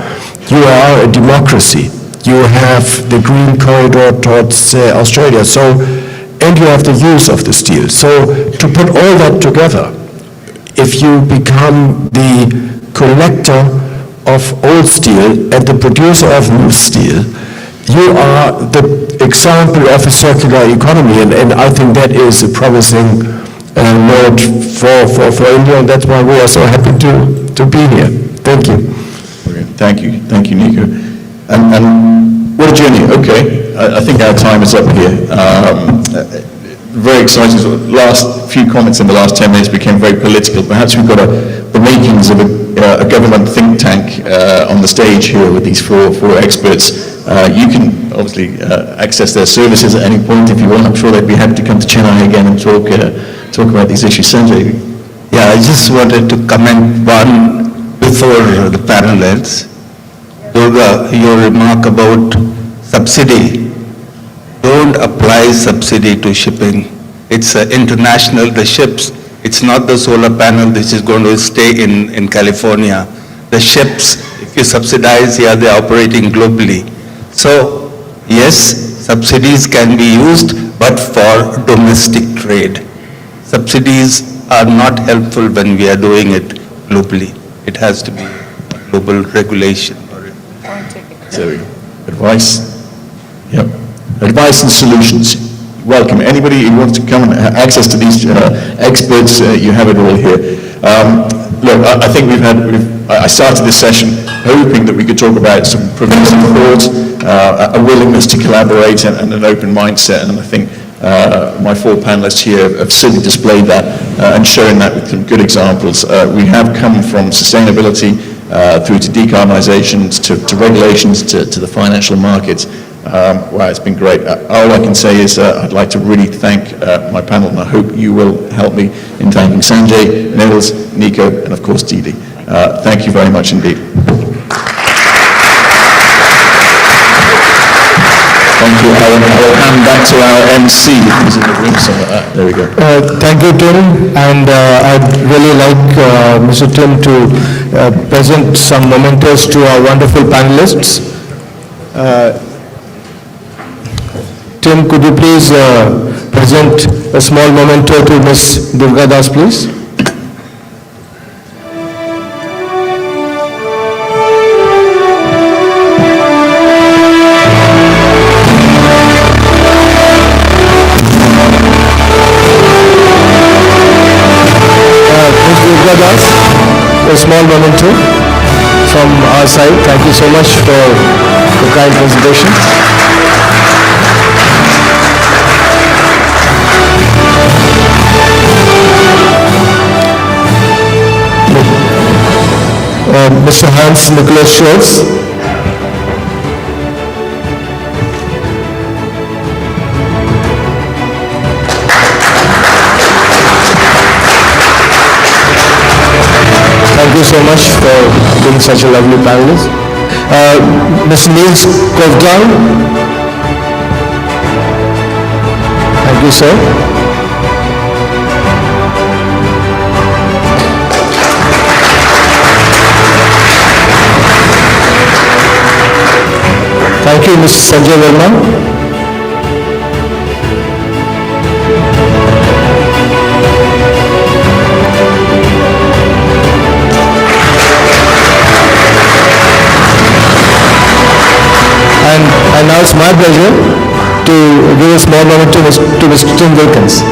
You are a democracy. You have the green corridor towards Australia. So, and you have the use of the steel. So to put all that together, if you become the collector of old steel and the producer of new steel, you are the example of a circular economy, and I think that is a promising note for India, and that's why we are so happy to be here. Thank you. Brilliant. Thank you, Nico. And what a journey. Okay, I think our time is up here. Very exciting. Last few comments in the last 10 minutes became very political. Perhaps we've got the makings of a government think tank on the stage here with these four experts. You can obviously access their services at any point if you want. I'm sure they'd be happy to come to Chennai again and talk about these issues. Sanjay? Yeah, I just wanted to comment one before the panel ends. Durga, your remark about subsidy. Don't apply subsidy to shipping. It's international, the ships. It's not the solar panel which is going to stay in California. The ships, if you subsidize here, they're operating globally. So, yes, subsidies can be used, but for domestic trade. Subsidies are not helpful when we are doing it globally. It has to be global regulation. So, advice? Yep. Advice and solutions. Welcome. Anybody who wants to come and have access to these experts, you have it all here. Look, I think I started this session hoping that we could talk about some preventive thought, a willingness to collaborate and an open mindset, and I think my four panelists here have simply displayed that and shown that with some good examples. We have come from sustainability through to decarbonisation, to regulations, to the financial markets. Wow, it's been great. All I can say is I'd like to really thank my panel, and I hope you will help me in thanking Sanjay, Nils, Nico, and of course Didi. Thank you very much indeed. Thank you, Alan. I will hand back to our MC, who's in the room somewhere. There we go. Thank you, Tim, and I'd really like Mr. Tim to present some mementos to our wonderful panelists. Tim, could you please present a small memento to Ms. Durga Das, please? A small memento from our side. Thank you so much for the kind presentation. Mr. Hans Nicholas Schultz. Thank you so much for being such a lovely panelist. Mr. Niels Kovdal. Thank you, sir. Thank you, Mr. Sanjay Verma. And now it's my pleasure to give a small moment to Mr. Tim Wilkins.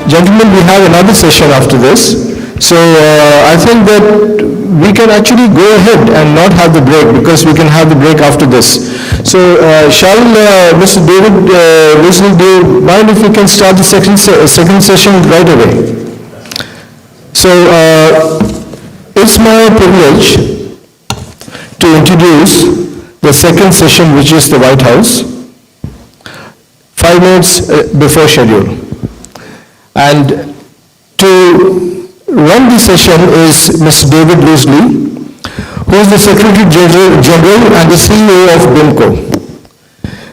Gentlemen, we have another session after this. So I think that we can actually go ahead and not have the break, because we can have the break after this. So shall Mr. David Wesley, do you mind if we can start the second session right away? So it's my privilege to introduce the second session, which is the White House, 5 minutes before schedule. And to run the session is Mr. David Wesley, who is the Secretary General and the CEO of BIMCO.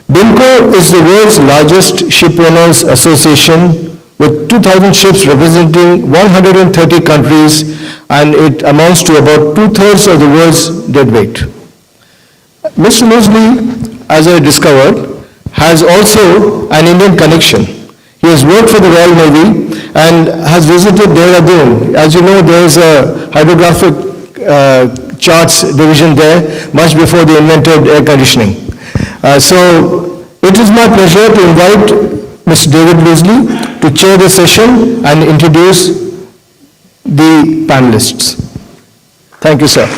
BIMCO is the world's largest shipowners association with 2,000 ships representing 130 countries, and it amounts to about 2/3 of the world's deadweight. Mr. Wesley, as I discovered, has also an Indian connection. He has worked for the Royal Navy and has visited Dehradun. As you know, there is a hydrographic charts division there, much before they invented air conditioning. So it is my pleasure to invite Mr. David Wesley to chair the session and introduce the panelists. Thank you, sir.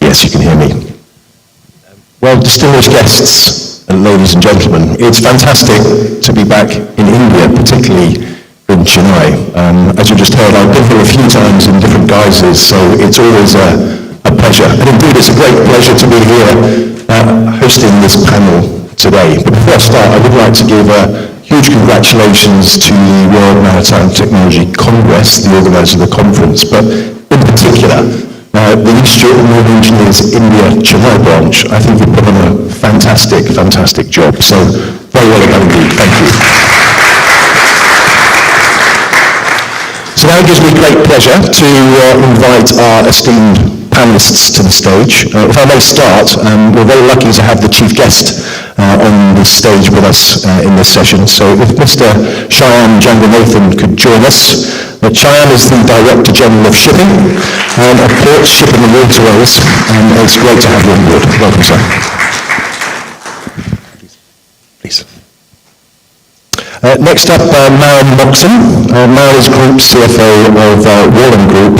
Yes, you can hear me. Well, distinguished guests, and ladies and gentlemen, it's fantastic to be back in India, particularly in Chennai. As you just heard, I've been here a few times in different guises, so it's always a pleasure. And indeed, it's a great pleasure to be here hosting this panel today. But before I start, I would like to give huge congratulations to the World Maritime Technology Congress, the organizer of the conference, but in particular, the Institute of Marine Engineers India Chennai branch. I think you've done a fantastic, fantastic job. So very well done indeed. Thank you. now gives me great pleasure to invite our esteemed panelists to the stage. If I may start, we're very lucky to have the chief guest on the stage with us in this session. So if Mr. Cheyenne Janganathan could join us. Cheyenne is the Director General of Shipping of Ports, Shipping and Waterways, and it's great to have you on board. Welcome, sir. Please. Next up, Maren Moxon. Maren is Group CFO of Wallen Group,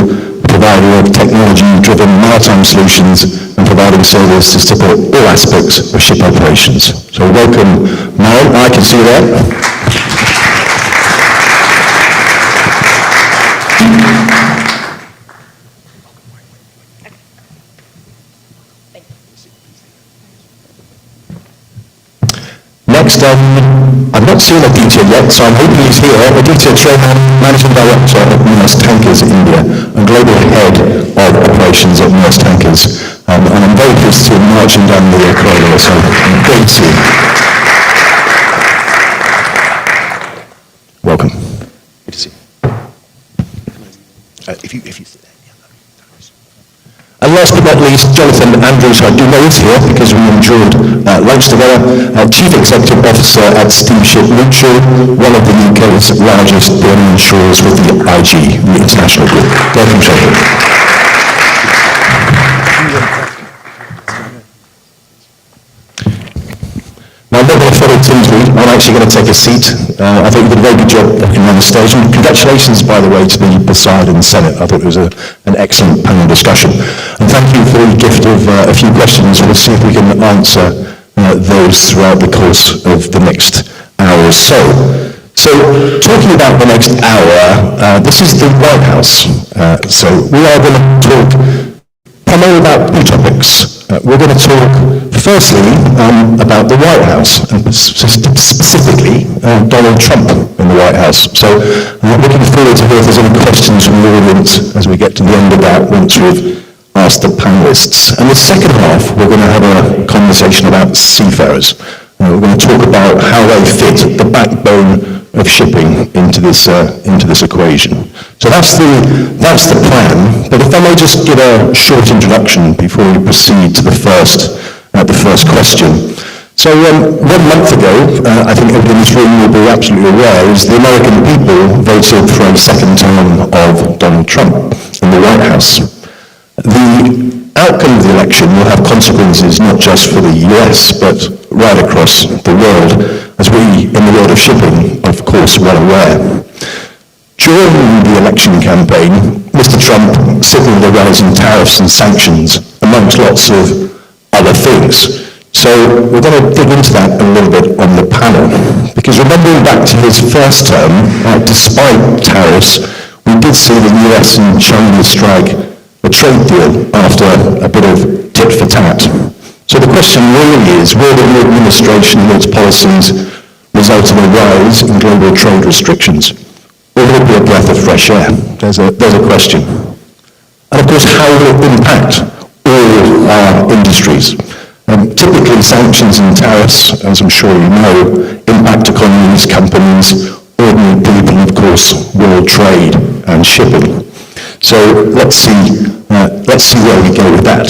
provider of technology-driven maritime solutions and providing service to support all aspects of ship operations. So welcome, Maren. I can see you there. Next, I've not seen Aditya yet, so I'm hoping he's here. Aditya Trehan, Managing Director of Maersk Tankers India and Global Head of Operations at Maersk Tankers. And I'm very pleased to see him marching down the corridor, so great to see you. Welcome. Good to see you. If you sit there. And last but not least, Jonathan Andrews, I do know is here because we enjoyed lunch together, Chief Executive Officer at Steamship Mutual, one of the UK's largest building insurers with the IG, the international group. Welcome, Jonathan. Now, I'm not going to follow Tim's lead. I'm actually going to take a seat. I think you did a very good job walking around the stage. And congratulations, by the way, to the Poseidon and Senate. I thought it was an excellent panel discussion. And thank you for the gift of a few questions. We'll see if we can answer those throughout the course of the next hour or so. So, talking about the next hour, this is the White House. So, we are going to talk primarily about two topics. We're going to talk, firstly, about the White House, and specifically Donald Trump in the White House. So I'm looking forward to hear if there's any questions from the audience as we get to the end of that once we've asked the panelists. And the second half, we're going to have a conversation about seafarers. We're going to talk about how they fit the backbone of shipping into this equation. So that's the plan. But if I may just give a short introduction before we proceed to the first question. So 1 month ago, I think everyone in this room will be absolutely aware, is the American people voted for a second term of Donald Trump in the White House. The outcome of the election will have consequences not just for the US, but right across the world, as we, in the world of shipping, of course, well aware. During the election campaign, Mr. Trump signaled a rise in tariffs and sanctions, amongst lots of other things. So we're going to dig into that a little bit on the panel, because remembering back to his first term, despite tariffs, we did see the US and China strike a trade deal after a bit of tit for tat. So the question really is, will the new administration and its policies result in a rise in global trade restrictions? Or will it be a breath of fresh air? There's a question. And of course, how will it impact all our industries? Typically, sanctions and tariffs, as I'm sure you know, impact economies, companies, ordinary people, and of course, world trade and shipping. So let's see where we go with that.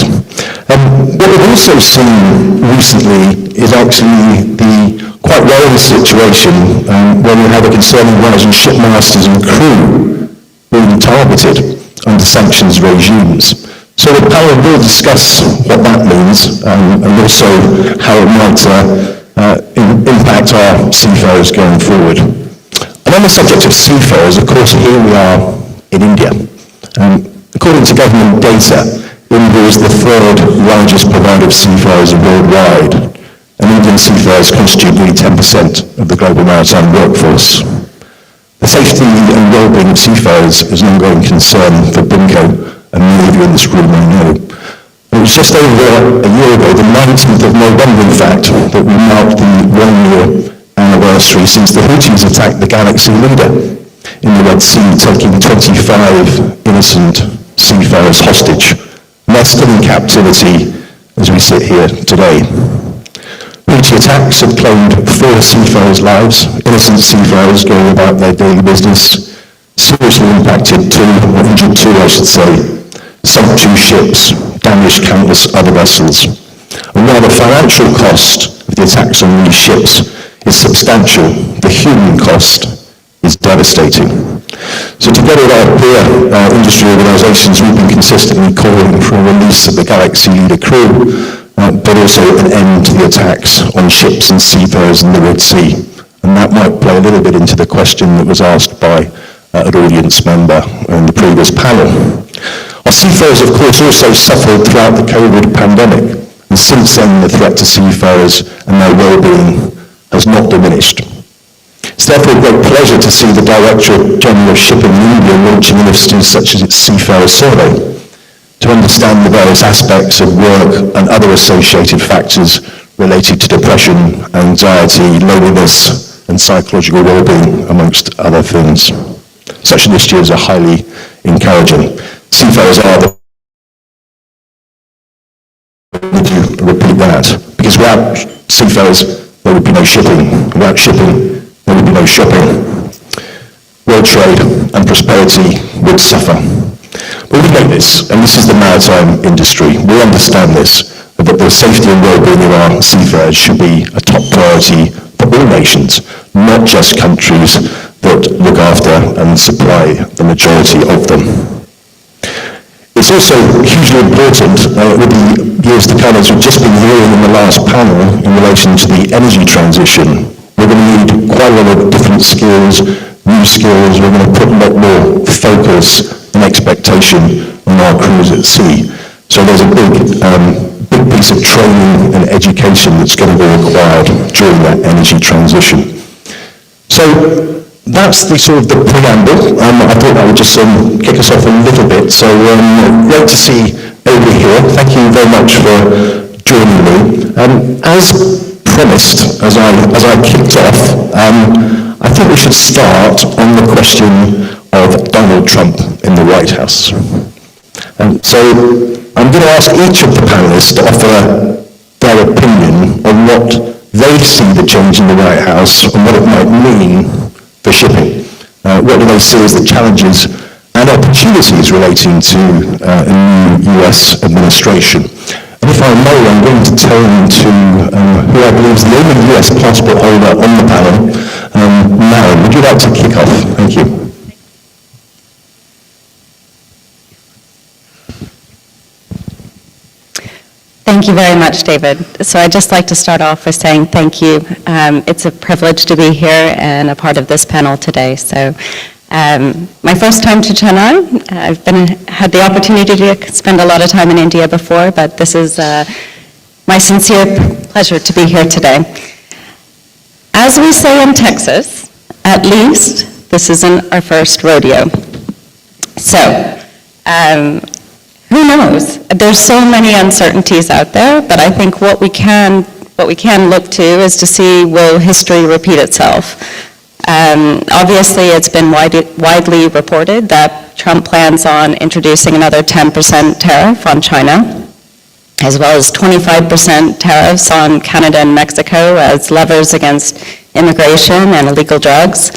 What we've also seen recently is actually the quite worrying situation where we have a concerning rise in shipmasters and crew being targeted under sanctions regimes. So the panel will discuss what that means and also how it might impact our seafarers going forward. And on the subject of seafarers, of course, here we are in India. According to government data, India is the third largest provider of seafarers worldwide, and Indian seafarers constitute nearly 10% of the global maritime workforce. The safety and well-being of seafarers is an ongoing concern for BIMCO, and many of you in this room may know. It was just over a year ago, the 19th of November, in fact, that we marked the 1-year anniversary since the Houthis attacked the Galaxy Leader in the Red Sea, taking 25 innocent seafarers hostage. And they're still in captivity as we sit here today. Houthi attacks have claimed 4 seafarers' lives, innocent seafarers going about their daily business. seriously impacted two, or injured two, I should say, sunk two ships, damaged countless other vessels. And while the financial cost of the attacks on these ships is substantial, the human cost is devastating. So together with our peer industry organisations, we've been consistently calling for a release of the Galaxy Leader crew, but also an end to the attacks on ships and seafarers in the Red Sea. And that might play a little bit into the question that was asked by an audience member in the previous panel. Our seafarers, of course, also suffered throughout the COVID pandemic, and since then the threat to seafarers and their well-being has not diminished. It's therefore a great pleasure to see the Directorate General of Shipping in India launching initiatives such as its Seafarer Survey to understand the various aspects of work and other associated factors related to depression, anxiety, loneliness, and psychological well-being, amongst other things. Such initiatives are highly encouraging. Seafarers are the... Would you repeat that? Because without seafarers, there would be no shipping. Without shipping, there would be no shopping. World trade and prosperity would suffer. But we know this, and this is the maritime industry. We understand this, that the safety and well-being of our seafarers should be a top priority for all nations, not just countries that look after and supply the majority of them. It's also hugely important with the years to come, as we've just been hearing in the last panel in relation to the energy transition. We're going to need quite a lot of different skills, new skills. We're going to put a lot more focus and expectation on our crews at sea. So there's a big piece of training and education that's going to be required during that energy transition. So that's the sort of the preamble. I thought that would just kick us off a little bit. So great to see everybody here. Thank you very much for joining me. As promised, as I kicked off, I think we should start on the question of Donald Trump in the White House. So I'm going to ask each of the panelists to offer their opinion on what they see the change in the White House and what it might mean for shipping. What do they see as the challenges and opportunities relating to a new US administration? And if I may, I'm going to turn to who I believe is the only US passport holder on the panel. Maren, would you like to kick off? Thank you. Thank you very much, David. So I'd just like to start off with saying thank you. It's a privilege to be here and a part of this panel today. So my first time to Chennai. I've had the opportunity to spend a lot of time in India before, but this is my sincere pleasure to be here today. As we say in Texas, at least this isn't our first rodeo. So, who knows? There's so many uncertainties out there, but I think what we can look to is to see, will history repeat itself? Obviously, it's been widely reported that Trump plans on introducing another 10% tariff on China, as well as 25% tariffs on Canada and Mexico as levers against immigration and illegal drugs.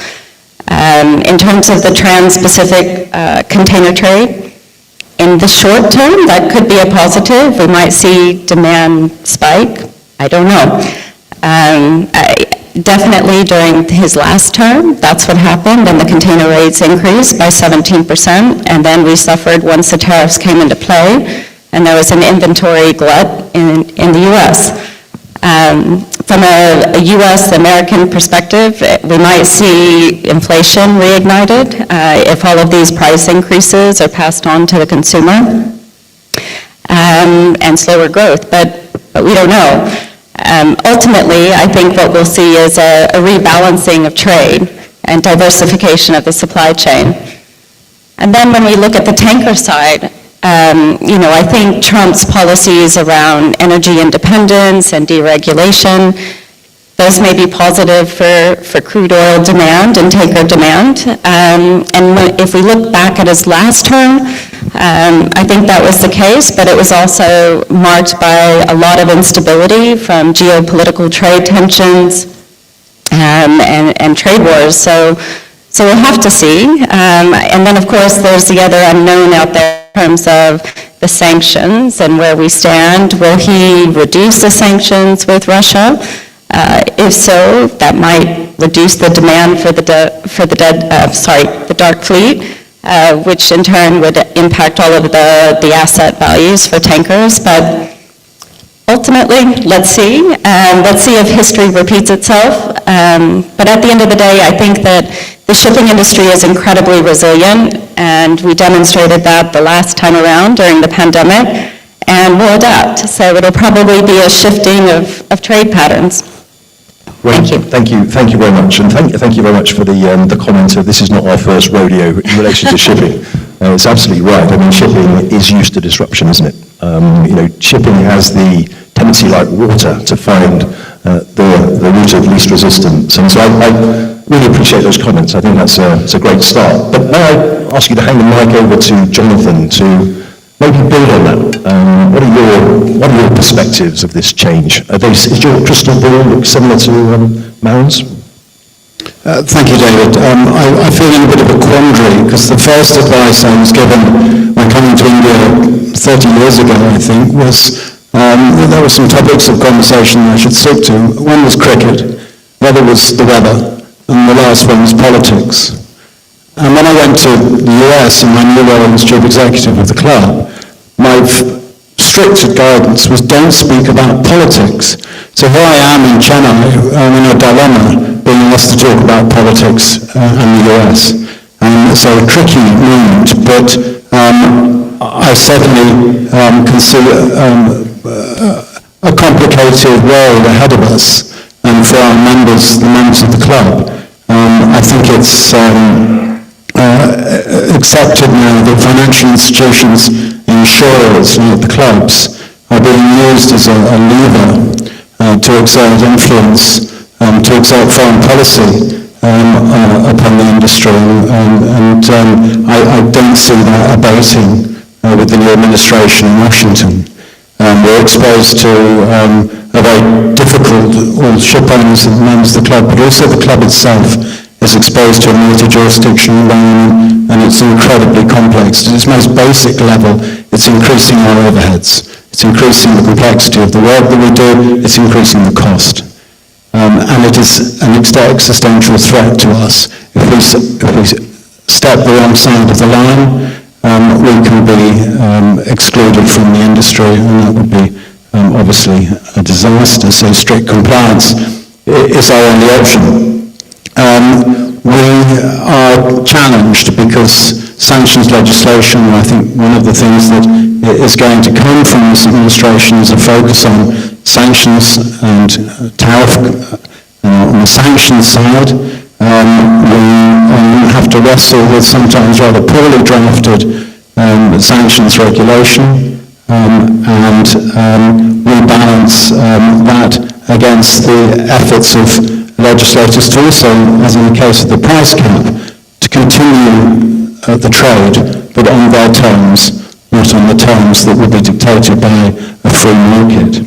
In terms of the Trans-Pacific container trade, in the short term, that could be a positive. We might see demand spike. I don't know. Definitely during his last term, that's what happened, and the container rates increased by 17%, and then we suffered once the tariffs came into play, and there was an inventory glut in the U.S. From a U.S.-American perspective, we might see inflation reignited if all of these price increases are passed on to the consumer, and slower growth, but we don't know. Ultimately, I think what we'll see is a rebalancing of trade and diversification of the supply chain. And then when we look at the tanker side, I think Trump's policies around energy independence and deregulation, those may be positive for crude oil demand and tanker demand. If we look back at his last term, I think that was the case, but it was also marked by a lot of instability from geopolitical trade tensions and trade wars. So So we'll have to see. And then, of course, there's the other unknown out there in terms of the sanctions and where we stand. Will he reduce the sanctions with Russia? If so, that might reduce the demand for the dark fleet, which in turn would impact all of the asset values for tankers. But ultimately, let's see. Let's see if history repeats itself. But at the end of the day, I think that the shipping industry is incredibly resilient, and we demonstrated that the last time around during the pandemic, and we'll adapt. So it'll probably be a shifting of trade patterns. Thank you. Thank you very much, and thank you very much for the comment of this is not our first rodeo in relation to shipping. It's absolutely right. I mean, shipping is used to disruption, isn't it? Shipping has the tendency, like water, to find the route of least resistance. And so I really appreciate those comments. I think that's a great start. But may I ask you to hand the mic over to Jonathan to maybe build on that. What are your perspectives of this change? Is your crystal ball look similar to Maren's? Thank you, David. I feel in a bit of a quandary because the first advice I was given when coming to India 30 years ago, I think, was there were some topics of conversation I should stick to. One was cricket, the other was the weather, and the last one was politics. And when I went to the US and my new role as chief executive of the club, my strict guidance was don't speak about politics. So here I am in Chennai, I'm in a dilemma, being asked to talk about politics and the US. So a tricky moment, but I certainly consider a complicated world ahead of us, and for our members, the members of the club. I think it's accepted now that financial institutions, insurers, the clubs, are being used as a lever to exert influence, to exert foreign policy upon the industry, and I don't see that abating with the new administration in Washington. We're exposed to a very difficult, all ship owners and members of the club, but also the club itself is exposed to a multi-jurisdiction environment, and it's incredibly complex. At its most basic level, it's increasing our overheads. It's increasing the complexity of the work that we do. It's increasing the cost. And it is an existential threat to us. If we step the wrong side of the line, we can be excluded from the industry, and that would be obviously a disaster. So strict compliance is our only option. We are challenged because sanctions legislation, I think one of the things that is going to come from this administration is a focus on sanctions and tariff. On the sanctions side, we have to wrestle with sometimes rather poorly drafted sanctions regulation, and we balance that against the efforts of legislators to also, as in the case of the price cap, to continue the trade, but on their terms, not on the terms that would be dictated by a free market.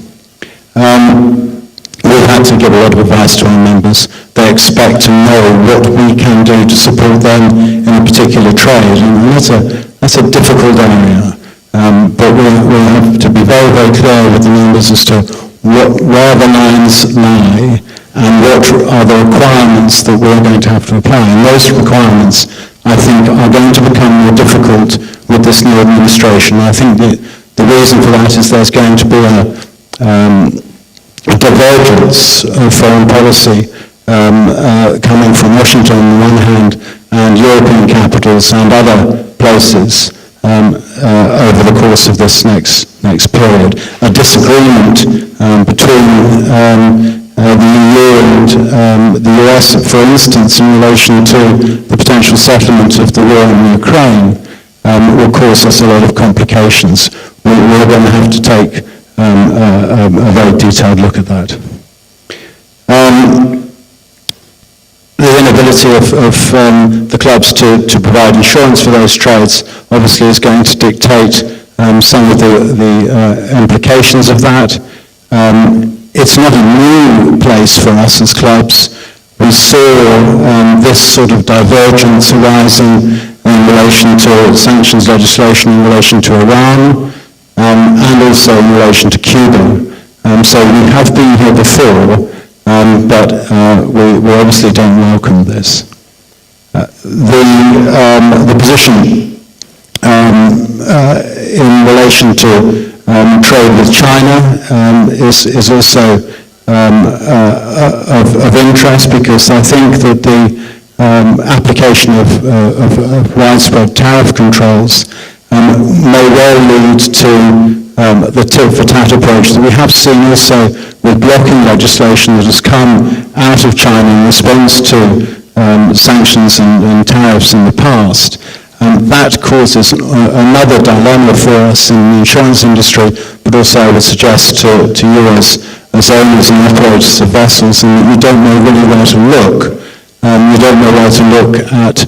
We've had to give a lot of advice to our members. They expect to know what we can do to support them in a particular trade, and that's a difficult area. But we have to be very, very clear with the members as to where the lines lie and what are the requirements that we're going to have to apply. And those requirements, I think, are going to become more difficult with this new administration. I think the reason for that is there's going to be a divergence of foreign policy coming from Washington on the one hand and European capitals and other places over the course of this next period. A disagreement between the EU and the US, for instance, in relation to the potential settlement of the war in Ukraine, will cause us a lot of complications. We're going to have to take a very detailed look at that. The inability of the clubs to provide insurance for those trades obviously is going to dictate some of the implications of that. It's not a new place for us as clubs. we saw this sort of divergence arising in relation to sanctions legislation in relation to Iran and also in relation to Cuba. So we have been here before, but we obviously don't welcome this. The position in relation to trade with China is also of interest, because I think that the application of widespread tariff controls may well lead to the tit-for-tat approach that we have seen also with blocking legislation that has come out of China in response to sanctions and tariffs in the past. That causes another dilemma for us in the insurance industry, but also I would suggest to you as owners and operators of vessels, and you don't know really where to look. You don't know where to look at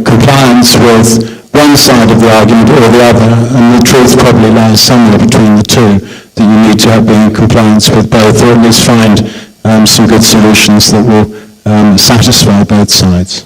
compliance with one side of the argument or the other, and the truth probably lies somewhere between the two, that you need to be in compliance with both, or at least find some good solutions that will satisfy both sides.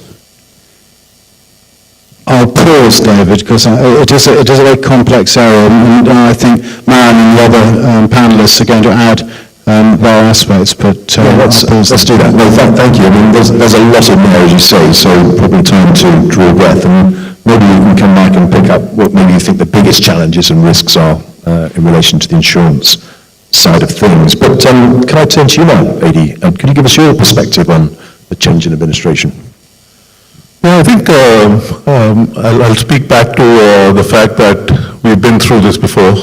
I'll pause, David, because it is a very complex area, and I think Marianne and the other panelists are going to add their aspects, but let's do that. No, thank you. I mean, there's a lot in there, as you say, so probably time to draw breath, and maybe you can come back and pick up what maybe you think the biggest challenges and risks are in relation to the insurance side of things. But can I turn to you now, Adi? Can you give us your perspective on the change in administration? Yeah, I think I'll speak back to the fact that we've been through this before,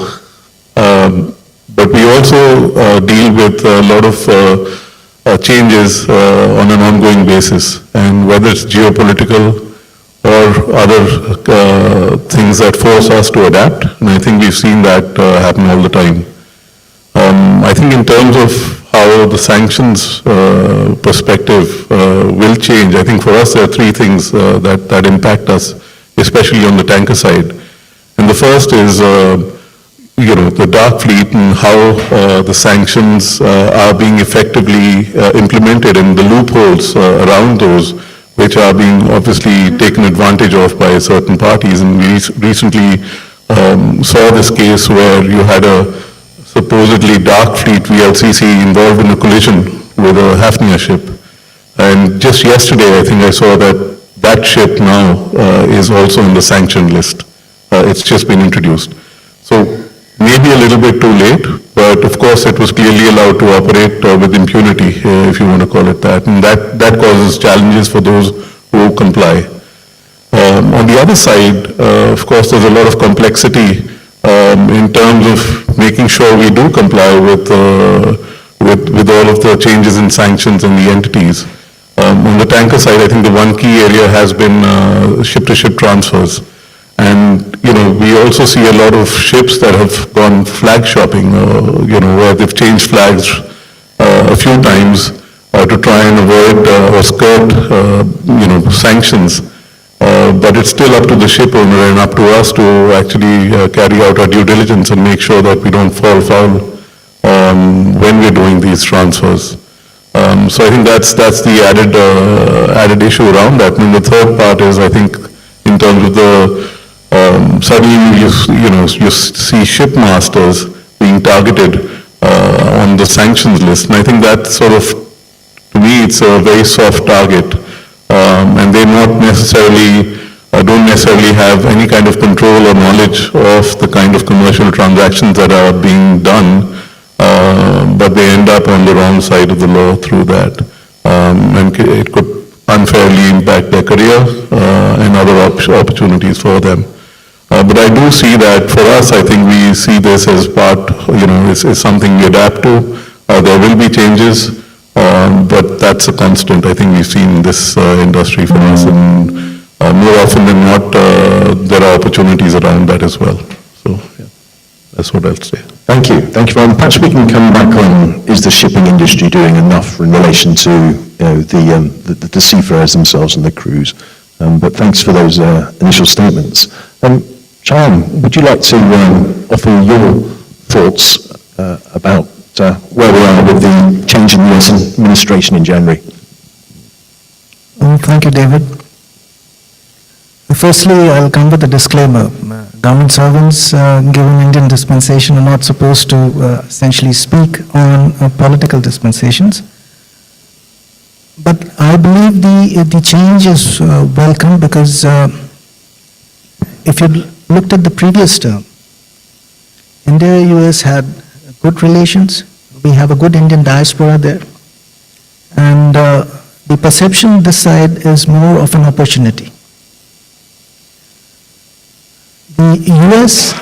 but we also deal with a lot of changes on an ongoing basis, and whether it's geopolitical or other things that force us to adapt, and I think we've seen that happen all the time. I think in terms of how the sanctions perspective will change, I think for us there are three things that impact us, especially on the tanker side. And the first is, the dark fleet and how the sanctions are being effectively implemented, and the loopholes around those, which are being obviously taken advantage of by certain parties. And we recently saw this case where you had a supposedly dark fleet VLCC involved in a collision with a Hafnia ship. And just yesterday, I think I saw that ship now is also on the sanction list. It's just been introduced. So maybe a little bit too late, but of course it was clearly allowed to operate with impunity, if you want to call it that. And that causes challenges for those who comply. On the other side, of course, there's a lot of complexity in terms of making sure we do comply with all of the changes in sanctions and the entities. On the tanker side, I think the one key area has been ship-to-ship transfers. And, we also see a lot of ships that have gone flag shopping, where they've changed flags a few times to try and avoid or skirt, sanctions. But it's still up to the ship owner and up to us to actually carry out our due diligence and make sure that we don't fall foul when we're doing these transfers. So I think that's the added issue around that. And the third part is, I think, in terms of the suddenly you see shipmasters being targeted on the sanctions list, and I think that sort of, to me, it's a very soft target. And they don't necessarily have any kind of control or knowledge of the kind of commercial transactions that are being done, but they end up on the wrong side of the law through that. And it could unfairly impact their career and other opportunities for them. But I do see that for us, I think we see this as part, is something we adapt to. There will be changes. But that's a constant, I think we've seen in this industry for us, and more often than not, there are opportunities around that as well. So, yeah, that's what I'll say. Thank you. Thank you very much. Perhaps we can come back on, is the shipping industry doing enough in relation to the seafarers themselves and the crews? But thanks for those initial statements. Cheyenne, would you like to offer your thoughts about where we are with the change in the US administration in January? Thank you, David. Firstly, I'll come with a disclaimer. Government servants given Indian dispensation are not supposed to essentially speak on political dispensations. But I believe the change is welcome because if you looked at the previous term, India-US had good relations. We have a good Indian diaspora there. And the perception this side is more of an opportunity. The US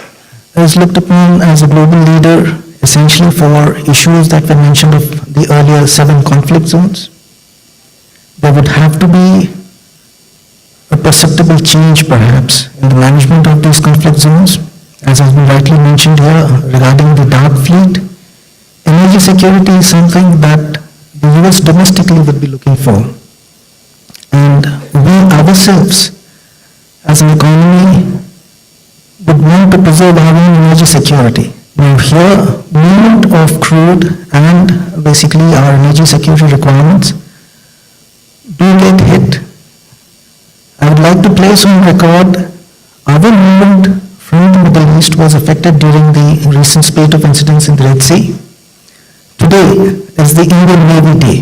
is looked upon as a global leader essentially for issues that were mentioned of the earlier 7 conflict zones. There would have to be a perceptible change perhaps in the management of these conflict zones, as has been rightly mentioned here regarding the dark fleet. Energy security is something that the US domestically would be looking for. And we ourselves as an economy would want to preserve our own energy security. Now here, movement of crude and basically our energy security requirements do get hit. I would like to place on record our movement from the Middle East was affected during the recent spate of incidents in the Red Sea. Today is the Indian Navy Day,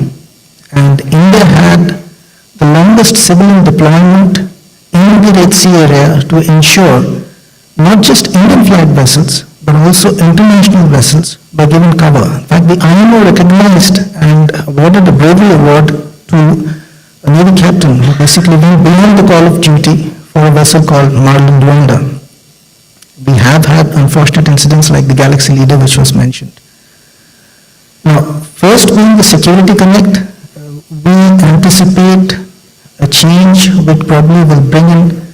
and India had the longest civilian deployment in the Red Sea area to ensure not just Indian flag vessels, but also international vessels by giving cover. In fact, the IMO recognized and awarded a bravery award to a Navy captain who basically went beyond the call of duty for a vessel called Marlin Luanda. We have had unfortunate incidents like the Galaxy Leader, which was mentioned. Now, first being the Security Connect, we anticipate a change which probably will bring in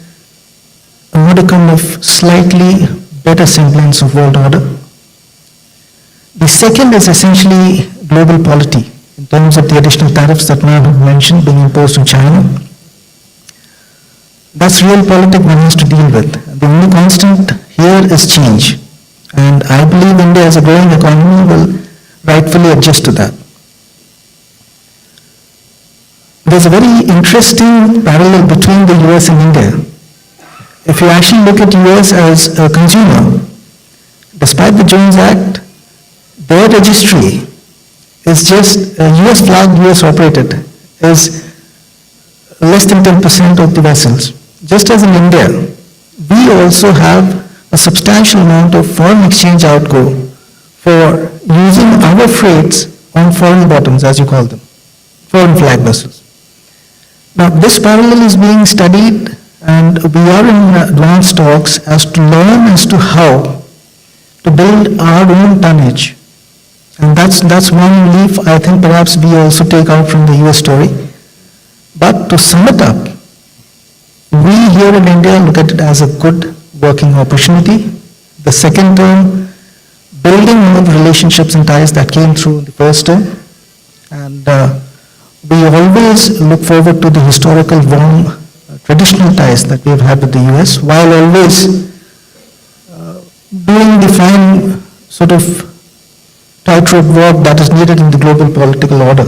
a modicum of slightly better semblance of world order. The second is essentially global polity in terms of the additional tariffs that Ma'am had mentioned being imposed on China. That's real politics one has to deal with. The only constant here is change. And I believe India as a growing economy will rightfully adjust to that. There's a very interesting parallel between the US and India. If you actually look at US as a consumer, despite the Jones Act, their registry is just US flagged, US operated, is less than 10% of the vessels. Just as in India, we also have a substantial amount of foreign exchange outgo for using our freights on foreign bottoms, as you call them, foreign flag vessels. Now, this parallel is being studied, and we are in advanced talks as to learn as to how to build our own tonnage. And that's one leaf I think perhaps we also take out from the US story. But to sum it up, we here in India look at it as a good working opportunity. The second term, building on the relationships and ties that came through the first term. And we always look forward to the historical warm traditional ties that we have had with the US, while always doing the fine sort of tightrope walk that is needed in the global political order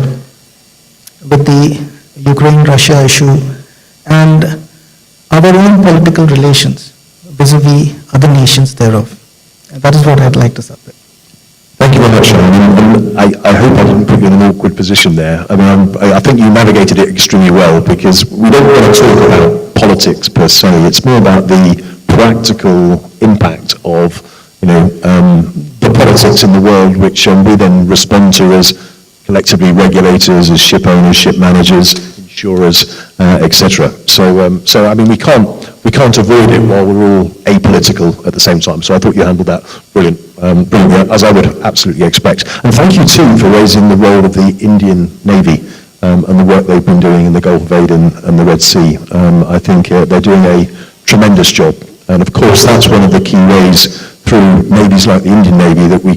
with the Ukraine-Russia issue and our own political relations vis-a-vis other nations thereof. And that is what I'd like to submit. Thank you very much, Sharon. I hope I didn't put you in an awkward position there. I mean, I think you navigated it extremely well, because we don't want to talk about politics per se. It's more about the practical impact of, the politics in the world, which we then respond to as collectively regulators, as ship owners, ship managers, insurers, etc. So I mean, we can't avoid it while we're all apolitical at the same time. So I thought you handled that brilliant, as I would absolutely expect. And thank you too for raising the role of the Indian Navy and the work they've been doing in the Gulf of Aden and the Red Sea. I think they're doing a tremendous job. And of course, that's one of the key ways through navies like the Indian Navy that we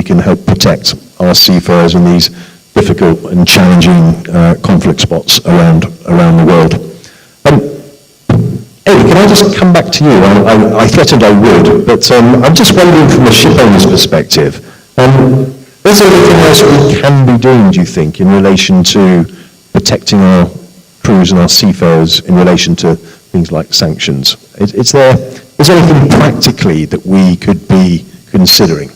can help protect our seafarers in these difficult and challenging conflict spots around the world. Eddie, can I just come back to you? I threatened I would, but I'm just wondering from a ship owner's perspective, is there anything else we can be doing, do you think, in relation to protecting our crews and our seafarers in relation to things like sanctions? Is there anything practically that we could be considering?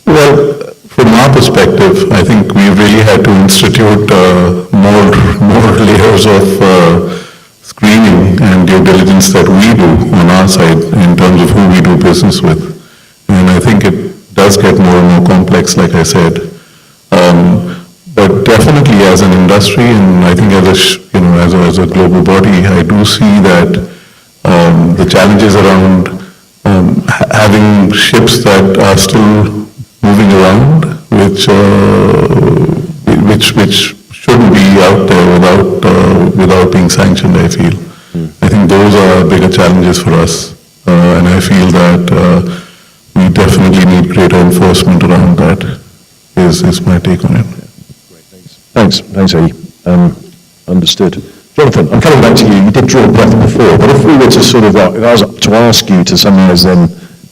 Well, from our perspective, I think we really had to institute more layers of screening and due diligence that we do on our side in terms of who we do business with. And I think it does get more and more complex, like I said. But definitely as an industry, and I think as a global body, I do see that the challenges around having ships that are still moving around, which shouldn't be out there without being sanctioned, I feel. I think those are bigger challenges for us, and I feel that we definitely need greater enforcement around that, is my take on it. Thanks, Eddie. Understood. Jonathan, I'm coming back to you. You did draw a breath before, but if we were to if I was to ask you to summarize then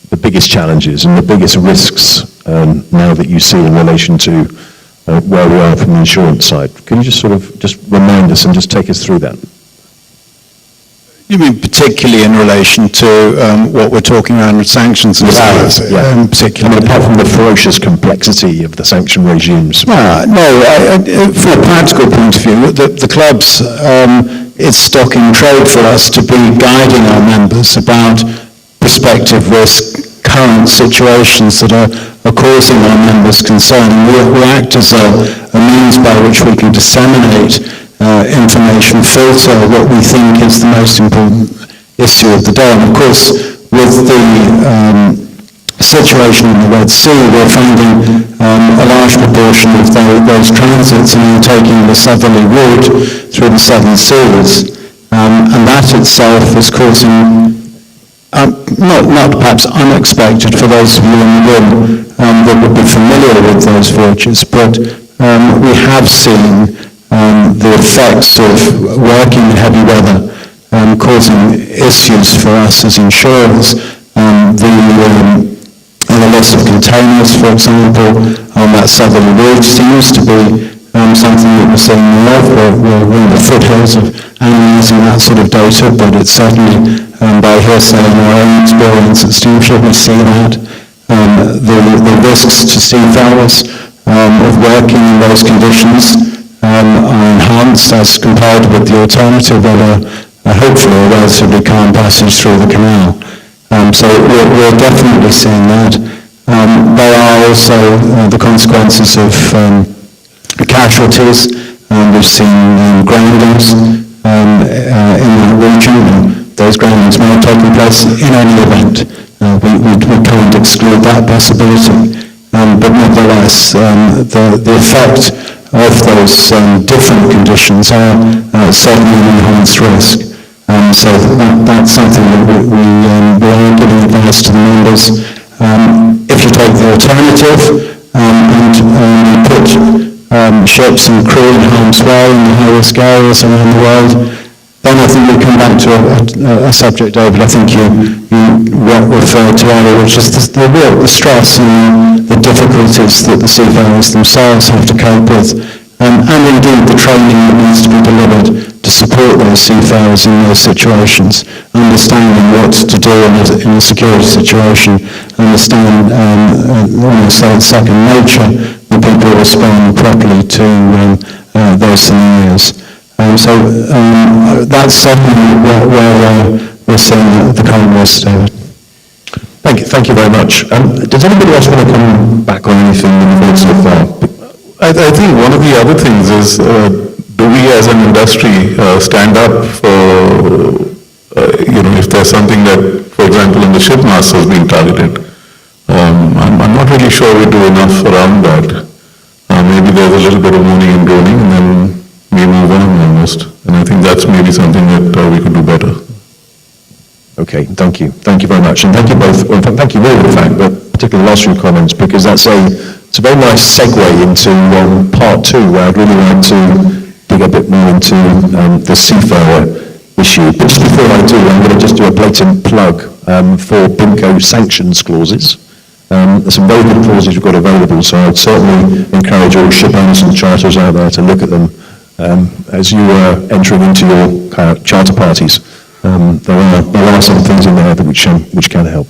the biggest challenges and the biggest risks now that you see in relation to where we are from the insurance side, can you just remind us and just take us through that? You mean particularly in relation to what we're talking around with sanctions and particularly apart from the ferocious complexity of the sanction regimes. No, from a practical point of view, the clubs, it's stock in trade for us to be guiding our members about prospective risk, current situations that are causing our members concern. We act as a means by which we can disseminate information, filter what we think is the most important issue of the day. And of course, with the situation in the Red Sea, we're finding a large proportion of those transits are taking the southerly route through the southern seas, and that itself is causing, not perhaps unexpected for those of you in the room that would be familiar with those voyages, but we have seen the effects of working in heavy weather causing issues for us as insurers. The loss of containers, for example, on that southerly route seems to be something that we're seeing more of. We're in the foothills of analysing that sort of data, but it's certainly by hearsay in our own experience at Steamship we see that. The risks to seafarers of working in those conditions are enhanced as compared with the alternative of hopefully a relatively calm passage through the canal. So we're definitely seeing that. There are also the consequences of casualties. We've seen groundings in that region. Those groundings may have taken place in any event. We can't exclude that possibility. But nevertheless, the effect of those different conditions are certainly an enhanced risk. So that's something that we are giving advice to the members. If you take the alternative and put ships and crew in harm's way in the high-risk areas around the world, then I think we come back to a subject, David, I think you referred to earlier, which is the stress and the difficulties that the seafarers themselves have to cope with, and indeed the training that needs to be delivered to support those seafarers in those situations, understanding what to do in a security situation, understand almost like second nature when people respond properly to those scenarios. So that's certainly where we're seeing the current risk, David. Thank you very much. Does anybody else want to come back on anything in the so far? I think one of the other things is, do we as an industry stand up for, if there's something that, for example, in the shipmasters being targeted? I'm not really sure we do enough around that. Maybe there's a little bit of moaning and groaning, and then we move on almost. And I think that's maybe something that we could do better. Okay, thank you. Thank you very much. And thank you both, well, thank you all in fact, but particularly the last few comments, because it's a very nice segue into part two, where I'd really like to dig a bit more into the seafarer issue. But just before I do, I'm going to just do a blatant plug for BIMCO sanctions clauses. There's some very good clauses we've got available, so I'd certainly encourage all ship owners and charters out there to look at them as you are entering into your charter parties. There are some things in there that which can help.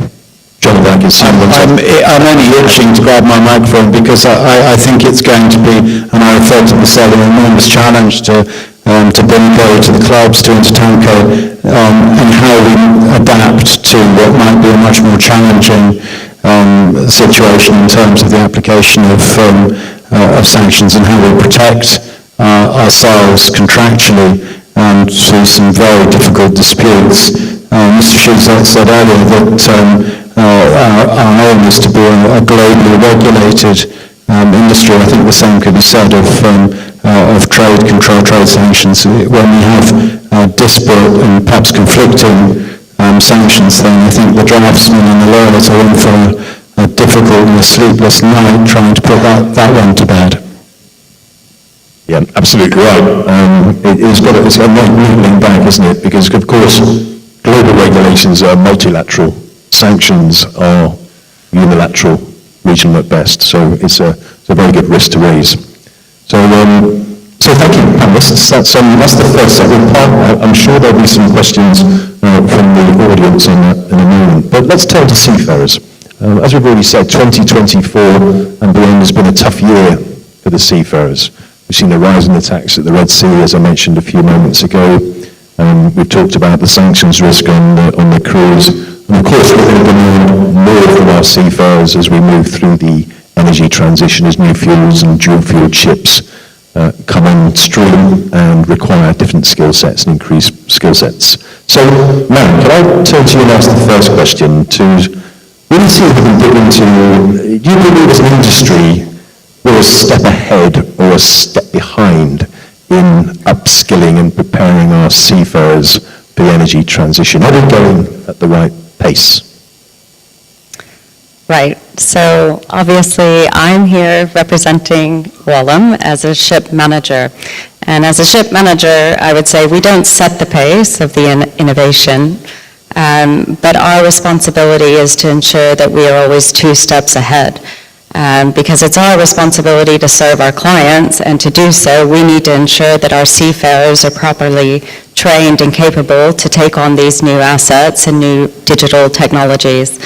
John Dankis. I'm only itching to grab my microphone because I think it's going to be, and I effectively said, an enormous challenge to bring Go to the clubs, to Intertanko, and how we adapt to what might be a much more challenging situation in terms of the application of sanctions and how we protect ourselves contractually through some very difficult disputes. Mr. Schulz said earlier that our aim is to be a globally regulated industry. I think the same could be said of trade control, trade sanctions. When we have disparate and perhaps conflicting sanctions, then I think the draftsmen and the lawyers are in for a difficult and a sleepless night trying to put that one to bed. Yeah, absolutely right. It's got a link back, isn't it? Because of course, global regulations are multilateral. Sanctions are unilateral, regional at best. So it's a very good risk to raise. So thank you, panelists. That's the first segment part. I'm sure there'll be some questions from the audience in a moment. But let's turn to seafarers. As we've already said, 2024 and beyond has been a tough year for the seafarers. We've seen a rise in attacks at the Red Sea, as I mentioned a few moments ago. We've talked about the sanctions risk on the crews. And of course, we're going to demand more from our seafarers as we move through the energy transition, as new fuels and dual-fueled ships come on stream and require different skill sets and increased skill sets. So, Matt, can I turn to you and ask the first question to really see if we can dig into, do you believe as an industry we're a step ahead or a step behind in upskilling and preparing our seafarers for the energy transition? Are we going at the right pace? Right. So obviously I'm here representing Wallam as a ship manager. And as a ship manager, I would say we don't set the pace of the innovation, but our responsibility is to ensure that we are always 2 steps ahead. Because it's our responsibility to serve our clients, and to do so, we need to ensure that our seafarers are properly trained and capable to take on these new assets and new digital technologies.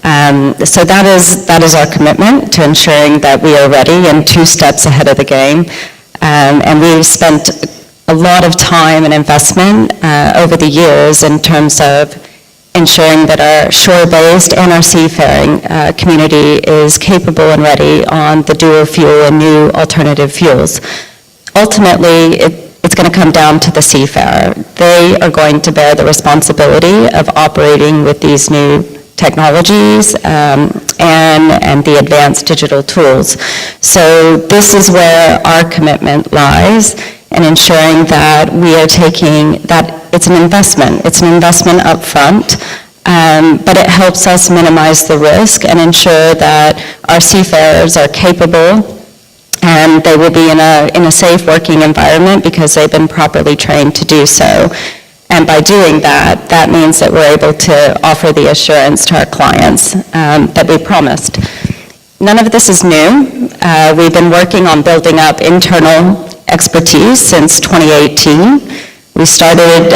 So that is our commitment to ensuring that we are ready and 2 steps ahead of the game. And we've spent a lot of time and investment over the years in terms of ensuring that our shore-based and our seafaring community is capable and ready on the dual fuel and new alternative fuels. Ultimately, it's going to come down to the seafarer. They are going to bear the responsibility of operating with these new technologies and the advanced digital tools. So this is where our commitment lies, in ensuring that we are taking that. It's an investment up front, but it helps us minimize the risk and ensure that our seafarers are capable and they will be in a safe working environment because they've been properly trained to do so. And by doing that, that means that we're able to offer the assurance to our clients that we promised. None of this is new. We've been working on building up internal expertise since 2018. We started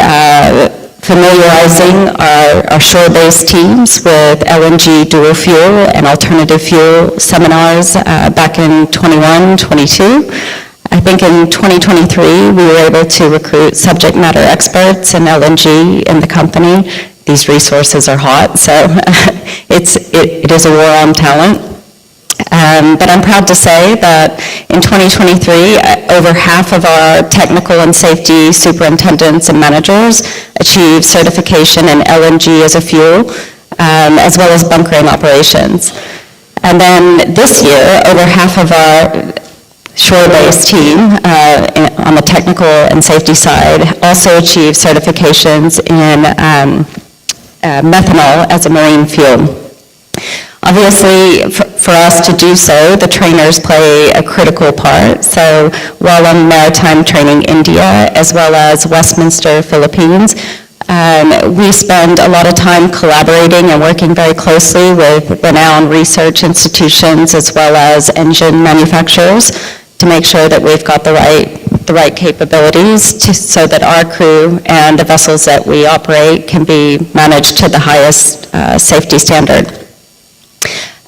familiarizing our shore-based teams with LNG dual fuel and alternative fuel seminars back in 21, 22. I think in 2023, we were able to recruit subject matter experts in LNG in the company. These resources are hot, so it is a war on talent. But I'm proud to say that in 2023, over half of our technical and safety superintendents and managers achieved certification in LNG as a fuel, as well as bunkering operations. And then this year, over half of our shore-based team on the technical and safety side also achieved certifications in methanol as a marine fuel. Obviously, for us to do so, the trainers play a critical part. So Wallam Maritime Training India, as well as Westminster, Philippines, we spend a lot of time collaborating and working very closely with renowned research institutions as well as engine manufacturers to make sure that we've got the right the right capabilities so that our crew and the vessels that we operate can be managed to the highest safety standard.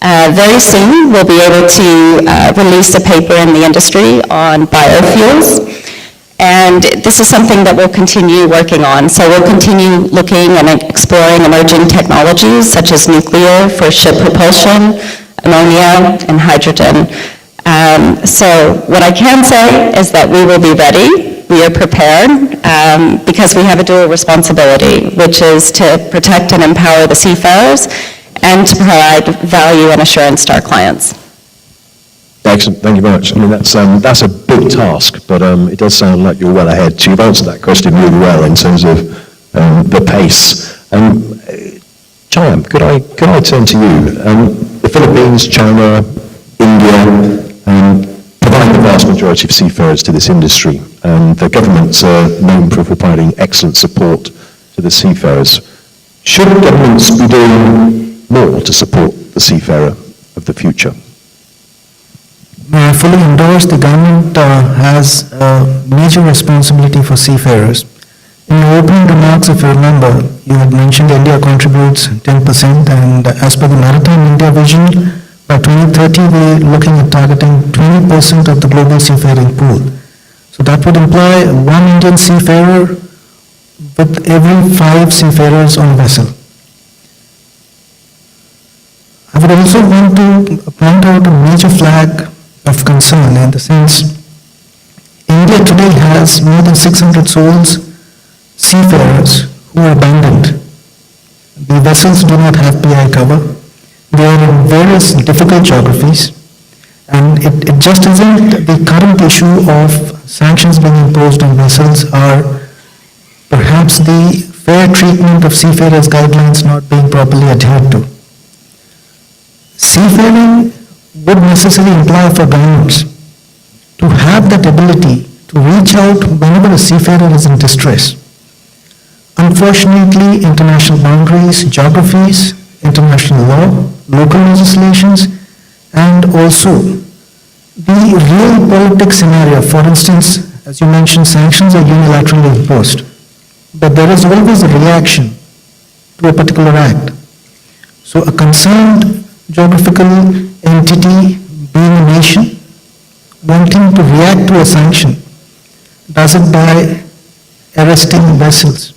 Very soon, we'll be able to release a paper in the industry on biofuels, and this is something that we'll continue working on. So we'll continue looking and exploring emerging technologies such as nuclear for ship propulsion, ammonia, and hydrogen. So what I can say is that we will be ready. We are prepared because we have a dual responsibility, which is to protect and empower the seafarers and to provide value and assurance to our clients. Excellent, thank you very much. I mean, that's a big task, but it does sound like you're well ahead. So you've answered that question really well in terms of the pace. Chayam, could I turn to you? The Philippines, China, India provide the vast majority of seafarers to this industry, and the governments are known for providing excellent support to the seafarers. Should governments be doing more to support the seafarer of the future? I fully endorse the government has a major responsibility for seafarers. In your opening remarks, if you remember, you had mentioned India contributes 10%, and as per the Maritime India Vision, by 2030 we're looking at targeting 20% of the global seafaring pool. So that would imply one Indian seafarer with every 5 seafarers on a vessel. I would also want to point out a major flag of concern in the sense India today has more than 600 souls, seafarers who are abandoned. The vessels do not have PI cover. They are in various difficult geographies, and it just isn't the current issue of sanctions being imposed on vessels or perhaps the fair treatment of seafarers guidelines not being properly adhered to. Seafaring would necessarily imply for governments to have that ability to reach out whenever a seafarer is in distress. Unfortunately, international boundaries, geographies, international law, local legislations, and also the real politics scenario. For instance, as you mentioned, sanctions are unilaterally imposed, but there is always a reaction to a particular act. So a concerned geographical entity, being a nation, wanting to react to a sanction, does it by arresting vessels,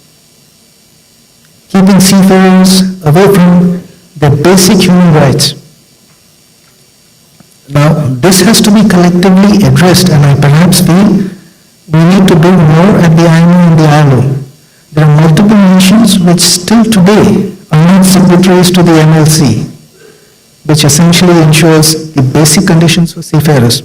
keeping seafarers away from their basic human rights. Now, this has to be collectively addressed, and I perhaps feel we need to do more at the IMO and the ILO. There are multiple nations which still today are not signatories to the MLC, which essentially ensures the basic conditions for seafarers.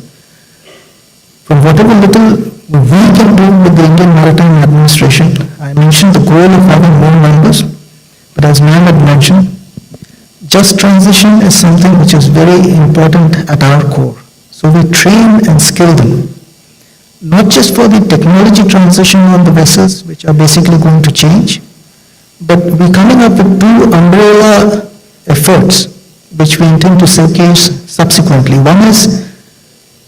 From whatever little we can do with the Indian Maritime Administration, I mentioned the goal of having more members, but as ma'am had mentioned, just transition is something which is very important at our core. So we train and skill them, not just for the technology transition on the vessels, which are basically going to change, but we're coming up with 2 umbrella efforts which we intend to showcase subsequently. One is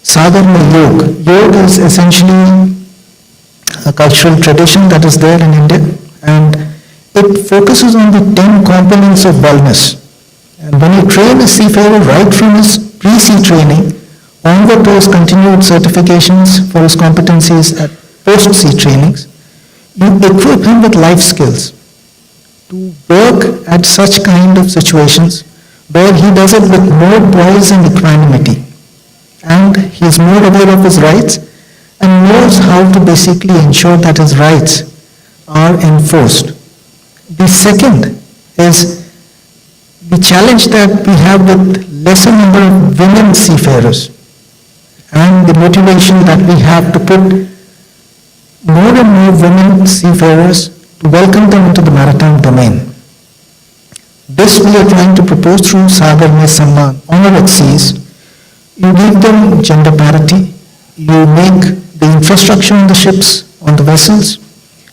Sagar Mein Yoga. Yoga is essentially a cultural tradition that is there in India, and it focuses on the 10 components of wellness. And when you train a seafarer right from his pre-sea training onward to his continued certifications for his competencies at post-sea trainings, you equip him with life skills to work at such kind of situations where he does it with more poise and equanimity, and he is more aware of his rights and knows how to basically ensure that his rights are enforced. The second is the challenge that we have with lesser number of women seafarers and the motivation that we have to put more and more women seafarers to welcome them into the maritime domain. This we are trying to propose through Sagar Mein Samman, Honor at Seas. You give them gender parity, you make the infrastructure on the ships, on the vessels,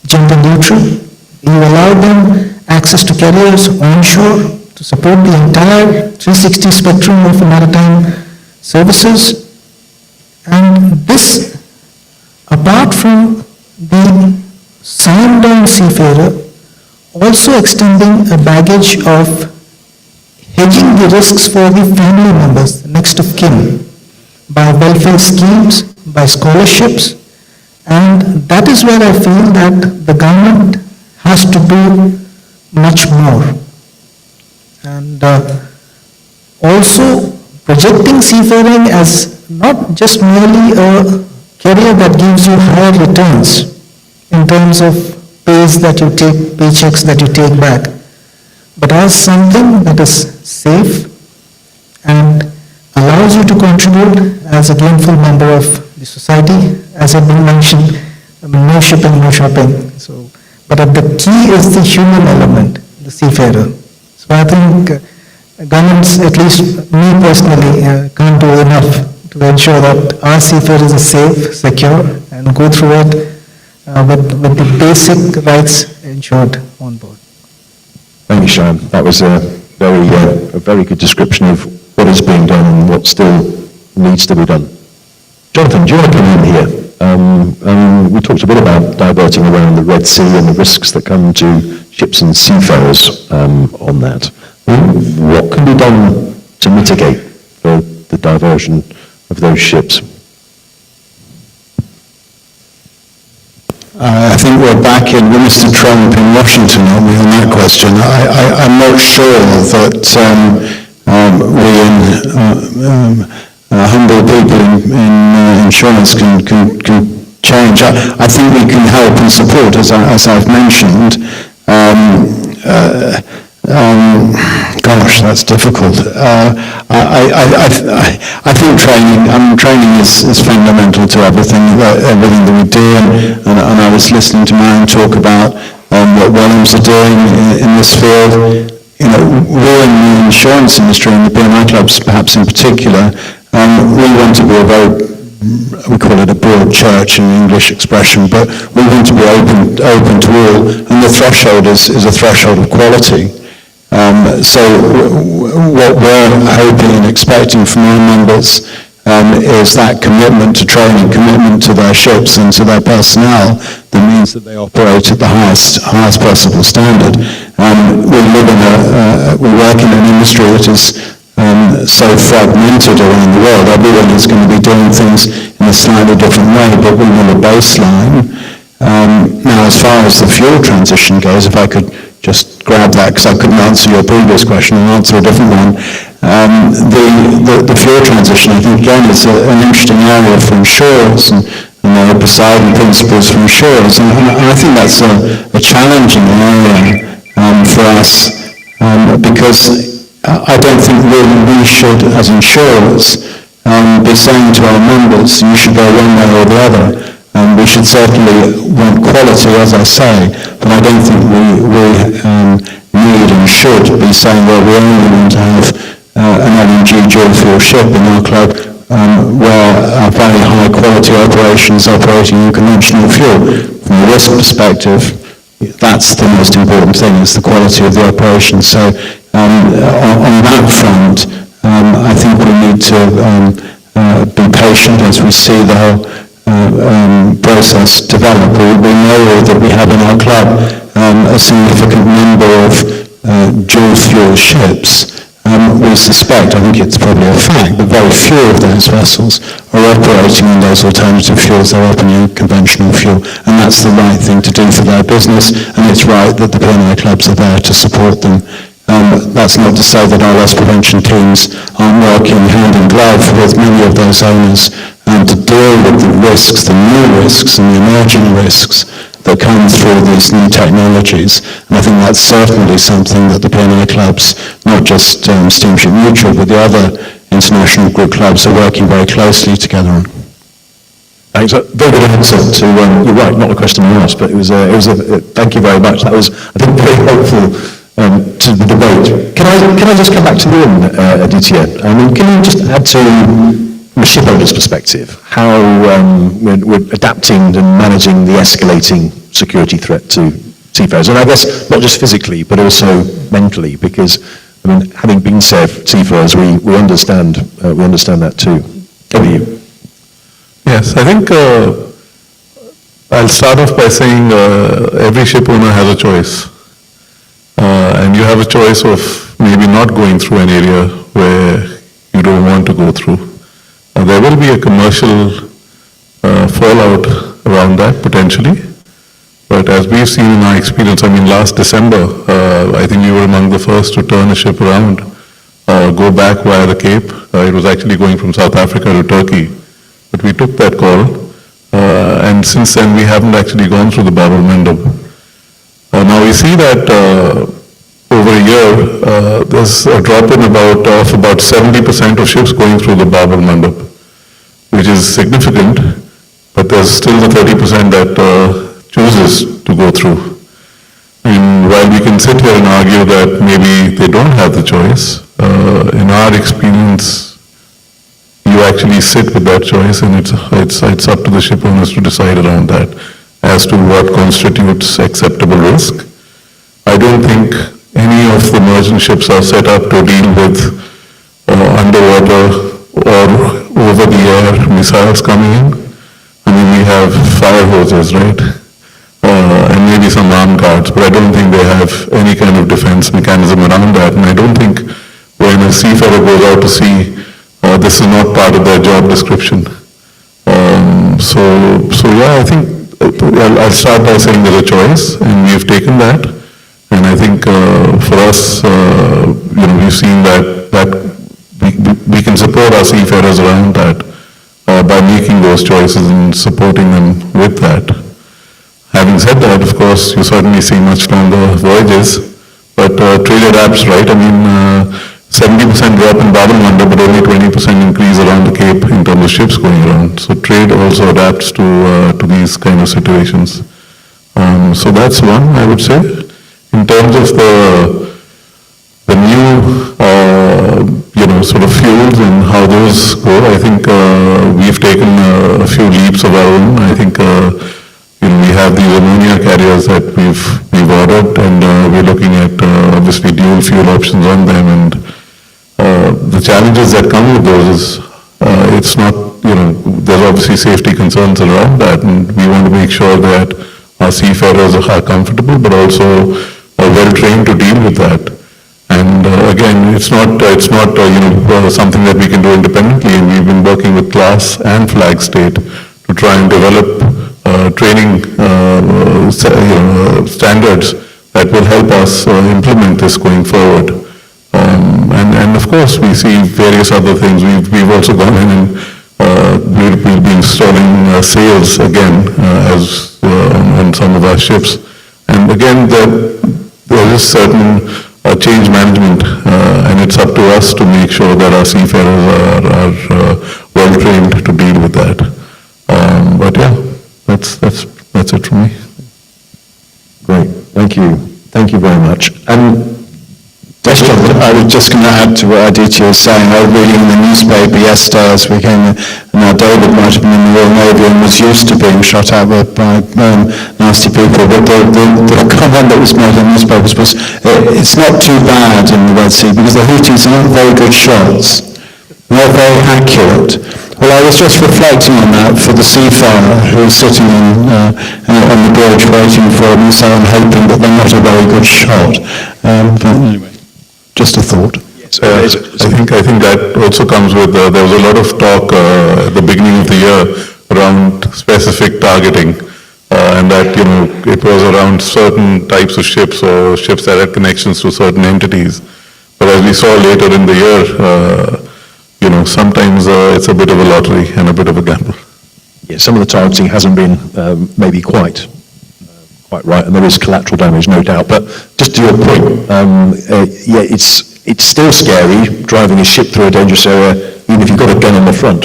gender neutral, you allow them access to carriers onshore to support the entire 360 spectrum of maritime services. And this, apart seafarer, also extending a baggage of hedging the risks for the family members, next of kin, by welfare schemes, by scholarships, and that is where I feel that the government has to do much more. And also projecting seafaring as not just merely a career that gives you higher returns in terms of pays that you take, paychecks that you take back, but as something that is safe and allows you to contribute as a gainful member of the society. As I've been mentioned, no shipping, no shopping. So, but the key is the human element, the seafarer. So I think governments, at least me personally, can't do enough to ensure that our seafarers are safe, secure, and go through it with the basic rights ensured on board. Thank you, Sharon. That was a very good description of what is being done and what still needs to be done. Jonathan, do you want to come in here? We talked a bit about diverting around the Red Sea and the risks that come to ships and seafarers on that. What can be done to mitigate the diversion of those ships? I think we're back in with Mr. Trump in Washington, aren't we, on that question? I'm not sure that we humble people in insurance can change. I think we can help and support, as I've mentioned. Gosh, that's difficult. I think training is fundamental to everything that we do, and I was listening to Marion talk about what Williams are doing in this field. You know, we're in the insurance industry, and the PMI clubs perhaps in particular, we want to be a very, we call it a broad church in English expression, but we want to be open to all, and the threshold is a threshold of quality. So what we're hoping and expecting from our members is that commitment to training, commitment to their ships and to their personnel that means that they operate at the highest possible standard. We work in an industry that is so fragmented around the world. Everyone is going to be doing things in a slightly different way, but we want a baseline. Now, as far as the fuel transition goes, if I could just grab that, because I couldn't answer your previous question, I'll answer a different one. The fuel transition, I think, again, is an interesting area for insurers, and there are Poseidon principles for insurers, and I think that's a challenging area for us, because I don't think really we should, as insurers, be saying to our members, you should go one way or the other. We should certainly want quality, as I say, but I don't think we need and should be saying, well, we only want to have an LNG dual fuel ship in our club where our very high quality operations operating in conventional fuel. From a risk perspective, that's the most important thing, is the quality of the operation. So on that front, I think we need to be patient as we see the whole process develop. We know that we have in our club a significant number of dual fuel ships. We suspect, I think it's probably a fact, that very few of those vessels are operating on those alternative fuels. They're operating on conventional fuel, and that's the right thing to do for their business, and it's right that the PMI clubs are there to support them. That's not to say that our loss prevention teams aren't working hand in glove with many of those owners to deal with the risks, the new risks and the emerging risks that come through these new technologies. And I think that's certainly something that the PMI clubs, not just Steamship Mutual, but the other international group clubs are working very closely together on. Thanks. Very good answer to, you're right, not a question I asked, but it was thank you very much. That was, I think, very helpful to the debate. Can I just come back to you, Aditya? I mean, can you just add to, from a shipowner's perspective, how we're adapting and managing the escalating security threat to seafarers, and I guess not just physically, but also mentally, because I mean, having been seafarers, we understand that too. Over to you. Yes, I think I'll start off by saying every ship owner has a choice. And you have a choice of maybe not going through an area where you don't want to go through. There will be a commercial fallout around that potentially. But as we've seen in our experience, I mean, last December, I think we were among the first to turn a ship around, go back via the Cape. It was actually going from South Africa to Turkey. But we took that call. And since then, we haven't actually gone through the Bab el-Mandab. Now we see that over a year, there's a drop in of about 70% of ships going through the Bab el-Mandab, which is significant, but there's still the 30% that chooses to go through. And while we can sit here and argue that maybe they don't have the choice, in our experience, you actually sit with that choice, and it's up to the ship owners to decide around that as to what constitutes acceptable risk. I don't think any of the merchant ships are set up to deal with underwater or over-the-air missiles coming in. I mean, we have fire hoses, right? And maybe some armed guards, but I don't think they have any kind of defense mechanism around that. And I don't think when a seafarer goes out to sea, this is not part of their job description. So yeah, I think I'll start by saying there's a choice, and we've taken that. And I think for us, we've seen that we can support our seafarers around that by making those choices and supporting them with that. Having said that, of course, you certainly see much longer voyages, but trade adapts, right? I mean, 70% drop in Bab el-Mandab, but only 20% increase around the Cape in terms of ships going around. So trade also adapts to these kind of situations. So that's one, I would say. In terms of the new, sort of fuels and how those go, I think we've taken a few leaps of our own. I think we have these ammonia carriers that we've ordered, and we're looking at obviously dual fuel options on them. And the challenges that come with those is it's not, there's obviously safety concerns around that, and we want to make sure that our seafarers are comfortable, but also well trained to deal with that. And again, it's not something that we can do independently, and we've been working with Class and Flag State to try and develop training standards that will help us implement this going forward. And of course, we see various other things. We've also gone in and we'll be installing sails again on some of our ships. And again, there is certain change management, and it's up to us to make sure that our seafarers are well trained to deal with that. But yeah, that's it from me. Great, thank you very much. I was just going to add to what Aditya was saying. I was reading in the newspaper yesterday as we came in, now David might have been in the Royal Navy and was used to being shot at by nasty people, but the comment that was made in the newspapers was, it's not too bad in the Red Sea because the Houthis aren't very good shots, not very accurate. Well, I was just reflecting on that for the seafarer who is sitting on the bridge waiting for a missile and hoping that they're not a very good shot. But anyway. Just a thought. I think that also comes with, there was a lot of talk at the beginning of the year around specific targeting, and that, it was around certain types of ships or ships that had connections to certain entities. But as we saw later in the year, sometimes it's a bit of a lottery and a bit of a gamble. Yeah, some of the targeting hasn't been maybe quite right, and there is collateral damage, no doubt. But just to your point, it's still scary driving a ship through a dangerous area, even if you've got a gun on the front.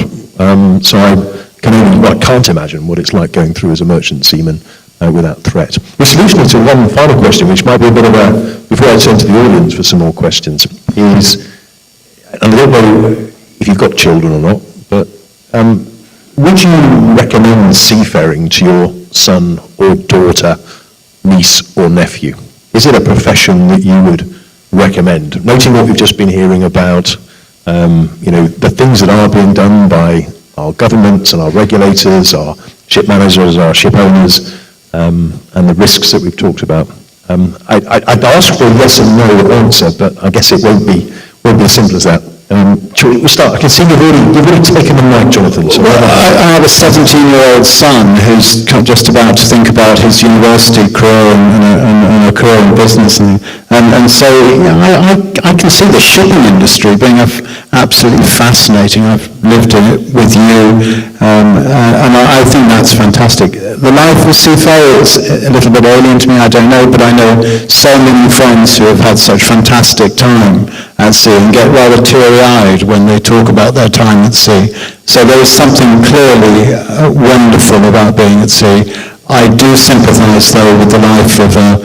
So I can't imagine what it's like going through as a merchant seaman without threat. Which leads me to one final question, which might be a bit of before I turn to the audience for some more questions, is, and I don't know if you've got children or not, but would you recommend seafaring to your son or daughter, niece or nephew? Is it a profession that you would recommend? Noting what we've just been hearing about, the things that are being done by our governments and our regulators, our ship managers, our ship owners, and the risks that we've talked about. I'd ask for a yes and no answer, but I guess it won't be as simple as that. Shall we start? I can see you've already taken the mic, Jonathan. So Well, I have a 17-year-old son who's just about to think about his university career and a career in business, and so I can see the shipping industry being absolutely fascinating. I've lived in it with you, and I think that's fantastic. The life of a seafarer is a little bit alien to me, I don't know, but I know so many friends who have had such fantastic time at sea and get rather teary-eyed when they talk about their time at sea. So there is something clearly wonderful about being at sea. I do sympathise, though, with the life of an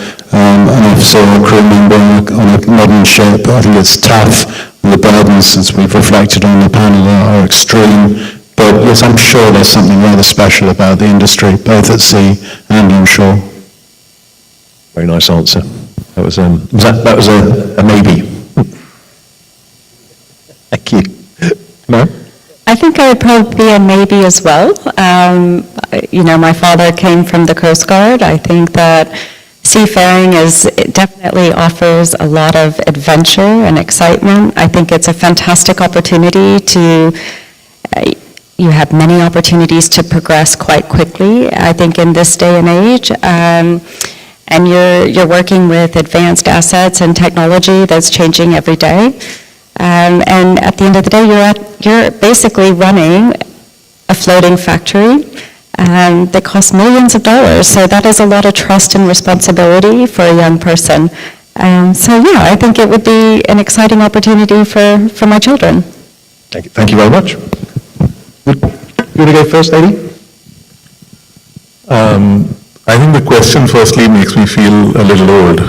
officer or a crew member on a modern ship. I think it's tough, and the burdens, as we've reflected on the panel, are extreme. But yes, I'm sure there's something rather special about the industry, both at sea and on shore. Very nice answer. That was a maybe. Thank you. No? I think I would probably be a maybe as well. My father came from the Coast Guard. I think that seafaring it definitely offers a lot of adventure and excitement. I think it's a fantastic opportunity you have many opportunities to progress quite quickly, I think, in this day and age. And you're working with advanced assets and technology that's changing every day. And at the end of the day, you're basically running a floating factory that costs millions of dollars. So that is a lot of trust and responsibility for a young person. I think it would be an exciting opportunity for my children. Thank you very much. You want to go first, lady? I think the question firstly makes me feel a little old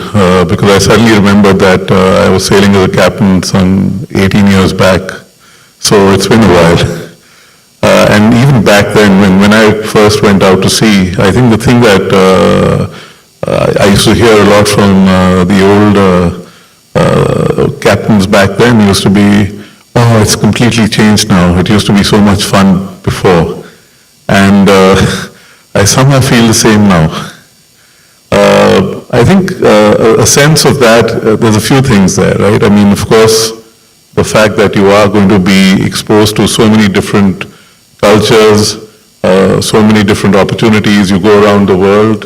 because I suddenly remembered that I was sailing as a captain some 18 years back, so it's been a while. And even back then, when I first went out to sea, I think the thing that I used to hear a lot from the old captains back then used to be, oh, it's completely changed now. It used to be so much fun before. And I somehow feel the same now. I think a sense of that, there's a few things there, right? I mean, of course, the fact that you are going to be exposed to so many different cultures, so many different opportunities. You go around the world,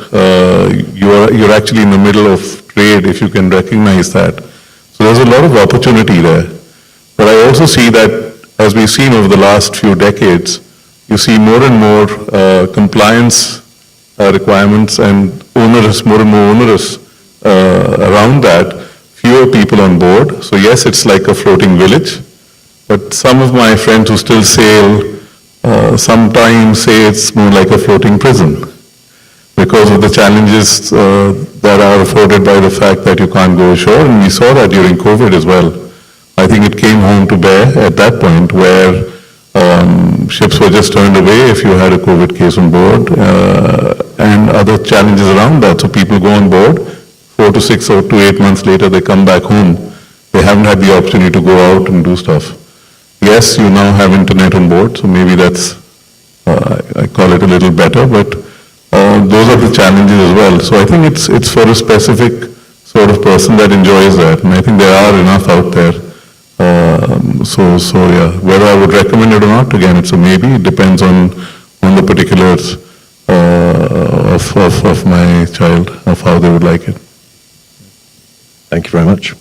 you're actually in the middle of trade, if you can recognize that. So there's a lot of opportunity there. But I also see that, as we've seen over the last few decades, you see more and more compliance requirements and more and more onerous around that, fewer people on board. So yes, it's like a floating village, but some of my friends who still sail sometimes say it's more like a floating prison because of the challenges that are afforded by the fact that you can't go ashore, and we saw that during COVID as well. I think it came home to bear at that point where ships were just turned away if you had a COVID case on board and other challenges around that. So people go on board, 4 to 6 or to 8 months later they come back home. They haven't had the opportunity to go out and do stuff. Yes, you now have internet on board, so maybe that's, I call it a little better, but those are the challenges as well. So I think it's for a specific sort of person that enjoys that, and I think there are enough out there. So yeah, whether I would recommend it or not, again, it's a maybe. It depends on the particulars of my child, of how they would like it. Thank you very much.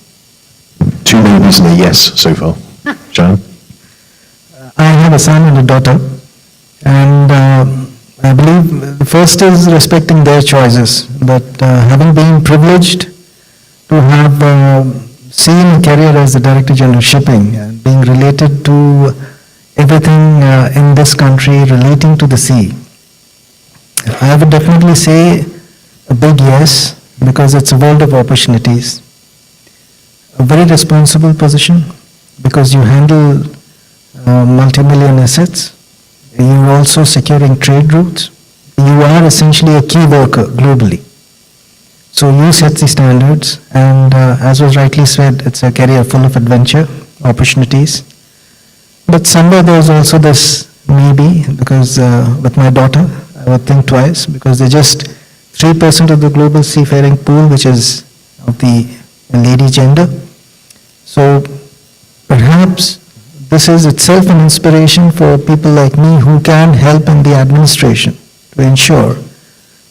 2 maybes and a yes so far. John? I have a son and a daughter, and I believe the first is respecting their choices, but having been privileged to have seen a career as the Director General of Shipping and being related to everything in this country relating to the sea, I would definitely say a big yes, because it's a world of opportunities. A very responsible position because you handle multi-million assets. You're also securing trade routes. You are essentially a key worker globally. So you set the standards, and as was rightly said, it's a career full of adventure, opportunities. But somewhere there's also this maybe, because with my daughter, I would think twice, because they're just 3% of the global seafaring pool, which is of the lady gender. So perhaps this is itself an inspiration for people like me who can help in the administration to ensure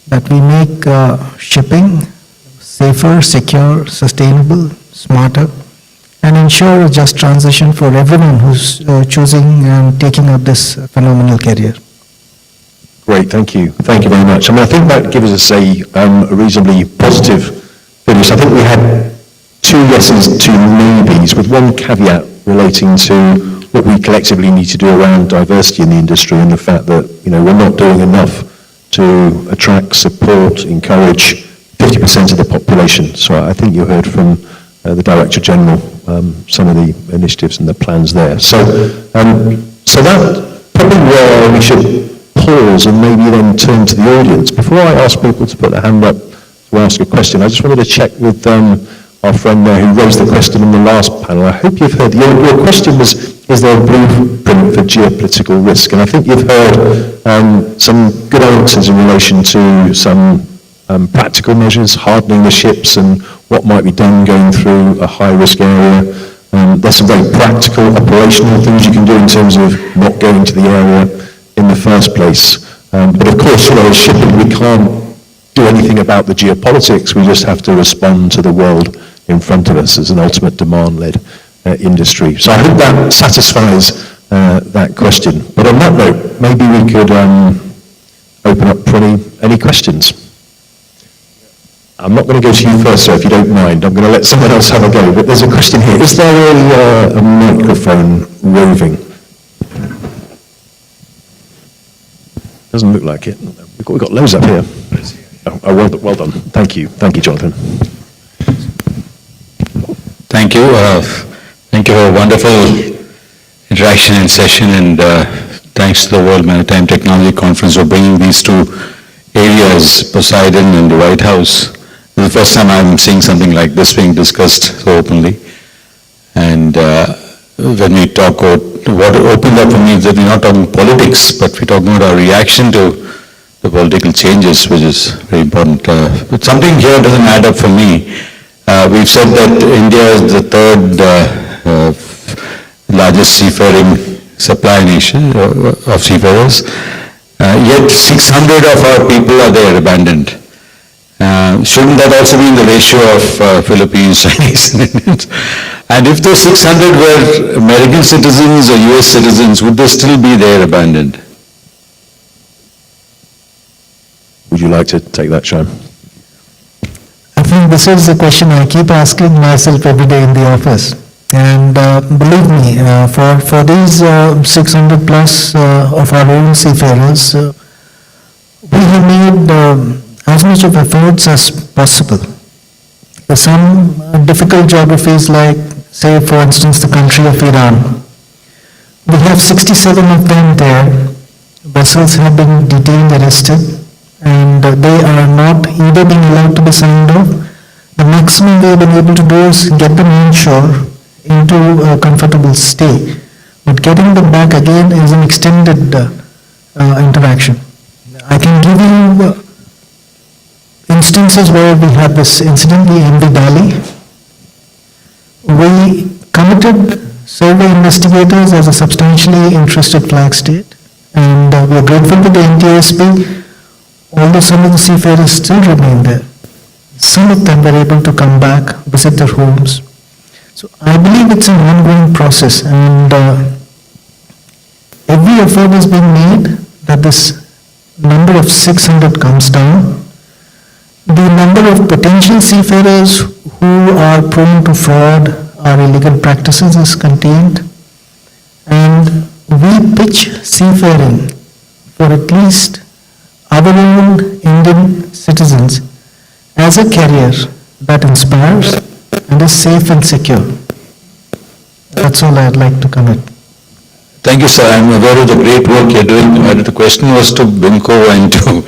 that we make shipping safer, secure, sustainable, smarter, and ensure a just transition for everyone who's choosing and taking up this phenomenal career. Great, thank you. Thank you very much. I mean, I think that gives us a reasonably positive finish. I think we had 2 yeses, 2 maybes, with one caveat relating to what we collectively need to do around diversity in the industry and the fact that, we're not doing enough to attract, support, encourage 50% of the population. So I think you heard from the Director General some of the initiatives and the plans there. So that's probably where we should pause and maybe then turn to the audience. Before I ask people to put their hand up to ask a question, I just wanted to check with our friend there who raised the question in the last panel. I hope you've heard, your question was, is there a blueprint for geopolitical risk? And I think you've heard some good answers in relation to some practical measures, hardening the ships and what might be done going through a high-risk area. There's some very practical, operational things you can do in terms of not going to the area in the first place. But of course, as shipping, we can't do anything about the geopolitics. We just have to respond to the world in front of us as an ultimate demand-led industry. So I hope that satisfies that question. But on that note, maybe we could open up for any questions. I'm not going to go to you first, sir, if you don't mind. I'm going to let someone else have a go. But there's a question here. Is there a microphone roving? Doesn't look like it. We've got loads up here. Oh, well done. Thank you. Thank you, Jonathan. Thank you. Thank you for a wonderful interaction and session, and thanks to the World Maritime Technology Conference for bringing these 2 areas, Poseidon and the White House. This is the first time I'm seeing something like this being discussed so openly. And when we talk about what opened up for me is that we're not talking politics, but we're talking about our reaction to the political changes, which is very important. But something here doesn't add up for me. We've said that India is the 3rd largest seafaring supply nation of seafarers, yet 600 of our people are there abandoned. Shouldn't that also be in the ratio of Philippines, Chinese, and Indians? And if those 600 were American citizens or US citizens, would they still be there abandoned? Would you like to take that, Shyam? I think this is the question I keep asking myself every day in the office. And believe me, for these 600 plus of our own seafarers, we have made as much of efforts as possible. For some difficult geographies like, say for instance, the country of Iran, we have 67 of them there. Vessels have been detained, arrested, and they are not either being allowed to be signed off. The maximum we have been able to do is get them onshore into a comfortable stay. But getting them back again is an extended interaction. I can give you instances where we had this incident, the MV Dali. We committed survey investigators as a substantially interested flag state, and we are grateful to the NTSB, although some of the seafarers still remain there. Some of them were able to come back, visit their homes. So I believe it's an ongoing process, and every effort is being made that this number of 600 comes down. The number of potential seafarers who are prone to fraud or illegal practices is contained, and we pitch seafaring for at least our own Indian citizens as a career that inspires and is safe and secure. That's all I'd like to comment. Thank you, sir. I'm aware of the great work you're doing. The question was to BIMCO and to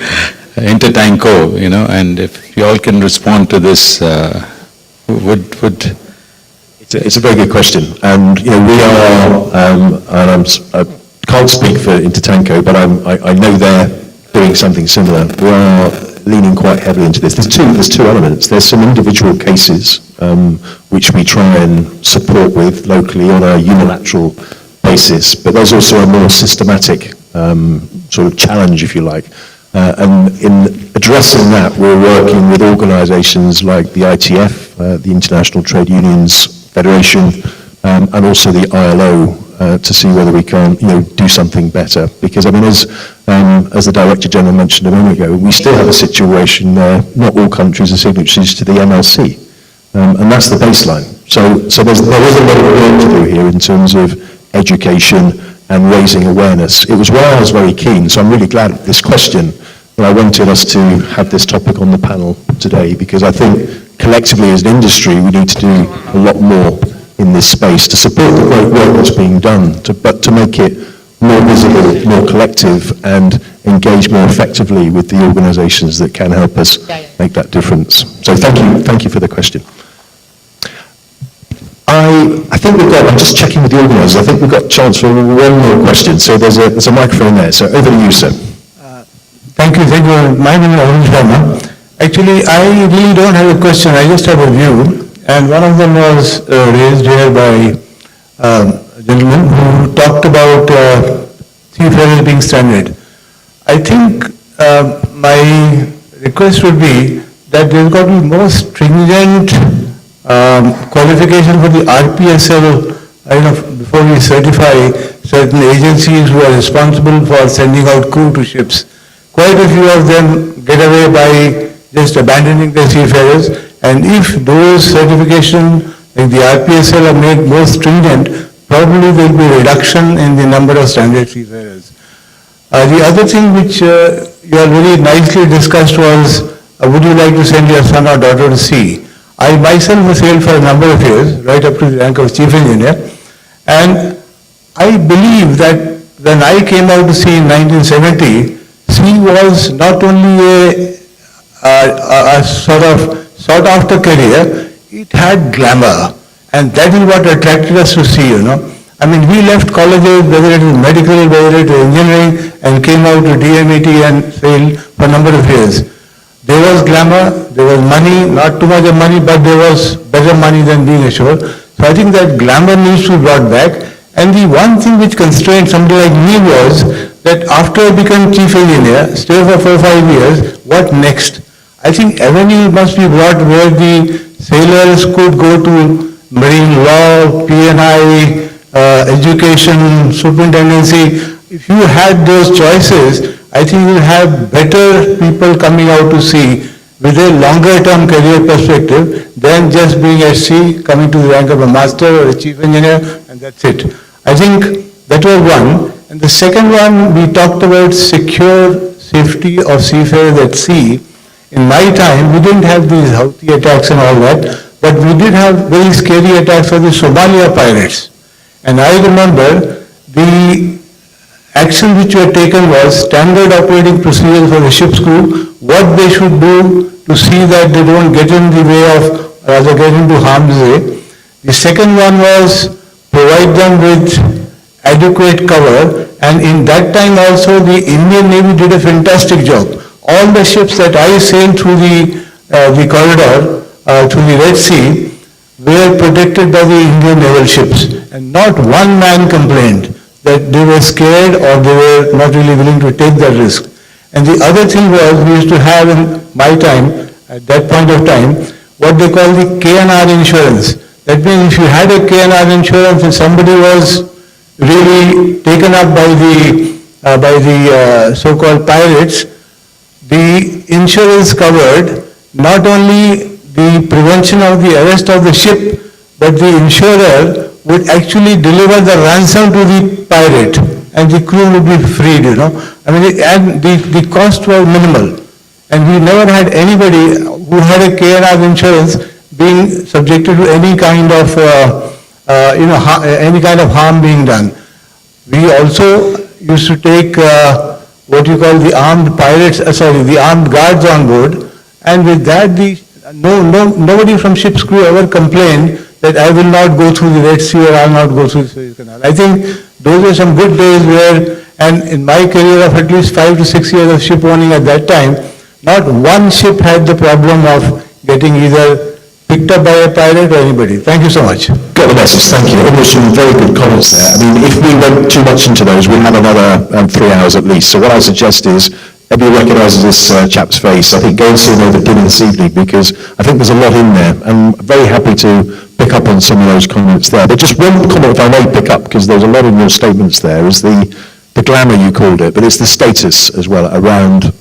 Intertanko, and if you all can respond to this, It's a very good question, and we are, and I can't speak for Intertanko, but I know their doing something similar. We are leaning quite heavily into this. There's two elements. There's some individual cases which we try and support with locally on a unilateral basis, but there's also a more systematic sort of challenge, if you like. And in addressing that, we're working with organisations like the ITF, the International Trade Unions Federation, and also the ILO, to see whether we can, do something better. Because I mean, as the Director General mentioned a moment ago, we still have a situation where not all countries are signatories to the MLC, and that's the baseline. So there is a lot of work to do here in terms of education and raising awareness. It was why I was very keen. So I'm really glad this question. And I wanted us to have this topic on the panel today, because I think collectively as an industry we need to do a lot more in this space to support the great work that's being done, but to make it more visible, more collective, and engage more effectively with the organisations that can help us make that difference. So thank you for the question. I think I'm just checking with the organisers, I think we've got a chance for one more question. So there's a microphone there, so over to you, sir. Thank you. My name is Arun Sharma. Actually, I really don't have a question, I just have a view. And one of them was raised here by a gentleman who talked about seafarers being stranded. I think my request would be that there's got to be more stringent qualification for the RPSL, before we certify certain agencies who are responsible for sending out crew to ships. Quite a few of them get away by just abandoning their seafarers, and if those certifications like the RPSL are made more stringent, probably there will be a reduction in the number of stranded seafarers. The other thing which you all very nicely discussed was, would you like to send your son or daughter to sea? I myself have sailed for a number of years, right up to the rank of chief engineer, and I believe that when I came out to sea in 1970, sea was not only a sort of sought-after career, it had glamour, and that is what attracted us to sea, I mean, we left colleges, whether it was medical, whether it was engineering, and came out to DMET and sailed for a number of years. There was glamour, there was money, not too much of money, but there was better money than being ashore. So I think that glamour needs to be brought back. And the one thing which constrained somebody like me was that after I became chief engineer, stay for 4 or 5 years, what next? I think avenue must be brought where the sailors could go to marine law, P&I, education, superintendency. If you had those choices, I think you'll have better people coming out to sea with a longer term career perspective than just being at sea, coming to the rank of a master or a chief engineer, and that's it. I think that was one. And the second one, we talked about secure safety of seafarers at sea. In my time, we didn't have these Houthi attacks and all that, but we did have very scary attacks of the Somalia pirates. And I remember the action which were taken was standard operating procedures for the ship's crew, what they should do to see that they don't get in the way of, rather get into harm's way. The second one was provide them with adequate cover, and in that time also the Indian Navy did a fantastic job. All the ships that I sailed through the corridor, through the Red Sea, were protected by the Indian naval ships, and not one man complained that they were scared or they were not really willing to take that risk. And the other thing was, we used to have in my time, at that point of time, what they call the KNR insurance. That means if you had a KNR insurance and somebody was really taken up by the so-called pirates, the insurance covered not only the prevention of the arrest of the ship, but the insurer would actually deliver the ransom to the pirate and the crew would be freed, I mean, and the cost was minimal. And we never had anybody who had a KNR insurance being subjected to any kind of, any kind of harm being done. We also used to take what you call the armed pirates, the armed guards on board, and with that, nobody from ship's crew ever complained that I will not go through the Red Sea or I will not go through the Suez Canal. I think those are some good days where And in my career of at least 5 to 6 years of ship owning at that time, not one ship had the problem of getting either picked up by a pirate or anybody. Thank you so much. Got the message, thank you. Almost some very good comments there. I mean, if we went too much into those, we'd have another 3 hours at least. So what I suggest is, everybody recognises this chap's face. I think go and see him over dinner this evening, because I think there's a lot in there. I'm very happy to pick up on some of those comments there. But just one comment, if I may pick up, because there's a lot in your statements there, is the glamour you called it, but it's the status as well around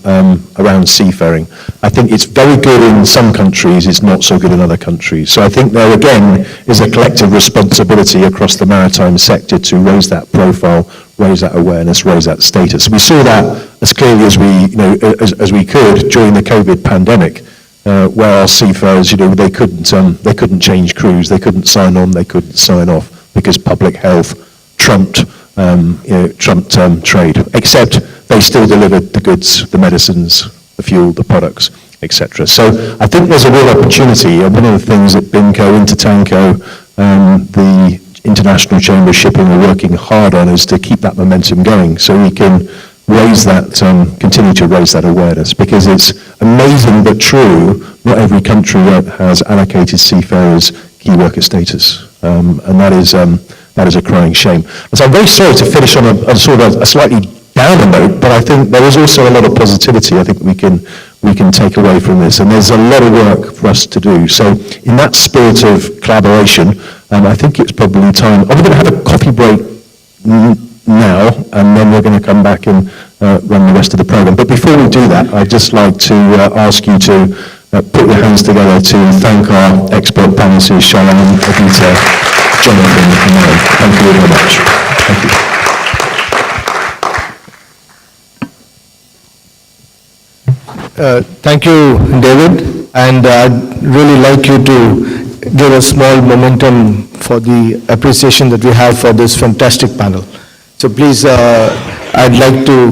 seafaring. I think it's very good in some countries, it's not so good in other countries. So I think there again is a collective responsibility across the maritime sector to raise that profile, raise that awareness, raise that status. We saw that as clearly as we could during the COVID pandemic, where our seafarers, they couldn't change crews, they couldn't sign on, they couldn't sign off, because public health trumped trade, except they still delivered the goods, the medicines, the fuel, the products, etc. So I think there's a real opportunity, and one of the things that BIMCO, Intertanko, the International Chamber of Shipping are working hard on is to keep that momentum going, so we can raise that, continue to raise that awareness, because it's amazing but true, not every country has allocated seafarers key worker status, and that is a crying shame. And so I'm very sorry to finish on a sort of a slightly downer note, but I think there is also a lot of positivity I think we can take away from this, and there's a lot of work for us to do. So in that spirit of collaboration, I think it's probably time. We're going to have a coffee break now, and then we're going to come back and run the rest of the program. But before we do that, I'd just like to ask you to put your hands together to thank our expert panelists, Cheyenne, Aditya, Jonathan, and Mary. Thank you very much. Thank you. Thank you, David, and I'd really like you to give a small momentum for the appreciation that we have for this fantastic panel. So please, I'd like to,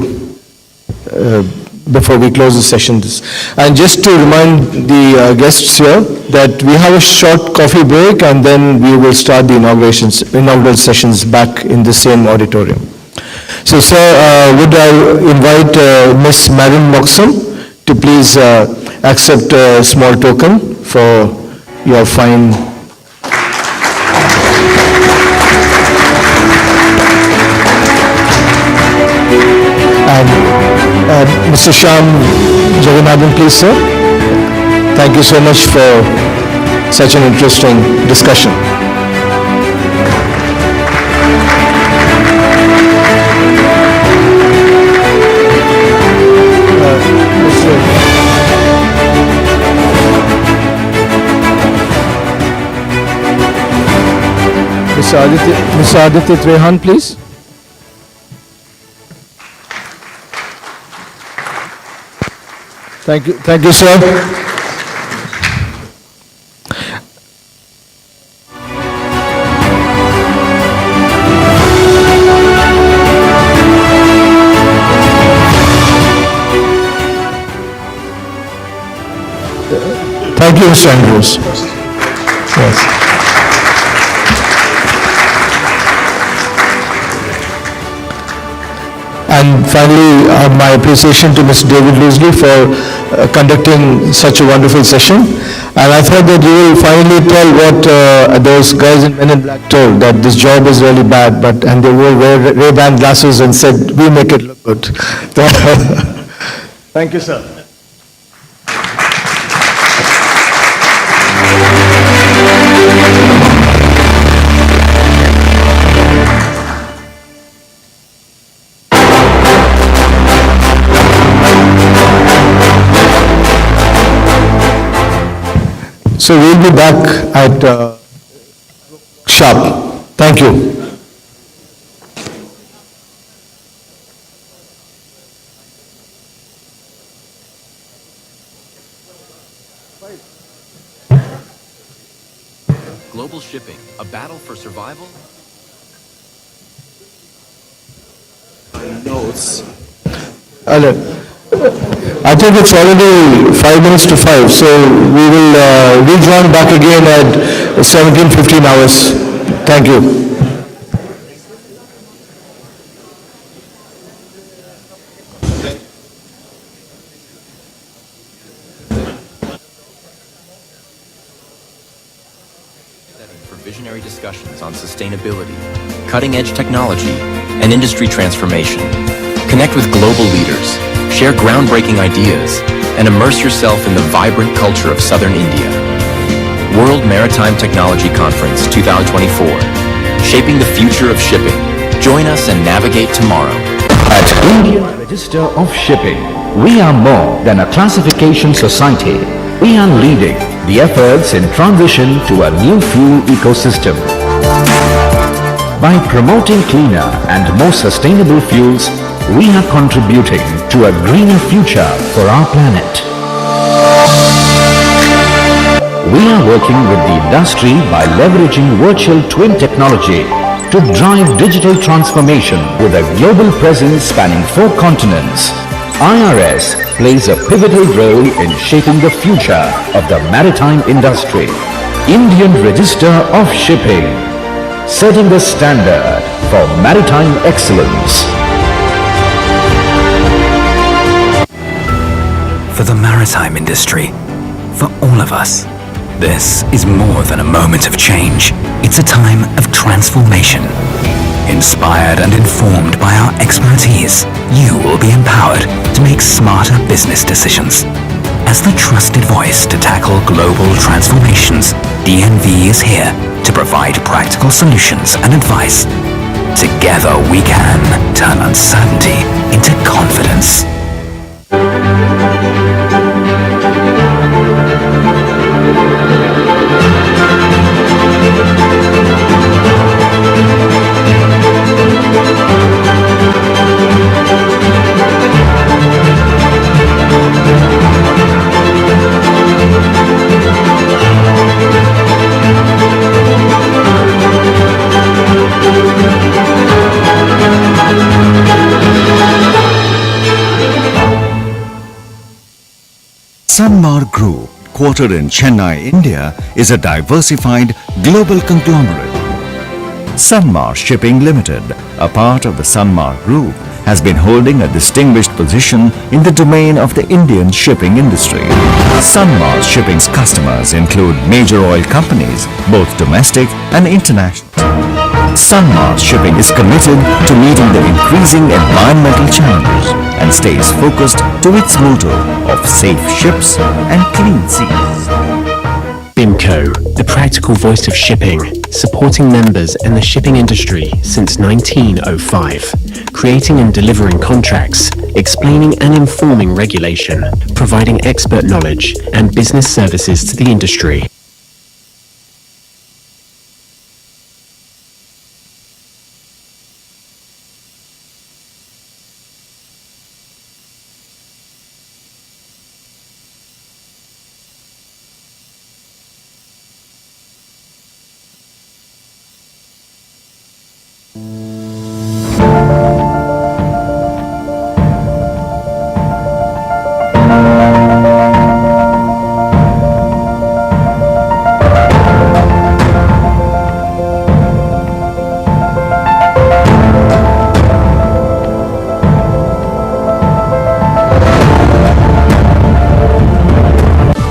before we close the session, and just to remind the guests here that we have a short coffee break, and then we will start the inaugural sessions back in the same auditorium. So, sir, would I invite Ms. Marin Moxon to please accept a small token for your fine. And Mr. Shyam Jagannathan, please, sir. Thank you so much for such an interesting discussion. Mr. Aditya Trehan, please. Thank you, sir. Thank you, Mr. Andrews. Yes. And finally, my appreciation to Mr. David Loosley for conducting such a wonderful session. And I thought that you will finally tell what those guys in Men in Black told, that this job is really bad, and they will wear Ray-Ban glasses and said, we make it look good. Thank you, sir. So we'll be back at sharp. Thank you. Global shipping, a battle for survival? Notes. I think it's already 5 minutes to 5, so we will rejoin back again at 17:15 hours. Thank you. visionary discussions on sustainability, cutting-edge technology, and industry transformation. Connect with global leaders, share groundbreaking ideas, and immerse yourself in the vibrant culture of Southern India. World Maritime Technology Conference 2024, shaping the future of shipping. Join us and navigate tomorrow. At Indian Register of Shipping, we are more than a classification society. We are leading the efforts in transition to a new fuel ecosystem. By promoting cleaner and more sustainable fuels, we are contributing to a greener future for our planet. We are working with the industry by leveraging virtual twin technology to drive digital transformation with a global presence spanning 4 continents. IRS plays a pivotal role in shaping the future of the maritime industry. Indian Register of Shipping, setting the standard for maritime excellence. For the maritime industry, for all of us, this is more than a moment of change. It's a time of transformation. Inspired and informed by our expertise, you will be empowered to make smarter business decisions. As the trusted voice to tackle global transformations, DNV is here to provide practical solutions and advice. Together we can turn uncertainty into confidence. Sanmar Group, quartered in Chennai, India, is a diversified global conglomerate. Sanmar Shipping Limited, a part of the Sanmar Group, has been holding a distinguished position in the domain of the Indian shipping industry. Sanmar Shipping's customers include major oil companies, both domestic and international. Sanmar Shipping is committed to meeting the increasing environmental challenges and stays focused to its motto of safe ships and clean seas. BIMCO, the practical voice of shipping, supporting members and the shipping industry since 1905, creating and delivering contracts, explaining and informing regulation, providing expert knowledge and business services to the industry.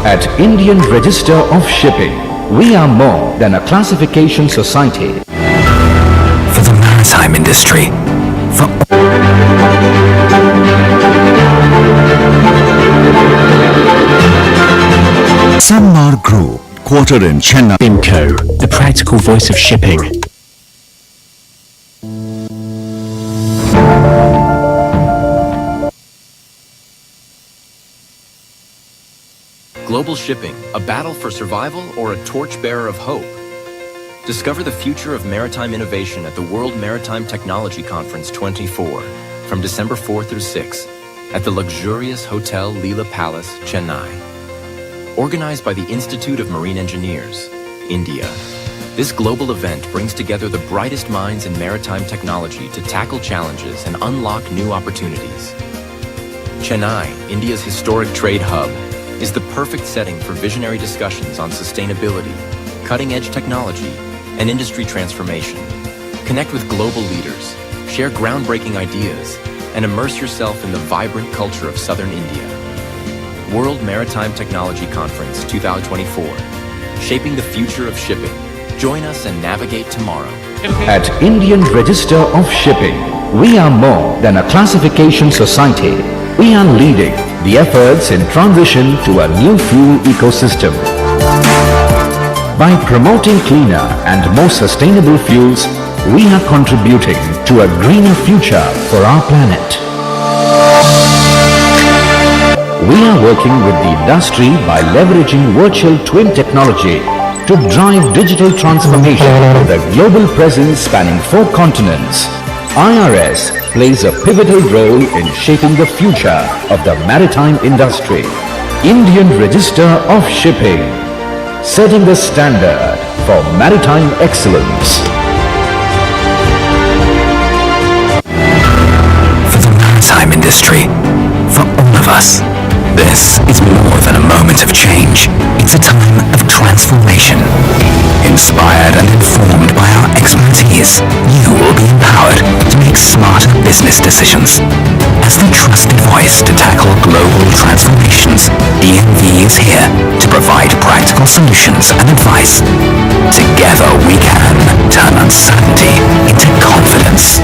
At Indian Register of Shipping, we are more than a classification society. For the maritime industry, for Sanmar Group, quartered in Chennai. BIMCO, the practical voice of shipping. Global shipping, a battle for survival or a torchbearer of hope? Discover the future of maritime innovation at the World Maritime Technology Conference 24 from December 4 through 6 at the luxurious Hotel Leela Palace, Chennai. Organized by the Institute of Marine Engineers, India, this global event brings together the brightest minds in maritime technology to tackle challenges and unlock new opportunities. Chennai, India's historic trade hub, is the perfect setting for visionary discussions on sustainability, cutting-edge technology, and industry transformation. Connect with global leaders, share groundbreaking ideas, and immerse yourself in the vibrant culture of Southern India. World Maritime Technology Conference 2024, shaping the future of shipping. Join us and navigate tomorrow. At Indian Register of Shipping, we are more than a classification society. We are leading the efforts in transition to a new fuel ecosystem. By promoting cleaner and more sustainable fuels, we are contributing to a greener future for our planet. We are working with the industry by leveraging virtual twin technology to drive digital transformation with a global presence spanning 4 continents. IRS plays a pivotal role in shaping the future of the maritime industry. Indian Register of Shipping, setting the standard for maritime excellence. For the maritime industry, for all of us, this is more than a moment of change. It's a time of transformation. Inspired and informed by our expertise, you will be empowered to make smarter business decisions. As the trusted voice to tackle global transformations, DNV is here to provide practical solutions and advice. Together we can turn uncertainty into confidence.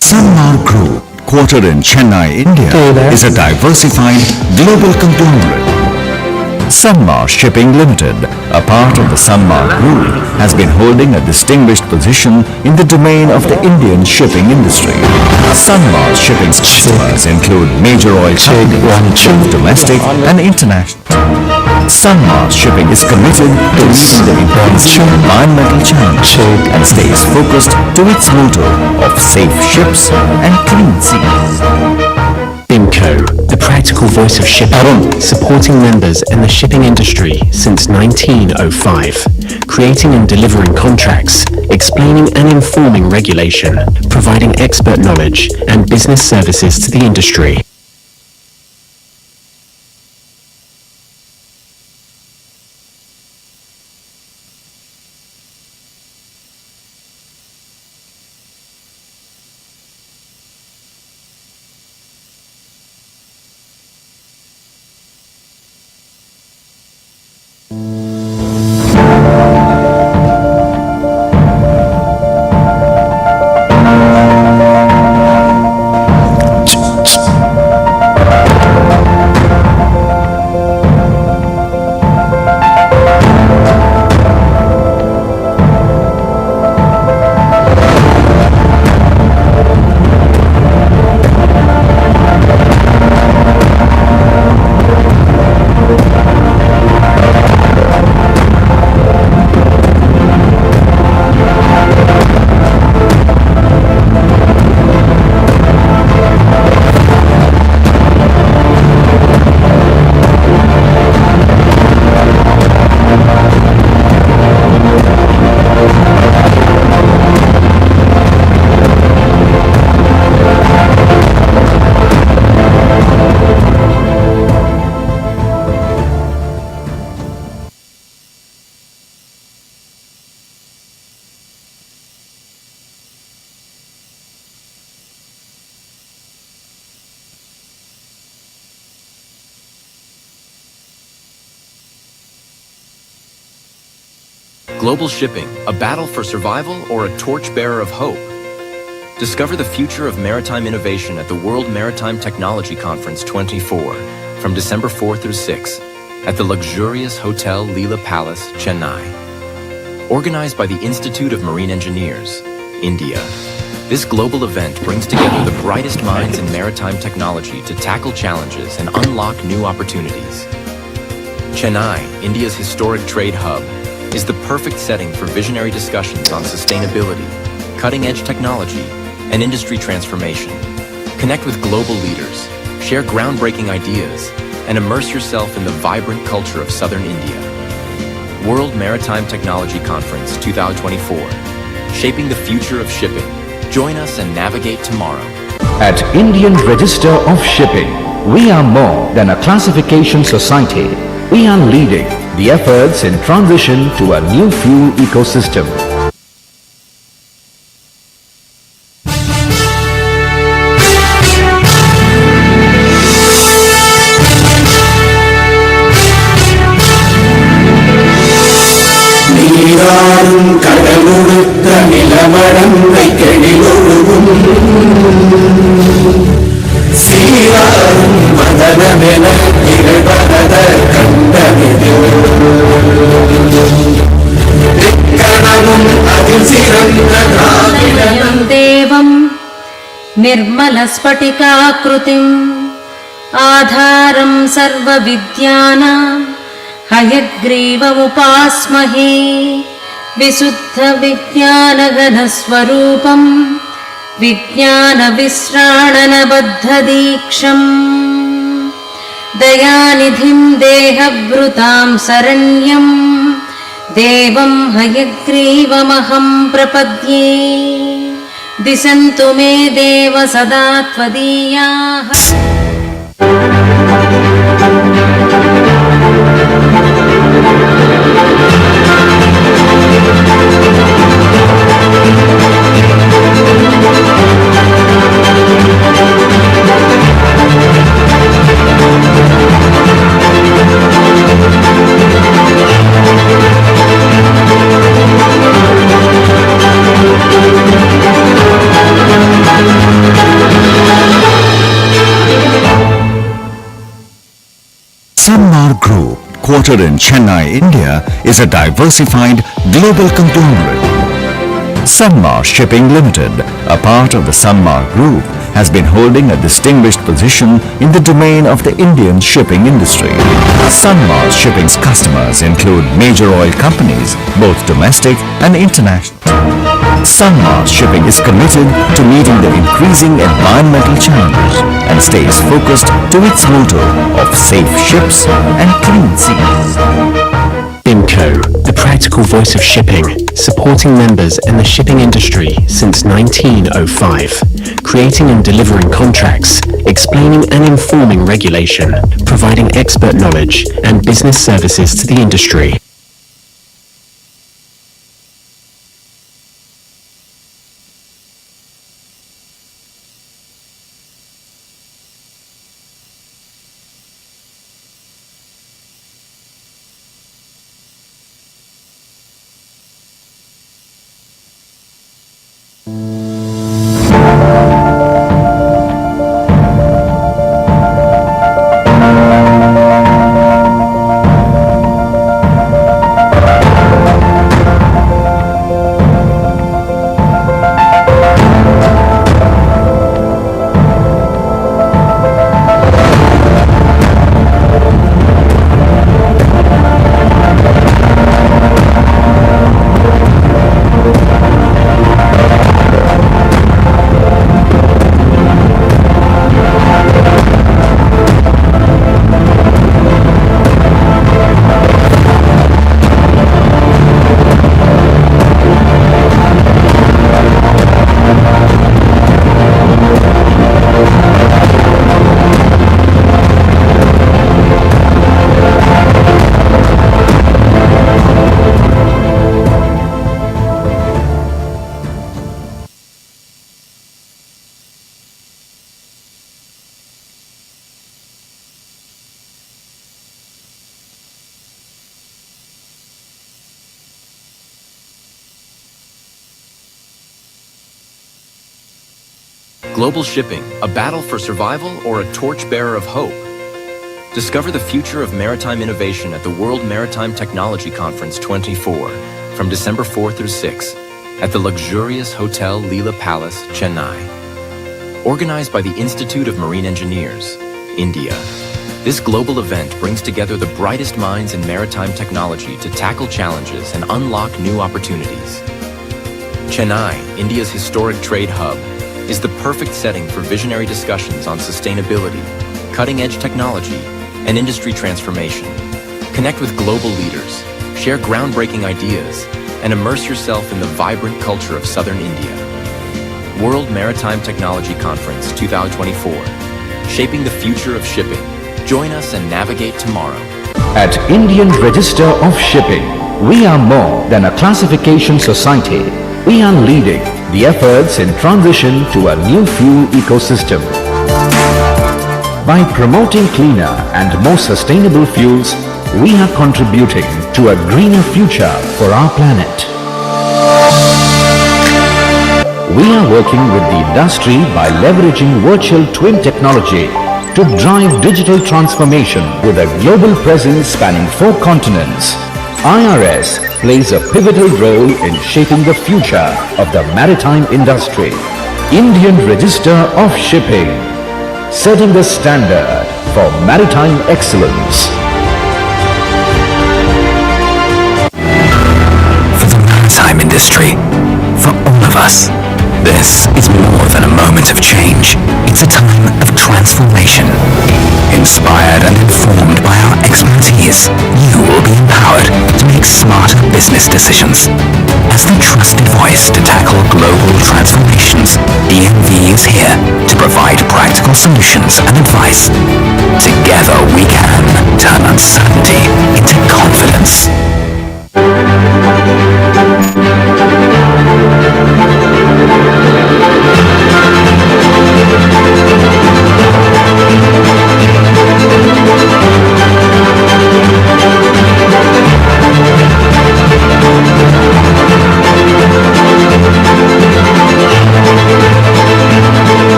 Sanmar Group, quartered in Chennai, India, is a diversified global conglomerate. Sanmar Shipping Limited, a part of the Sanmar Group, has been holding a distinguished position in the domain of the Indian shipping industry. Sanmar Shipping's customers include major oil companies, both domestic and international. Sanmar Shipping is committed to meeting the increasing environmental challenge and stays focused to its motto of safe ships and clean seas. BIMCO, the practical voice of shipping, supporting members and the shipping industry since 1905, creating and delivering contracts, explaining and informing regulation, providing expert knowledge and business services to the industry. Global shipping, a battle for survival or a torchbearer of hope? Discover the future of maritime innovation at the World Maritime Technology Conference 24 from December 4 through 6 at the luxurious Hotel Leela Palace, Chennai. Organized by the Institute of Marine Engineers, India. This global event brings together the brightest minds in maritime technology to tackle challenges and unlock new opportunities. Chennai, India's historic trade hub, is the perfect setting for visionary discussions on sustainability, cutting-edge technology, and industry transformation. Connect with global leaders, share groundbreaking ideas, and immerse yourself in the vibrant culture of Southern India. World Maritime Technology Conference 2024. Shaping the future of shipping. Join us and navigate tomorrow. At Indian Register of Shipping, we are more than a classification society. We are leading the efforts in transition to a new fuel ecosystem. நீராடும் கடலுடுத்த நிலமடந்தை கெழிலொழுகும் சீராடும் மதனமென இருபத கண்டமிது திக்கணமும் அதில் சிறந்த யம் தேவம் निर्मलस्फटिकाकृतिम् आधारं सर्वविद्यानां हयग्रीवमुपास्महे विशुद्धविज्ञानघनस्वरूपं विज्ञानविश्राणनबद्धदीक्षम् दयानिधिं देहभृतां शरण्यं देवं हयग्रीवमहं प्रपद्ये दिशन्तु मे देव सदा त्वदीयाः Sanmar Group, quartered in Chennai, India, is a diversified global conglomerate. Sanmar Shipping Limited, a part of the Sanmar Group, has been holding a distinguished position in the domain of the Indian shipping industry. Sanmar Shipping's customers include major oil companies, both domestic and international. Sanmar Shipping is committed to meeting the increasing environmental challenges and stays focused to its motto of safe ships and clean seas. BIMCO, the practical voice of shipping, supporting members in the shipping industry since 1905, creating and delivering contracts, explaining and informing regulation, providing expert knowledge and business services to the industry. Global shipping, a battle for survival or a torchbearer of hope? Discover the future of maritime innovation at the World Maritime Technology Conference 24 from December 4 through 6 at the luxurious Hotel Leela Palace, Chennai. Organized by the Institute of Marine Engineers, India. This global event brings together the brightest minds in maritime technology to tackle challenges and unlock new opportunities. Chennai, India's historic trade hub, is the perfect setting for visionary discussions on sustainability, cutting-edge technology, and industry transformation. Connect with global leaders, share groundbreaking ideas, and immerse yourself in the vibrant culture of southern India. World Maritime Technology Conference 2024, shaping the future of shipping. Join us and navigate tomorrow. At Indian Register of Shipping, we are more than a classification society. We are leading the efforts in transition to a new fuel ecosystem. By promoting cleaner and more sustainable fuels, we are contributing to a greener future for our planet. We are working with the industry by leveraging virtual twin technology to drive digital transformation with a global presence spanning 4 continents. IRS plays a pivotal role in shaping the future of the maritime industry. Indian Register of Shipping, setting the standard for maritime excellence. For the maritime industry, for all of us, this is more than a moment of change. It's a time of transformation. Inspired and informed by our expertise, you will be empowered to make smarter business decisions. As the trusted voice to tackle global transformations, EMV is here to provide practical solutions and advice. Together we can turn uncertainty into confidence.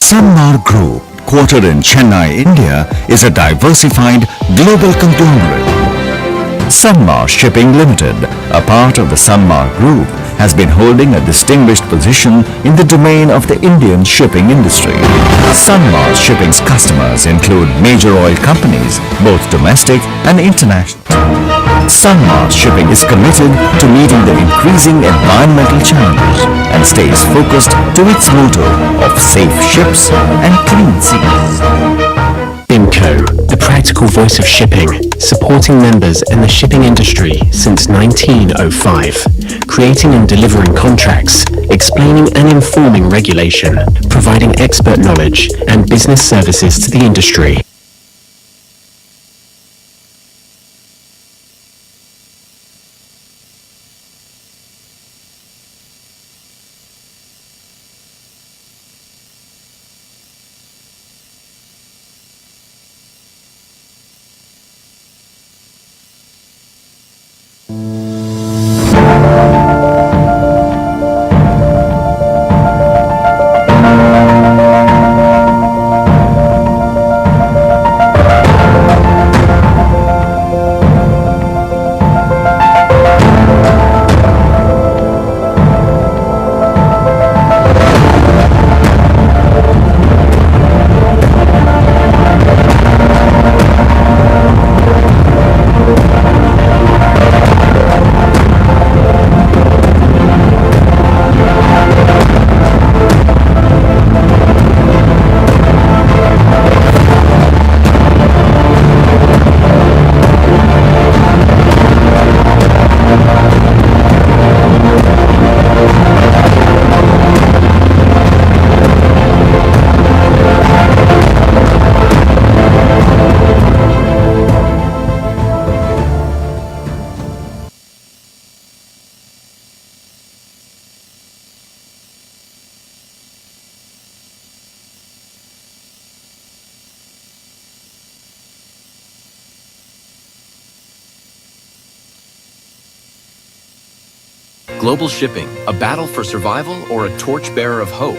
Sanmar Group, quartered in Chennai, India, is a diversified global conglomerate. Sanmar Shipping Limited, a part of the Sanmar Group, has been holding a distinguished position in the domain of the Indian shipping industry. Sanmar Shipping's customers include major oil companies, both domestic and international. Sanmar Shipping is committed to meeting the increasing environmental challenges and stays focused to its motto of safe ships and clean seas. BIMCO, the practical voice of shipping, supporting members and the shipping industry since 1905, creating and delivering contracts, explaining and informing regulation, providing expert knowledge and business services to the industry. Global shipping, a battle for survival or a torchbearer of hope?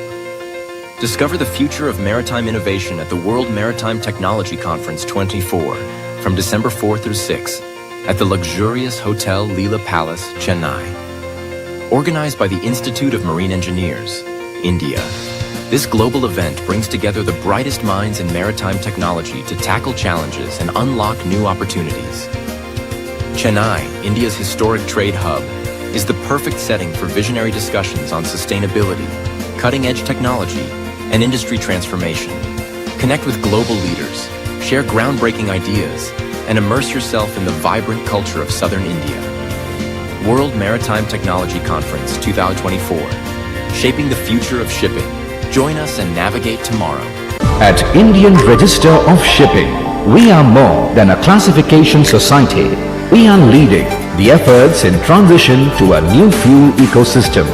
Discover the future of maritime innovation at the World Maritime Technology Conference 24 from December 4 through 6 at the luxurious Hotel Leela Palace, Chennai. Organized by the Institute of Marine Engineers, India. This global event brings together the brightest minds in maritime technology to tackle challenges and unlock new opportunities. Chennai, India's historic trade hub, is the perfect setting for visionary discussions on sustainability, cutting-edge technology, and industry transformation. Connect with global leaders, share groundbreaking ideas, and immerse yourself in the vibrant culture of Southern India. World Maritime Technology Conference 2024, shaping the future of shipping. Join us and navigate tomorrow. At Indian Register of Shipping, we are more than a classification society. We are leading the efforts in transition to a new fuel ecosystem.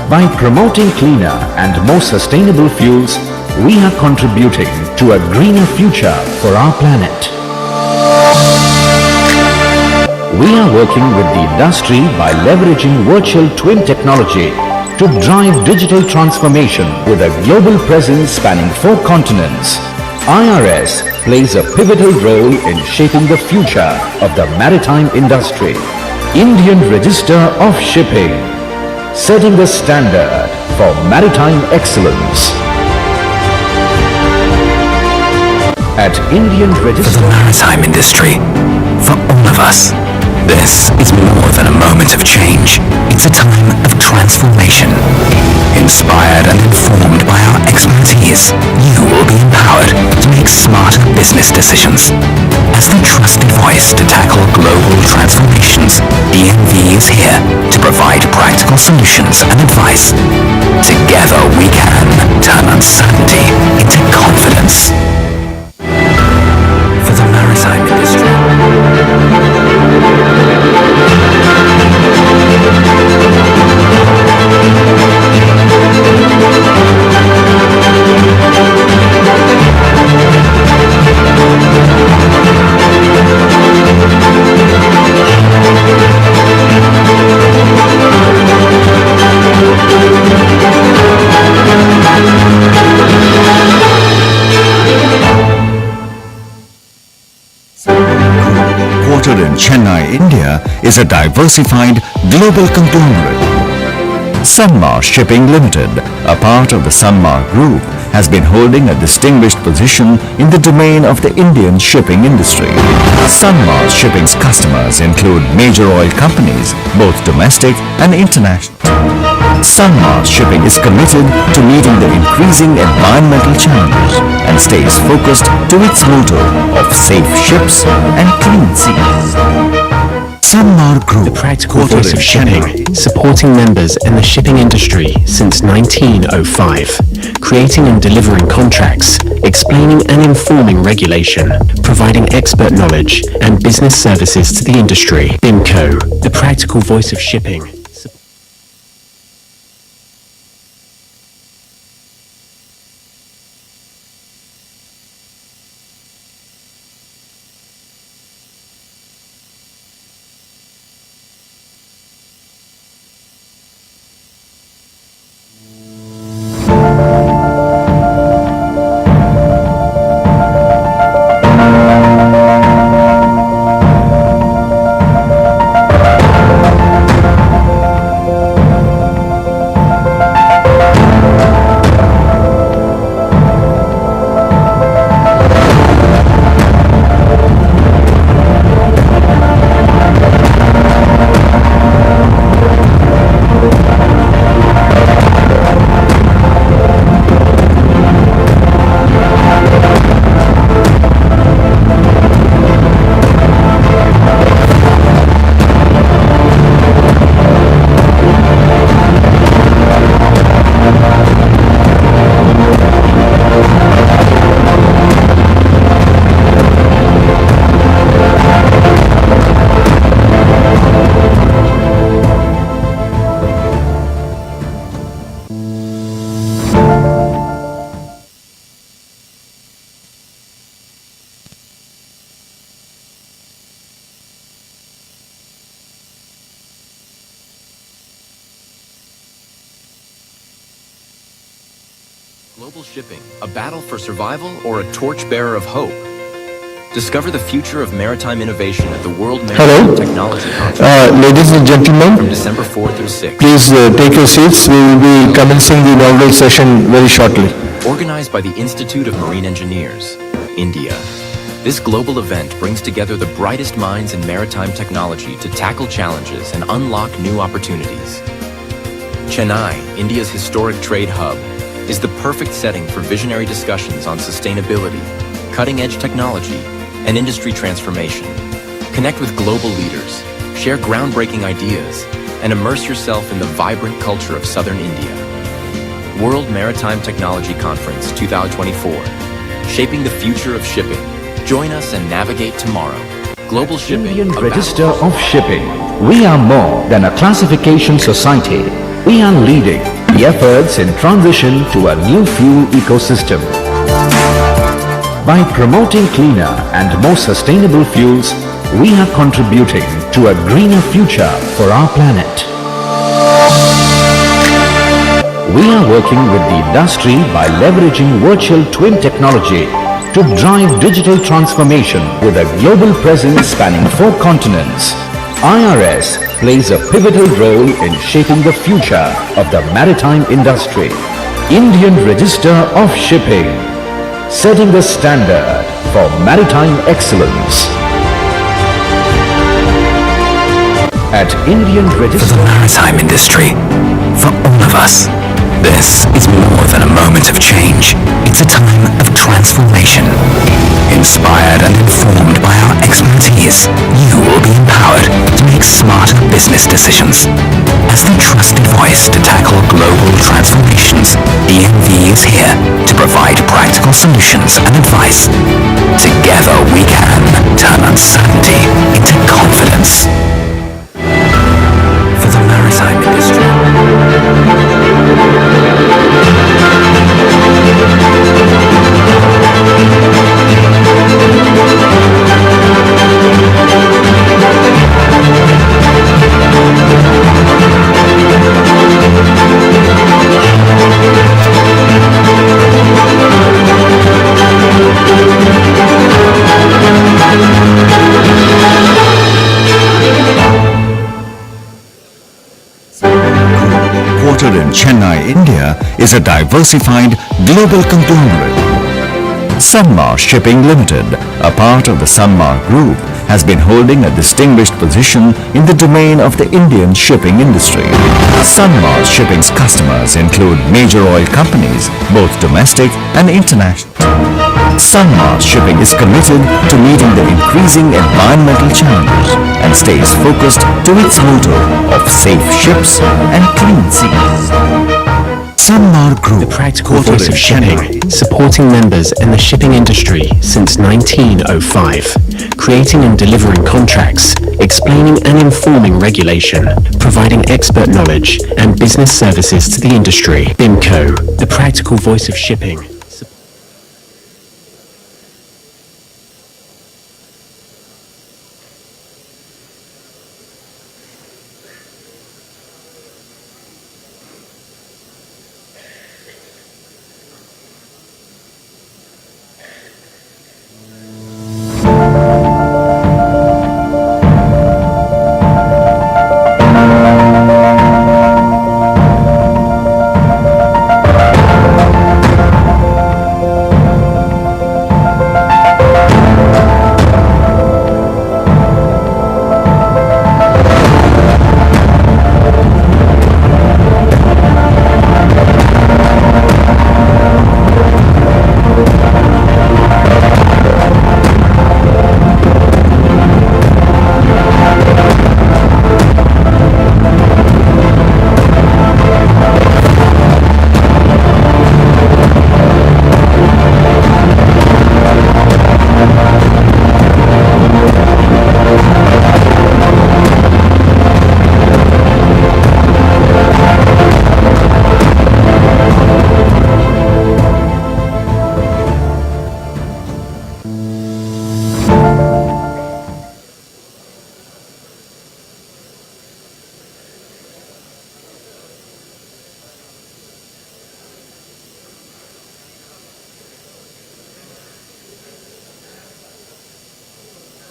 By promoting cleaner and more sustainable fuels, we are contributing to a greener future for our planet. We are working with the industry by leveraging virtual twin technology to drive digital transformation with a global presence spanning 4 continents. IRS plays a pivotal role in shaping the future of the maritime industry. Indian Register of Shipping, setting the standard for maritime excellence. At Indian Register... For the maritime industry, for all of us, this is more than a moment of change. It's a time of transformation. Inspired and informed by our expertise, you will be empowered to make smarter business decisions. As the trusted voice to tackle global transformations, DNV is here to provide practical solutions and advice. Together we can turn uncertainty into confidence. For the maritime industry. Headquartered in Chennai, India, is a diversified global conglomerate. Sanmar Shipping Limited, a part of the Sanmar Group, has been holding a distinguished position in the domain of the Indian shipping industry. Sanmar Shipping's customers include major oil companies, both domestic and international. Sanmar Shipping is committed to meeting the increasing environmental challenges and stays focused to its motto of safe ships and clean seas. Sanmar Group, the practical voice of shipping, supporting members in the shipping industry since 1905, creating and delivering contracts, explaining and informing regulation, providing expert knowledge and business services to the industry. BIMCO, the practical voice of shipping. Global shipping, a battle for survival or a torchbearer of hope? Discover the future of maritime innovation at the World Maritime Technology Conference. Ladies and gentlemen, from December 4th through 6th. please take your seats. We will be commencing the inaugural session very shortly. Organized by the Institute of Marine Engineers, India. This global event brings together the brightest minds in maritime technology to tackle challenges and unlock new opportunities. Chennai, India's historic trade hub, is the perfect setting for visionary discussions on sustainability, cutting-edge technology, and industry transformation. Connect with global leaders, share groundbreaking ideas, and immerse yourself in the vibrant culture of Southern India. World Maritime Technology Conference 2024, shaping the future of shipping. Join us and navigate tomorrow. Global Shipping. Indian Register of Shipping. We are more than a classification society. We are leading the efforts in transition to a new fuel ecosystem. By promoting cleaner and more sustainable fuels, we are contributing to a greener future for our planet. We are working with the industry by leveraging virtual twin technology to drive digital transformation with a global presence spanning 4 continents. IRS plays a pivotal role in shaping the future of the maritime industry. Indian Register of Shipping, setting the standard for maritime excellence. At Indian Register... For the maritime industry, for all of us, this is more than a moment of change. It's a time of transformation. Inspired and informed by our expertise, you will be empowered to make smarter business decisions. As the trusted voice to tackle global transformations, ENV is here to provide practical solutions and advice. Together we can turn uncertainty into confidence. For the maritime industry. Headquartered in Chennai, India, is a diversified global conglomerate. Sanmar Shipping Limited, a part of the Sanmar Group, has been holding a distinguished position in the domain of the Indian shipping industry. Sanmar Shipping's customers include major oil companies, both domestic and international. Sanmar Shipping is committed to meeting the increasing environmental challenges and stays focused to its motto of safe ships and clean seas. Sanmar Group, the practical voice of shipping, supporting members and the shipping industry since 1905, creating and delivering contracts, explaining and informing regulation, providing expert knowledge and business services to the industry. BIMCO, the practical voice of shipping.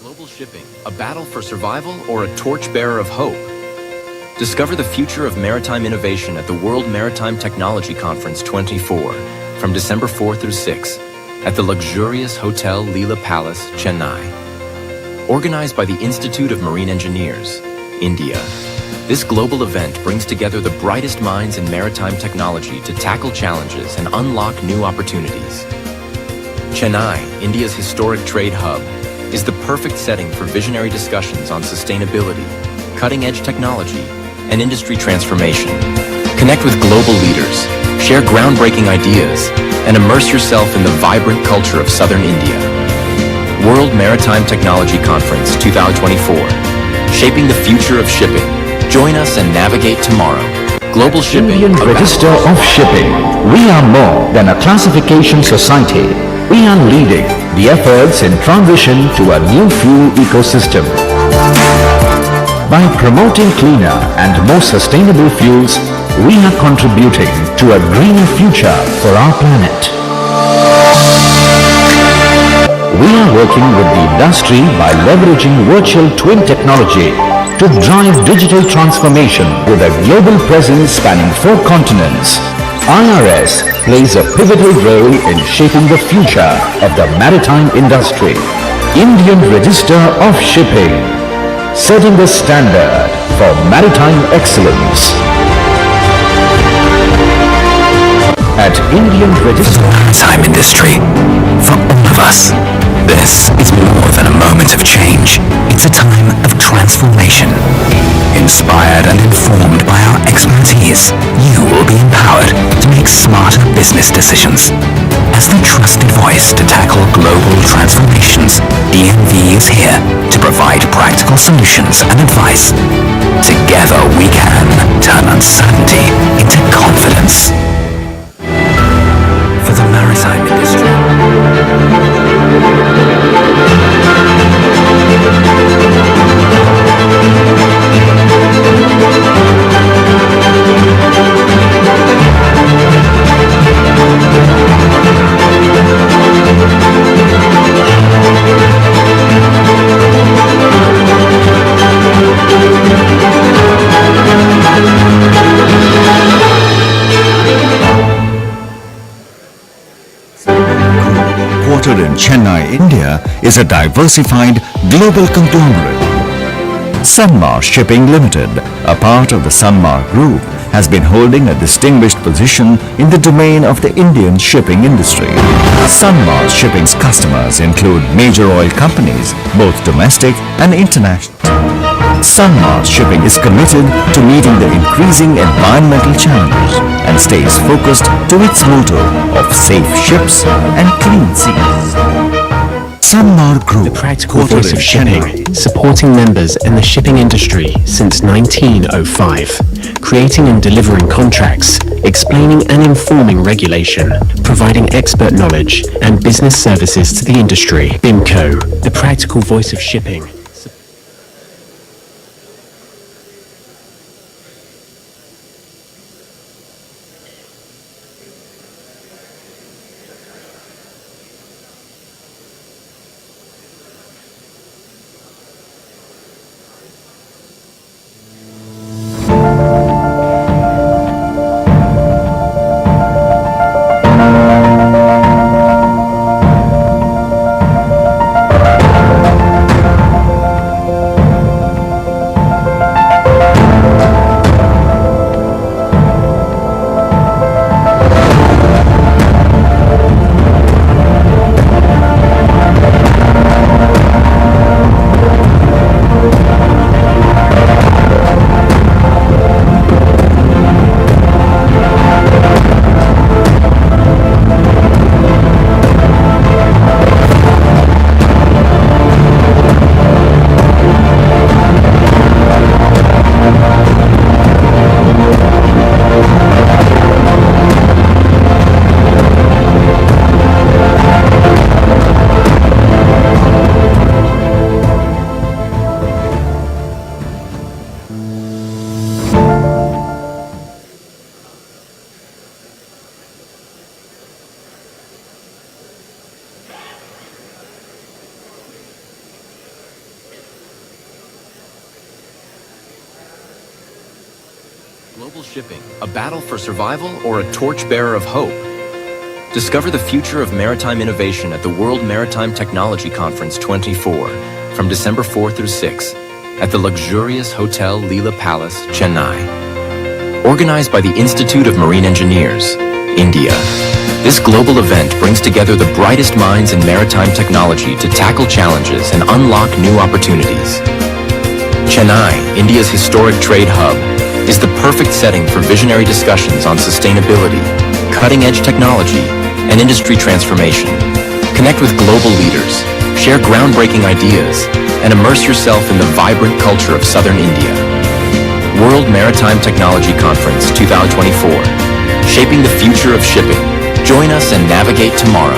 Global Shipping, a battle for survival or a torchbearer of hope? Discover the future of maritime innovation at the World Maritime Technology Conference 24 from December 4 through 6 at the luxurious Hotel Leela Palace, Chennai. Organized by the Institute of Marine Engineers, India. This global event brings together the brightest minds in maritime technology to tackle challenges and unlock new opportunities. Chennai, India's historic trade hub, is the perfect setting for visionary discussions on sustainability, cutting-edge technology, and industry transformation. Connect with global leaders, share groundbreaking ideas, and immerse yourself in the vibrant culture of Southern India. World Maritime Technology Conference 2024, shaping the future of shipping. Join us and navigate tomorrow. Global Shipping. Indian Register of Shipping. We are more than a classification society. We are leading the efforts in transition to a new fuel ecosystem. By promoting cleaner and more sustainable fuels, we are contributing to a greener future for our planet. We are working with the industry by leveraging virtual twin technology to drive digital transformation with a global presence spanning 4 continents. IRS plays a pivotal role in shaping the future of the maritime industry. Indian Register of Shipping, setting the standard for maritime excellence. At Indian Register of Maritime Industry, for all of us, this is more than a moment of change. It's a time of transformation. Inspired and informed by our expertise, you will be empowered to make smarter business decisions. As the trusted voice to tackle global transformations, ENV is here to provide practical solutions and advice. Together we can turn uncertainty into confidence. For the maritime industry. Headquartered in Chennai, India, is a diversified global conglomerate. Sanmar Shipping Limited, a part of the Sanmar Group, has been holding a distinguished position in the domain of the Indian shipping industry. Sanmar Shipping's customers include major oil companies, both domestic and international. Sanmar Shipping is committed to meeting the increasing environmental challenges and stays focused to its motto of safe ships and clean seas. Sanmar Group, the practical voice of shipping, supporting members in the shipping industry since 1905, creating and delivering contracts, explaining and informing regulation, providing expert knowledge and business services to the industry. BIMCO, the practical voice of shipping. Global Shipping, a battle for survival or a torchbearer of hope? Discover the future of maritime innovation at the World Maritime Technology Conference 24 from December 4 through 6. at the luxurious Hotel Leela Palace, Chennai. Organized by the Institute of Marine Engineers, India, this global event brings together the brightest minds in maritime technology to tackle challenges and unlock new opportunities. Chennai, India's historic trade hub, is the perfect setting for visionary discussions on sustainability, cutting-edge technology, and industry transformation. Connect with global leaders, share groundbreaking ideas, and immerse yourself in the vibrant culture of Southern India. World Maritime Technology Conference 2024, shaping the future of shipping. Join us and navigate tomorrow.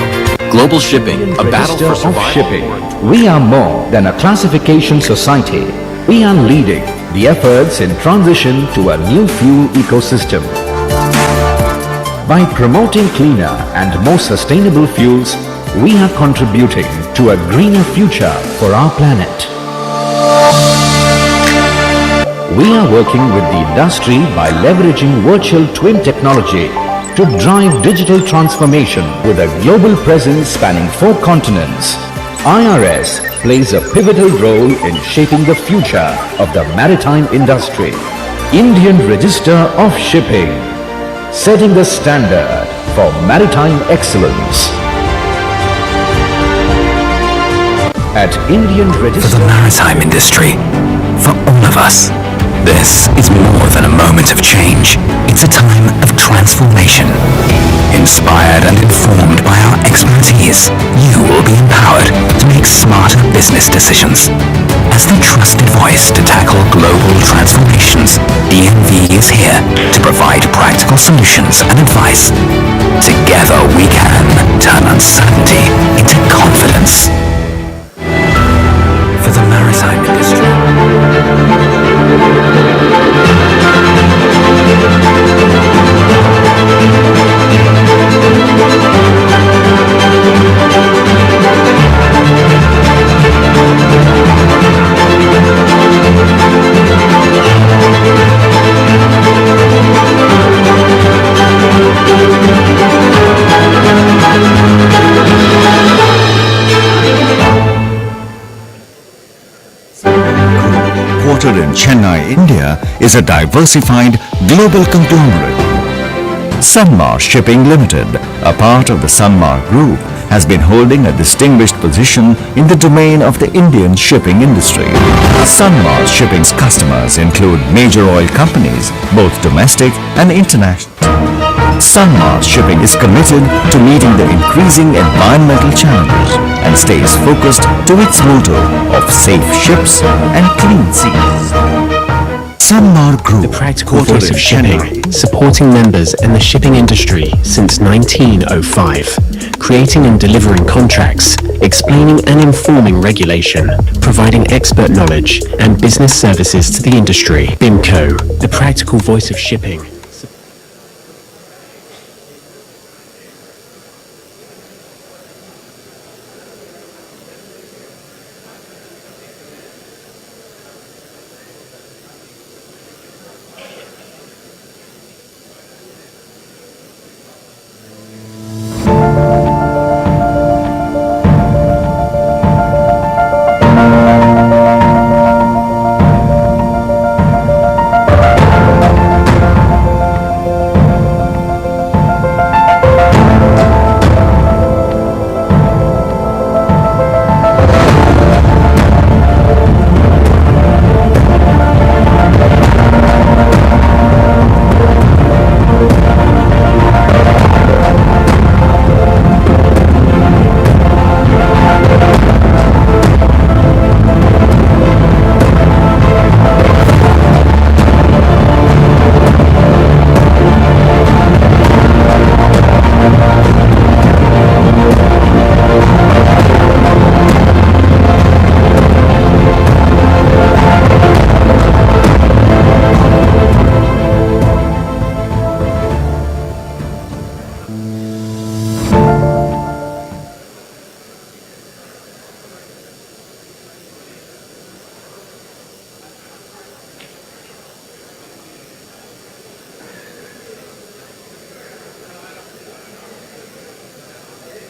Global Shipping, a battle for Register of survival. Shipping. We are more than a classification society. We are leading the efforts in transition to a new fuel ecosystem. By promoting cleaner and more sustainable fuels, we are contributing to a greener future for our planet. We are working with the industry by leveraging virtual twin technology to drive digital transformation with a global presence spanning 4 continents. IRS plays a pivotal role in shaping the future of the maritime industry. Indian Register of Shipping, setting the standard for maritime excellence. At Indian Register For the maritime industry, for all of us, this is more than a moment of change. It's a time of transformation. Inspired and informed by our expertise, you will be empowered to make smarter business decisions. As the trusted voice to tackle global transformations, DNV is here to provide practical solutions and advice. Together we can turn uncertainty into confidence. For the maritime industry. Headquartered in Chennai, India, is a diversified global conglomerate. Sanmar Shipping Limited, a part of the Sanmar Group, has been holding a distinguished position in the domain of the Indian shipping industry. Sanmar Shipping's customers include major oil companies, both domestic and international. Sanmar Shipping is committed to meeting the increasing environmental challenges and stays focused to its motto of safe ships and clean seas. Sanmar Group, The practical voice of shipping, supporting members and the shipping industry since 1905, creating and delivering contracts, explaining and informing regulation, providing expert knowledge and business services to the industry. BIMCO, the practical voice of shipping.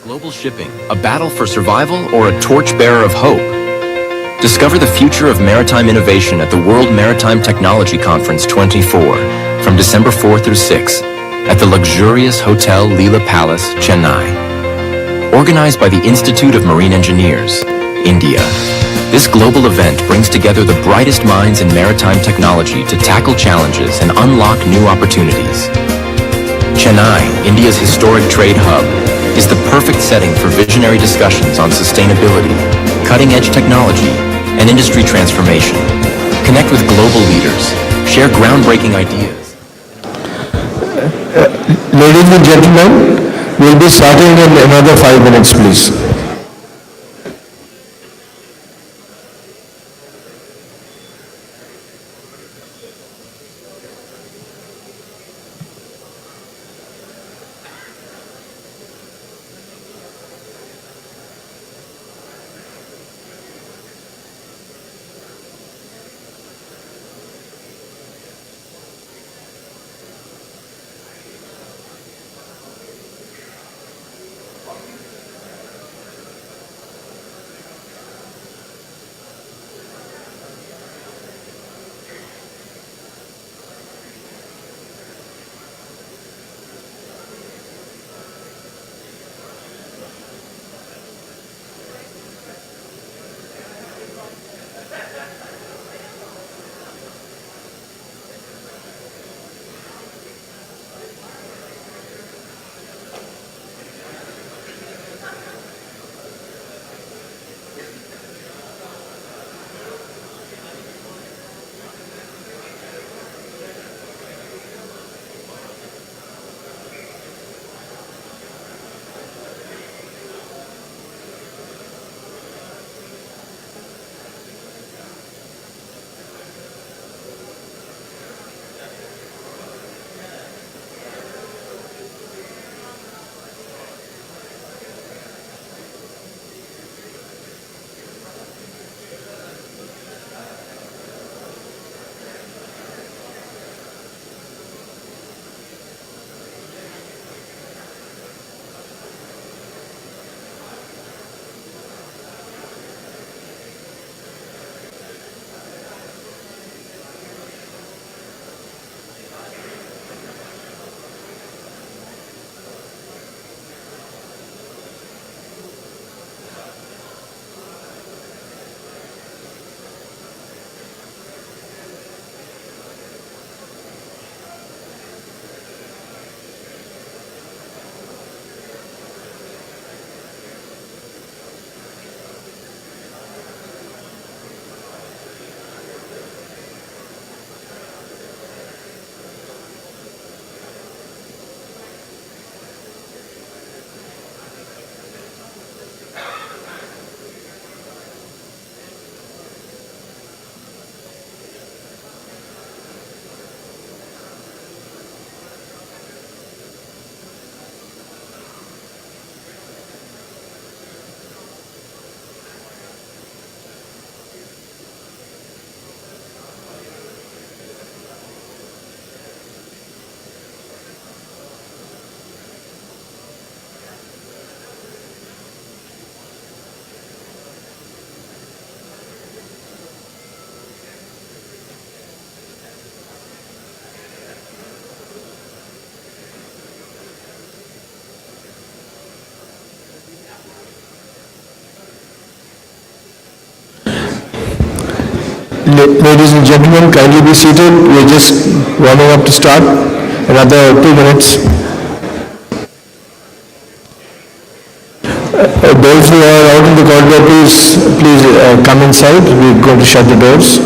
Global Shipping, a battle for survival or a torchbearer of hope? Discover the future of maritime innovation at the World Maritime Technology Conference 24 from December 4 through 6 at the luxurious Hotel Leela Palace, Chennai. Organized by the Institute of Marine Engineers, India. This global event brings together the brightest minds in maritime technology to tackle challenges and unlock new opportunities. Chennai, India's historic trade hub, is the perfect setting for visionary discussions on sustainability, cutting-edge technology, and industry transformation. Connect with global leaders, share groundbreaking ideas. Ladies and gentlemen, we'll be starting in another 5 minutes, please. Ladies and gentlemen, kindly be seated. We're just warming up to start. Another 2 minutes. Those who are out in the corridor, please come inside. We're going to shut the doors.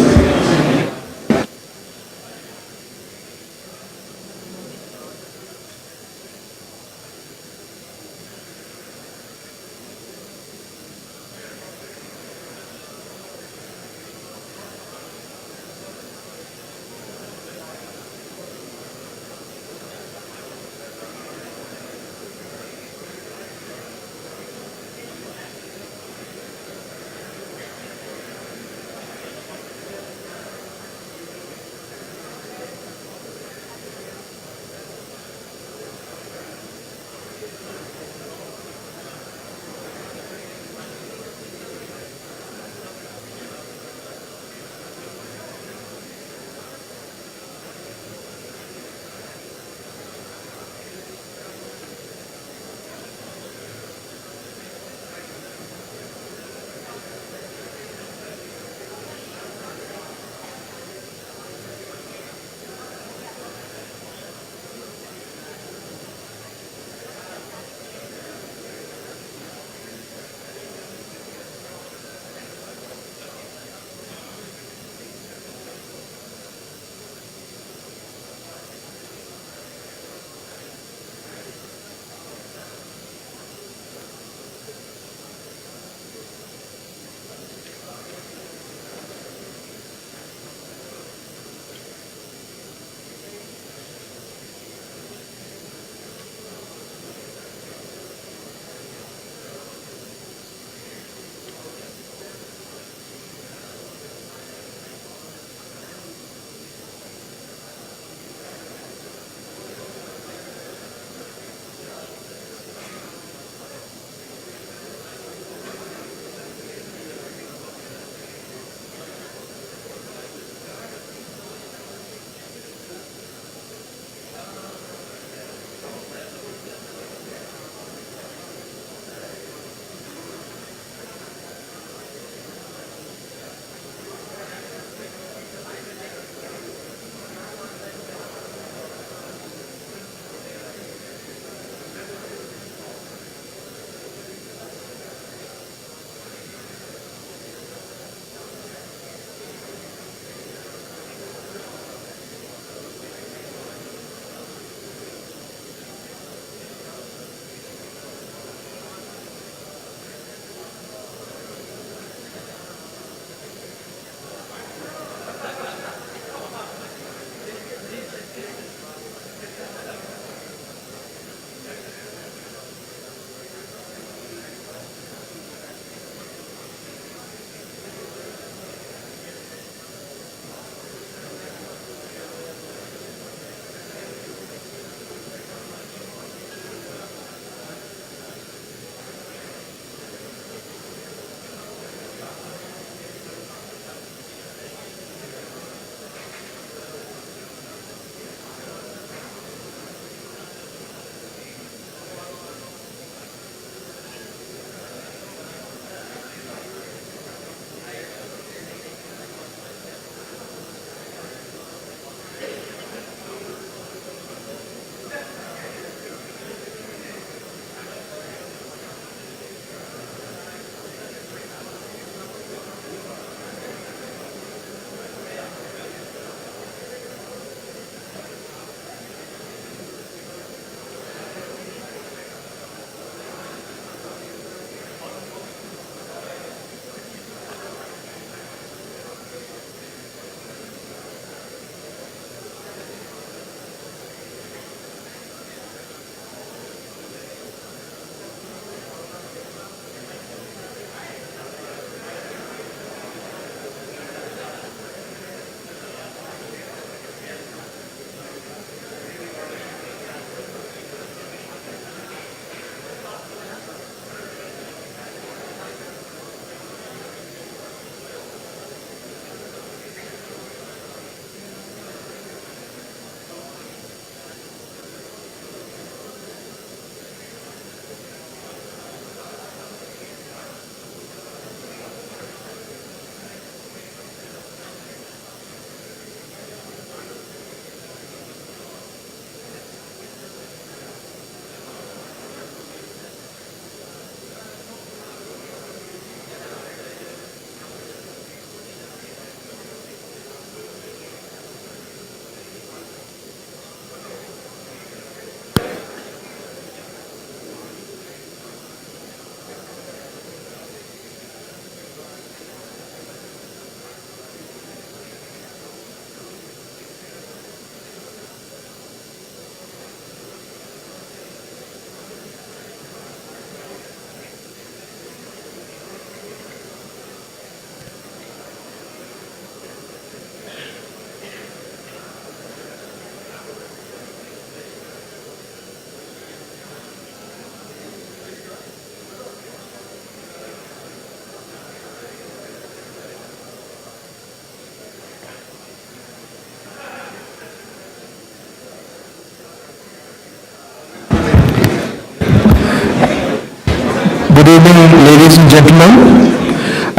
Good evening, ladies and gentlemen,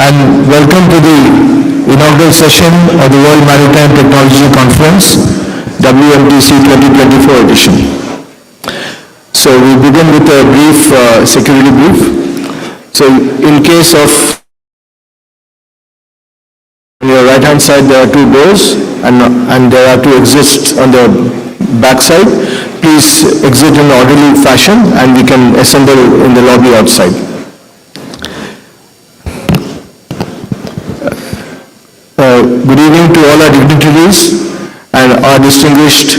and welcome to the inaugural session of the World Maritime Technology Conference, WMTC 2024 edition. So we begin with a brief security brief. So in case of on your right hand side there are two doors and there are two exits on the back side. Please exit in orderly fashion and we can assemble in the lobby outside. Good evening to all our dignitaries and our distinguished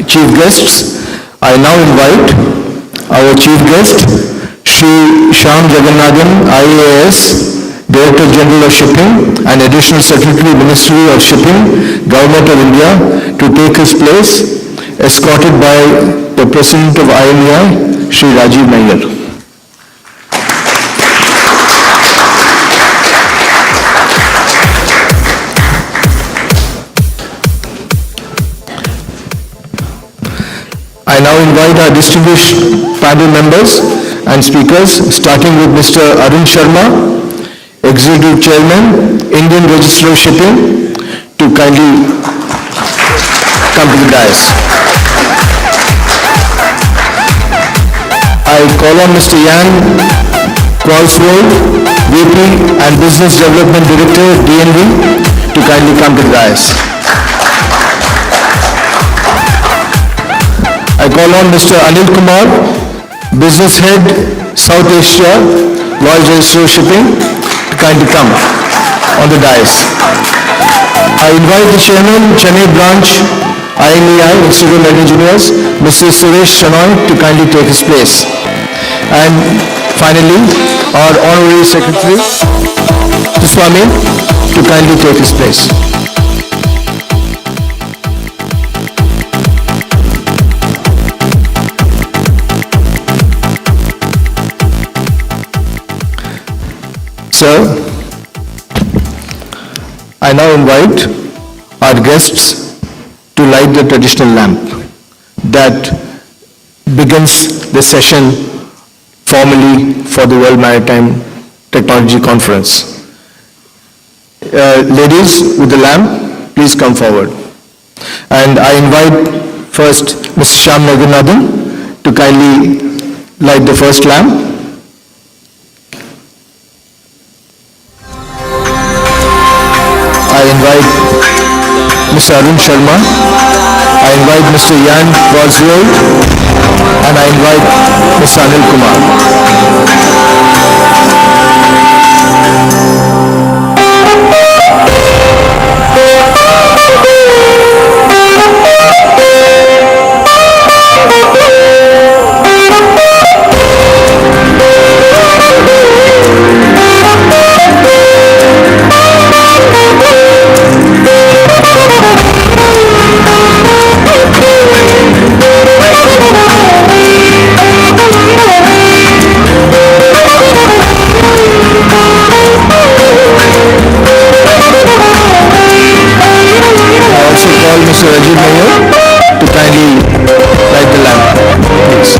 chief guests. I now invite our chief guest, Shri Shyam Jagannathan, IAS, Director General of Shipping and Additional Secretary, Ministry of Shipping, Government of India, to take his place, escorted by the President of IMEI, Shri Rajiv Nayyar. I now invite our distinguished panel members and speakers, starting with Mr. Arun Sharma, Executive Chairman, Indian Register of Shipping, to kindly come to the dais. I call on Mr. Jan Qualsvold, VP and Business Development Director, DNV, to kindly come to the dais. I call on Mr. Anil Kumar, Business Head, South Asia, Lloyd's Register of Shipping, to kindly come on the dais. I invite the Chairman, Chennai Branch, IMEI, Institute of Marine Engineers, Mr. Suresh Shanoy, to kindly take his place. And finally, our Honorary Secretary, Swami, to kindly take his place. Sir, I now invite our guests to light the traditional lamp that begins the session formally for the World Maritime Technology Conference. Ladies with the lamp, please come forward. And I invite first Mr. Shyam Jagannathan to kindly light the first lamp. I invite Mr. Arun Sharma, I invite Mr. Jan Qualsvold, and I invite Mr. Anil Kumar. Mr. Rajiv Nayyar to kindly light the lamp, please.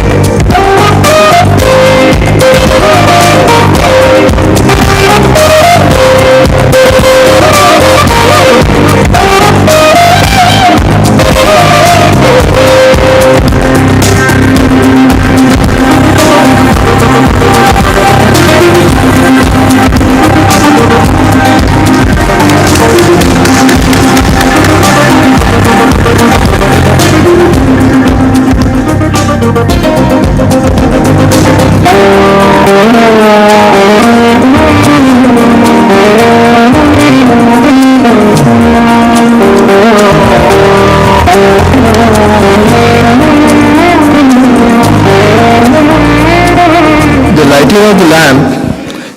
Of the lamp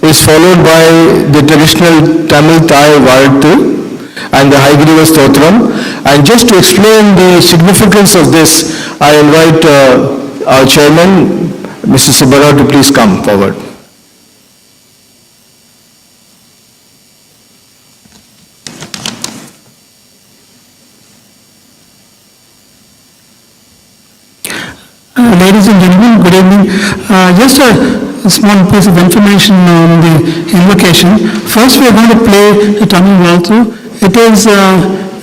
is followed by the traditional Tamil Thai Varattu and the Haigriva Stotram. And just to explain the significance of this, I invite our chairman, Mr. Subbarao, to please come forward. Ladies and gentlemen, good evening. Just a a small piece of information on the invocation. First, we are going to play the Tamil waltzu. It is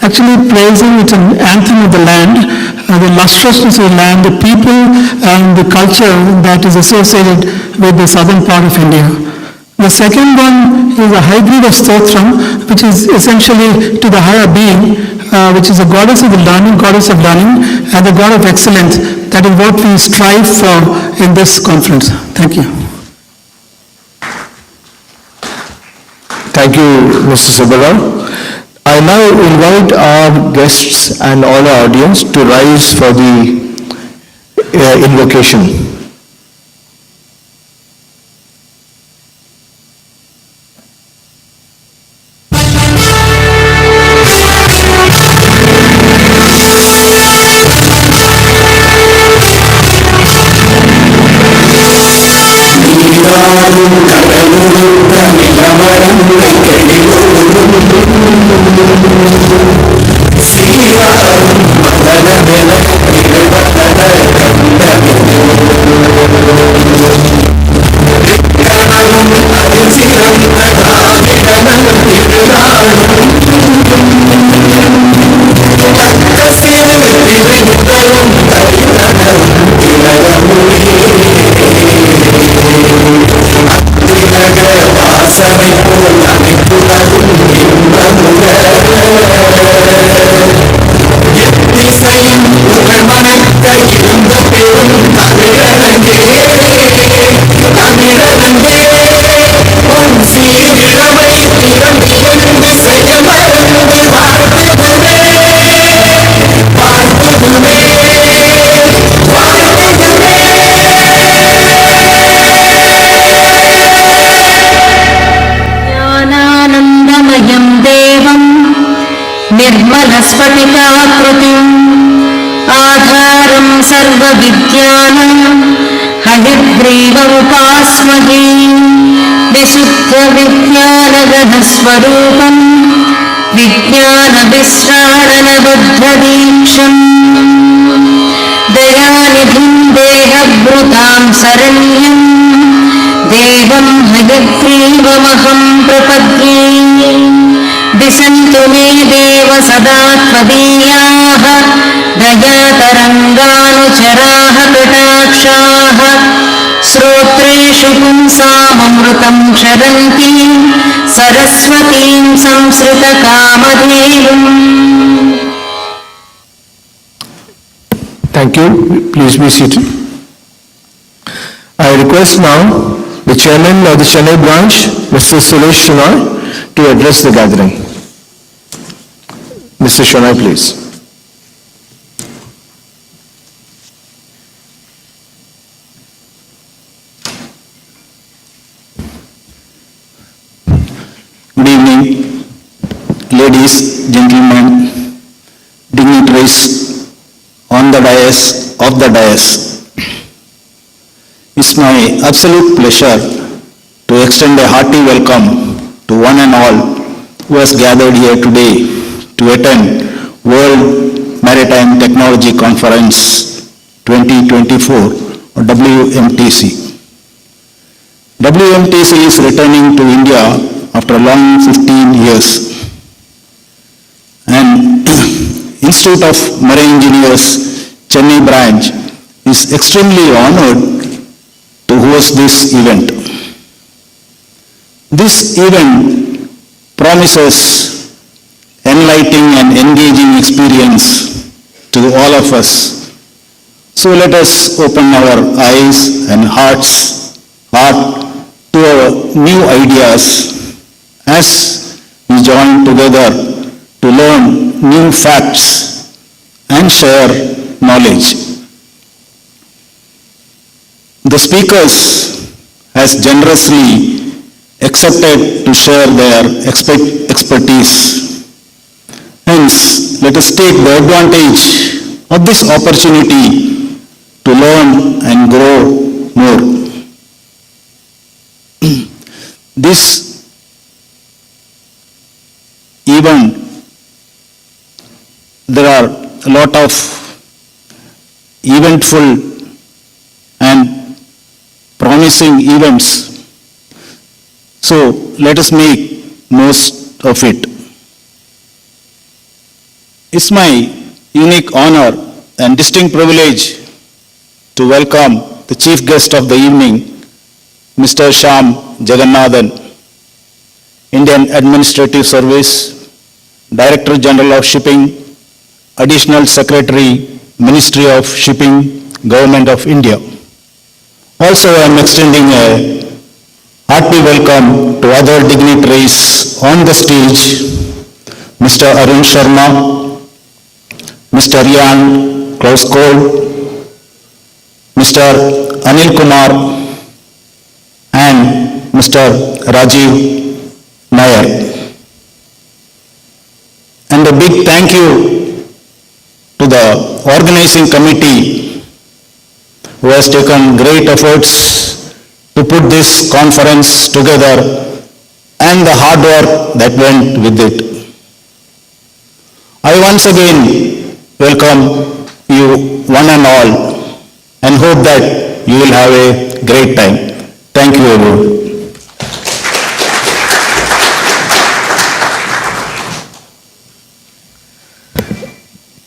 actually praising, it's an anthem of the land, the lustrousness of the land, the people and the culture that is associated with the southern part of India. The second one is a hybrid of Stotram, which is essentially to the higher being, which is a goddess of the learning, and the god of excellence. That is what we strive for in this conference. Thank you. Thank you, Mr. Subbarao. I now invite our guests and all our audience to rise for the invocation. निर्मलस्फटिकाकृतिम् आधारं सर्वविद्यानां हयग्रीवमुपास्महे विशुद्धविज्ञानगणस्वरूपं विज्ञानविश्राणनबद्धदीक्षम् दयानिधिं देहभृतां शरण्यं देवं हयग्रीवमहं प्रपद्ये दिशन्तु मे देव सदा त्वदीयाः दयातरङ्गानुचराः कटाक्षाः श्रोत्रेषु पुंसाममृतं क्षरन्तीं सरस्वतीं संसृतकामधेनुम्. Thank you. Please be seated. I request now the chairman of the Chennai branch, Mr. Suresh Shenoy, to address the gathering. Mr. Shenoy, please. Good evening, ladies, gentlemen, dignitaries on the dais, of the dais. It's my absolute pleasure to extend a hearty welcome to one and all who has gathered here today to attend World Maritime Technology Conference 2024 or WMTC. WMTC is returning to India after a long 15 years, and Institute of Marine Engineers Chennai branch is extremely honored to host this event. This event promises enlightening and engaging experience to all of us. So let us open our eyes and heart to our new ideas as we join together to learn new facts and share knowledge. The speakers has generously accepted to share their expertise. Hence, let us take the advantage of this opportunity to learn and grow more. This event, there are a lot of eventful and promising promising events. So let us make most of it. It's my unique honor and distinct privilege to welcome the chief guest of the evening, Mr. Shyam Jagannathan, Indian Administrative Service, Director General of Shipping, Additional Secretary, Ministry of Shipping, Government of India. Also, I am extending a hearty welcome to other dignitaries on the stage, Mr. Arun Sharma, Mr. Ian Klaus-Kohl, Mr. Anil Kumar, and Mr. Rajiv Nair. And a big thank you to the organizing committee who has taken great efforts to put this conference together and the hard work that went with it. I once again welcome you one and all and hope that you will have a great time. Thank you everyone.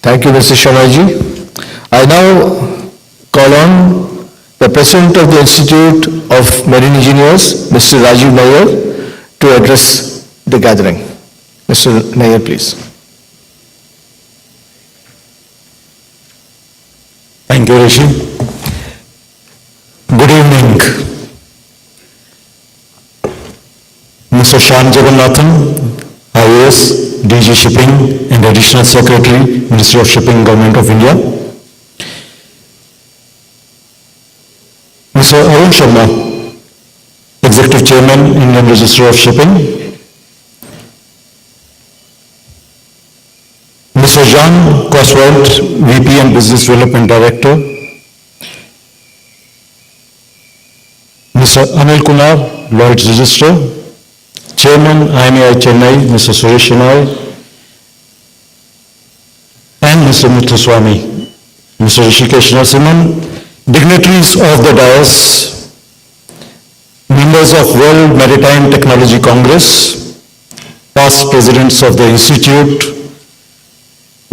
Thank you, Mr. Sharmaji. I now call on the President of the Institute of Marine Engineers, Mr. Rajiv Nair, to address the gathering. Mr. Nair, please. Thank you, Rishi. Good evening. Mr. Shyam Jagannathan, IAS, DG Shipping and Additional Secretary, Ministry of Shipping, Government of India. Mr. Arun Sharma, Executive Chairman, Indian Register of Shipping. Mr. Jean Coswald, VP and Business Development Director. Mr. Anil Kumar, Lloyd's Register. Chairman, IMAI Chennai, Mr. Suresh Shenoy. And Mr. Muthuswamy, Mr. Rishikesh Narasimhan, dignitaries of the dais, members of World Maritime Technology Congress, past presidents of the Institute,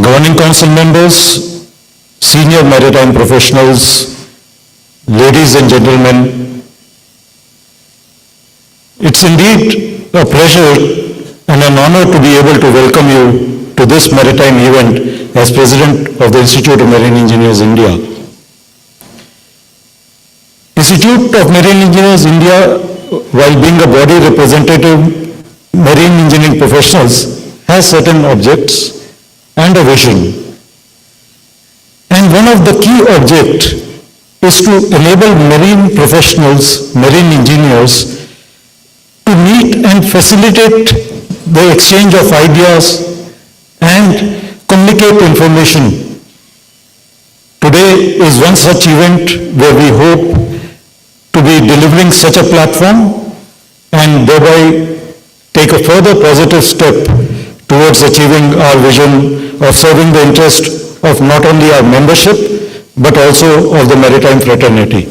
Governing Council members, senior maritime professionals, ladies and gentlemen, it's indeed a pleasure and an honor to be able to welcome you to this maritime event as President of the Institute of Marine Engineers India. Institute of Marine Engineers India, while being a body representative marine engineering professionals, has certain objects and a vision. And one of the key objects is to enable marine professionals, marine engineers, to meet and facilitate the exchange of ideas and communicate information. Today is one such event where we hope to be delivering such a platform and thereby take a further positive step towards achieving our vision of serving the interest of not only our membership but also of the maritime fraternity.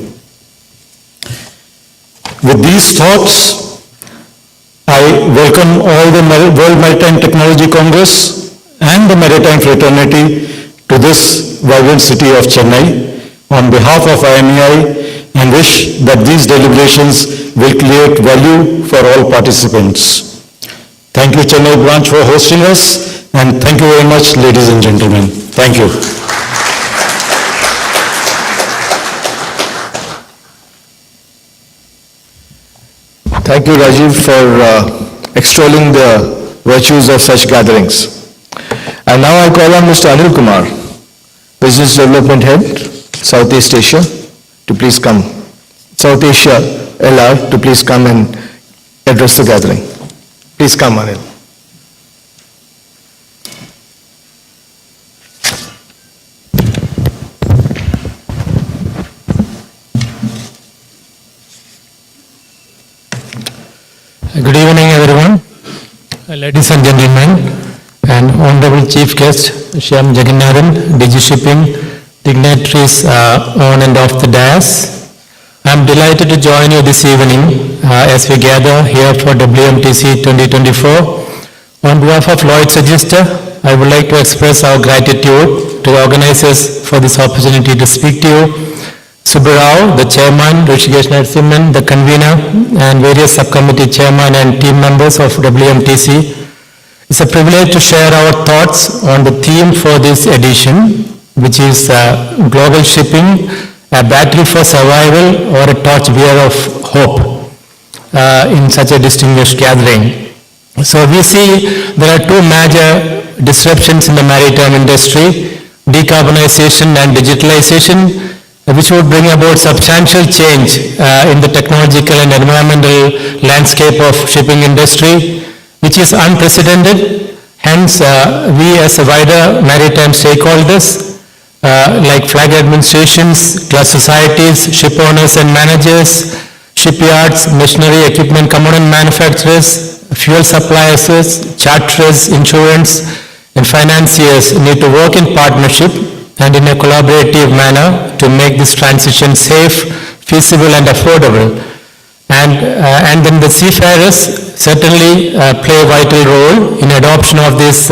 With these thoughts, I welcome all the World Maritime Technology Congress and the Maritime Fraternity to this vibrant city of Chennai on behalf of IMEI and wish that these deliberations will create value for all participants. Thank you, Chennai branch, for hosting us, and thank you very much, ladies and gentlemen. Thank you. Thank you, Rajiv, for extolling the virtues of such gatherings. And now I call on Mr. Anil Kumar, Business Development Head, Southeast Asia, to please come. South Asia LR, to please come and address the gathering. Please come, Anil. Good evening, everyone. Ladies and gentlemen, and Honorable Chief Guest, Shyam Jagannathan, DG Shipping, dignitaries on and off the dais. I'm delighted to join you this evening as we gather here for WMTC 2024. On behalf of Lloyd's Register, I would like to express our gratitude to the organizers for this opportunity to speak to you. Subbarao, the chairman, Rishikesh Narasimhan, the convener, and various subcommittee chairman and team members of WMTC. It's a privilege to share our thoughts on the theme for this edition, which is global shipping, a battle for survival or a torchbearer of hope in such a distinguished gathering. So we see there are two major disruptions in the maritime industry, decarbonization and digitalization, which would bring about substantial change in the technological and environmental landscape of shipping industry, which is unprecedented. Hence, we as a wider maritime stakeholders, like flag administrations, class societies, ship owners and managers, shipyards, machinery, equipment component manufacturers, fuel suppliers, charterers, insurance, and financiers need to work in partnership and in a collaborative manner to make this transition safe, feasible, and affordable. And then the seafarers certainly play a vital role in adoption of these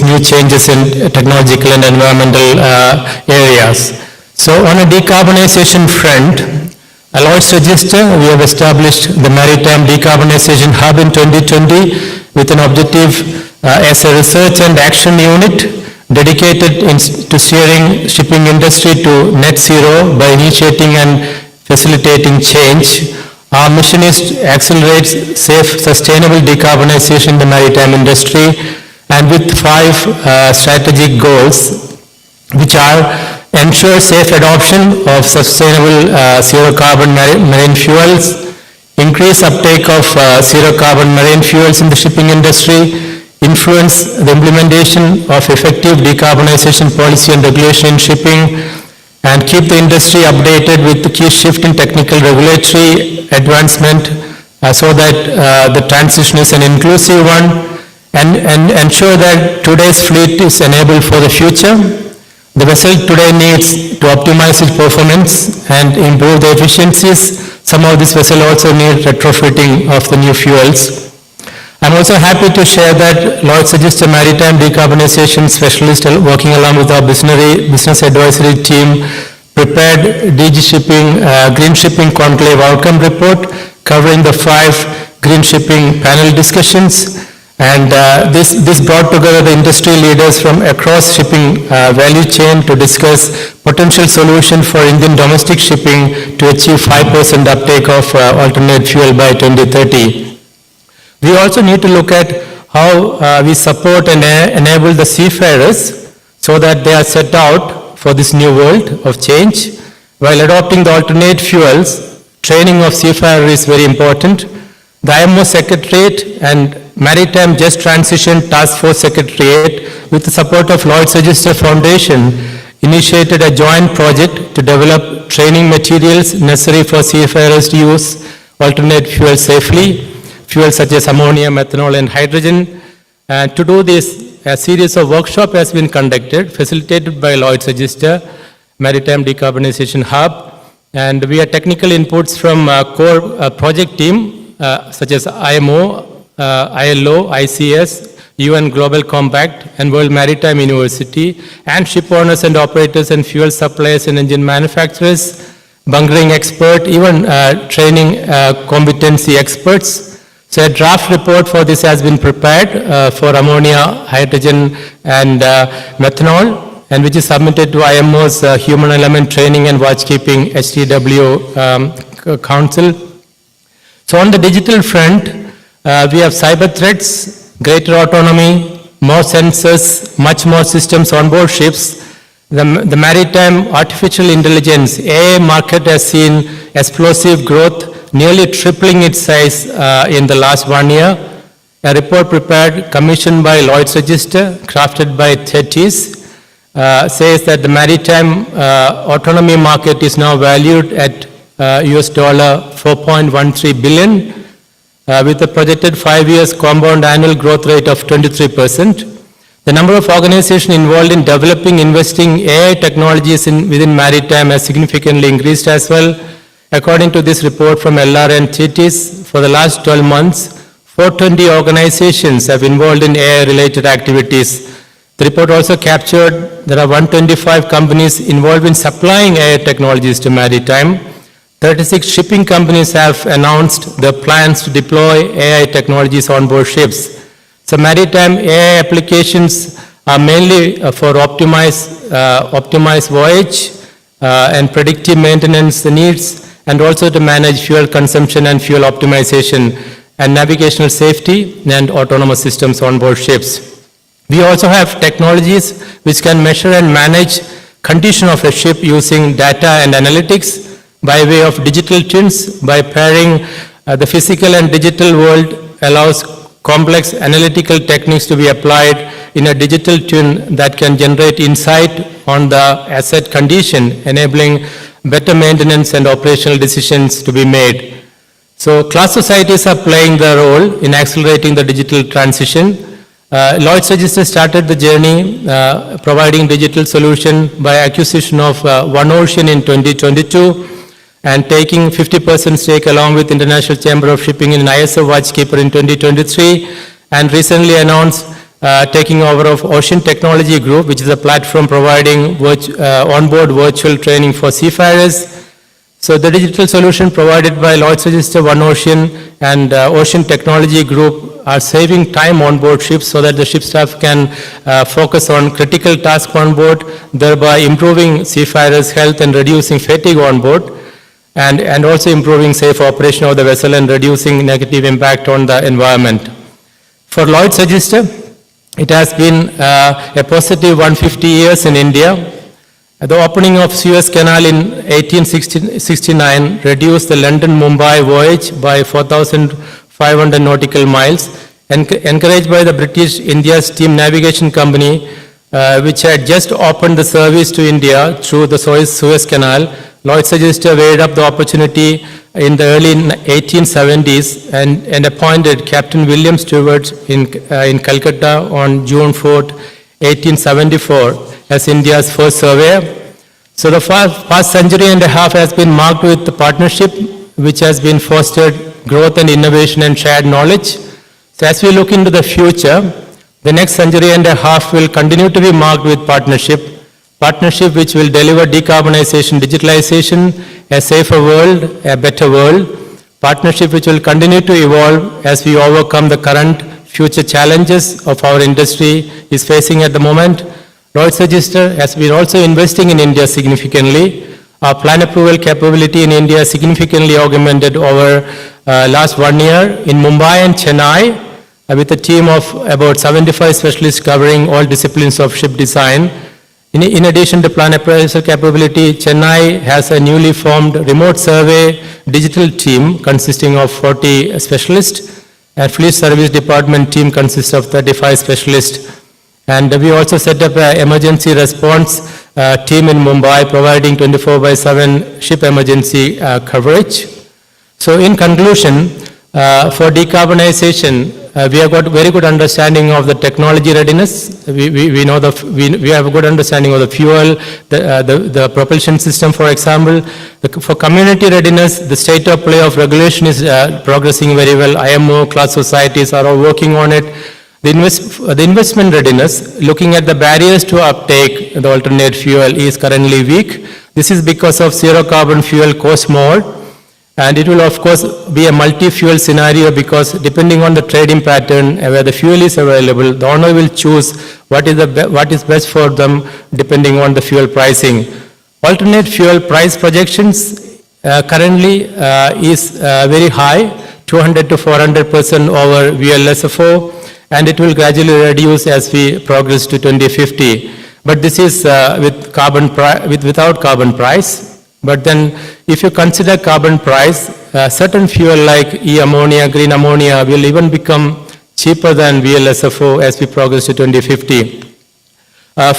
new changes in technological and environmental areas. So on a decarbonization front, at Lloyd's Register, we have established the Maritime Decarbonization Hub in 2020 with an objective as a research and action unit dedicated to steering shipping industry to net zero by initiating and facilitating change. Our mission is to accelerate safe, sustainable decarbonization in the maritime industry, and with 5 strategic goals, which are ensure safe adoption of sustainable zero-carbon marine fuels, increase uptake of zero-carbon marine fuels in the shipping industry, influence the implementation of effective decarbonization policy and regulation in shipping, and keep the industry updated with the key shift in technical regulatory advancement so that the transition is an inclusive one, and ensure that today's fleet is enabled for the future. The vessel today needs to optimize its performance and improve the efficiencies. Some of this vessel also need retrofitting of the new fuels. I'm also happy to share that Lloyd's Register Maritime Decarbonization Specialist, working along with our business advisory team, prepared DG Shipping Green Shipping Conclave Outcome Report covering the 5 green shipping panel discussions. And this brought together the industry leaders from across shipping value chain to discuss potential solution for Indian domestic shipping to achieve 5% uptake of alternate fuel by 2030. We also need to look at how we support and enable the seafarers so that they are set out for this new world of change. While adopting the alternate fuels, training of seafarers is very important. The IMO Secretariat and Maritime Just Transition Task Force Secretariat, with the support of Lloyd's Register Foundation, initiated a joint project to develop training materials necessary for seafarers to use alternate fuels safely, fuels such as ammonia, methanol, and hydrogen. And to do this, a series of workshops has been conducted, facilitated by Lloyd's Register Maritime Decarbonization Hub. And we had technical inputs from core project team, such as IMO, ILO, ICS, UN Global Compact, and World Maritime University, and ship owners and operators and fuel suppliers and engine manufacturers, bunkering expert, even training competency experts. So a draft report for this has been prepared for ammonia, hydrogen, and methanol, and which is submitted to IMO's Human Element Training and Watchkeeping HTW Council. So on the digital front, we have cyber threats, greater autonomy, more sensors, much more systems on board ships. The maritime artificial intelligence, AI market has seen explosive growth, nearly tripling its size in the last 1 year. A report prepared, commissioned by Lloyd's Register, crafted by Thetis, says that the maritime autonomy market is now valued at US $4.13 billion, with a projected 5 years compound annual growth rate of 23%. The number of organizations involved in developing, investing AI technologies within maritime has significantly increased as well. According to this report from LR and TTIS, for the last 12 months, 420 organizations have involved in AI-related activities. The report also captured there are 125 companies involved in supplying AI technologies to maritime. 36 shipping companies have announced their plans to deploy AI technologies on board ships. So maritime AI applications are mainly for optimized voyage and predictive maintenance needs, and also to manage fuel consumption and fuel optimization and navigational safety and autonomous systems on board ships. We also have technologies which can measure and manage condition of a ship using data and analytics by way of digital twins. By pairing the physical and digital world allows complex analytical techniques to be applied in a digital twin that can generate insight on the asset condition, enabling better maintenance and operational decisions to be made. So class societies are playing their role in accelerating the digital transition. Lloyd's Register started the journey providing digital solution by acquisition of One Ocean in 2022 and taking 50% stake along with International Chamber of Shipping in ISO Watchkeeper in 2023, and recently announced taking over of Ocean Technology Group, which is a platform providing onboard virtual training for seafarers. So the digital solution provided by Lloyd's Register, One Ocean, and Ocean Technology Group are saving time on board ships so that the ship staff can focus on critical tasks on board, thereby improving seafarers' health and reducing fatigue on board, and also improving safe operation of the vessel and reducing negative impact on the environment. For Lloyd's Register, it has been a positive 150 years in India. The opening of Suez Canal in 1869 reduced the London-Mumbai voyage by 4,500 nautical miles, encouraged by the British India Steam Navigation Company, which had just opened the service to India through the Suez Canal. Lloyd's Register weighed up the opportunity in the early 1870s and appointed Captain William Stewart in Calcutta on June 4, 1874, as India's first surveyor. So the past century and a half has been marked with the partnership, which has been fostered growth and innovation and shared knowledge. So as we look into the future, the next century and a half will continue to be marked with partnership which will deliver decarbonization, digitalization, a safer world, a better world. Partnership which will continue to evolve as we overcome the current future challenges of our industry is facing at the moment. Lloyd's Register has been also investing in India significantly. Our plan approval capability in India significantly augmented over last 1 year in Mumbai and Chennai with a team of about 75 specialists covering all disciplines of ship design. In addition to plan appraisal capability, Chennai has a newly formed remote survey digital team consisting of 40 specialists. A fleet service department team consists of 35 specialists. And we also set up an emergency response team in Mumbai providing 24/7 ship emergency coverage. So in conclusion, for decarbonization, we have got very good understanding of the technology readiness. We know we have a good understanding of the fuel, the propulsion system, for example. For community readiness, the state of play of regulation is progressing very well. IMO, class societies are all working on it. The investment readiness, looking at the barriers to uptake the alternate fuel, is currently weak. This is because of zero carbon fuel costs more. And it will of course be a multi-fuel scenario because depending on the trading pattern where the fuel is available, the owner will choose what is best for them depending on the fuel pricing. Alternate fuel price projections currently is very high, 200 to 400% over VLSFO, and it will gradually reduce as we progress to 2050. But this is without carbon price. But then if you consider carbon price, certain fuel like e-ammonia, green ammonia will even become cheaper than VLSFO as we progress to 2050.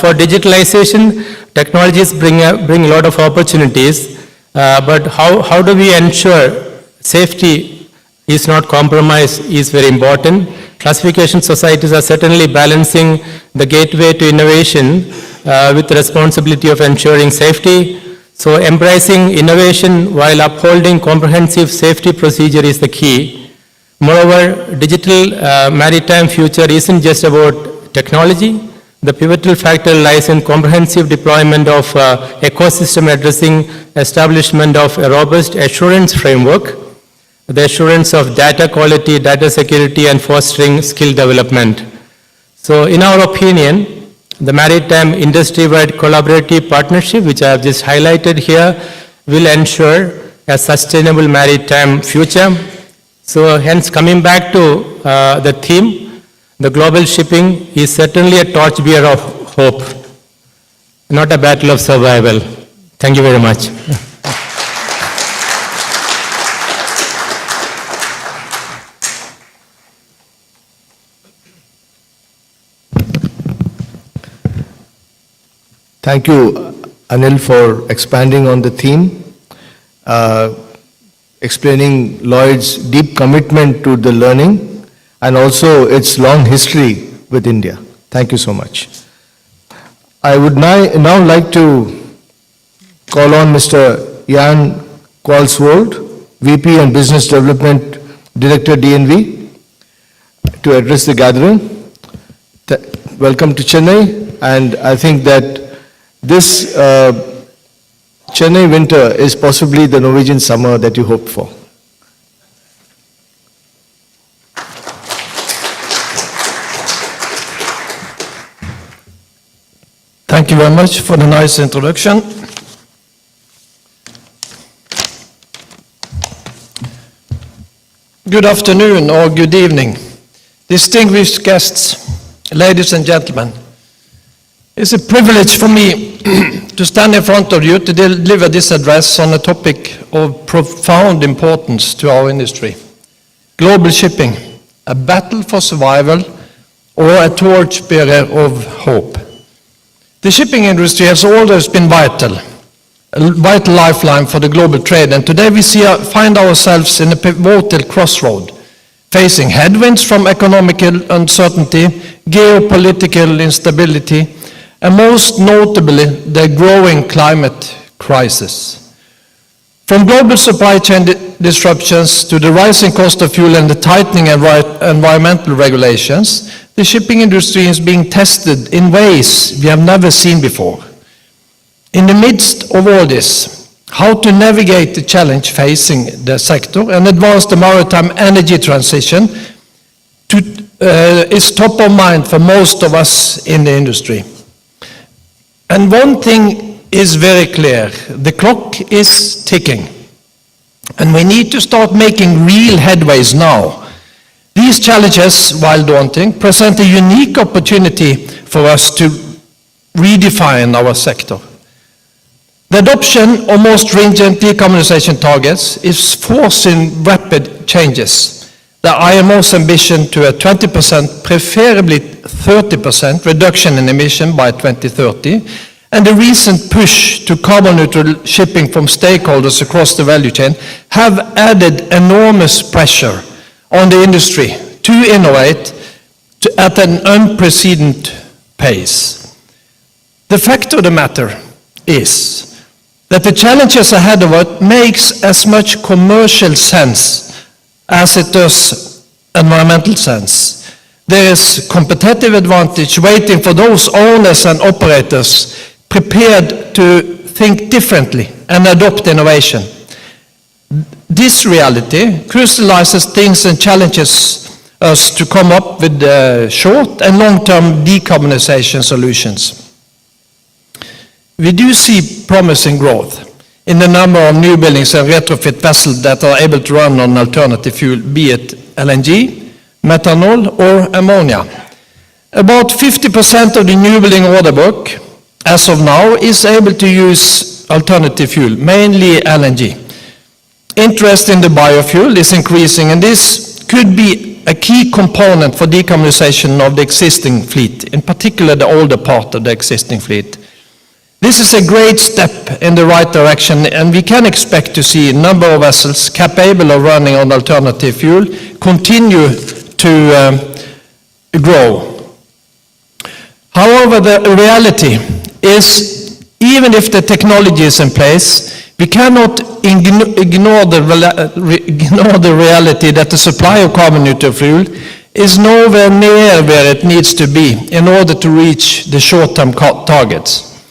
For digitalization, technologies bring a lot of opportunities, but how do we ensure safety is not compromised is very important. Classification societies are certainly balancing the gateway to innovation with the responsibility of ensuring safety. So embracing innovation while upholding comprehensive safety procedure is the key. Moreover, digital maritime future isn't just about technology. The pivotal factor lies in comprehensive deployment of ecosystem addressing establishment of a robust assurance framework, the assurance of data quality, data security, and fostering skill development. So in our opinion, the maritime industry-wide collaborative partnership, which I have just highlighted here, will ensure a sustainable maritime future. So hence, coming back to the theme, the global shipping is certainly a torchbearer of hope, not a battle of survival. Thank you very much. Thank you, Anil, for expanding on the theme, explaining Lloyd's deep commitment to the learning and also its long history with India. Thank you so much. I would now like to call on Mr. Jan Qualsvold, VP and Business Development Director, DNV, to address the gathering. Welcome to Chennai, and I think that this Chennai winter is possibly the Norwegian summer that you hoped for. Thank you very much for the nice introduction. Good afternoon or good evening, distinguished guests, ladies and gentlemen. It's a privilege for me to stand in front of you to deliver this address on a topic of profound importance to our industry. Global shipping, a battle for survival or a torchbearer of hope. The shipping industry has always been vital, a vital lifeline for the global trade, and today we find ourselves in a pivotal crossroad, facing headwinds from economic uncertainty, geopolitical instability, and most notably, the growing climate crisis. From global supply chain disruptions to the rising cost of fuel and the tightening environmental regulations, the shipping industry is being tested in ways we have never seen before. In the midst of all this, how to navigate the challenge facing the sector and advance the maritime energy transition is top of mind for most of us in the industry. And one thing is very clear, the clock is ticking, and we need to start making real headways now. These challenges, while daunting, present a unique opportunity for us to redefine our sector. The adoption of more stringent decarbonization targets is forcing rapid changes. The IMO's ambition to a 20%, preferably 30% reduction in emission by 2030, and the recent push to carbon neutral shipping from stakeholders across the value chain have added enormous pressure on the industry to innovate at an unprecedented pace. The fact of the matter is that the challenges ahead of us makes as much commercial sense as it does environmental sense. There is competitive advantage waiting for those owners and operators prepared to think differently and adopt innovation. This reality crystallizes things and challenges us to come up with short and long-term decarbonization solutions. We do see promising growth in the number of new buildings and retrofit vessels that are able to run on alternative fuel, be it LNG, methanol, or ammonia. About 50% of the new building order book, as of now, is able to use alternative fuel, mainly LNG. Interest in the biofuel is increasing, and this could be a key component for decarbonization of the existing fleet, in particular the older part of the existing fleet. This is a great step in the right direction, and we can expect to see a number of vessels capable of running on alternative fuel continue to grow. However, the reality is, even if the technology is in place, we cannot ignore the reality that the supply of carbon neutral fuel is nowhere near where it needs to be in order to reach the short-term targets.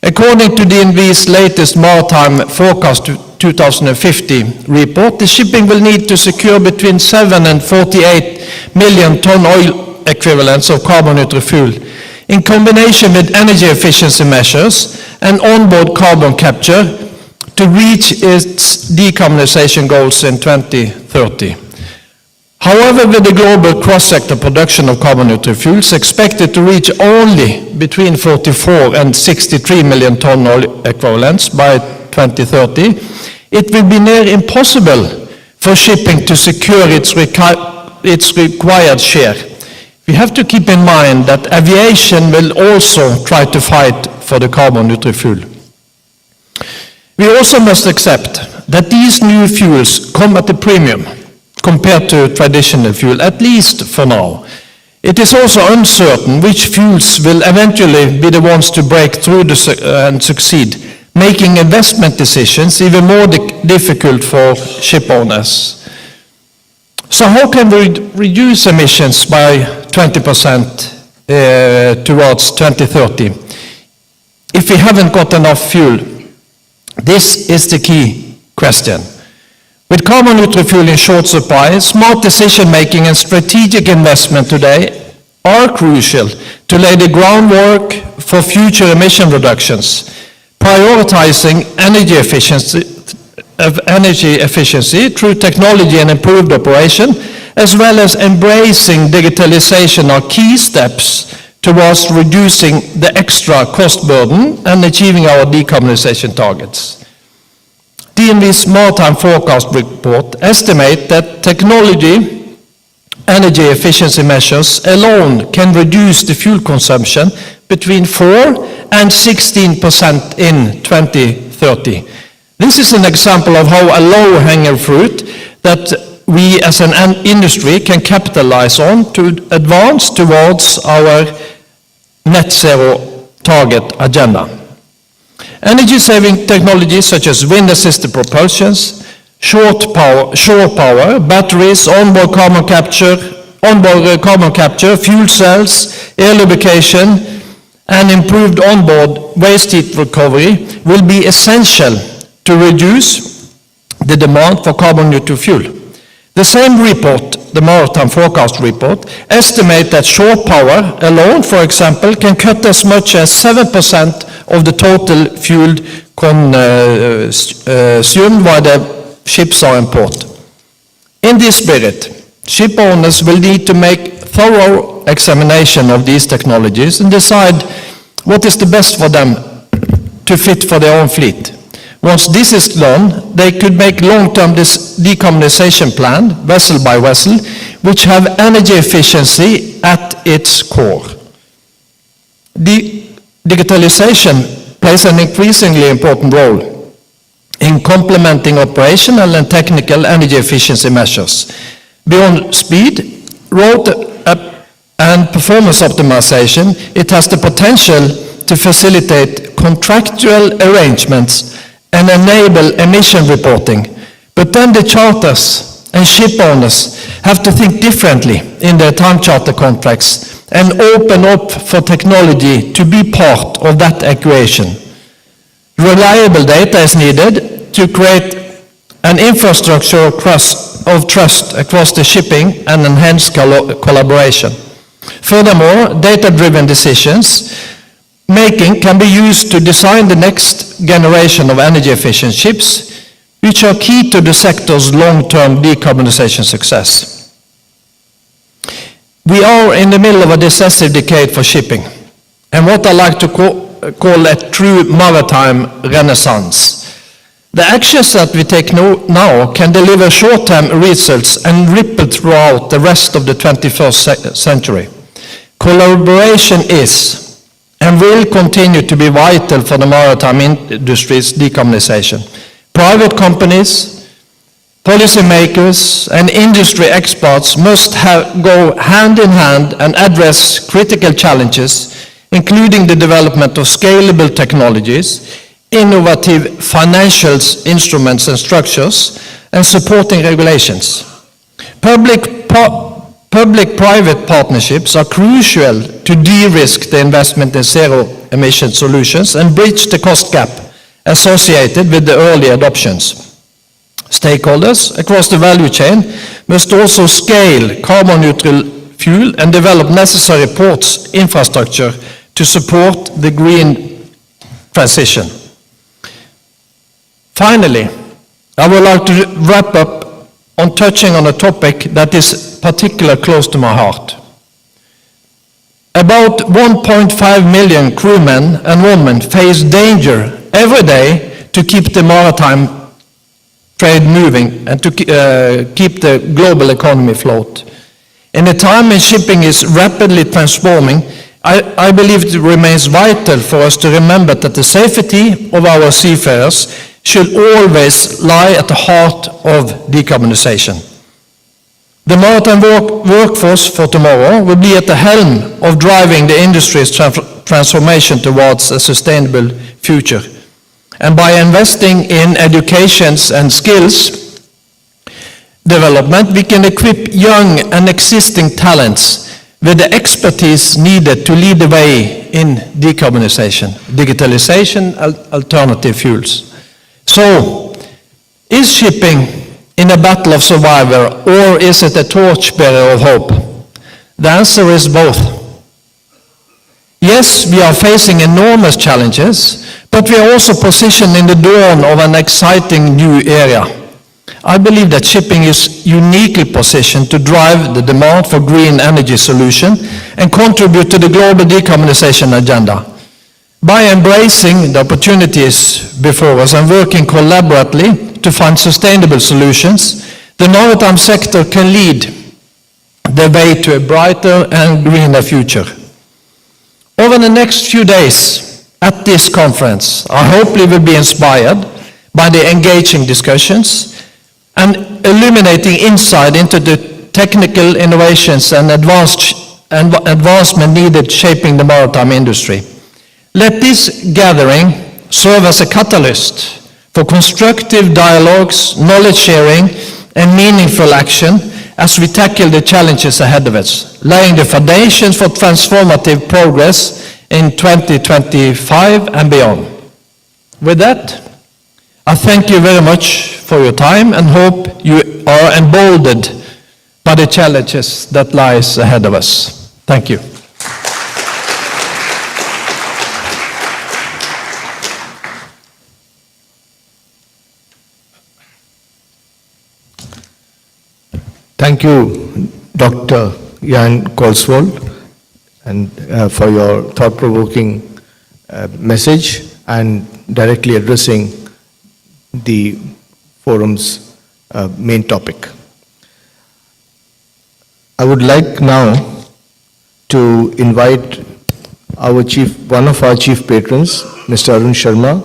According to DNV's latest Maritime Forecast 2050 report, the shipping will need to secure between 7 and 48 million ton oil equivalents of carbon neutral fuel, in combination with energy efficiency measures and onboard carbon capture, to reach its decarbonization goals in 2030. However, with the global cross-sector production of carbon neutral fuels expected to reach only between 44 and 63 million ton oil equivalents by 2030, it will be near impossible for shipping to secure its required share. We have to keep in mind that aviation will also try to fight for the carbon neutral fuel. We also must accept that these new fuels come at a premium compared to traditional fuel, at least for now. It is also uncertain which fuels will eventually be the ones to break through and succeed, making investment decisions even more difficult for ship owners. So how can we reduce emissions by 20% towards 2030 if we haven't got enough fuel? This is the key question. With carbon neutral fuel in short supply, smart decision-making and strategic investment today are crucial to lay the groundwork for future emission reductions, prioritizing energy efficiency through technology and improved operation, as well as embracing digitalization, are key steps towards reducing the extra cost burden and achieving our decarbonization targets. DNV's Maritime Forecast report estimate that technology, energy efficiency measures alone can reduce the fuel consumption between 4 and 16% in 2030. This is an example of how a low-hanging fruit that we as an industry can capitalize on to advance towards our net zero target agenda. Energy-saving technologies such as wind-assisted propulsions, shore power, batteries, onboard carbon capture, fuel cells, air lubrication, and improved onboard waste heat recovery will be essential to reduce the demand for carbon neutral fuel. The same report, the Maritime Forecast report, estimate that shore power alone, for example, can cut as much as 7% of the total fuel consumed while the ships are in port. In this spirit, ship owners will need to make thorough examination of these technologies and decide what is the best for them to fit for their own fleet. Once this is done, they could make long-term decarbonization plan, vessel by vessel, which have energy efficiency at its core. Digitalization plays an increasingly important role in complementing operational and technical energy efficiency measures. Beyond speed, road and performance optimization, it has the potential to facilitate contractual arrangements and enable emission reporting. But then the charters and ship owners have to think differently in their time charter contracts and open up for technology to be part of that equation. Reliable data is needed to create an infrastructure of trust across the shipping and enhance collaboration. Furthermore, data-driven decisions making can be used to design the next generation of energy-efficient ships, which are key to the sector's long-term decarbonization success. We are in the middle of a decisive decade for shipping, and what I like to call a true maritime renaissance. The actions that we take now can deliver short-term results and ripple throughout the rest of the 21st century. Collaboration is and will continue to be vital for the maritime industry's decarbonization. Private companies, policymakers, and industry experts must go hand in hand and address critical challenges including the development of scalable technologies, innovative financial instruments and structures, and supporting regulations. Public-private partnerships are crucial to de-risk the investment in zero-emission solutions and bridge the cost gap associated with the early adoptions. Stakeholders across the value chain must also scale carbon-neutral fuel and develop necessary ports infrastructure to support the green transition. Finally, I would like to wrap up on touching on a topic that is particularly close to my heart. About 1.5 million crewmen and women face danger every day to keep the maritime trade moving and to keep the global economy afloat. In a time when shipping is rapidly transforming, I believe it remains vital for us to remember that the safety of our seafarers should always lie at the heart of decarbonization. The maritime workforce for tomorrow will be at the helm of driving the industry's transformation towards a sustainable future. And by investing in education and skills development, we can equip young and existing talents with the expertise needed to lead the way in decarbonization, digitalization, alternative fuels. So, is shipping in a battle of survival, or is it a torchbearer of hope? The answer is both. Yes, we are facing enormous challenges, but we are also positioned in the dawn of an exciting new era. I believe that shipping is uniquely positioned to drive the demand for green energy solutions and contribute to the global decarbonization agenda. By embracing the opportunities before us and working collaboratively to find sustainable solutions, the maritime sector can lead the way to a brighter and greener future. Over the next few days at this conference, I hope you will be inspired by the engaging discussions and illuminating insight into the technical innovations and advancement needed shaping the maritime industry. Let this gathering serve as a catalyst for constructive dialogues, knowledge sharing, and meaningful action as we tackle the challenges ahead of us, laying the foundations for transformative progress in 2025 and beyond. With that, I thank you very much for your time and hope you are emboldened by the challenges that lies ahead of us. Thank you. Thank you, Dr. Jan Kolsvold, and for your thought-provoking message and directly addressing the forum's main topic. I would like now to invite one of our chief patrons, Mr. Arun Sharma,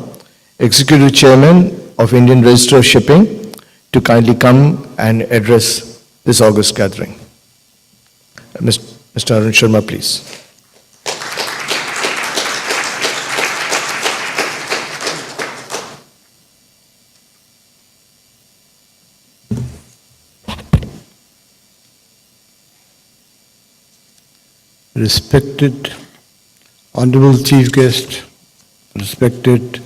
Executive Chairman of Indian Register of Shipping, to kindly come and address this August gathering. Mr. Arun Sharma, please. Respected Honorable Chief Guest, respected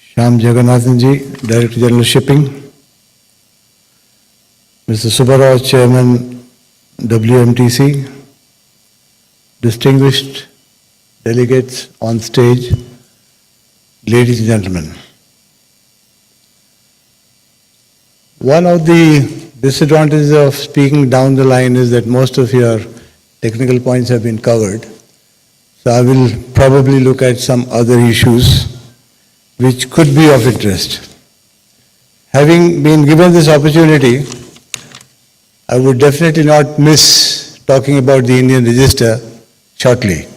Shyam Jagannathan Ji, Director General Shipping, Mr. Subbarao, Chairman WMTC, distinguished delegates on stage, ladies and gentlemen. One of the disadvantages of speaking down the line is that most of your technical points have been covered. So I will probably look at some other issues which could be of interest. Having been given this opportunity, I would definitely not miss talking about the Indian Register shortly.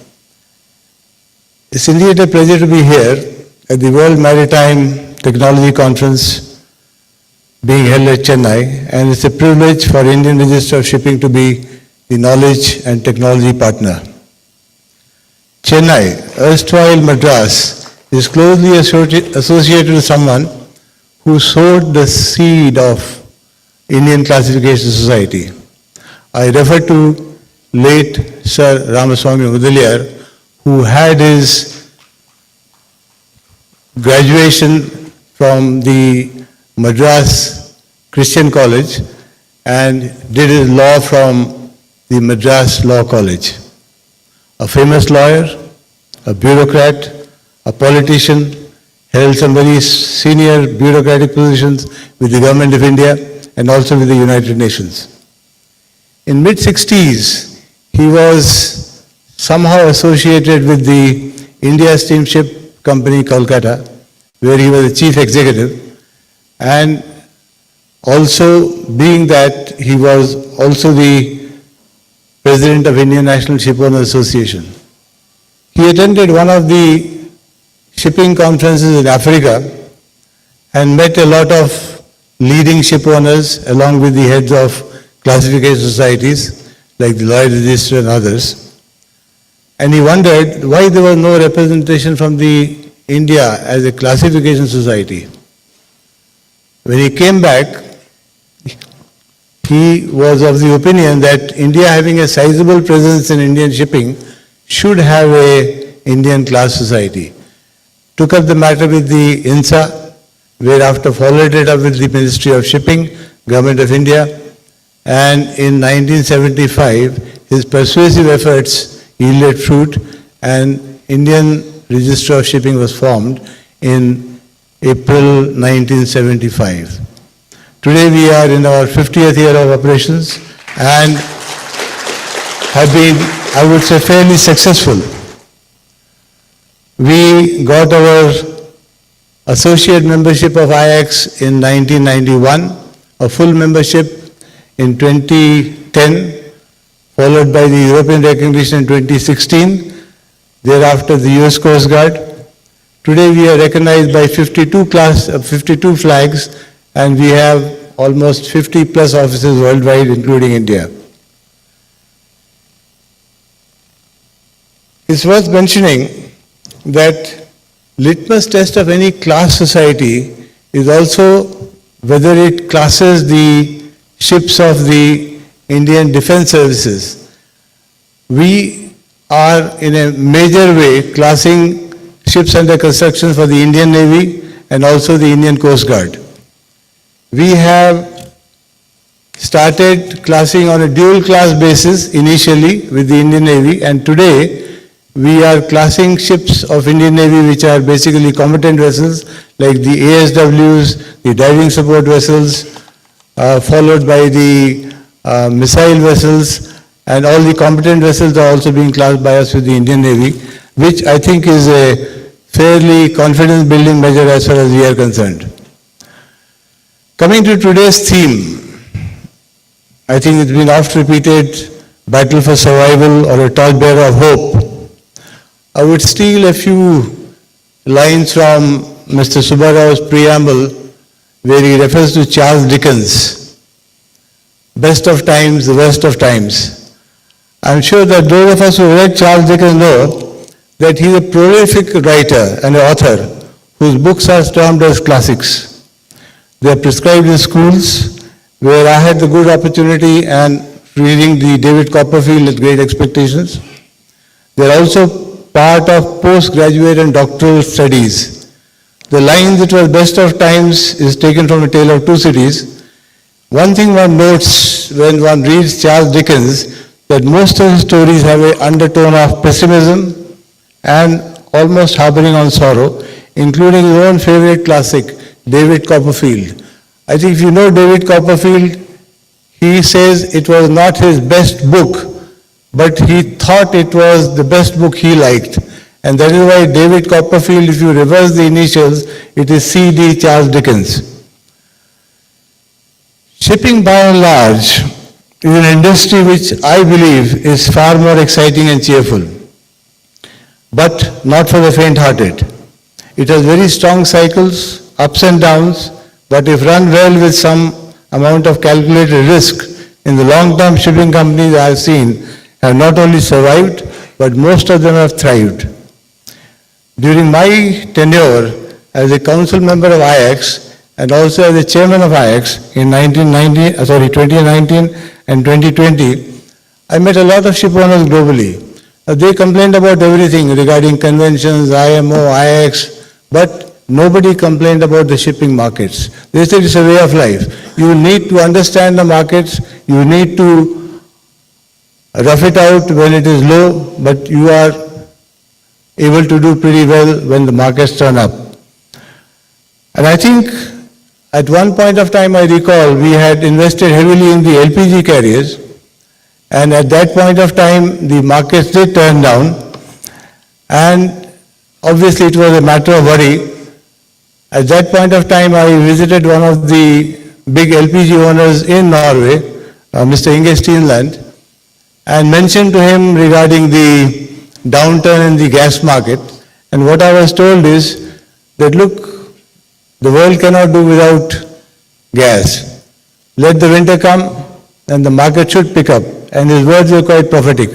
It's indeed a pleasure to be here at the World Maritime Technology Conference being held at Chennai, and it's a privilege for Indian Register of Shipping to be the knowledge and technology partner. Chennai, erstwhile Madras, is closely associated with someone who sowed the seed of Indian Classification Society. I refer to late Sir Ramaswamy Mudaliar, who had his graduation from the Madras Christian College and did his law from the Madras Law College. A famous lawyer, a bureaucrat, a politician, held some very senior bureaucratic positions with the Government of India and also with the United Nations. In mid-60s, he was somehow associated with the India Steamship Company, Kolkata, where he was the chief executive, and also being that he was also the president of Indian National Shipowners Association. He attended one of the shipping conferences in Africa and met a lot of leading ship owners along with the heads of classification societies like the Lloyd's Register and others. And he wondered why there was no representation from the India as a classification society. When he came back, he was of the opinion that India, having a sizable presence in Indian shipping, should have a Indian class society. Took up the matter with the INSA, whereafter followed it up with the Ministry of Shipping, Government of India, and in 1975, his persuasive efforts yielded fruit and Indian Register of Shipping was formed in April 1975. Today we are in our 50th year of operations and have been, I would say, fairly successful. We got our associate membership of IAX in 1991, a full membership in 2010, followed by the European recognition in 2016, thereafter the US Coast Guard. Today we are recognized by 52 flags, and we have almost 50 plus offices worldwide, including India. It's worth mentioning that litmus test of any class society is also whether it classes the ships of the Indian Defence Services. We are in a major way classing ships under construction for the Indian Navy and also the Indian Coast Guard. We have started classing on a dual class basis initially with the Indian Navy, and today we are classing ships of Indian Navy which are basically combatant vessels like the ASWs, the diving support vessels, followed by the missile vessels, and all the combatant vessels are also being classed by us with the Indian Navy, which I think is a fairly confidence building measure as far as we are concerned. Coming to today's theme, I think it's been oft repeated, battle for survival or a torchbearer of hope. I would steal a few lines from Mr. Subbarao's preamble where he refers to Charles Dickens, best of times, the worst of times. I'm sure that those of us who read Charles Dickens know that he's a prolific writer and author whose books are termed as classics. They are prescribed in schools, where I had the good opportunity and reading the David Copperfield at Great Expectations. They are also part of postgraduate and doctoral studies. The line that was best of times is taken from A Tale of Two Cities. One thing one notes when one reads Charles Dickens, that most of his stories have an undertone of pessimism and almost harboring on sorrow, including his own favorite classic, David Copperfield. I think if you know David Copperfield, he says it was not his best book, but he thought it was the best book he liked. And that is why David Copperfield, if you reverse the initials, it is C.D. Charles Dickens. Shipping by and large is an industry which I believe is far more exciting and cheerful, but not for the faint-hearted. It has very strong cycles, ups and downs, but if run well with some amount of calculated risk, in the long term shipping companies I have seen have not only survived, but most of them have thrived. During my tenure as a council member of IAX and also as the chairman of IAX in 2019 and 2020, I met a lot of ship owners globally. They complained about everything regarding conventions, IMO, IAX, but nobody complained about the shipping markets. They said it's a way of life. You need to understand the markets, you need to rough it out when it is low, but you are able to do pretty well when the markets turn up. And I think at one point of time, I recall, we had invested heavily in the LPG carriers, and at that point of time, the markets did turn down, and obviously it was a matter of worry. At that point of time, I visited one of the big LPG owners in Norway, Mr. Inge Steenland, and mentioned to him regarding the downturn in the gas market. And what I was told is that, look, the world cannot do without gas. Let the winter come and the market should pick up. And his words were quite prophetic.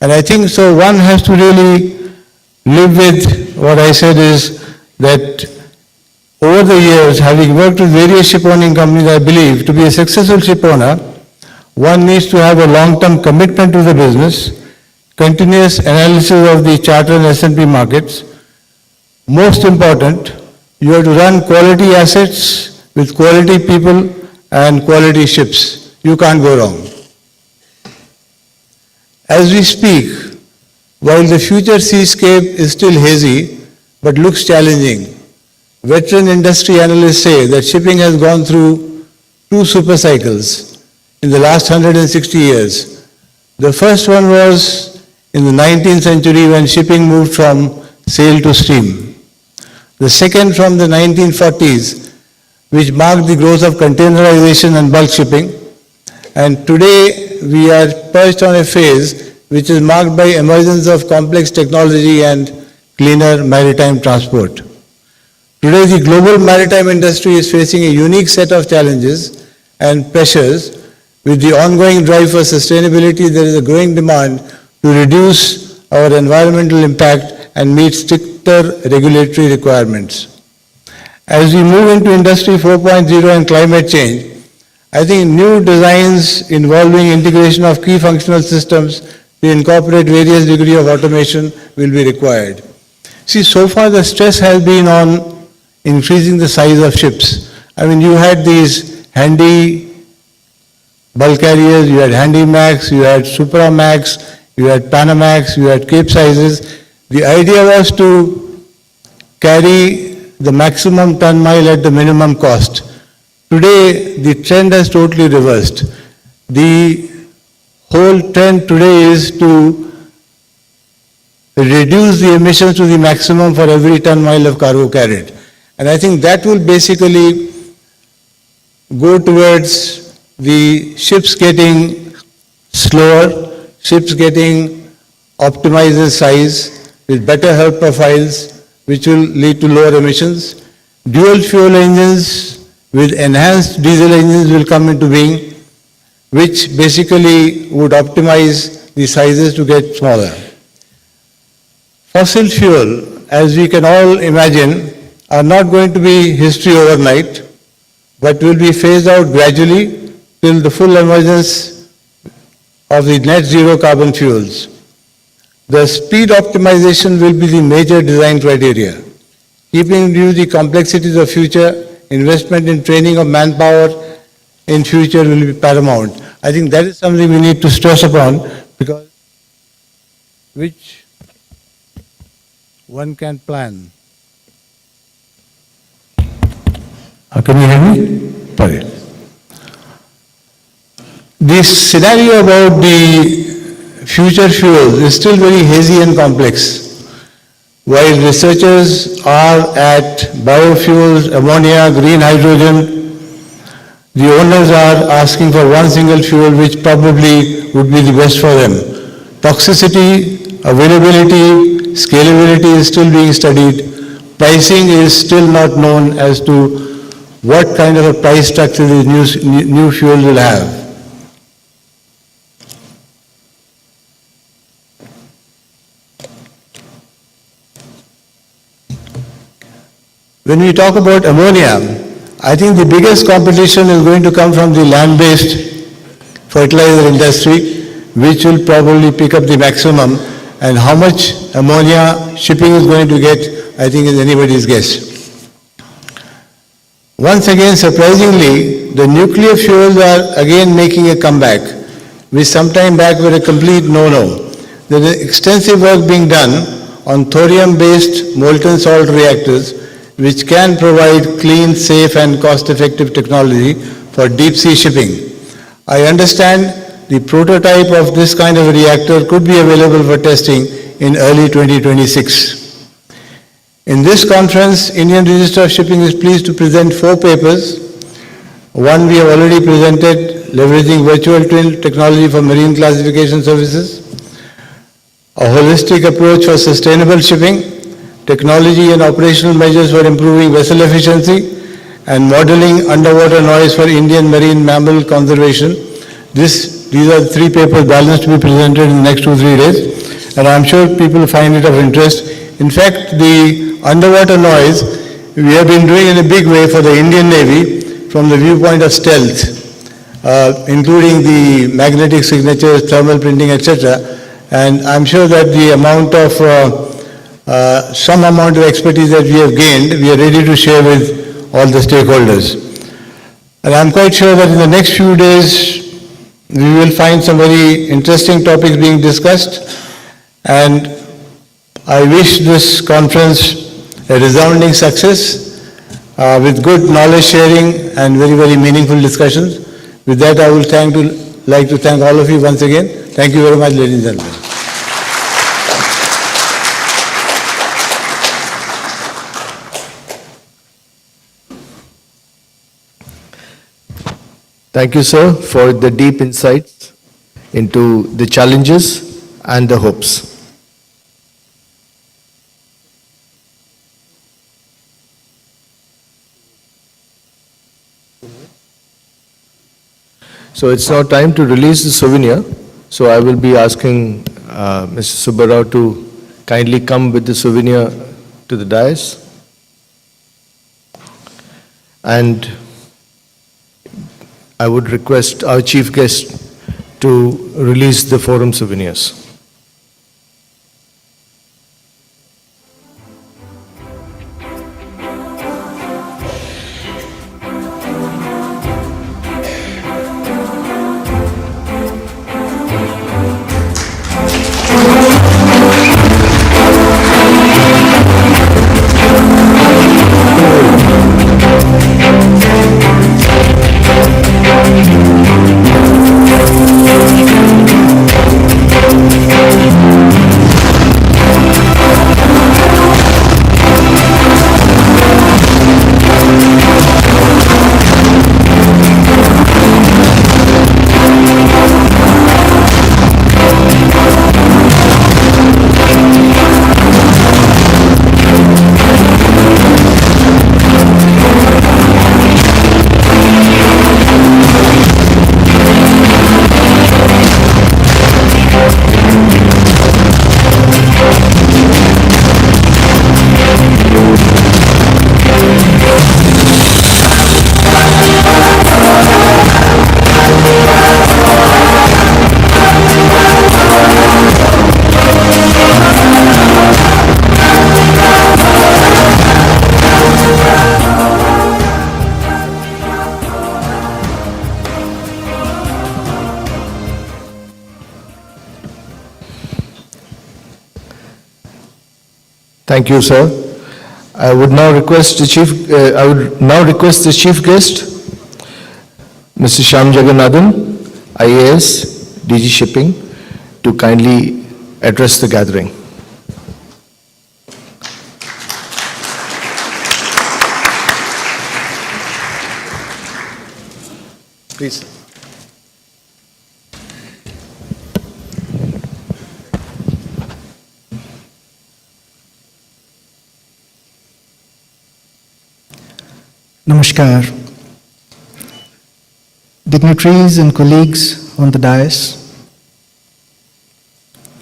And I think so one has to really live with what I said is that over the years, having worked with various ship owning companies, I believe to be a successful ship owner, one needs to have a long-term commitment to the business, continuous analysis of the charter and S&P markets. Most important, you have to run quality assets with quality people and quality ships. You can't go wrong. As we speak, while the future seascape is still hazy but looks challenging, veteran industry analysts say that shipping has gone through two super cycles in the last 160 years. The first one was in the 19th century when shipping moved from sail to steam. The second from the 1940s, which marked the growth of containerization and bulk shipping. And today we are perched on a phase which is marked by emergence of complex technology and cleaner maritime transport. Today the global maritime industry is facing a unique set of challenges and pressures. With the ongoing drive for sustainability, there is a growing demand to reduce our environmental impact and meet stricter regulatory requirements. As we move into Industry 4.0 and climate change, I think new designs involving integration of key functional systems to incorporate various degree of automation will be required. See, so far the stress has been on increasing the size of ships. I mean, you had these handy bulk carriers, you had Handymax, you had Supramax, you had Panamax, you had Cape sizes. The idea was to carry the maximum ton mile at the minimum cost. Today, the trend has totally reversed. The whole trend today is to reduce the emissions to the maximum for every ton mile of cargo carried. And I think that will basically go towards the ships getting slower, ships getting optimized in size with better health profiles, which will lead to lower emissions. Dual fuel engines with enhanced diesel engines will come into being, which basically would optimize the sizes to get smaller. Fossil fuel, as we can all imagine, are not going to be history overnight, but will be phased out gradually till the full emergence of the net zero carbon fuels. The speed optimization will be the major design criteria. Keeping in view the complexities of future, investment in training of manpower in future will be paramount. I think that is something we need to stress upon, because which one can plan. Can you hear me? Sorry. This scenario about the future fuels is still very hazy and complex. While researchers are at biofuels, ammonia, green hydrogen, the owners are asking for one single fuel which probably would be the best for them. Toxicity, availability, scalability is still being studied. Pricing is still not known as to what kind of a price structure these new fuels will have. When we talk about ammonia, I think the biggest competition is going to come from the land-based fertilizer industry, which will probably pick up the maximum, and how much ammonia shipping is going to get, I think is anybody's guess. Once again, surprisingly, the nuclear fuels are again making a comeback, which some time back were a complete no-no. There is extensive work being done on thorium-based molten salt reactors, which can provide clean, safe and cost-effective technology for deep-sea shipping. I understand the prototype of this kind of a reactor could be available for testing in early 2026. In this conference, Indian Register of Shipping is pleased to present 4 papers. One we have already presented, leveraging virtual twin technology for marine classification services, a holistic approach for sustainable shipping, technology and operational measures for improving vessel efficiency, and modeling underwater noise for Indian marine mammal conservation. These are the 3 papers balanced to be presented in the next 2-3 days, and I'm sure people find it of interest. In fact, the underwater noise we have been doing in a big way for the Indian Navy from the viewpoint of stealth, including the magnetic signatures, thermal printing, etc. And I'm sure that the amount of some amount of expertise that we have gained, we are ready to share with all the stakeholders. And I'm quite sure that in the next few days, we will find some very interesting topics being discussed. And I wish this conference a resounding success with good knowledge sharing and very, very meaningful discussions. With that, I would like to thank all of you once again. Thank you very much, ladies and gentlemen. Thank you, sir, for the deep insights into the challenges and the hopes. So it's now time to release the souvenir. So I will be asking Mr. Subbarao to kindly come with the souvenir to the dais. And I would request our chief guest to release the forum souvenirs. Thank you, sir. I would now request the chief guest, Mr. Shyam Jagannathan, IAS, DG Shipping, to kindly address the gathering. Please. Namaskar. Dignitaries and colleagues on the dais,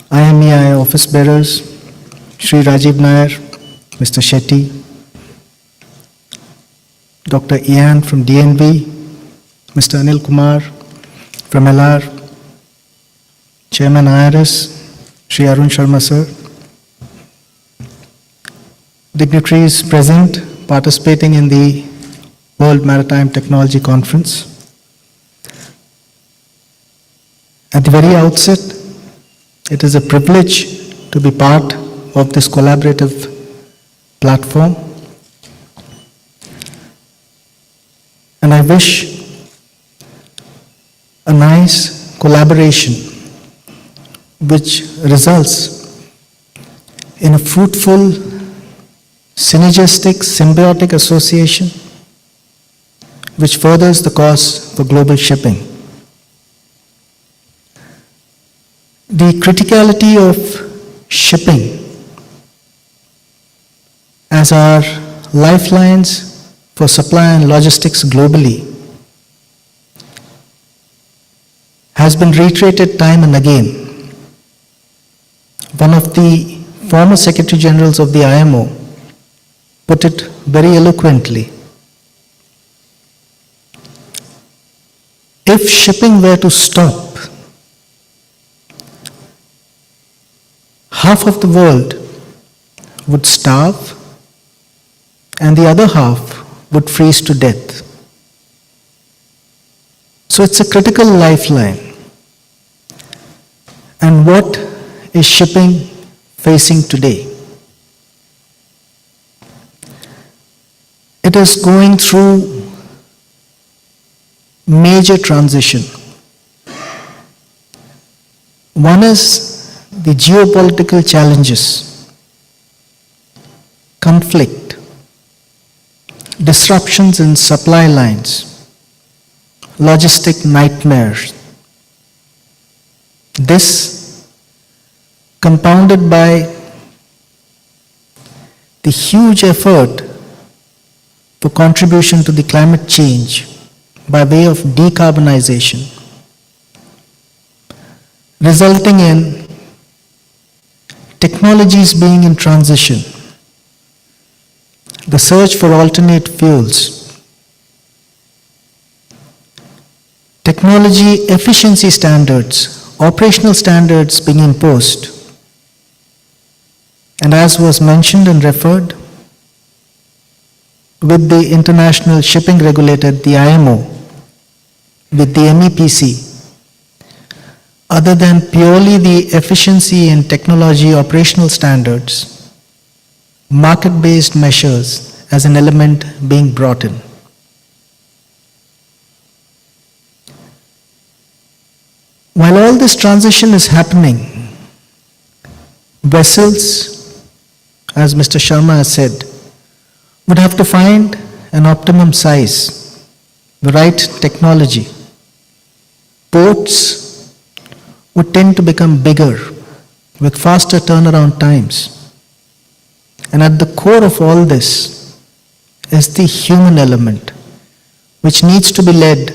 IMEI office bearers, Shri Rajiv Nair, Mr. Shetty, Dr. Ian from DNV, Mr. Anil Kumar from LR, Chairman IRS, Shri Arun Sharma sir, dignitaries present participating in the World Maritime Technology Conference. At the very outset, it is a privilege to be part of this collaborative platform. And I wish a nice collaboration which results in a fruitful, synergistic, symbiotic association which furthers the cause for global shipping. The criticality of shipping as our lifelines for supply and logistics globally has been reiterated time and again. One of the former Secretary Generals of the IMO put it very eloquently. If shipping were to stop, half of the world would starve and the other half would freeze to death. So it's a critical lifeline. And what is shipping facing today? It is going through major transition. One is the geopolitical challenges, conflict, disruptions in supply lines, logistic nightmares. This, compounded by the huge effort for contribution to the climate change by way of decarbonization, resulting in technologies being in transition, the search for alternate fuels, technology efficiency standards, operational standards being imposed, and as was mentioned and referred, with the international shipping regulator, the IMO, with the MEPC, other than purely the efficiency and technology operational standards, market-based measures as an element being brought in. While all this transition is happening, vessels, as Mr. Sharma has said, would have to find an optimum size, the right technology. Ports would tend to become bigger with faster turnaround times. And at the core of all this is the human element, which needs to be led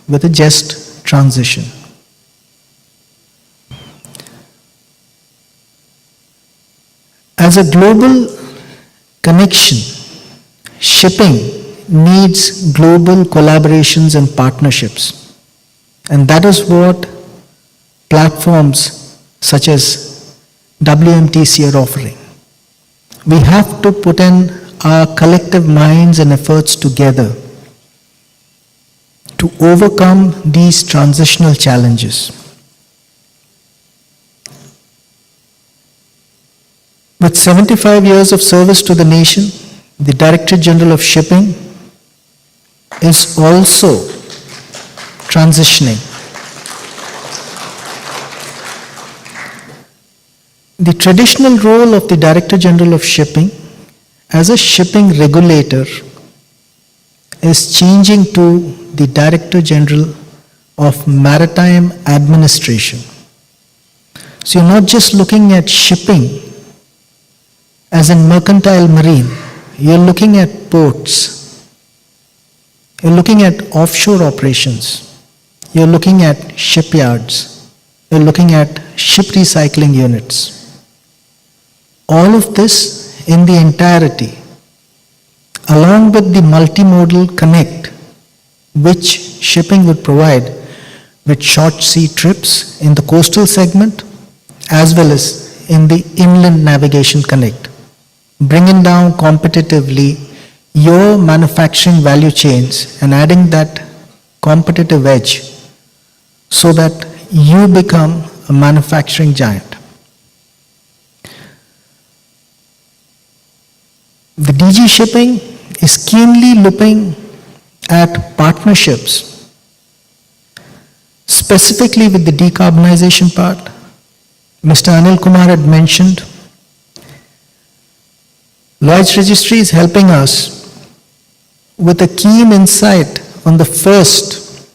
with a just transition. As a global connection, shipping needs global collaborations and partnerships. And that is what platforms such as WMTC are offering. We have to put in our collective minds and efforts together to overcome these transitional challenges. With 75 years of service to the nation, the Director General of Shipping is also transitioning. The traditional role of the Director General of Shipping as a shipping regulator is changing to the Director General of Maritime Administration. So you're not just looking at shipping as in mercantile marine, you're looking at ports, you're looking at offshore operations, you're looking at shipyards, you're looking at ship recycling units. All of this in the entirety along with the multimodal connect which shipping would provide with short sea trips in the coastal segment as well as in the inland navigation connect, bringing down competitively your manufacturing value chains and adding that competitive edge so that you become a manufacturing giant. The DG Shipping is keenly looking at partnerships, specifically with the decarbonization part. Mr. Anil Kumar had mentioned Lloyd's Registry is helping us with a keen insight on the first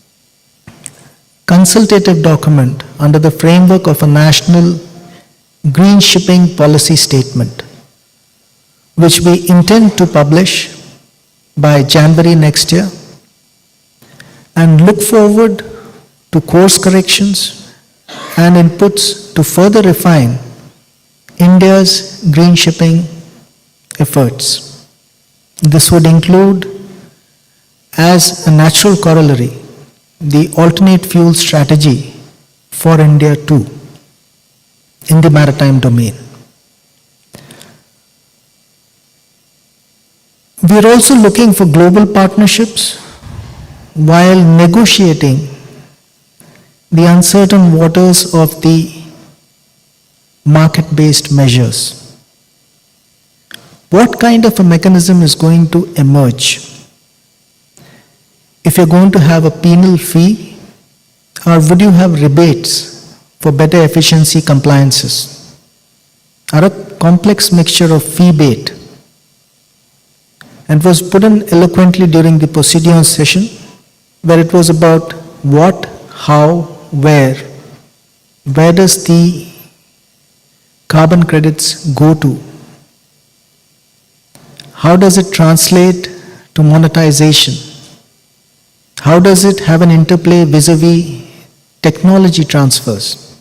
consultative document under the framework of a national green shipping policy statement, which we intend to publish by January next year, and look forward to course corrections and inputs to further refine India's green shipping efforts. This would include, as a natural corollary, the alternate fuel strategy for India too, in the maritime domain. We are also looking for global partnerships while negotiating the uncertain waters of the market-based measures. What kind of a mechanism is going to emerge? If you're going to have a penal fee, or would you have rebates for better efficiency compliances, or a complex mixture of fee bait? And was put in eloquently during the Poseidion session, where it was about what, how, where does the carbon credits go to? How does it translate to monetization? How does it have an interplay vis-a-vis technology transfers?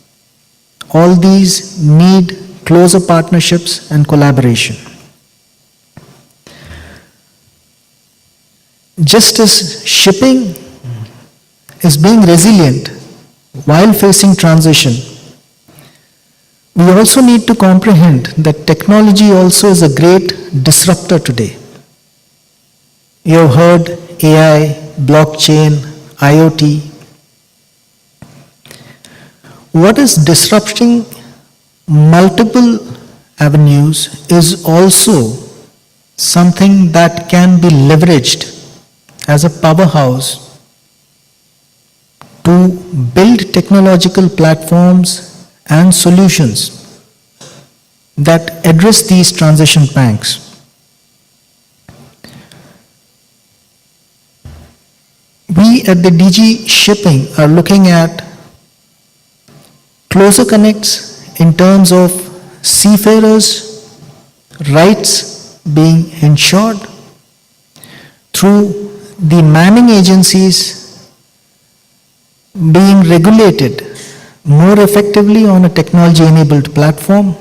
All these need closer partnerships and collaboration. Just as shipping is being resilient while facing transition, we also need to comprehend that technology also is a great disruptor today. You have heard AI, blockchain, IoT. What is disrupting multiple avenues is also something that can be leveraged as a powerhouse to build technological platforms and solutions that address these transition pangs. We at the DG Shipping are looking at closer connects in terms of seafarers' rights being ensured through the manning agencies being regulated more effectively on a technology-enabled platform,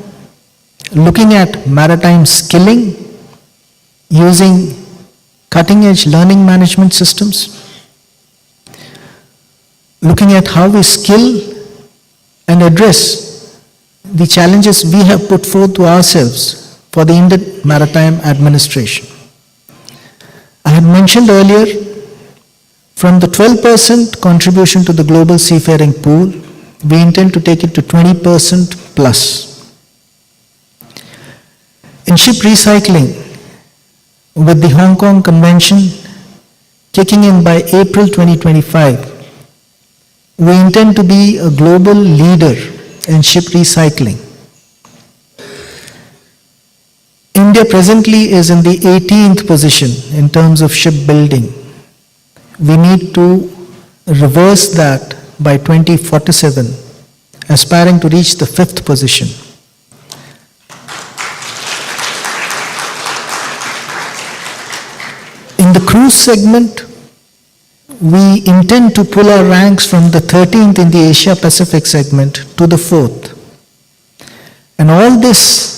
looking at maritime skilling using cutting-edge learning management systems, looking at how we skill and address the challenges we have put forth to ourselves for the Indian Maritime Administration. I had mentioned earlier, from the 12% contribution to the global seafaring pool, we intend to take it to 20% plus. In ship recycling, with the Hong Kong Convention kicking in by April 2025, we intend to be a global leader in ship recycling. India presently is in the 18th position in terms of shipbuilding. We need to reverse that by 2047, aspiring to reach the 5th position. In the cruise segment, we intend to pull our ranks from the 13th in the Asia Pacific segment to the 4th. And all this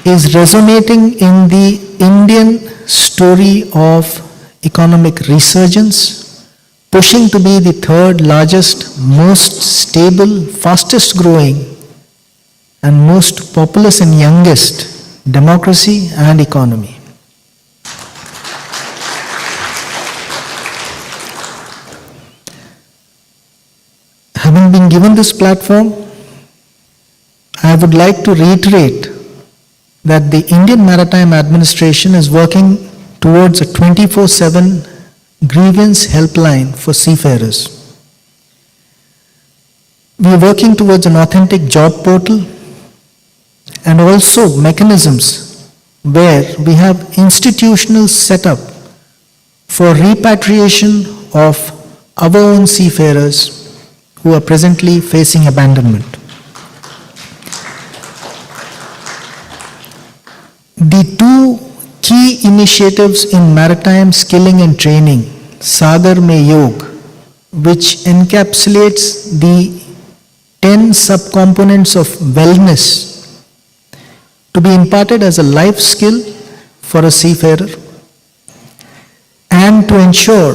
is resonating in the Indian story of economic resurgence, pushing to be the third largest, most stable, fastest growing, and most populous and youngest democracy and economy. Having been given this platform, I would like to reiterate that the Indian Maritime Administration is working towards a 24/7 grievance helpline for seafarers. We are working towards an authentic job portal and also mechanisms where we have institutional setup for repatriation of our own seafarers who are presently facing abandonment. The two key initiatives in maritime skilling and training, Sagar Mein Yog, which encapsulates the 10 subcomponents of wellness to be imparted as a life skill for a seafarer, and to ensure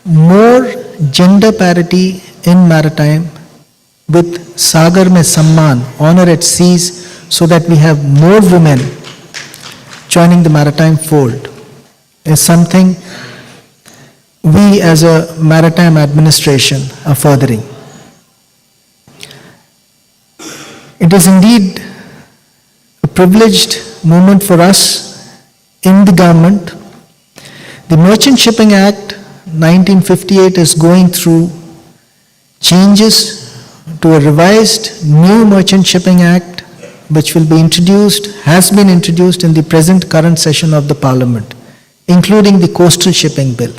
more gender parity in maritime with Sagar Mein Samman, honor at seas, so that we have more women joining the maritime fold, is something we as a maritime administration are furthering. It is indeed a privileged moment for us in the government. The Merchant Shipping Act 1958 is going through changes to a revised new Merchant Shipping Act, which will be introduced, has been introduced in the present current session of the Parliament, including the Coastal Shipping Bill.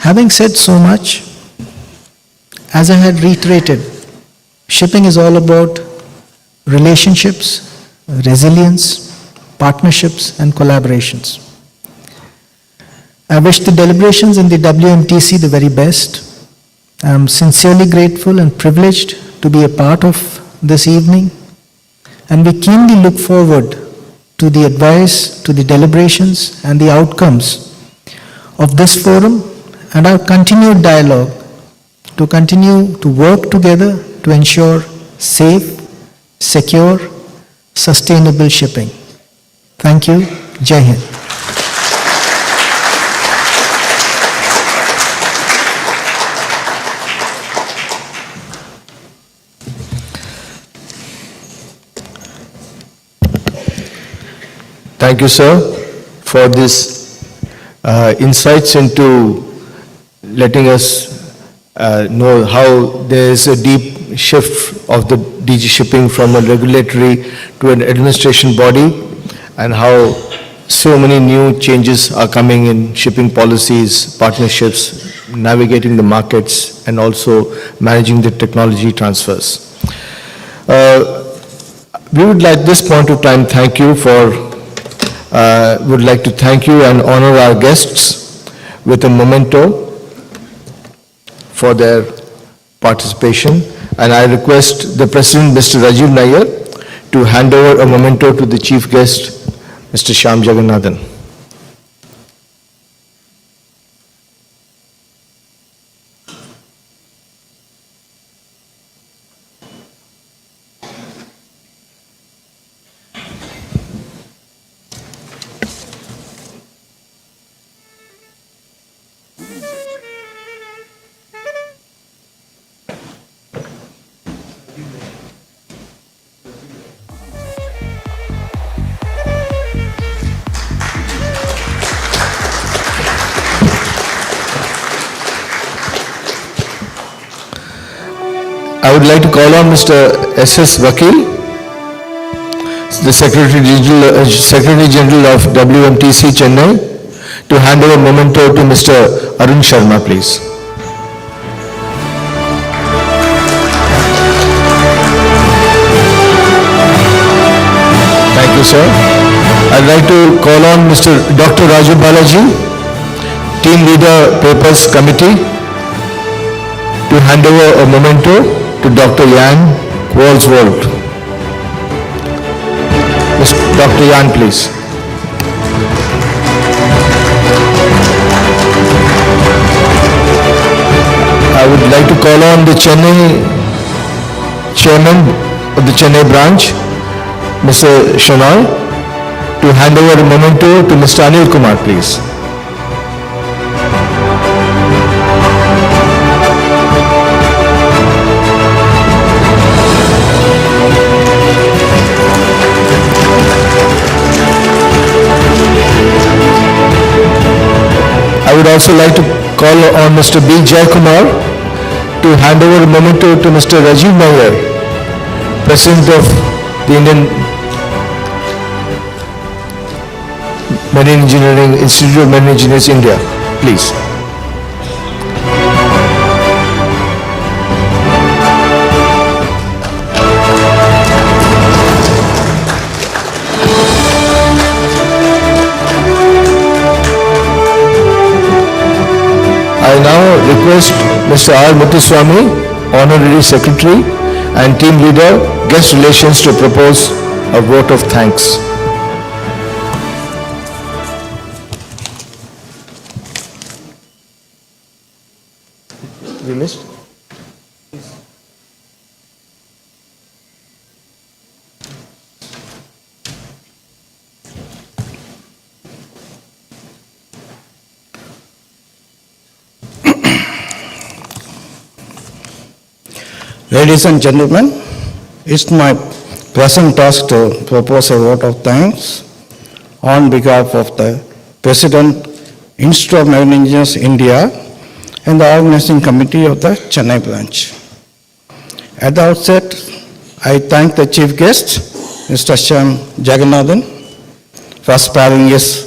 Having said so much, as I had reiterated, shipping is all about relationships, resilience, partnerships, and collaborations. I wish the deliberations in the WMTC the very best. I am sincerely grateful and privileged to be a part of this evening, and we keenly look forward to the advice, to the deliberations, and the outcomes of this forum and our continued dialogue to continue to work together to ensure safe, secure, sustainable shipping. Thank you. Jai Hind. Thank you, sir, for this insights into letting us know how there is a deep shift of the DG Shipping from a regulatory to an administration body, and how so many new changes are coming in shipping policies, partnerships, navigating the markets, and also managing the technology transfers. We would like this point of time thank you for would like to thank you and honor our guests with a memento for their participation. And I request the President, Mr. Rajiv Nair, to hand over a memento to the Chief Guest, Mr. Shyam Jagannathan. I would like to call on Mr. S.S. Vakil, the Secretary General of WMTC Chennai, to hand over memento to Mr. Arun Sharma, please. Thank you, sir. I'd like to call on Mr. Dr. Raju Balaji, Team Leader Papers Committee, to hand over a memento to Dr. Jan Walswold. Dr. Jan, please. I would like to call on the Chennai Chairman of the Chennai branch, Mr. Shanoy, to hand over a memento to Mr. Anil Kumar, please. I would also like to call on Mr. B. Jayakumar to hand over a memento to Mr. Rajiv Nair, President of the Indian Marine Engineering Institute of Marine Engineers, India. Please. I now request Mr. R. Muthuswamy, Honorary Secretary and Team Leader, Guest Relations, to propose a vote of thanks. We missed? Ladies and gentlemen, it's my present task to propose a vote of thanks on behalf of the President, Institute of Marine Engineers, India, and the Organizing Committee of the Chennai branch. At the outset, I thank the Chief Guest, Mr. Shyam Jagannathan, for sparing his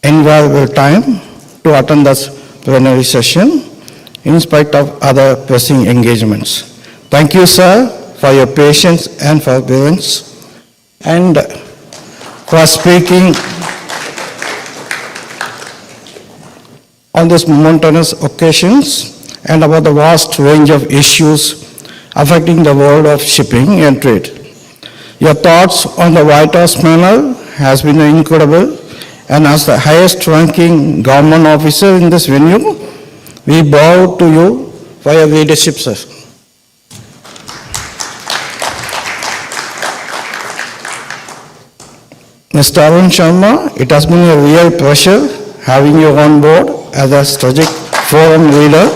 invaluable time to attend this plenary session in spite of other pressing engagements. Thank you, sir, for your patience and forbearance, and for speaking on these momentous occasions and about the vast range of issues affecting the world of shipping and trade. Your thoughts on the White House panel has been incredible, and as the highest ranking government officer in this venue, we bow to you for your leadership, sir. Mr. Arun Sharma, it has been a real pleasure having you on board as a strategic forum leader,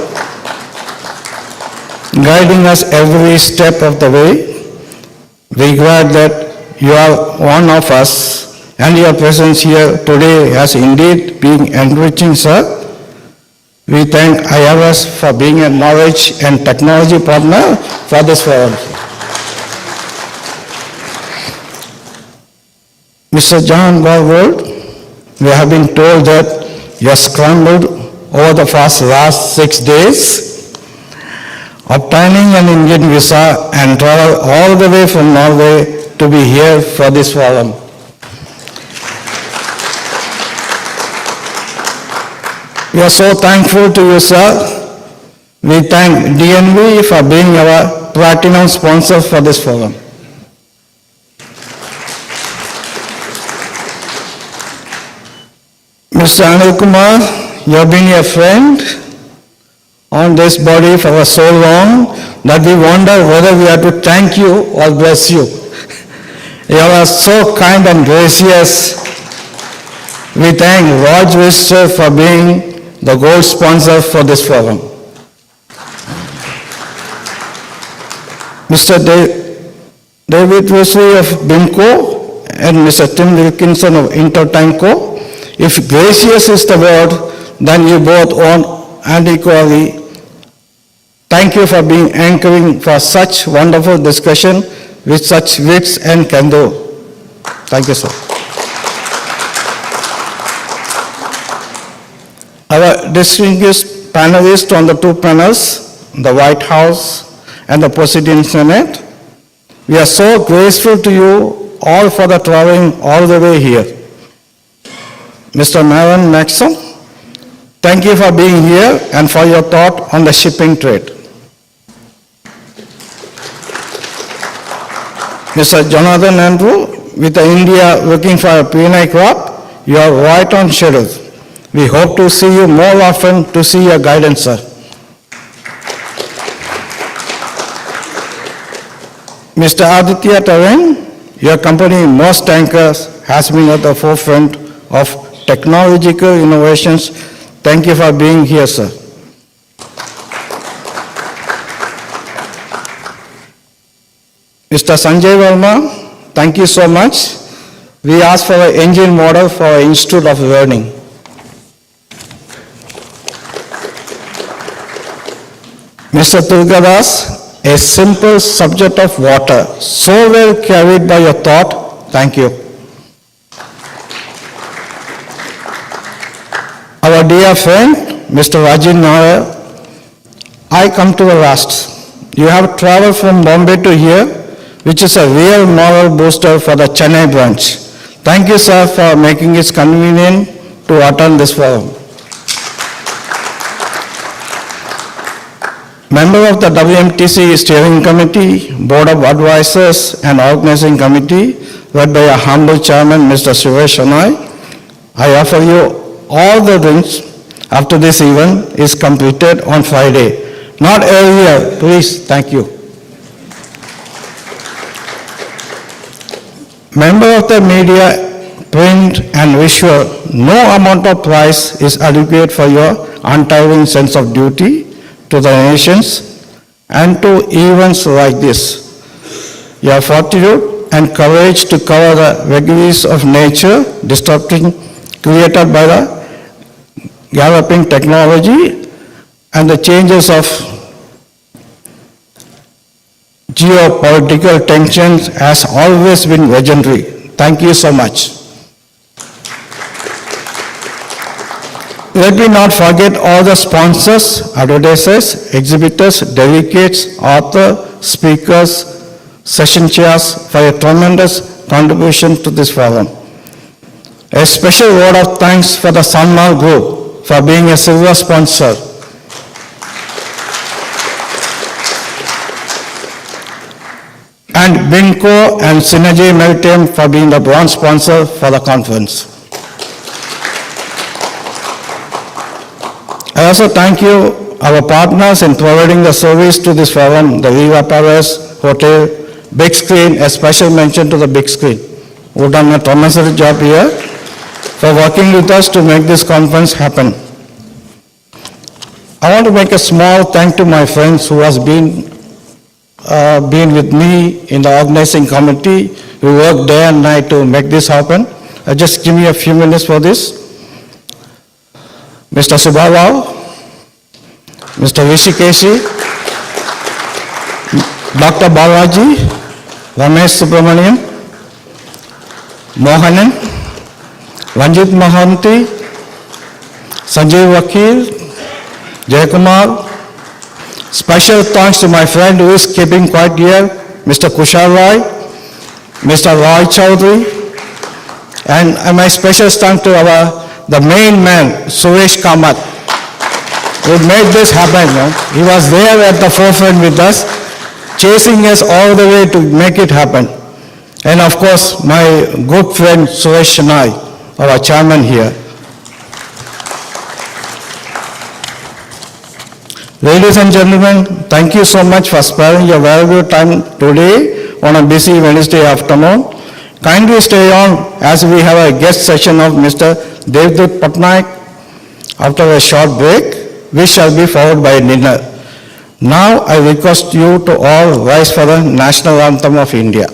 guiding us every step of the way. We are glad that you are one of us, and your presence here today has indeed been enriching, sir. We thank IRS for being a knowledge and technology partner for this forum. Mr. John Walswold, we have been told that you have scrambled over the last 6 days, obtaining an Indian visa and travel all the way from Norway to be here for this forum. We are so thankful to you, sir. We thank DNV for being our platinum sponsor for this forum. Mr. Anil Kumar, you have been a friend on this body for so long that we wonder whether we have to thank you or bless you. You are so kind and gracious. We thank Raj Vista for being the gold sponsor for this forum. Mr. David Wesley of BIMCO and Mr. Tim Wilkinson of Intertanko, if gracious is the word, then you both own and equally. Thank you for being anchoring for such wonderful discussion with such wits and candor. Thank you, sir. Our distinguished panelists on the two panels, the White House and the President Senate, we are so grateful to you all for the traveling all the way here. Mr. Maron Maxon, Thank you for being here and for your thought on the shipping trade. Mr. Jonathan Andrew, with India looking for a peanut crop, you are right on schedule. We hope to see you more often to see your guidance, sir. Mr. Aditya Taran, your company, Moss Tankers, has been at the forefront of technological innovations. Thank you for being here, sir. Mr. Sanjay Verma, thank you so much. We asked for an engine model for our Institute of Learning. Mr. Turgadas, a simple subject of water, so well carried by your thought. Thank you. Our dear friend, Mr. Rajiv Nair, I come to the last. You have traveled from Bombay to here, which is a real moral booster for the Chennai branch. Thank you, sir, for making it convenient to attend this forum. Member of the WMTC Steering Committee, Board of Advisors and Organizing Committee, led by our humble chairman, Mr. Suresh Anai, I offer you all the drinks after this event is completed on Friday. Not earlier, please. Thank you. Member of the media, print and visual, no amount of price is adequate for your untiring sense of duty to the nations and to events like this. Your fortitude and courage to cover the vagaries of nature disrupting created by the galloping technology and the changes of geopolitical tensions has always been legendary. Thank you so much. Let me not forget all the sponsors, advertisers, exhibitors, delegates, authors, speakers, session chairs for a tremendous contribution to this forum. A special word of thanks for the Sanmar Group for being a silver sponsor. And Binco and Synergy Maritime for being the bronze sponsor for the conference. I also thank you, our partners in providing the service to this forum, the Viva Palace Hotel, Big Screen, a special mention to the Big Screen, who done a tremendous job here for working with us to make this conference happen. I want to make a small thank to my friends who has been with me in the organizing committee, who worked day and night to make this happen. Just give me a few minutes for this. Mr. Subbarao, Mr. Rishikeshi, Dr. Balaji, Ramesh Subramanian, Mohanan, Ranjit Mahanti, Sanjay Vakil, Jayakumar. Special thanks to my friend who is keeping quiet here, Mr. Kushal Rai, Mr. Roy Chaudhary, and my special thanks to the main man, Suresh Kamath, who made this happen. He was there at the forefront with us, chasing us all the way to make it happen. And of course, my good friend Suresh Shanai, our chairman here. Ladies and gentlemen, thank you so much for sparing your valuable time today on a busy Wednesday afternoon. Kindly stay on as we have a guest session of Mr. Devdutt Patnaik after a short break, which shall be followed by dinner. Now I request you to all rise for the national anthem of India.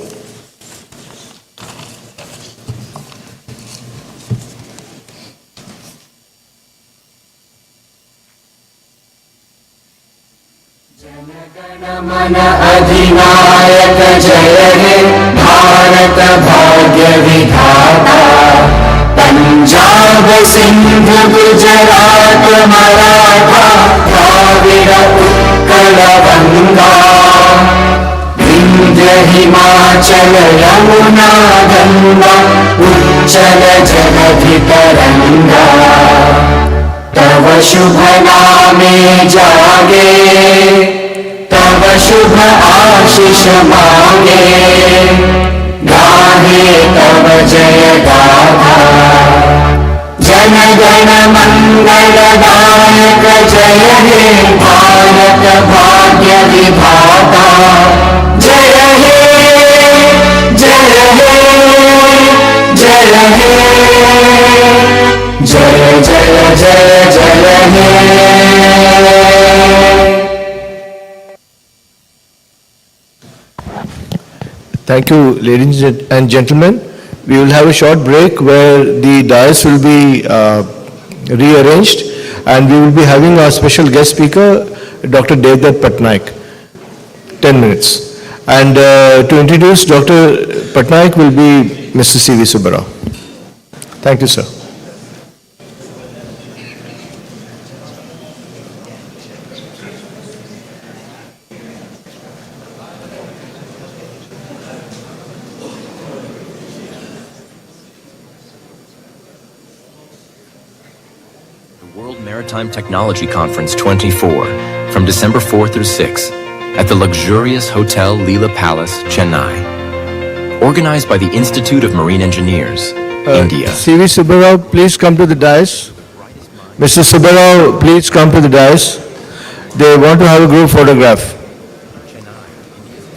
मन अधिनायक जय हे भारत भाग्य विधाता पंजाब सिंध गुजरात मराठा द्राविड़ उत्कल गंगा विंध्य हिमाचल यमुना गंगा उच्चल जलधि तरंगा तव शुभ नामे जागे, तव शुभ आशीष मांगे, गाहे तव जय गाथा। जन गण मंगलदायक जय हे भारत भाग्य विधाता। जय हे जय हे जय हे, जय जय जय जय हे। Thank you, ladies and gentlemen. We will have a short break where the dais will be rearranged, and we will be having our special guest speaker, Dr. Devdutt Patnaik, 10 minutes. And to introduce Dr. Patnaik will be Mr. C.V. Subbarao. Thank you, sir. World Maritime Technology Conference 24 from December 4 through 6 at the luxurious Hotel Leela Palace, Chennai. Organized by the Institute of Marine Engineers, India. C.V. Subbarao, please come to the dais. Mr. Subbarao, please come to the dais. They want to have a group photograph.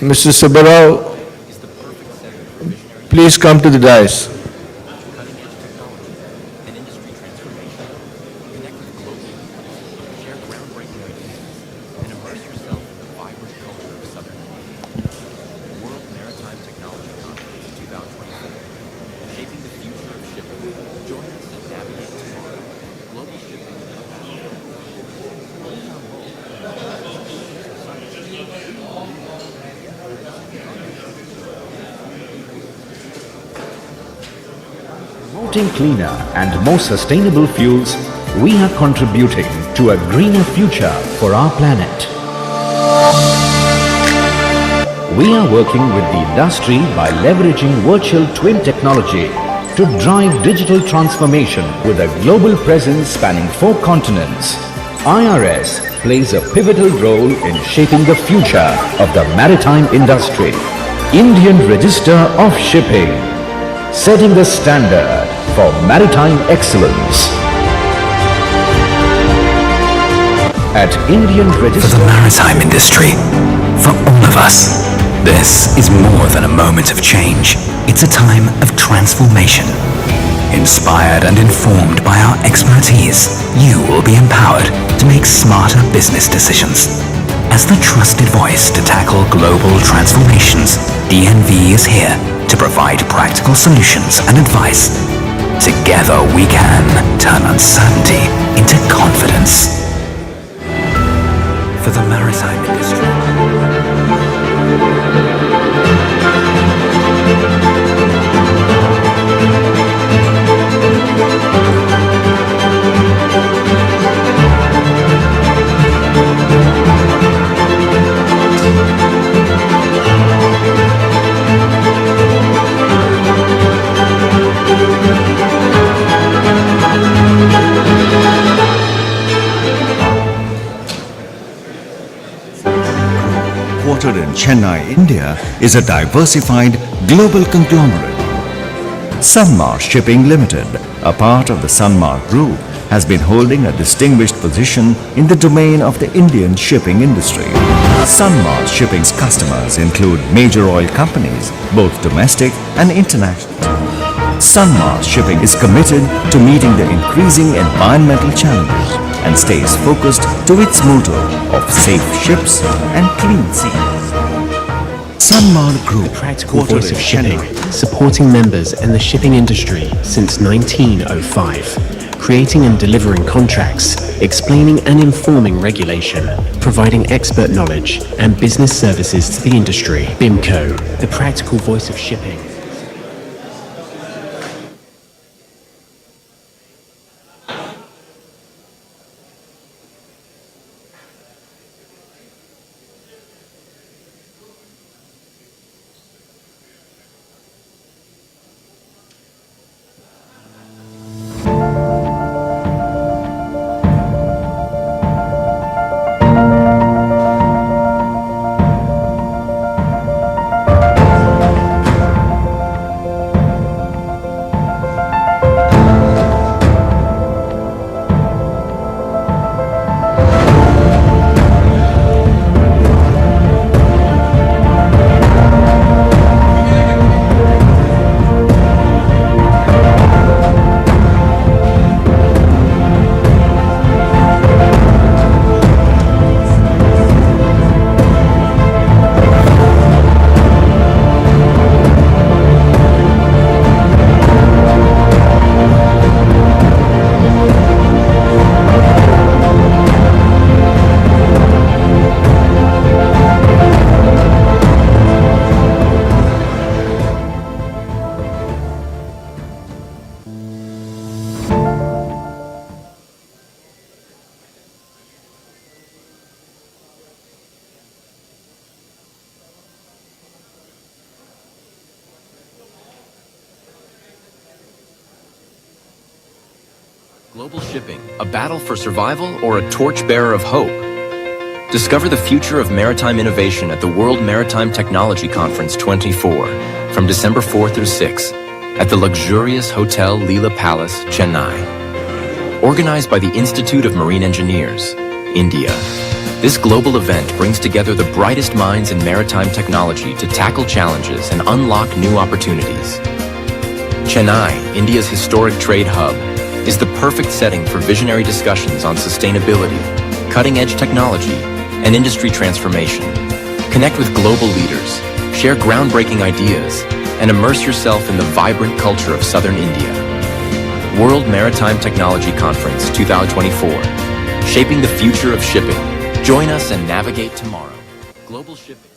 Mr. Subbarao, please come to the dais. Promoting cleaner and more sustainable fuels, we are contributing to a greener future for our planet. We are working with the industry by leveraging virtual twin technology to drive digital transformation with a global presence spanning 4 continents. IRS plays a pivotal role in shaping the future of the maritime industry. Indian Register of Shipping, setting the standard for maritime excellence. At Indian Register... For the maritime industry, for all of us, this is more than a moment of change. It's a time of transformation. Inspired and informed by our expertise, you will be empowered to make smarter business decisions. As the trusted voice to tackle global transformations, DNV is here to provide practical solutions and advice. Together we can turn uncertainty into confidence. For the maritime industry. Headquartered in Chennai, India, is a diversified global conglomerate. Sanmar Shipping Limited, a part of the Sanmar Group, has been holding a distinguished position in the domain of the Indian shipping industry. Sanmar Shipping's customers include major oil companies, both domestic and international. Sanmar Shipping is committed to meeting the increasing environmental challenges and stays focused to its motto of safe ships and clean seas. Sanmar Group, the practical voice of shipping, supporting members and the shipping industry since 1905, creating and delivering contracts, explaining and informing regulation, providing expert knowledge and business services to the industry. BIMCO, the practical voice of shipping. Global shipping, a battle for survival or a torchbearer of hope? Discover the future of maritime innovation at the World Maritime Technology Conference 24 from December 4 through 6 at the luxurious Hotel Leela Palace, Chennai. Organized by the Institute of Marine Engineers, India, this global event brings together the brightest minds in maritime technology to tackle challenges and unlock new opportunities. Chennai, India's historic trade hub, is the perfect setting for visionary discussions on sustainability, cutting-edge technology, and industry transformation. Connect with global leaders, share groundbreaking ideas, and immerse yourself in the vibrant culture of Southern India. World Maritime Technology Conference 2024, shaping the future of shipping. Join us and navigate tomorrow. Global shipping.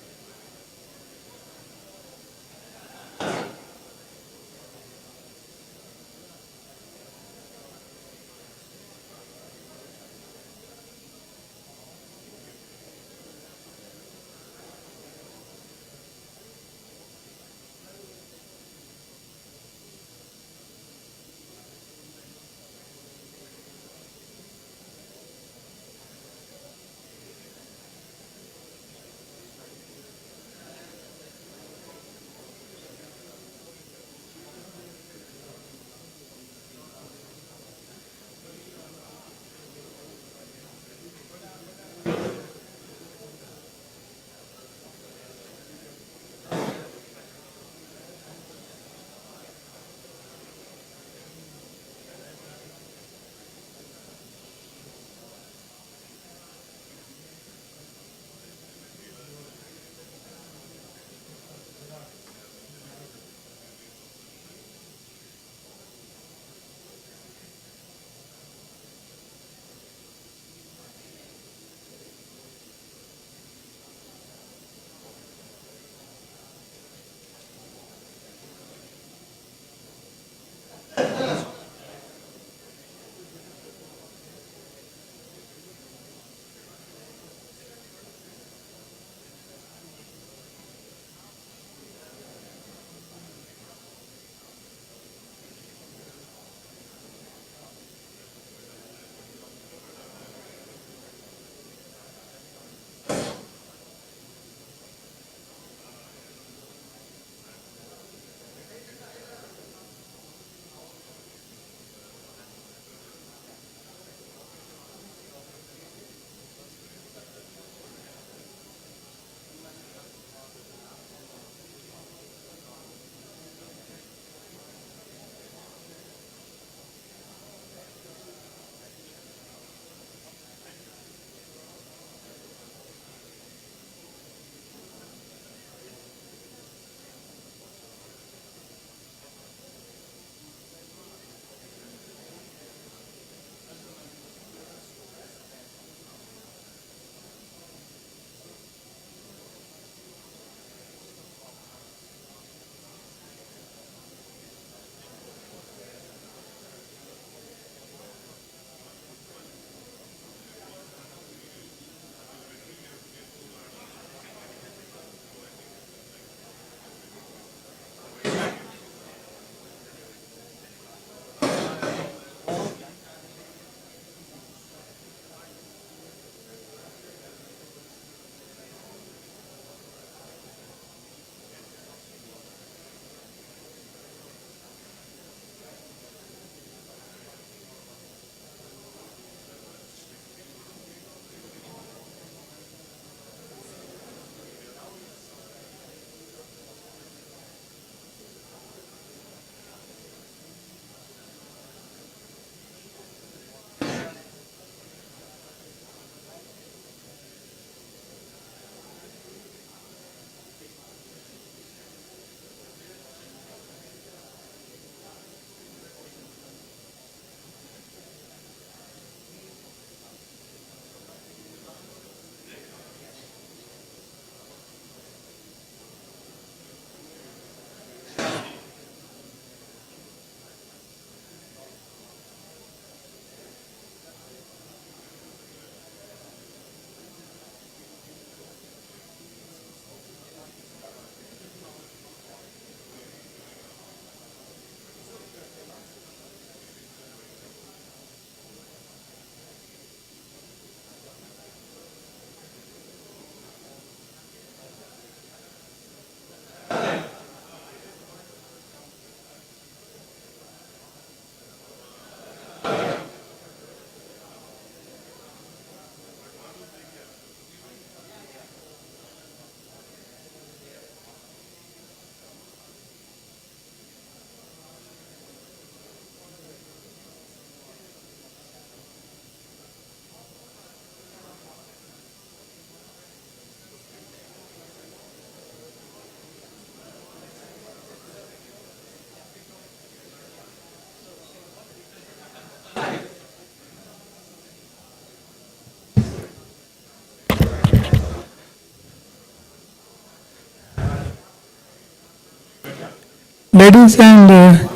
Ladies and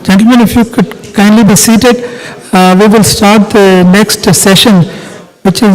gentlemen, if you could kindly be seated, we will start the next session, which is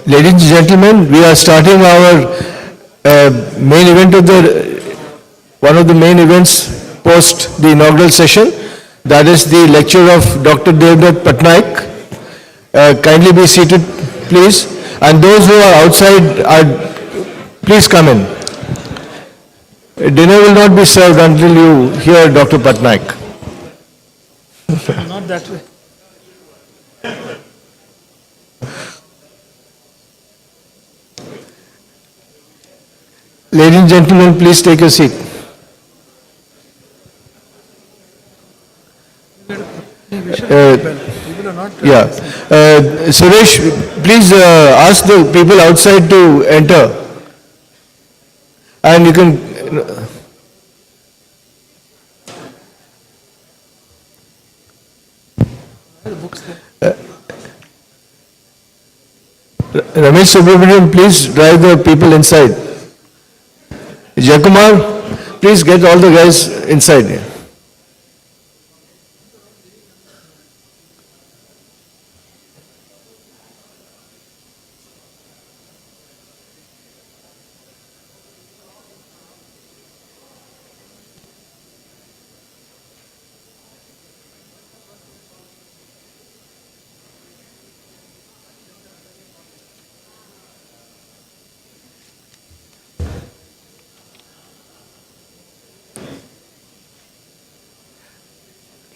Ladies and gentlemen, we are starting our main event of one of the main events post the inaugural session. That is the lecture of Dr. Devdutt Patnaik. Kindly be seated, please. And those who are outside, please come in. Dinner will not be served until you hear Dr. Patnaik. not that way. Ladies and gentlemen, please take a seat. Suresh, please ask the people outside to enter. And you can... Ramesh Subramanian, please drive the people inside. Jayakumar, please get all the guys inside here.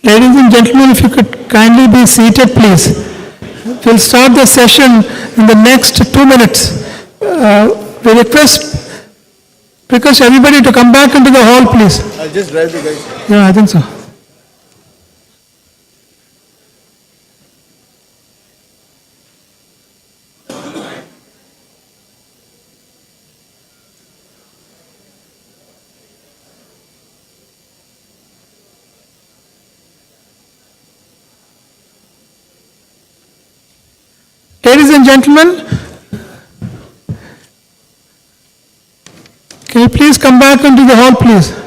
Ladies and gentlemen, if you could kindly be seated, please. We'll start the session in the next 2 minutes. We request everybody to come back into the hall, please. I'll just drive the guys. Yeah, I think so. Ladies and gentlemen, Can you please come back into the hall, please?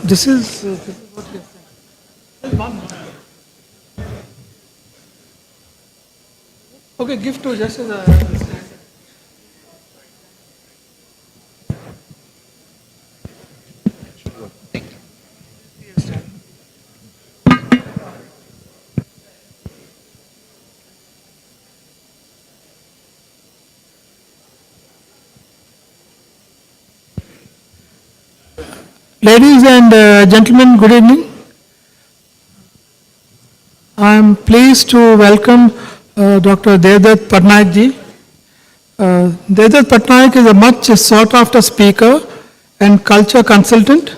This is what we have sent. Okay, give to just as a... Ladies and gentlemen, good evening. I am pleased to welcome Dr. Devdutt Patnaik ji. Devdutt Patnaik is a much sought after speaker and culture consultant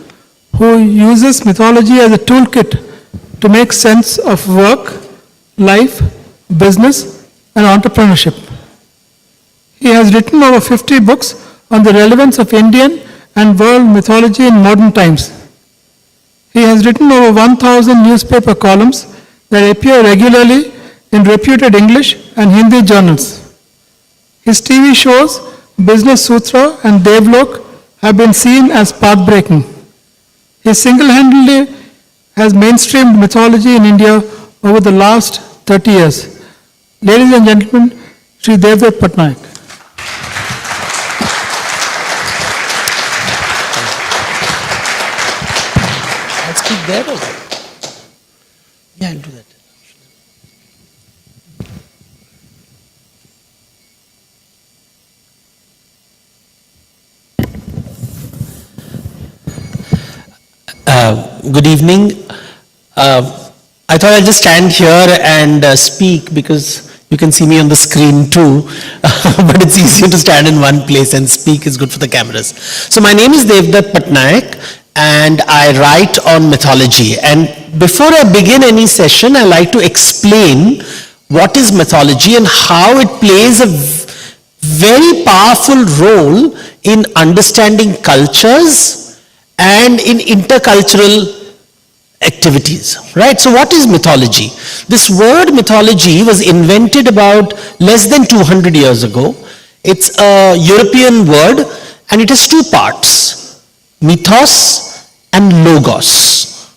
who uses mythology as a toolkit to make sense of work, life, business and entrepreneurship. He has written over 50 books on the relevance of Indian and world mythology in modern times. He has written over 1,000 newspaper columns that appear regularly in reputed English and Hindi journals. His TV shows, Business Sutra and Devlok, have been seen as path-breaking. He single-handedly has mainstreamed mythology in India over the last 30 years. Ladies and gentlemen, Sri Devdutt Patnaik. Let's keep there or what? Yeah, I'll do that. Good evening. I thought I'd just stand here and speak because you can see me on the screen too, but it's easier to stand in one place and speak is good for the cameras. So my name is Devdutt Patnaik and I write on mythology. And before I begin any session, I like to explain what is mythology and how it plays a very powerful role in understanding cultures and in intercultural activities, right? So what is mythology? This word mythology was invented about less than 200 years ago. It's a European word and it has two parts, mythos and logos.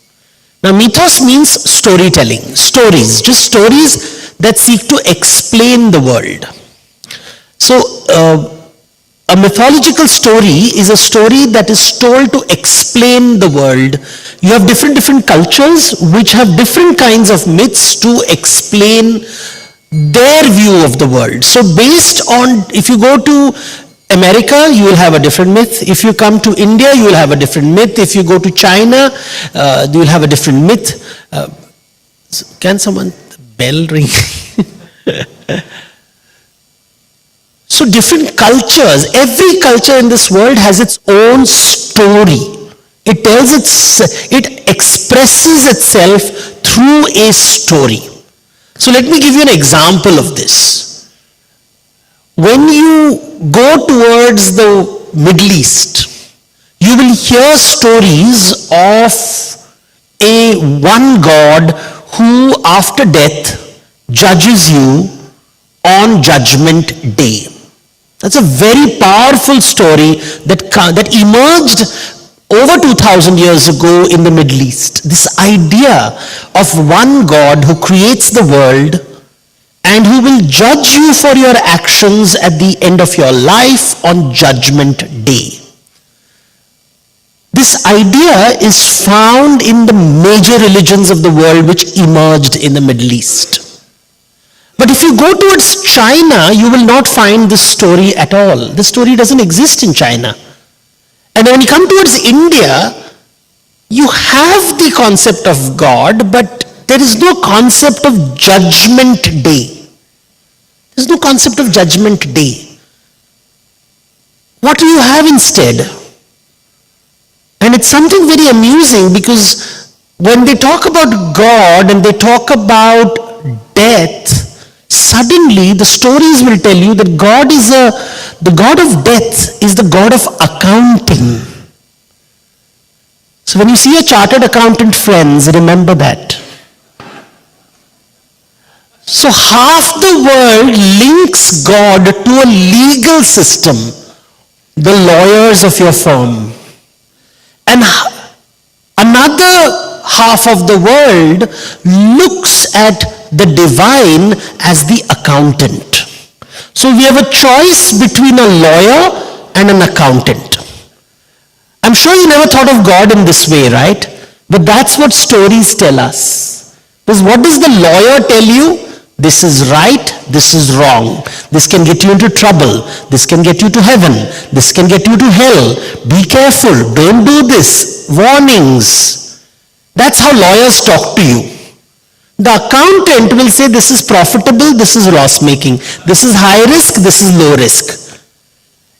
Now mythos means storytelling, stories, just stories that seek to explain the world. So a mythological story is a story that is told to explain the world. You have different cultures which have different kinds of myths to explain their view of the world. So based on, if you go to America, you will have a different myth. If you come to India, you will have a different myth. If you go to China, you will have a different myth. Can someone, bell ring? So different cultures, every culture in this world has its own story. It expresses itself through a story. So let me give you an example of this. When you go towards the Middle East, you will hear stories of one God who after death judges you on Judgment Day. That's a very powerful story that emerged over 2000 years ago in the Middle East. This idea of one God who creates the world and who will judge you for your actions at the end of your life on Judgment Day. This idea is found in the major religions of the world which emerged in the Middle East. But if you go towards China, you will not find this story at all. This story doesn't exist in China. And when you come towards India, you have the concept of God, but there is no concept of Judgment Day. There is no concept of Judgment Day. What do you have instead? And it's something very amusing because when they talk about God and they talk about death, suddenly the stories will tell you that the God of death is the God of accounting. So when you see a chartered accountant, friends, remember that. So half the world links God to a legal system, the lawyers of your firm. And another half of the world looks at the divine as the accountant. So we have a choice between a lawyer and an accountant. I'm sure you never thought of God in this way, right? But that's what stories tell us. Because what does the lawyer tell you? This is right, this is wrong. This can get you into trouble. This can get you to heaven. This can get you to hell. Be careful, don't do this. Warnings. That's how lawyers talk to you. The accountant will say this is profitable, this is loss making, this is high risk, this is low risk.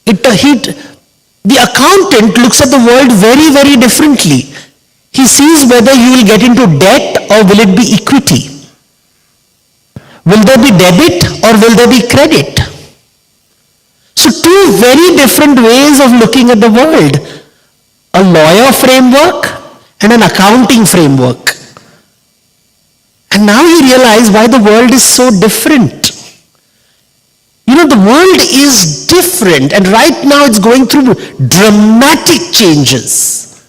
The accountant looks at the world very, very differently. He sees whether you will get into debt or will it be equity. Will there be debit or will there be credit? So two very different ways of looking at the world. A lawyer framework and an accounting framework. And now you realize why the world is so different. You know, the world is different, and right now it's going through dramatic changes.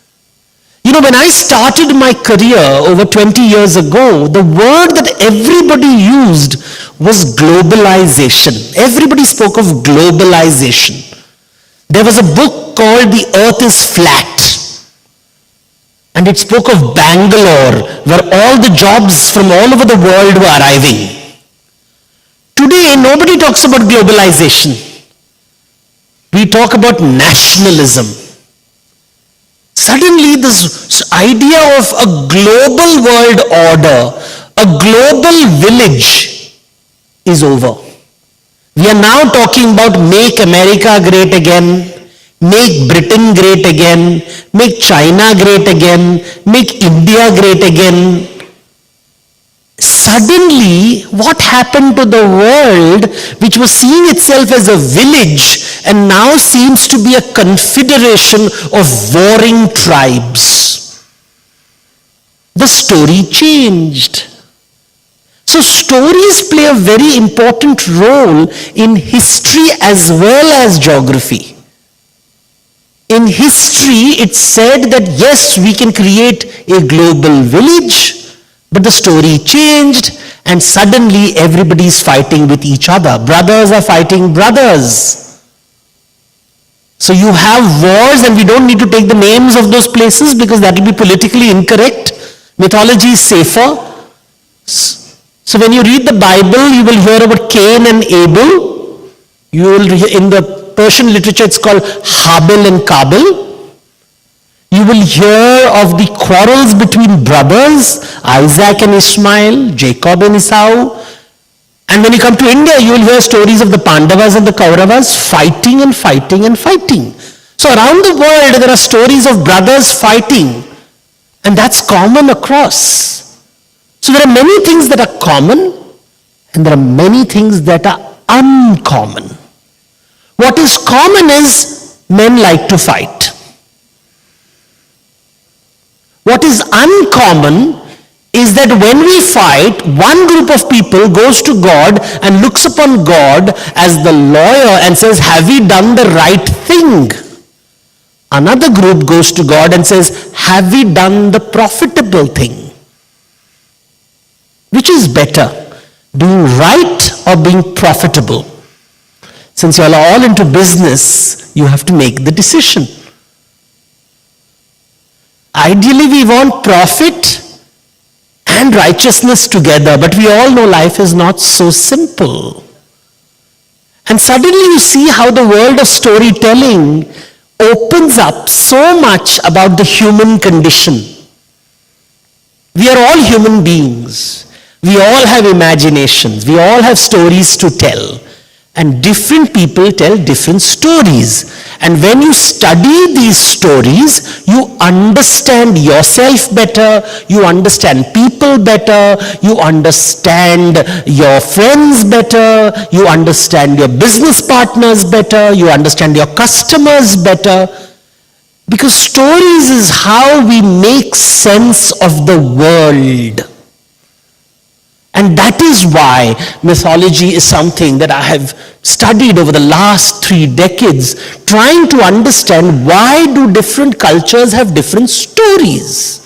You know, when I started my career over 20 years ago, the word that everybody used was globalization. Everybody spoke of globalization. There was a book called The Earth is Flat, and it spoke of Bangalore, where all the jobs from all over the world were arriving. Today, nobody talks about globalization. We talk about nationalism. Suddenly, this idea of a global world order, a global village, is over. We are now talking about make America great again, make Britain great again, make China great again, make India great again. Suddenly, what happened to the world, which was seeing itself as a village and now seems to be a confederation of warring tribes? The story changed. So stories play a very important role in history as well as geography. In history, it's said that yes, we can create a global village, but the story changed, and suddenly everybody's fighting with each other. Brothers are fighting brothers. So you have wars, and we don't need to take the names of those places because that will be politically incorrect. Mythology is safer. So when you read the Bible, you will hear about Cain and Abel. You will in the Persian literature, it's called Habil and Kabil. You will hear of the quarrels between brothers, Isaac and Ishmael, Jacob and Esau. And when you come to India, you will hear stories of the Pandavas and the Kauravas fighting and fighting and fighting. So around the world, there are stories of brothers fighting, and that's common across. So there are many things that are common, and there are many things that are uncommon. What is common is men like to fight. What is uncommon is that when we fight, one group of people goes to God and looks upon God as the lawyer and says, have we done the right thing? Another group goes to God and says, have we done the profitable thing? Which is better, doing right or being profitable? Since you are all into business, you have to make the decision. Ideally, we want profit and righteousness together, but we all know life is not so simple. And suddenly you see how the world of storytelling opens up so much about the human condition. We are all human beings. We all have imaginations. We all have stories to tell. And different people tell different stories. And when you study these stories, you understand yourself better, you understand people better, you understand your friends better, you understand your business partners better, you understand your customers better. Because stories is how we make sense of the world. And that is why mythology is something that I have studied over the last 3 decades, trying to understand why do different cultures have different stories.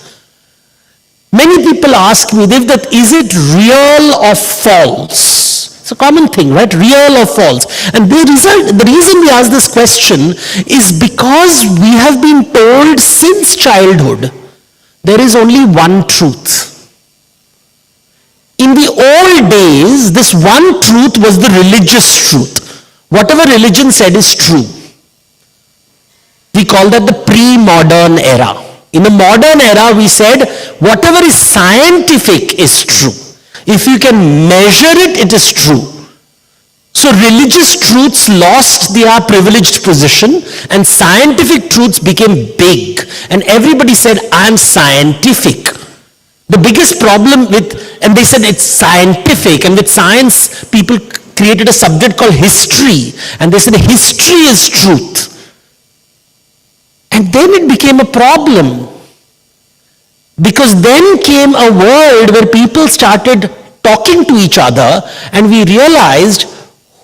Many people ask me, Devdutt, is it real or false? It's a common thing, right? Real or false? And the reason we ask this question is because we have been told since childhood, there is only one truth. In the old days, this one truth was the religious truth. Whatever religion said is true. We call that the pre-modern era. In the modern era, we said whatever is scientific is true. If you can measure it, it is true. So religious truths lost their privileged position and scientific truths became big. And everybody said, I'm scientific. The biggest problem and they said it's scientific, and with science, people created a subject called history, and they said history is truth. And then it became a problem, Because then came a world where people started talking to each other and we realized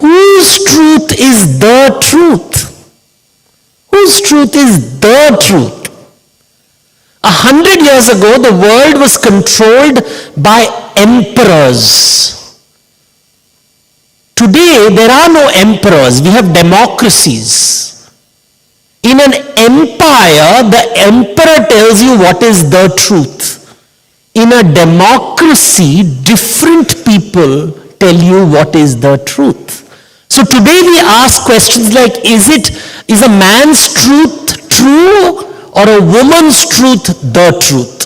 whose truth is the truth? Whose truth is the truth? 100 years ago, the world was controlled by emperors. Today, there are no emperors. We have democracies. In an empire, the emperor tells you what is the truth. In a democracy, different people tell you what is the truth. So today we ask questions like, is a man's truth true or a woman's truth the truth?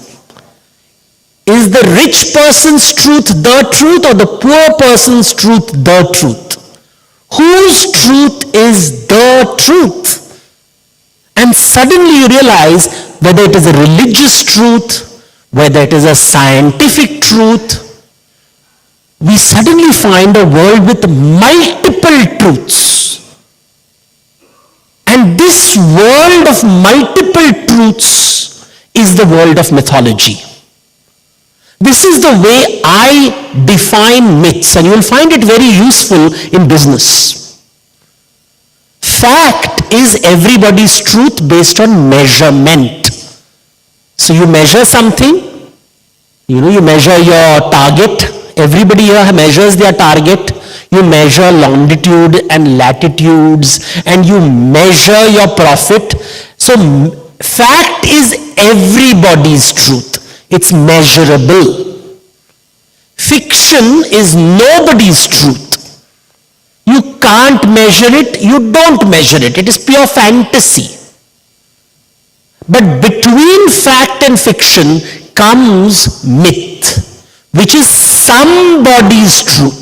Is the rich person's truth the truth or the poor person's truth the truth? Whose truth is the truth? And suddenly you realize whether it is a religious truth, whether it is a scientific truth, we suddenly find a world with multiple truths. And this world of multiple truths is the world of mythology. This is the way I define myths, and you will find it very useful in business. Fact is everybody's truth based on measurement. So you measure something, you measure your target. Everybody here measures their target. You measure longitude and latitudes, and you measure your profit. So fact is everybody's truth. It's measurable. Fiction is nobody's truth. You can't measure it, you don't measure it. It is pure fantasy. But between fact and fiction comes myth, which is somebody's truth.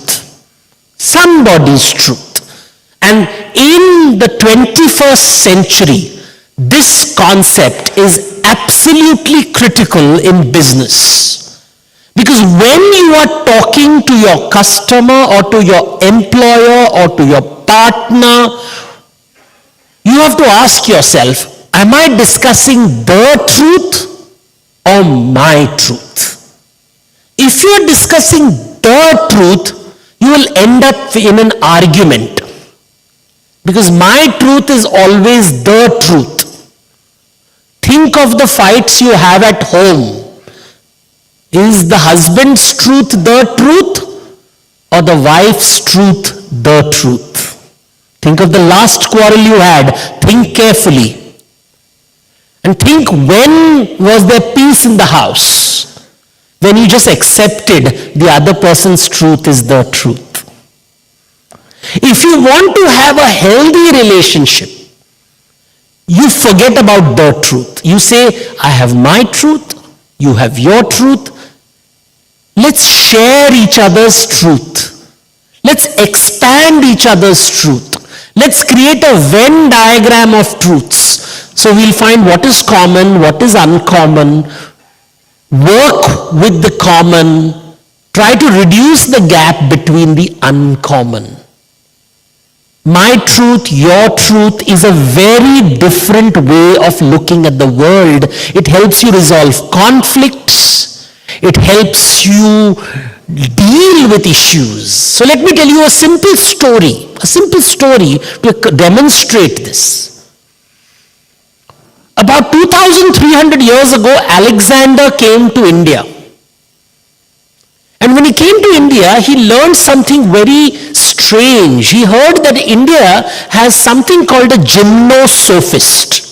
Somebody's truth. And in the 21st century, this concept is absolutely critical in business. Because when you are talking to your customer or to your employer or to your partner, you have to ask yourself, am I discussing the truth or my truth? If you are discussing the truth, you will end up in an argument. Because my truth is always the truth. Think of the fights you have at home. Is the husband's truth the truth or the wife's truth the truth? Think of the last quarrel you had. Think carefully. And think, when was there peace in the house? When you just accepted the other person's truth is the truth. If you want to have a healthy relationship, you forget about the truth. You say, I have my truth, you have your truth. Let's share each other's truth. Let's expand each other's truth. Let's create a Venn diagram of truths. So we'll find what is common, what is uncommon, work with the common, try to reduce the gap between the uncommon. My truth, your truth is a very different way of looking at the world. It helps you resolve conflicts. It helps you deal with issues. So let me tell you a simple story to demonstrate this. About 2,300 years ago, Alexander came to India. And when he came to India, he learned something very strange. He heard that India has something called a gymnosophist.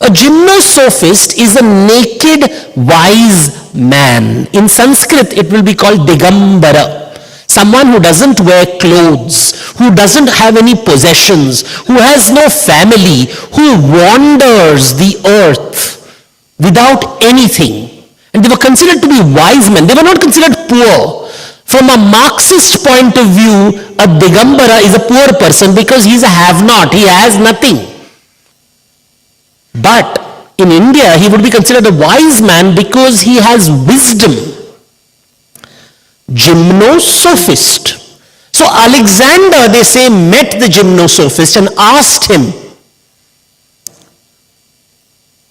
A gymnosophist is a naked wise man. In Sanskrit, it will be called Digambara. Someone who doesn't wear clothes, who doesn't have any possessions, who has no family, who wanders the earth without anything. And they were considered to be wise men. They were not considered poor. From a Marxist point of view, a Digambara is a poor person because he's a have-not. He has nothing. But in India, he would be considered a wise man because he has wisdom. Gymnosophist. So Alexander, they say, met the gymnosophist and asked him,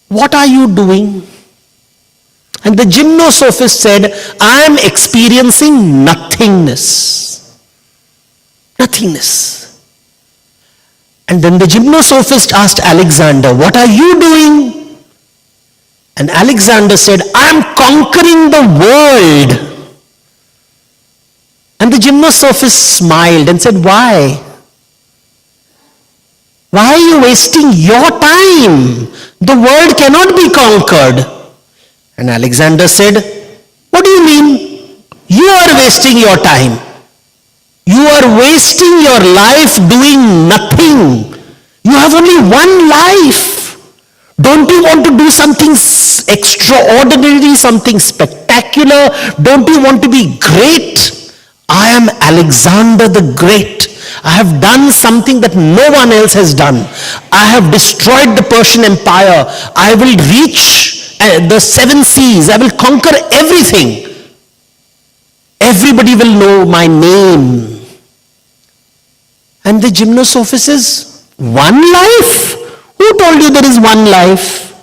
what are you doing? And the gymnosophist said, I am experiencing nothingness. Nothingness. And then the gymnosophist asked Alexander, what are you doing? And Alexander said, I am conquering the world. And the gymnosophist smiled and said, why? Why are you wasting your time? The world cannot be conquered. And Alexander said, what do you mean? You are wasting your time. You are wasting your life doing nothing. You have only one life. Don't you want to do something extraordinary, something spectacular? Don't you want to be great? I am Alexander the Great. I have done something that no one else has done. I have destroyed the Persian Empire. I will reach the 7 seas. I will conquer everything. Everybody will know my name. And the gymnosophist says, one life? Who told you there is one life?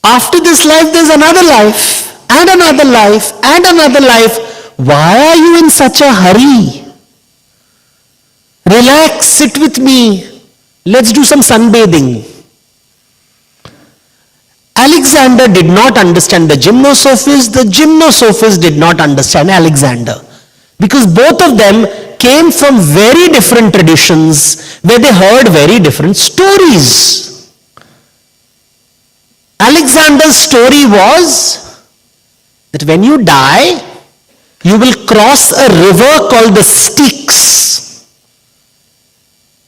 After this life, there's another life, and another life, and another life. Why are you in such a hurry? Relax, sit with me. Let's do some sunbathing. Alexander did not understand the gymnosophist did not understand Alexander. Because both of them came from very different traditions where they heard very different stories. Alexander's story was that when you die, you will cross a river called the Styx.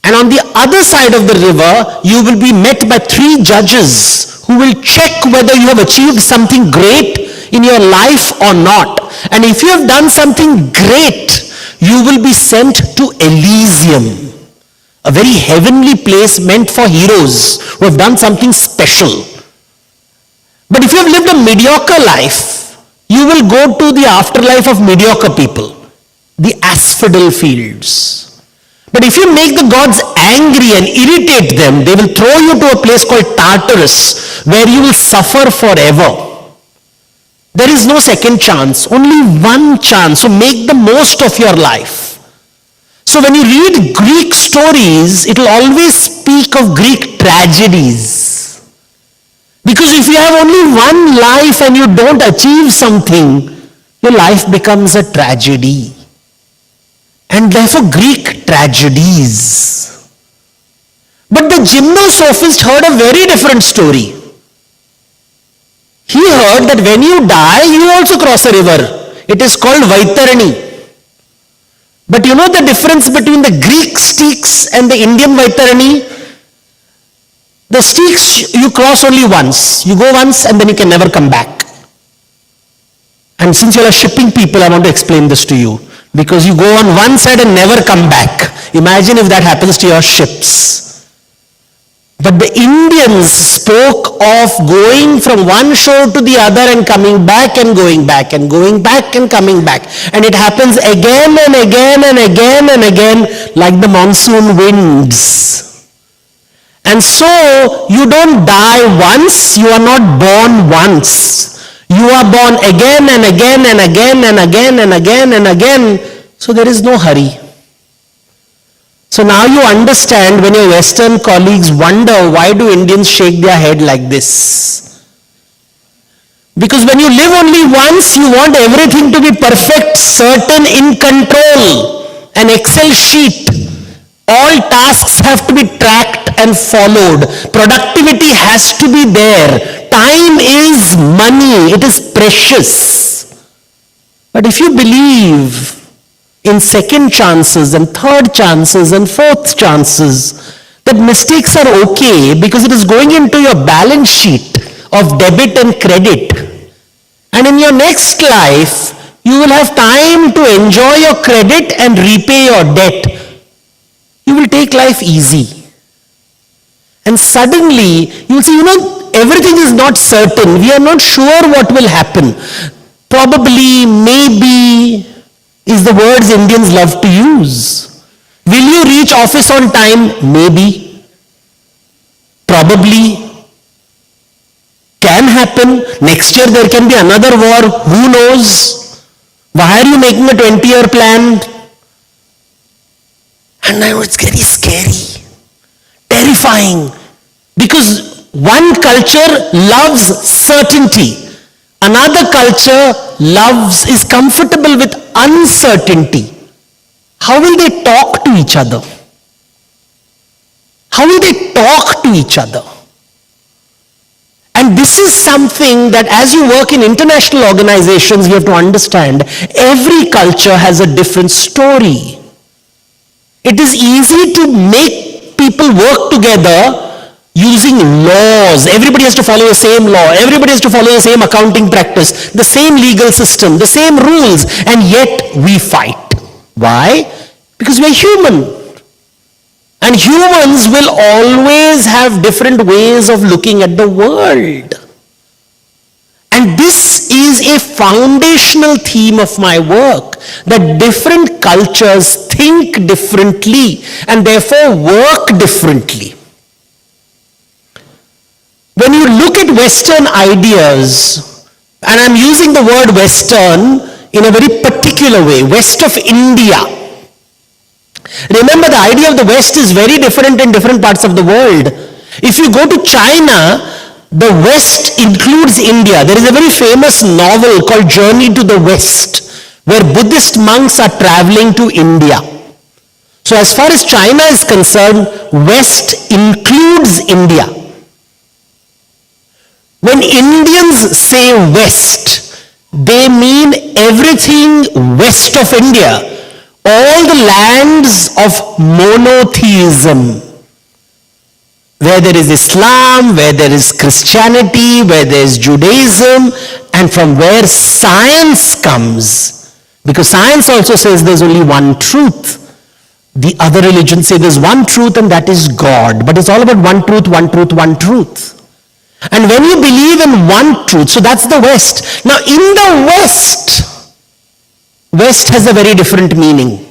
And on the other side of the river, you will be met by 3 judges who will check whether you have achieved something great in your life or not. And if you have done something great, you will be sent to Elysium, a very heavenly place meant for heroes who have done something special. But if you have lived a mediocre life, you will go to the afterlife of mediocre people, the asphodel fields. But if you make the gods angry and irritate them, they will throw you to a place called Tartarus, where you will suffer forever. There is no second chance, only one chance, so make the most of your life. So when you read Greek stories, it will always speak of Greek tragedies. Because if you have only one life and you don't achieve something, your life becomes a tragedy. And therefore Greek tragedies. But the gymnosophist heard a very different story. He heard that when you die, you also cross a river. It is called Vaitarani. But you know the difference between the Greek Styx and the Indian Vaitarani? The Styx you cross only once. You go once and then you can never come back. And since you are shipping people, I want to explain this to you. Because you go on one side and never come back. Imagine if that happens to your ships. But the Indians spoke of going from one shore to the other and coming back and going back and going back and coming back. And it happens again and again and again and again like the monsoon winds. And so you don't die once, you are not born once. You are born again and again and again and again and again and again. So there is no hurry. So now you understand when your Western colleagues wonder why do Indians shake their head like this. Because when you live only once, you want everything to be perfect, certain, in control. An Excel sheet. All tasks have to be tracked and followed. Productivity has to be there. Time is money. It is precious. But if you believe in second chances and third chances and fourth chances, that mistakes are okay because it is going into your balance sheet of debit and credit. And in your next life, you will have time to enjoy your credit and repay your debt. You will take life easy. And suddenly, you will say, everything is not certain. We are not sure what will happen. Probably, maybe, is the words Indians love to use. Will you reach office on time? Maybe. Probably. can happen. Next year there can be another war. Who knows? Why are you making a 20-year plan? And now it's very scary, terrifying, because one culture loves certainty. Another culture is comfortable with uncertainty. How will they talk to each other? How will they talk to each other? And this is something that as you work in international organizations, you have to understand. Every culture has a different story. It is easy to make people work together using laws. Everybody has to follow the same law. Everybody has to follow the same accounting practice, the same legal system, the same rules, and yet we fight. Why? Because we are human. And humans will always have different ways of looking at the world. And this is a foundational theme of my work, that different cultures think differently and therefore work differently. When you look at Western ideas, and I'm using the word Western in a very particular way, West of India. Remember, the idea of the West is very different in different parts of the world. If you go to China, the West includes India. There is a very famous novel called Journey to the West, where Buddhist monks are traveling to India. So as far as China is concerned, West includes India. When Indians say West, they mean everything west of India. All the lands of monotheism, where there is Islam, where there is Christianity, where there is Judaism, and from where science comes. Because science also says there's only one truth. The other religions say there's one truth and that is God. But it's all about one truth, one truth, one truth. And when you believe in one truth, so that's the West. Now in the West, West has a very different meaning.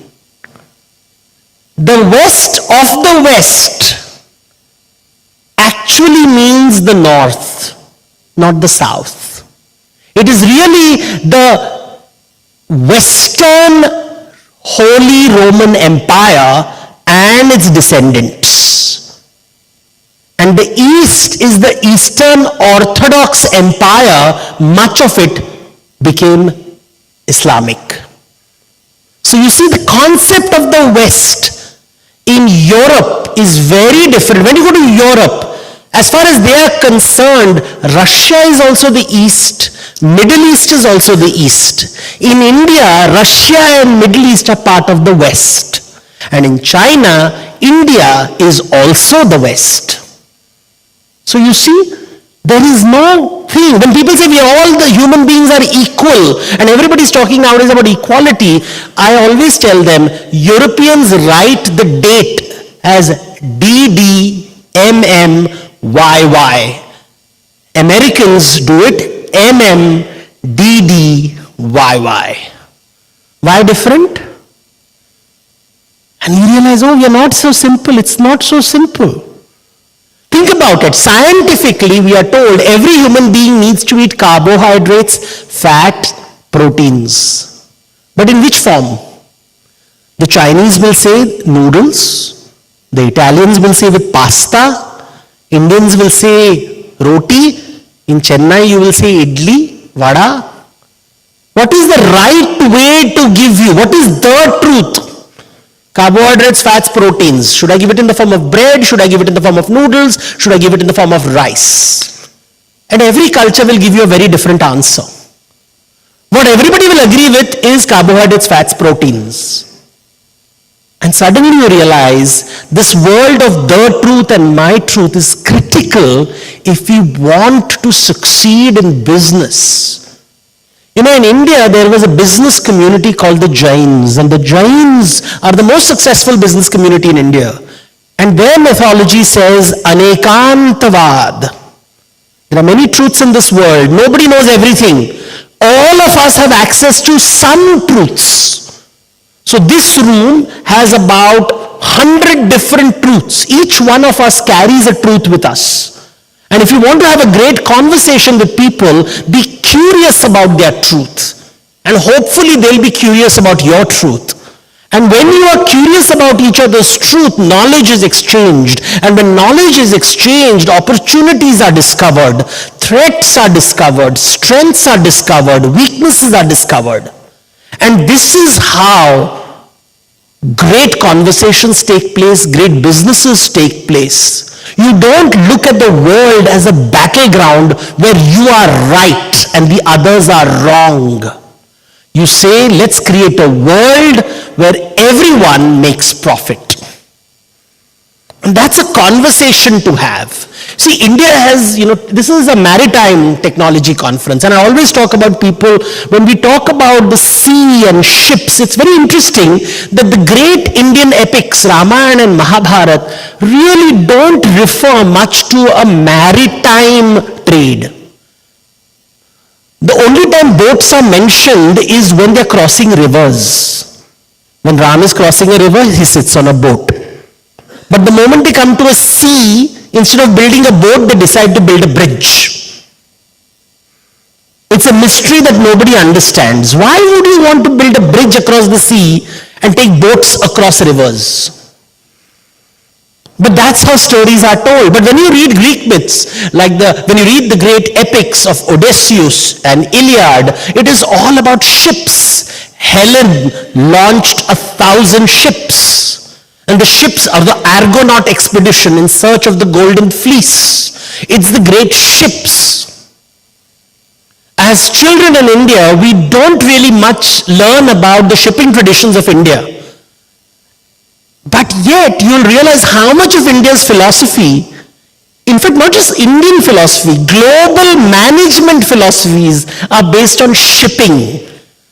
The West of the West actually means the North, not the South. It is really the Western Holy Roman Empire and its descendants. And the East is the Eastern Orthodox Empire. Much of it became Islamic. So you see, the concept of the West in Europe is very different. When you go to Europe, as far as they are concerned, Russia is also the East, Middle East is also the East. In India, Russia and Middle East are part of the West. And in China, India is also the West. So you see, there is no thing. When people say all the human beings are equal and everybody is talking nowadays about equality, I always tell them, Europeans write the date as DDMMYY. Americans do it MMDDYY. Why different? And you realize, oh, we are not so simple. It's not so simple. Think about it. Scientifically, we are told every human being needs to eat carbohydrates, fat, proteins. But in which form? The Chinese will say noodles. The Italians will say with pasta. Indians will say roti. In Chennai, you will say idli, vada. What is the right way to give you? What is the truth? Carbohydrates, fats, proteins. Should I give it in the form of bread? Should I give it in the form of noodles? Should I give it in the form of rice? And every culture will give you a very different answer. What everybody will agree with is carbohydrates, fats, proteins. And suddenly you realize this world of the truth and my truth is critical if we want to succeed in business. You know, in India, there was a business community called the Jains, and the Jains are the most successful business community in India. And their mythology says, Anekantavad. There are many truths in this world. Nobody knows everything. All of us have access to some truths. So this room has about 100 different truths. Each one of us carries a truth with us. And if you want to have a great conversation with people, be curious about their truth. And hopefully they'll be curious about your truth. And when you are curious about each other's truth, knowledge is exchanged. And when knowledge is exchanged, opportunities are discovered, threats are discovered, strengths are discovered, weaknesses are discovered. And this is how great conversations take place, great businesses take place. You don't look at the world as a battleground where you are right and the others are wrong. You say, let's create a world where everyone makes profit. And that's a conversation to have. See, India has, this is a maritime technology conference, and I always talk about people, when we talk about the sea and ships, it's very interesting that the great Indian epics, Ramayana and Mahabharata, really don't refer much to a maritime trade. The only time boats are mentioned is when they're crossing rivers. When Ram is crossing a river, he sits on a boat. But the moment they come to a sea, instead of building a boat, they decide to build a bridge. It's a mystery that nobody understands. Why would you want to build a bridge across the sea and take boats across rivers? But that's how stories are told. But when you read Greek myths, when you read the great epics of Odysseus and Iliad, it is all about ships. Helen launched 1,000 ships. And the ships are the Argonaut expedition in search of the golden fleece. It's the great ships. As children in India, we don't really much learn about the shipping traditions of India. But yet, you'll realize how much of India's philosophy, in fact, not just Indian philosophy, global management philosophies are based on shipping.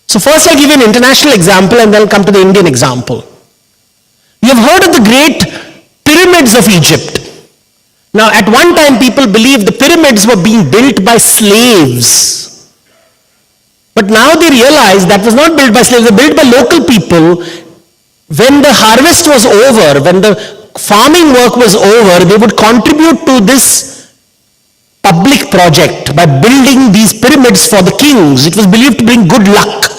So first I'll give you an international example and then I'll come to the Indian example. You have heard of the great pyramids of Egypt. Now, at one time, people believed the pyramids were being built by slaves. But now they realize that was not built by slaves, they were built by local people. When the harvest was over, when the farming work was over, they would contribute to this public project by building these pyramids for the kings. It was believed to bring good luck.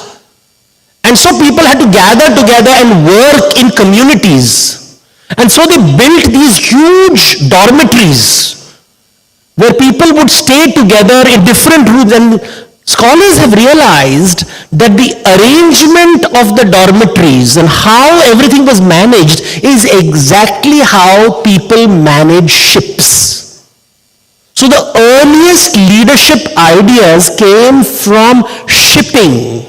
And so people had to gather together and work in communities. And so they built these huge dormitories where people would stay together in different rooms. And scholars have realized that the arrangement of the dormitories and how everything was managed is exactly how people manage ships. So the earliest leadership ideas came from shipping.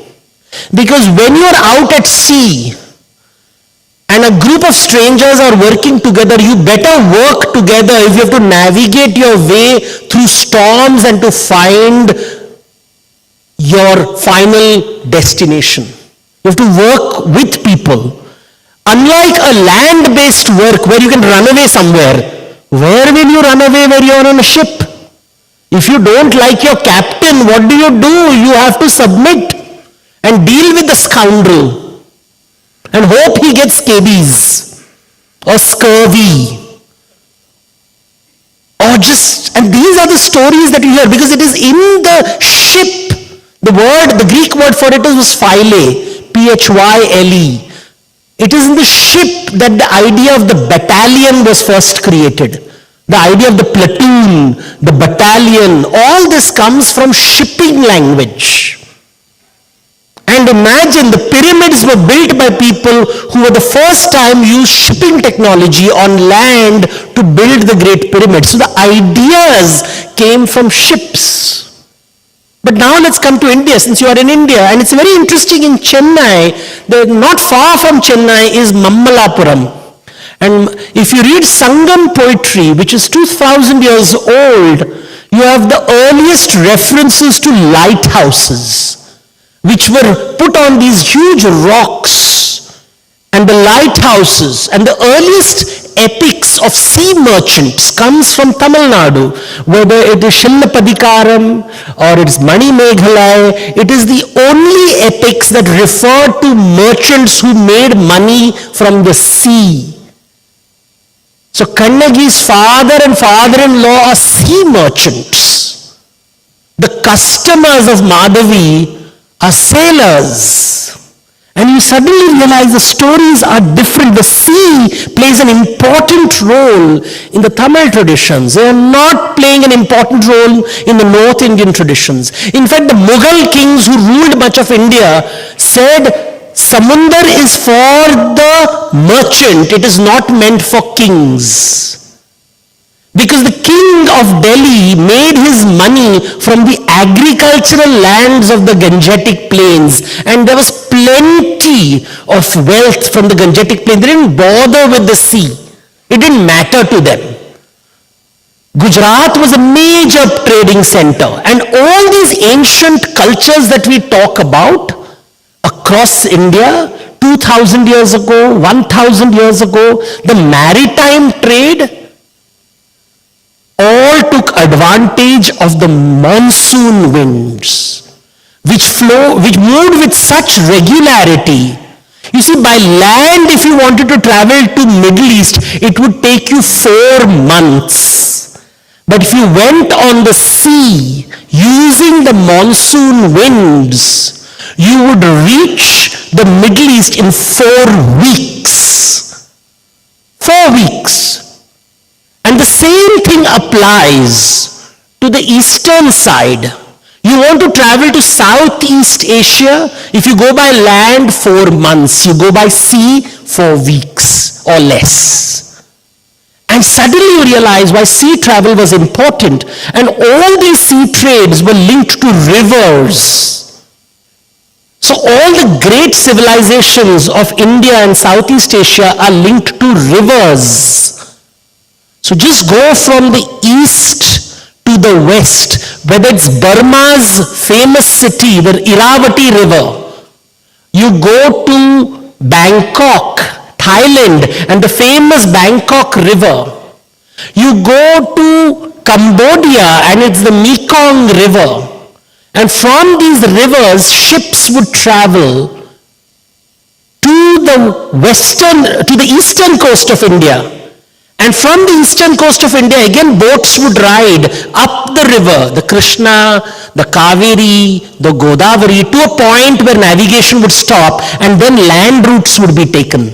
Because when you're out at sea and a group of strangers are working together, you better work together if you have to navigate your way through storms and to find your final destination. You have to work with people. Unlike a land-based work where you can run away somewhere, where will you run away when you're on a ship? If you don't like your captain, what do? You have to submit and deal with the scoundrel and hope he gets scabies or scurvy or and these are the stories that you hear because it is in the ship. The Greek word for it was phyle, P-H-Y-L-E. It is in the ship that the idea of the battalion was first created. The idea of the platoon, the battalion, all this comes from shipping language. And imagine the pyramids were built by people who were the first time used shipping technology on land to build the great pyramids. So the ideas came from ships. But now let's come to India, since you are in India, and it's very interesting in Chennai, not far from Chennai is Mammalapuram. And if you read Sangam poetry, which is 2,000 years old, you have the earliest references to lighthouses, which were put on these huge rocks, and the lighthouses, and the earliest epics of sea merchants comes from Tamil Nadu, whether it is Shillapadikaram or it is Mani Meghalai. It is the only epics that refer to merchants who made money from the sea. So Kannagi's father and father-in-law are sea merchants. The customers of Madhavi are sailors. And you suddenly realize the stories are different. The sea plays an important role in the Tamil traditions. They are not playing an important role in the North Indian traditions. In fact, the Mughal kings who ruled much of India said, Samundar is for the merchant, it is not meant for kings. Because the king of Delhi made his money from the agricultural lands of the Gangetic Plains, and there was plenty of wealth from the Gangetic Plains. They didn't bother with the sea. It didn't matter to them. Gujarat was a major trading center, and all these ancient cultures that we talk about across India, 2000 years ago, 1000 years ago, the maritime trade all took advantage of the monsoon winds, which moved with such regularity. You see, by land, if you wanted to travel to Middle East, it would take you 4 months. But if you went on the sea, using the monsoon winds, you would reach the Middle East in 4 weeks. 4 weeks. And the same thing applies to the eastern side. You want to travel to Southeast Asia, if you go by land, 4 months. You go by sea, 4 weeks or less. And suddenly you realize why sea travel was important. And all these sea trades were linked to rivers. So all the great civilizations of India and Southeast Asia are linked to rivers. So just go from the east to the west, whether it's Burma's famous city, the Irrawaddy River. You go to Bangkok, Thailand, and the famous Bangkok River. You go to Cambodia, and it's the Mekong River. And from these rivers, ships would travel to the eastern coast of India. And from the eastern coast of India, again boats would ride up the river, the Krishna, the Kaveri, the Godavari, to a point where navigation would stop, and then land routes would be taken.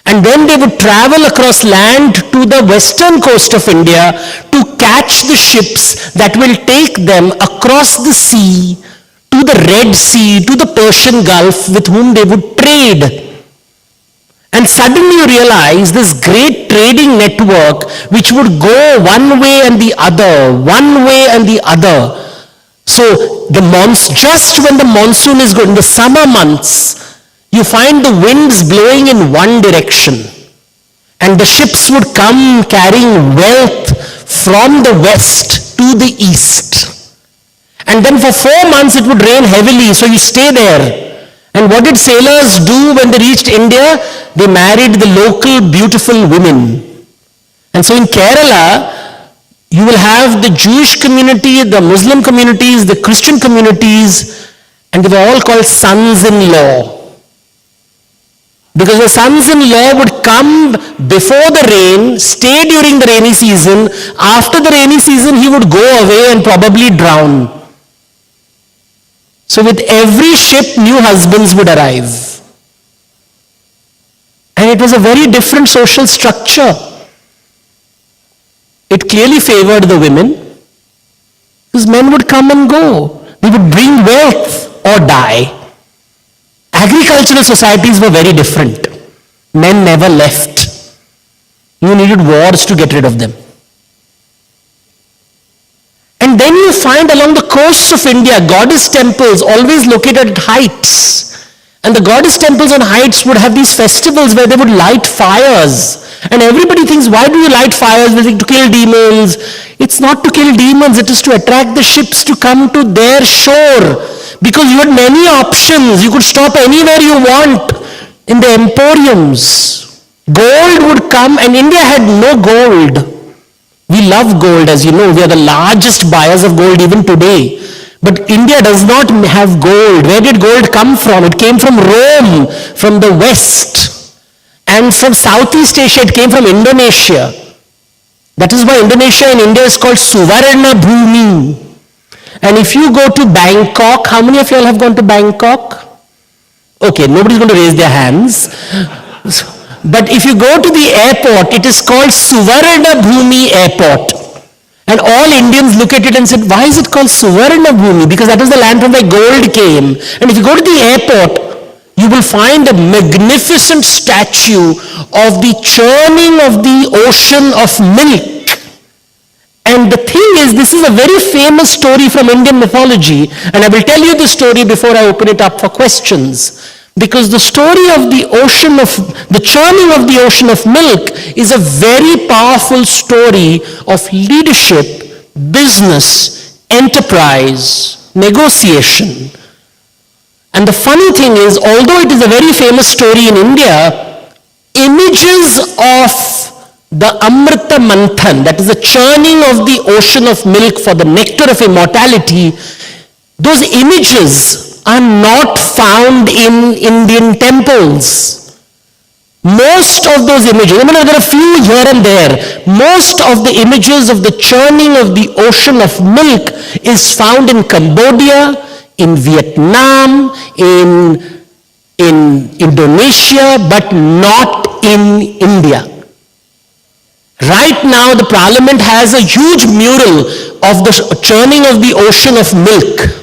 And then they would travel across land to the western coast of India to catch the ships that will take them across the sea to the Red Sea, to the Persian Gulf, with whom they would trade. And suddenly you realize this great trading network which would go one way and the other, one way and the other. So just when the monsoon is good, in the summer months, you find the winds blowing in one direction. And the ships would come carrying wealth from the west to the east. And then for 4 months it would rain heavily, so you stay there. And what did sailors do when they reached India? They married the local beautiful women. And so in Kerala, you will have the Jewish community, the Muslim communities, the Christian communities, and they were all called sons-in-law. Because the sons-in-law would come before the rain, stay during the rainy season. After the rainy season, he would go away and probably drown. So with every ship, new husbands would arrive. And it was a very different social structure. It clearly favored the women, because men would come and go. They would bring wealth or die. Agricultural societies were very different. Men never left. You needed wars to get rid of them. And then you find along the coasts of India, goddess temples always located at heights. And the goddess temples on heights would have these festivals where they would light fires. And everybody thinks, why do you light fires? They think to kill demons. It's not to kill demons, it is to attract the ships to come to their shore. Because you had many options. You could stop anywhere you want in the emporiums. Gold would come, and India had no gold. We love gold, as you know. We are the largest buyers of gold even today. But India does not have gold. Where did gold come from? It came from Rome, from the west. And from Southeast Asia, it came from Indonesia. That is why Indonesia and India is called Suvarna Bhumi. And if you go to Bangkok, how many of you all have gone to Bangkok? Okay, nobody's going to raise their hands. But if you go to the airport, it is called Suvarna Bhumi Airport. And all Indians look at it and said, why is it called Suvarna Bhumi? Because that was the land from where gold came. And if you go to the airport, you will find a magnificent statue of the churning of the ocean of milk. And the thing is, this is a very famous story from Indian mythology, and I will tell you the story before I open it up for questions. Because the story of the churning of the ocean of milk is a very powerful story of leadership, business, enterprise, negotiation. And the funny thing is, although it is a very famous story in India, images of the Amrita Manthan, that is the churning of the ocean of milk for the nectar of immortality, those images are not found in Indian temples. Most of those images, I mean, there are a few here and there, most of the images of the churning of the ocean of milk is found in Cambodia, in Vietnam, in Indonesia, but not in India. Right now, the parliament has a huge mural of the churning of the ocean of milk.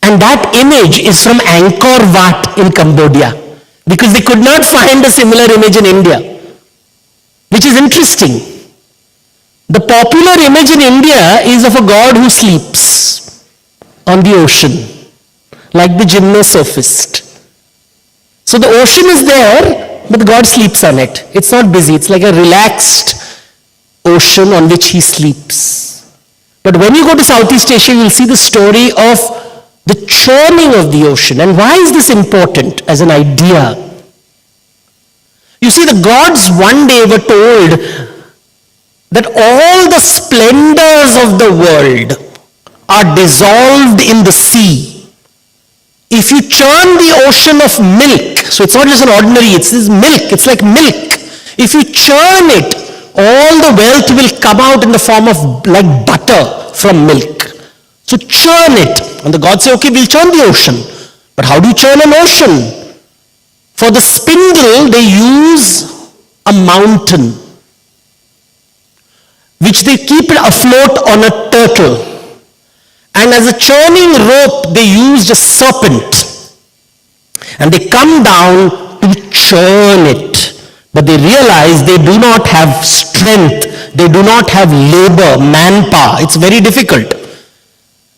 And that image is from Angkor Wat in Cambodia, because they could not find a similar image in India, which is interesting. The popular image in India is of a god who sleeps on the ocean, like the gymnosophist. So the ocean is there, but the god sleeps on it. It's not busy, it's like a relaxed ocean on which he sleeps. But when you go to Southeast Asia, you will see the story of the churning of the ocean. And why is this important as an idea? You see, the gods one day were told that all the splendors of the world are dissolved in the sea. If you churn the ocean of milk, so it's not just an ordinary, it's milk, it's like milk. If you churn it, all the wealth will come out in the form of like butter from milk. So churn it. And the gods say, okay, we'll churn the ocean. But how do you churn an ocean? For the spindle, they use a mountain, which they keep it afloat on a turtle. And as a churning rope, they used a serpent. And they come down to churn it. But they realize they do not have strength. They do not have labor, manpower. It's very difficult.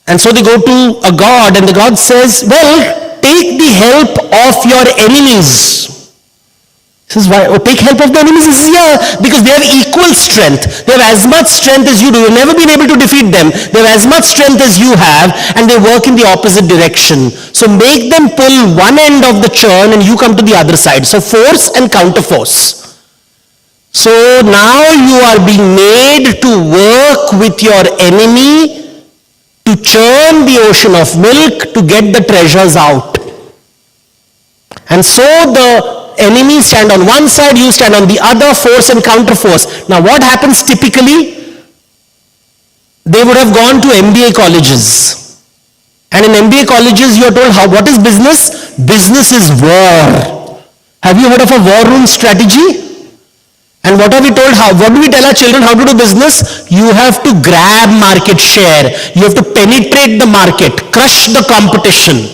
And so they go to a god, and the god says, well, take the help of your enemies. He says, why? Oh, take help of the enemies? He says, yeah, because they have equal strength. They have as much strength as you do. You've never been able to defeat them. They have as much strength as you have, and they work in the opposite direction. So make them pull one end of the churn, and you come to the other side. So force and counter force. So now you are being made to work with your enemy to churn the ocean of milk to get the treasures out. And so the enemies stand on one side, you stand on the other, force and counter force. Now what happens typically? They would have gone to MBA colleges. And in MBA colleges you are told, what is business? Business is war. Have you heard of a war room strategy? And what are we told? What do we tell our children how to do business? You have to grab market share. You have to penetrate the market, crush the competition,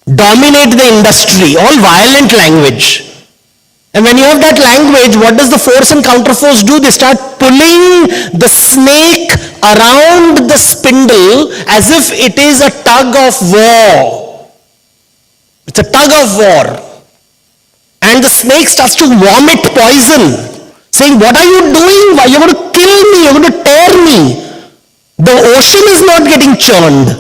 dominate the industry, all violent language. And when you have that language, what does the force and counter force do? They start pulling the snake around the spindle as if it is a tug of war. It's a tug of war. And the snake starts to vomit poison, saying, what are you doing? Why? You're going to kill me. You're going to tear me. The ocean is not getting churned.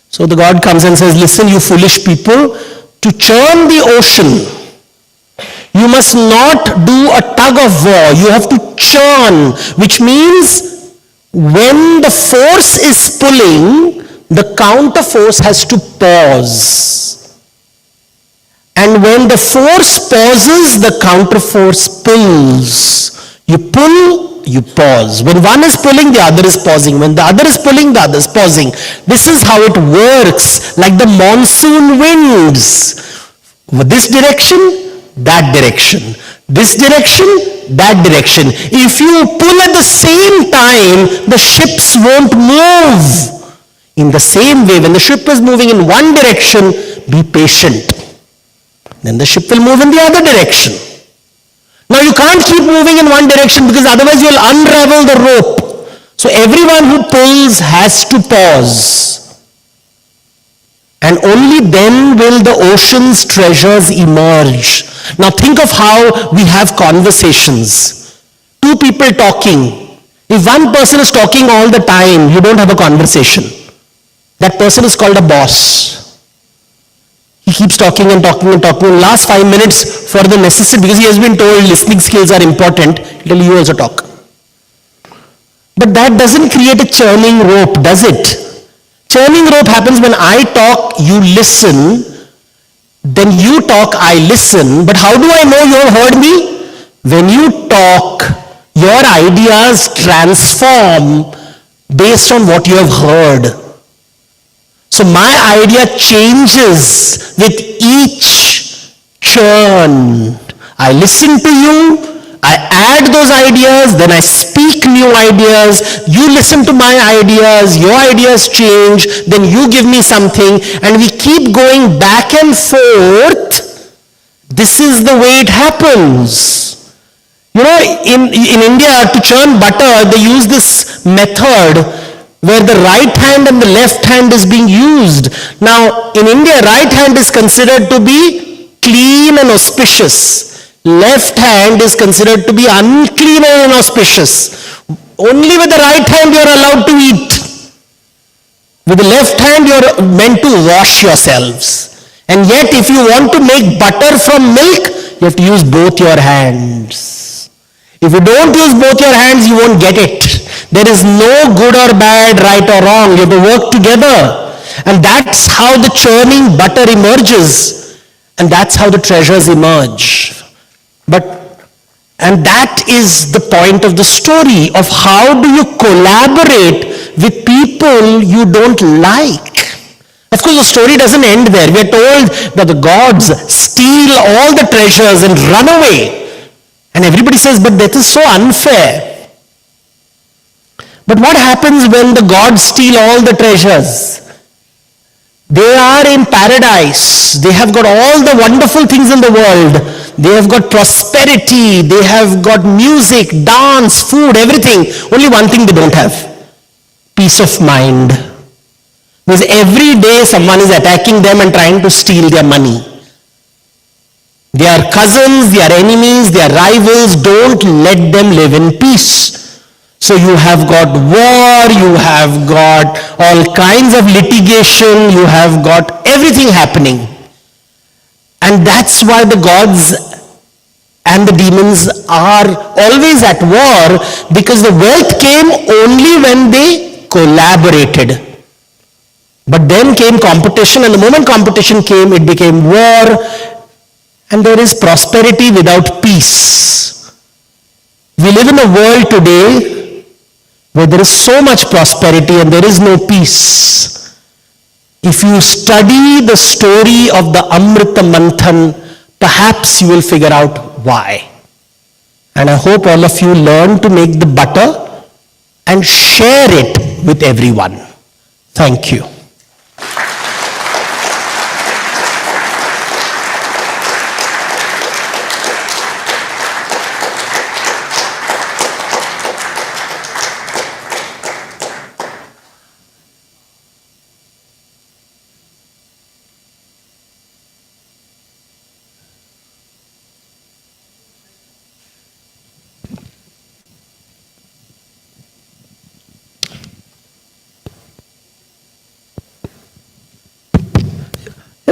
So the god comes and says, listen, you foolish people, to churn the ocean, you must not do a tug of war. You have to churn, which means when the force is pulling, the counter force has to pause. And when the force pauses, the counter force pulls. You pull, you pause. When one is pulling, the other is pausing. When the other is pulling, the other is pausing. This is how it works, like the monsoon winds. This direction, that direction. This direction, that direction. If you pull at the same time, the ships won't move. In the same way, when the ship is moving in one direction, be patient. Then the ship will move in the other direction. Now you can't keep moving in one direction because otherwise you'll unravel the rope. So everyone who pulls has to pause. And only then will the ocean's treasures emerge. Now think of how we have conversations. Two people talking. If one person is talking all the time, you don't have a conversation. That person is called a boss. He keeps talking and talking and talking. In the last 5 minutes for the necessity, because he has been told listening skills are important, he'll tell you also talk. But that doesn't create a churning rope, does it? Churning rope happens when I talk, you listen, then you talk, I listen. But how do I know you have heard me? When you talk, your ideas transform based on what you have heard. So my idea changes with each churn. I listen to you, I add those ideas, then I speak new ideas, you listen to my ideas, your ideas change, then you give me something, and we keep going back and forth. This is the way it happens. You know, in India, to churn butter, they use this method where the right hand and the left hand is being used. Now, in India, right hand is considered to be clean and auspicious. Left hand is considered to be unclean and inauspicious. Only with the right hand you are allowed to eat. With the left hand you are meant to wash yourselves. And yet if you want to make butter from milk, you have to use both your hands. If you don't use both your hands, you won't get it. There is no good or bad, right or wrong. You have to work together. And that's how the churning butter emerges. And that's how the treasures emerge. And that is the point of the story of how do you collaborate with people you don't like. Of course, the story doesn't end there. We are told that the gods steal all the treasures and run away. And everybody says, but that is so unfair. But what happens when the gods steal all the treasures? They are in paradise. They have got all the wonderful things in the world. They have got prosperity. They have got music, dance, food, everything. Only one thing they don't have. Peace of mind. Because every day someone is attacking them and trying to steal their money. They are cousins, they are enemies, they are rivals. Don't let them live in peace. So you have got war, you have got all kinds of litigation, you have got everything happening. And that's why the gods and the demons are always at war, because the wealth came only when they collaborated. But then came competition, and the moment competition came, it became war. And there is prosperity without peace. We live in a world today where there is so much prosperity and there is no peace. If you study the story of the Amrita Manthan, perhaps you will figure out why. And I hope all of you learn to make the butter and share it with everyone. Thank you.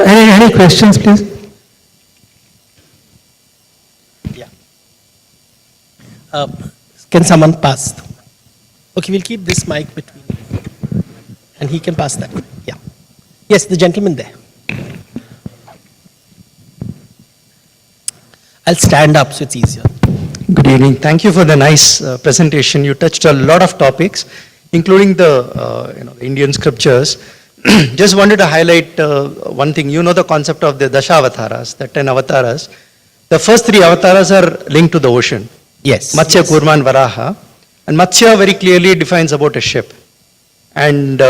Any questions, please? Yeah. Can someone pass? Okay, we'll keep this mic between you. And he can pass that. Yeah. Yes, the gentleman there. I'll stand up so it's easier. Good evening. Thank you for the nice presentation. You touched a lot of topics, including the Indian scriptures. Just wanted to highlight one thing. You know the concept of the Dashavataras, the 10 avatars. The first 3 avatars are linked to the ocean. Yes. Matsya, Kurma and Varaha. And Matsya very clearly defines about a ship. And,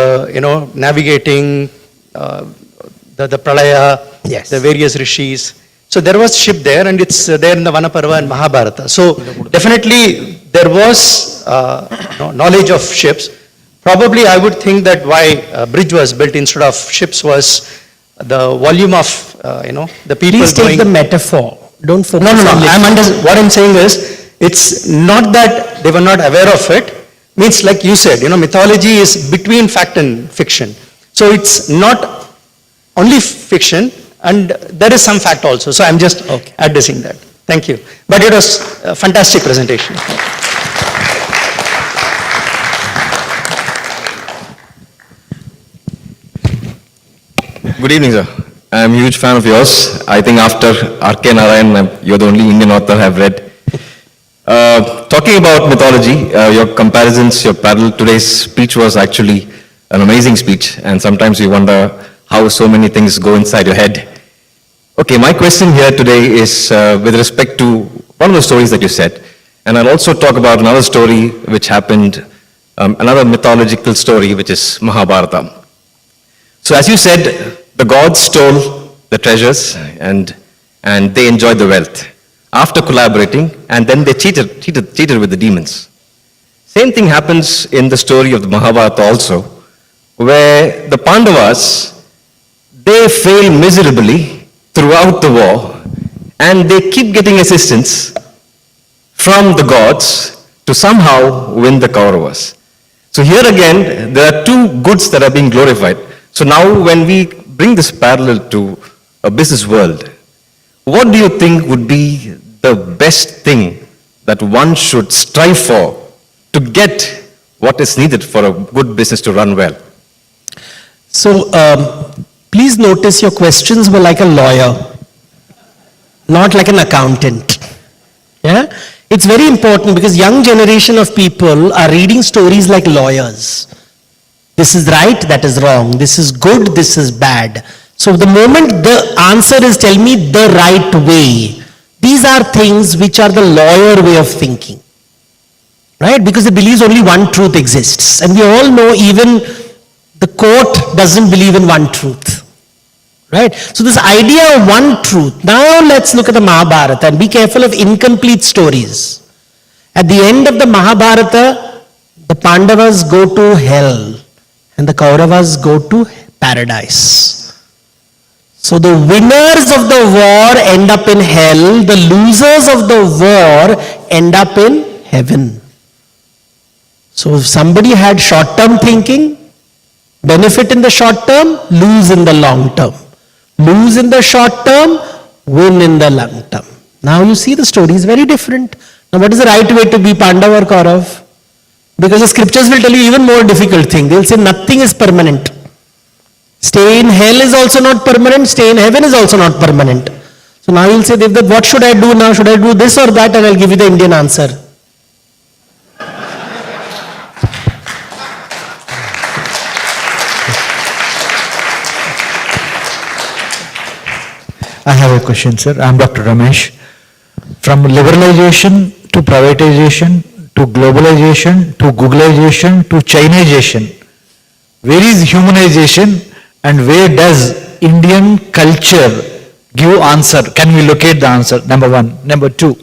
navigating the Pralaya, yes, the various rishis. So there was ship there, and it's there in the Vanaparva and Mahabharata. So definitely there was knowledge of ships. Probably I would think that why a bridge was built instead of ships was the volume of, the people Please take going. the metaphor. Don't focus No. on What I'm saying is, it's not that they were not aware of it. Means like you said, mythology is between fact and fiction. So it's not only fiction, and there is some fact also. So I'm just addressing that. Thank you. But it was a fantastic presentation. Good evening, sir. I'm a huge fan of yours. I think after R.K. Narayan, you're the only Indian author I've read. Talking about mythology, your comparisons, your parallel, today's speech was actually an amazing speech, and sometimes you wonder how so many things go inside your head. Okay, my question here today is with respect to one of the stories that you said, and I'll also talk about another story which happened, another mythological story, which is Mahabharata. So as you said, the gods stole the treasures and they enjoyed the wealth after collaborating, and then they cheated with the demons. Same thing happens in the story of the Mahabharata also, where the Pandavas, they fail miserably throughout the war, and they keep getting assistance from the gods to somehow win the Kauravas. So here again, there are 2 goods that are being glorified. So now when we bring this parallel to a business world, what do you think would be the best thing that one should strive for to get what is needed for a good business to run well? So, please notice your questions were like a lawyer, not like an accountant. Yeah? It's very important because young generation of people are reading stories like lawyers. This is right, that is wrong. This is good, this is bad. So the moment the answer is tell me the right way, these are things which are the lawyer way of thinking. Right? Because it believes only one truth exists. And we all know even the court doesn't believe in one truth. Right? So this idea of one truth. Now let's look at the Mahabharata and be careful of incomplete stories. At the end of the Mahabharata, the Pandavas go to hell and the Kauravas go to paradise. So the winners of the war end up in hell, the losers of the war end up in heaven. So if somebody had short-term thinking, benefit in the short term, lose in the long term. Lose in the short term, win in the long term. Now you see the story is very different. Now what is the right way to be Pandav or Kaurav? Because the scriptures will tell you even more difficult thing. They will say nothing is permanent. Stay in hell is also not permanent, stay in heaven is also not permanent. So now you'll say, Devdutt, what should I do now? Should I do this or that? And I'll give you the Indian answer. I have a question, sir. I'm Dr. Ramesh. From liberalization to privatization to globalization to Googleization to Chinization, where is humanization and where does Indian culture give answer? Can we locate the answer? Number 1. Number 2,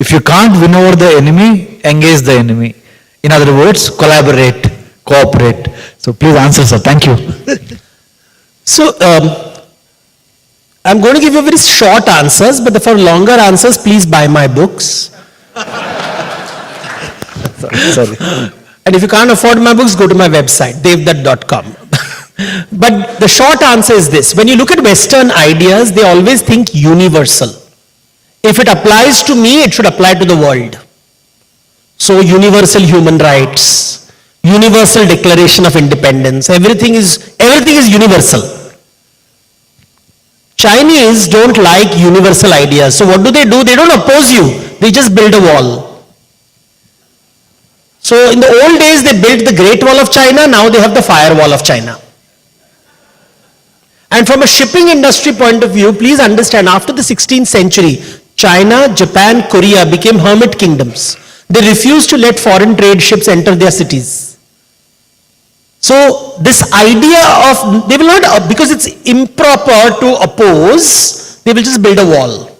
if you can't win over the enemy, engage the enemy. In other words, collaborate, cooperate. So please answer, sir. Thank you. So, I'm going to give you very short answers, but for longer answers, please buy my books. Sorry. And if you can't afford my books, go to my website, devdutt.com. But the short answer is this. When you look at Western ideas, they always think universal. If it applies to me, it should apply to the world. So universal human rights, universal declaration of independence, everything is universal. Chinese don't like universal ideas. So what do? They don't oppose you. They just build a wall. So in the old days, they built the Great Wall of China, now they have the Firewall of China. And from a shipping industry point of view, please understand, after the 16th century, China, Japan, Korea became hermit kingdoms. They refused to let foreign trade ships enter their cities. So this idea of, they will not, because it's improper to oppose, they will just build a wall.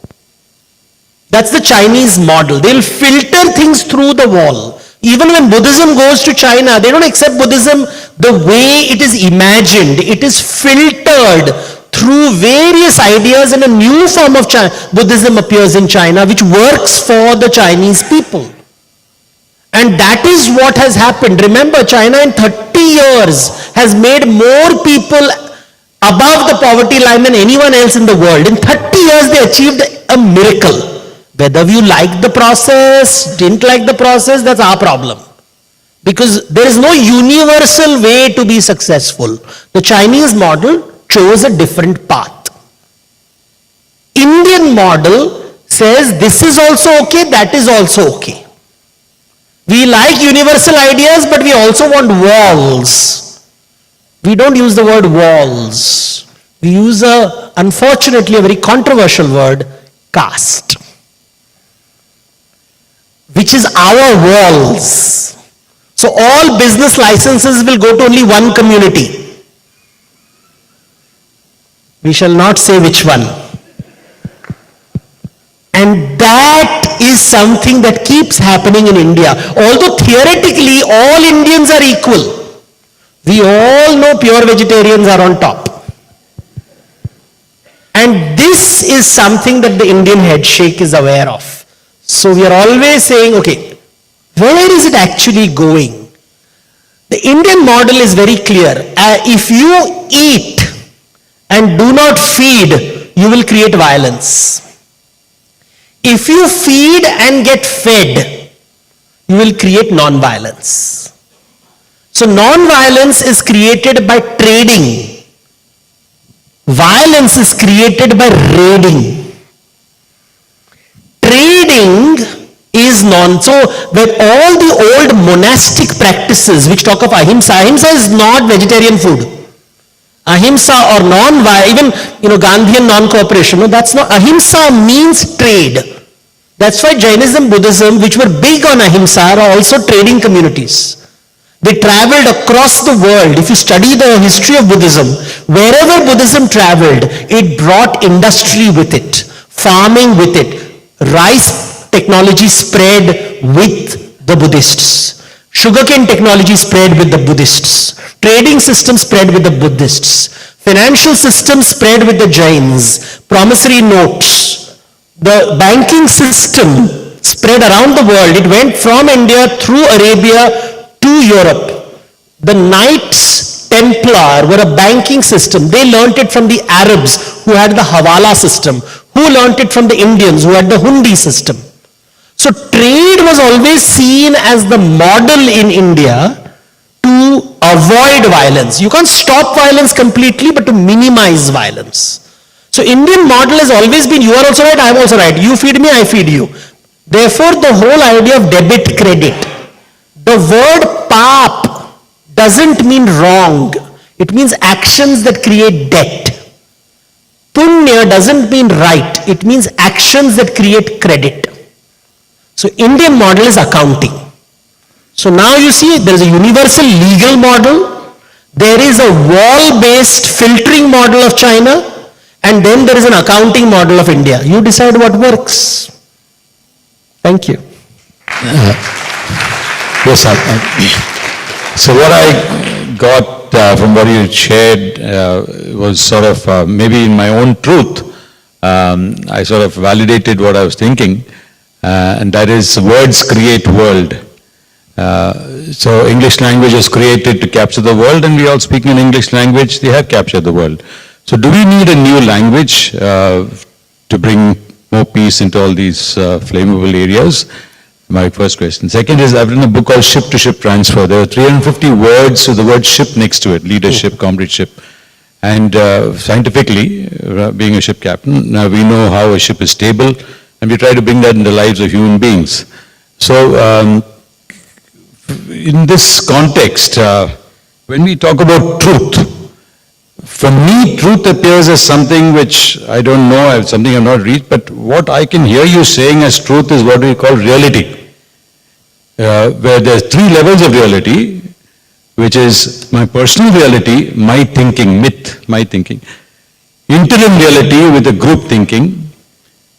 That's the Chinese model. They'll filter things through the wall. Even when Buddhism goes to China, they don't accept Buddhism the way it is imagined. It is filtered through various ideas, and a new form of Buddhism appears in China which works for the Chinese people. And that is what has happened. Remember, China in 30 years has made more people above the poverty line than anyone else in the world. In 30 years, they achieved a miracle. Whether you like the process, didn't like the process, that's our problem. Because there is no universal way to be successful. The Chinese model chose a different path. Indian model says this is also okay, that is also okay. We like universal ideas, but we also want walls. We don't use the word walls. We use unfortunately, a very controversial word, caste, which is our walls. So all business licenses will go to only one community. We shall not say which one. And that is something that keeps happening in India. Although theoretically all Indians are equal, we all know pure vegetarians are on top. And this is something that the Indian headshake is aware of. So we are always saying, okay, where is it actually going? The Indian model is very clear. If you eat and do not feed, you will create violence. If you feed and get fed, you will create non-violence. So non-violence is created by trading. Violence is created by raiding. Trading is so with all the old monastic practices which talk of ahimsa, ahimsa is not vegetarian food. Ahimsa or even Gandhian non-cooperation, no, that's not. Ahimsa means trade. That's why Jainism, Buddhism, which were big on ahimsa, are also trading communities. They traveled across the world. If you study the history of Buddhism, wherever Buddhism traveled, it brought industry with it, farming with it. Rice technology spread with the Buddhists. Sugarcane technology spread with the Buddhists. Trading system spread with the Buddhists. Financial system spread with the Jains. Promissory notes. The banking system spread around the world. It went from India through Arabia to Europe. The Knights Templar were a banking system. They learnt it from the Arabs who had the Hawala system, who learnt it from the Indians who had the Hundi system. So trade was always seen as the model in India to avoid violence. You can't stop violence completely, but to minimize violence. So Indian model has always been, you are also right, I am also right. You feed me, I feed you. Therefore, the whole idea of debit credit. The word paap doesn't mean wrong. It means actions that create debt. Punya doesn't mean right. It means actions that create credit. So Indian model is accounting. So now you see there is a universal legal model. There is a wall-based filtering model of China. And then there is an accounting model of India. You decide what works. Thank you. Yes, sir. So what I got from what you shared was sort of maybe in my own truth. I sort of validated what I was thinking, and that is words create world. So English language was created to capture the world, and we all speak in English language, they have captured the world. So do we need a new language to bring more peace into all these flammable areas? My first question. Second is, I've written a book called Ship to Ship Transfer. There are 350 words with the word ship next to it, leadership, comradeship. And scientifically, being a ship captain, now we know how a ship is stable and we try to bring that in the lives of human beings. So, in this context, when we talk about truth, for me, truth appears as something which I don't know, something I've not reached, but what I can hear you saying as truth is what we call reality, where there's 3 levels of reality, which is my personal reality, my thinking, myth, my thinking, interim reality with the group thinking,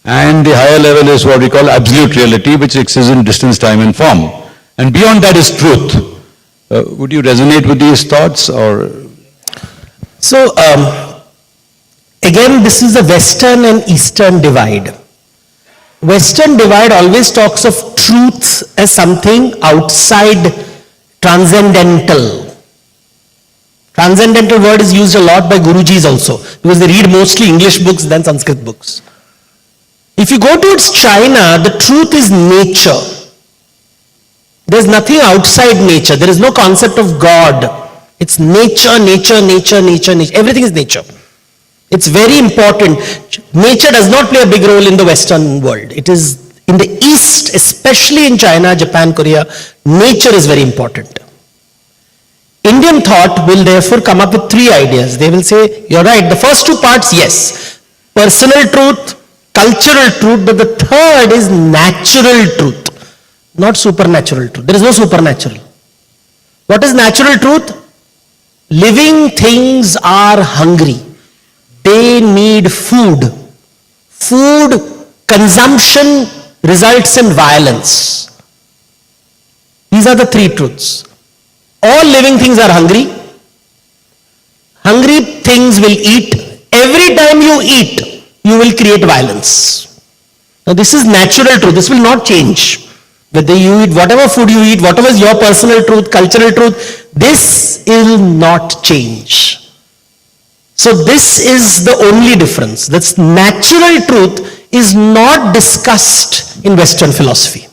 and the higher level is what we call absolute reality, which exists in distance, time, and form. And beyond that is truth. Would you resonate with these thoughts, or? So, again, this is a Western and Eastern divide. Western divide always talks of truth as something outside, transcendental. Transcendental word is used a lot by Gurujis also, because they read mostly English books than Sanskrit books. If you go towards China, the truth is nature. There's nothing outside nature. There is no concept of God. It's nature, nature, nature, nature, nature. Everything is nature. It's very important. Nature does not play a big role in the Western world. It is in the East, especially in China, Japan, Korea, nature is very important. Indian thought will therefore come up with 3 ideas. They will say, you're right, the first 2 parts, yes. Personal truth, cultural truth, but the third is natural truth, not supernatural truth. There is no supernatural. What is natural truth? Living things are hungry. They need food. Food consumption results in violence. These are the 3 truths. All living things are hungry. Hungry things will eat. Every time you eat, you will create violence. Now this is natural truth. This will not change. Whether you eat, whatever food you eat, whatever is your personal truth, cultural truth, this will not change. So this is the only difference. That's natural truth is not discussed in Western philosophy.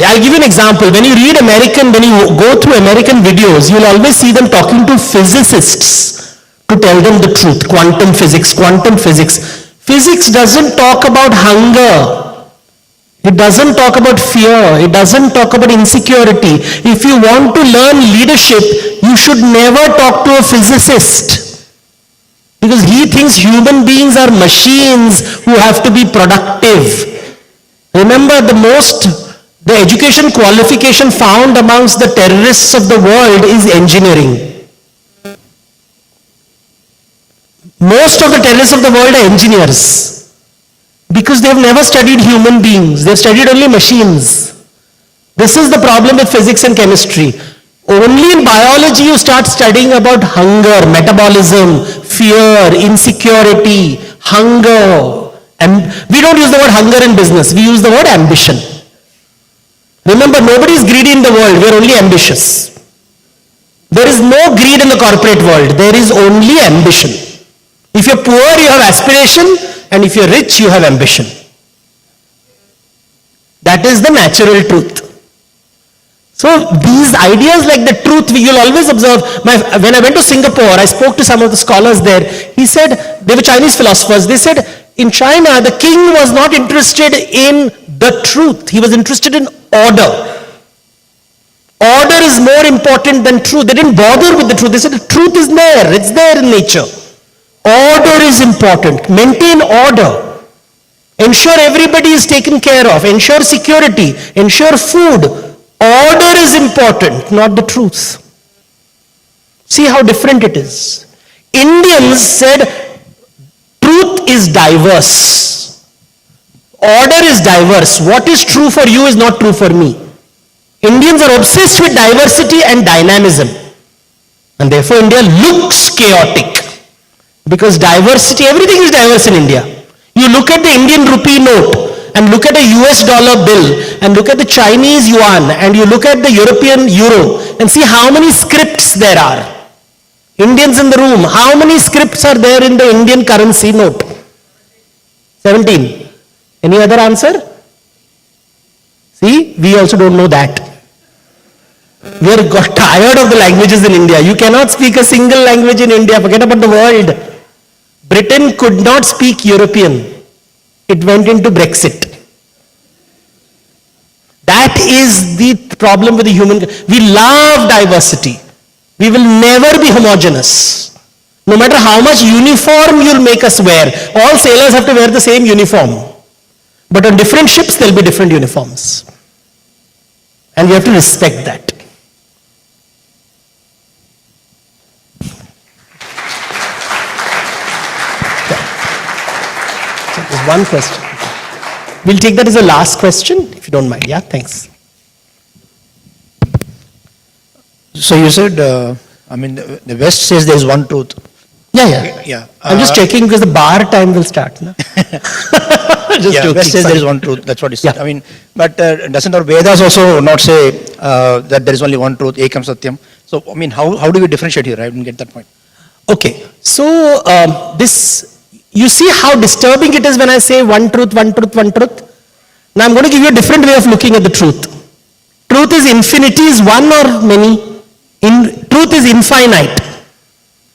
I'll give you an example. When you read when you go through American videos, you'll always see them talking to physicists to tell them the truth. Quantum physics, quantum physics. Physics doesn't talk about hunger. It doesn't talk about fear. It doesn't talk about insecurity. If you want to learn leadership, you should never talk to a physicist, because he thinks human beings are machines who have to be productive. Remember, the education qualification found amongst the terrorists of the world is engineering. Most of the terrorists of the world are engineers, because they have never studied human beings. They have studied only machines. This is the problem with physics and chemistry. Only in biology you start studying about hunger, metabolism, fear, insecurity, hunger. And we don't use the word hunger in business. We use the word ambition. Remember, nobody is greedy in the world. We are only ambitious. There is no greed in the corporate world. There is only ambition. If you're poor, you have aspiration, and if you're rich, you have ambition. That is the natural truth. So these ideas like the truth, you'll always observe. When I went to Singapore, I spoke to some of the scholars there. He said, they were Chinese philosophers. They said, in China, the king was not interested in the truth. He was interested in order. Order is more important than truth. They didn't bother with the truth. They said the truth is there. It's there in nature. Order is important. Maintain order. Ensure everybody is taken care of. Ensure security. Ensure food. Order is important, not the truth. See how different it is. Indians said truth is diverse. Order is diverse. What is true for you is not true for me. Indians are obsessed with diversity and dynamism. And therefore India looks chaotic. Because diversity, everything is diverse in India. You look at the Indian rupee note, and look at a US dollar bill, and look at the Chinese yuan, and you look at the European euro, and see how many scripts there are. Indians in the room, how many scripts are there in the Indian currency note? 17. Any other answer? See, we also don't know that. We are got tired of the languages in India. You cannot speak a single language in India. Forget about the world. Britain could not speak European. It went into Brexit. That is the problem with the human. We love diversity. We will never be homogeneous. No matter how much uniform you'll make us wear, all sailors have to wear the same uniform. But on different ships, there'll be different uniforms. And we have to respect that. So there's one question. We'll take that as the last question, if you don't mind. Yeah, thanks. So you said, the West says there is one truth. Yeah. I'm just checking because the bar time will start. No? Just joking. West says there is one truth. That's what you said. But doesn't our Vedas also not say that there is only one truth, Ekam Satyam? So, how do we differentiate here? I didn't get that point. Okay. So, you see how disturbing it is when I say one truth, one truth, one truth? Now, I'm going to give you a different way of looking at the truth. Truth is infinity, is one or many. Truth is infinite.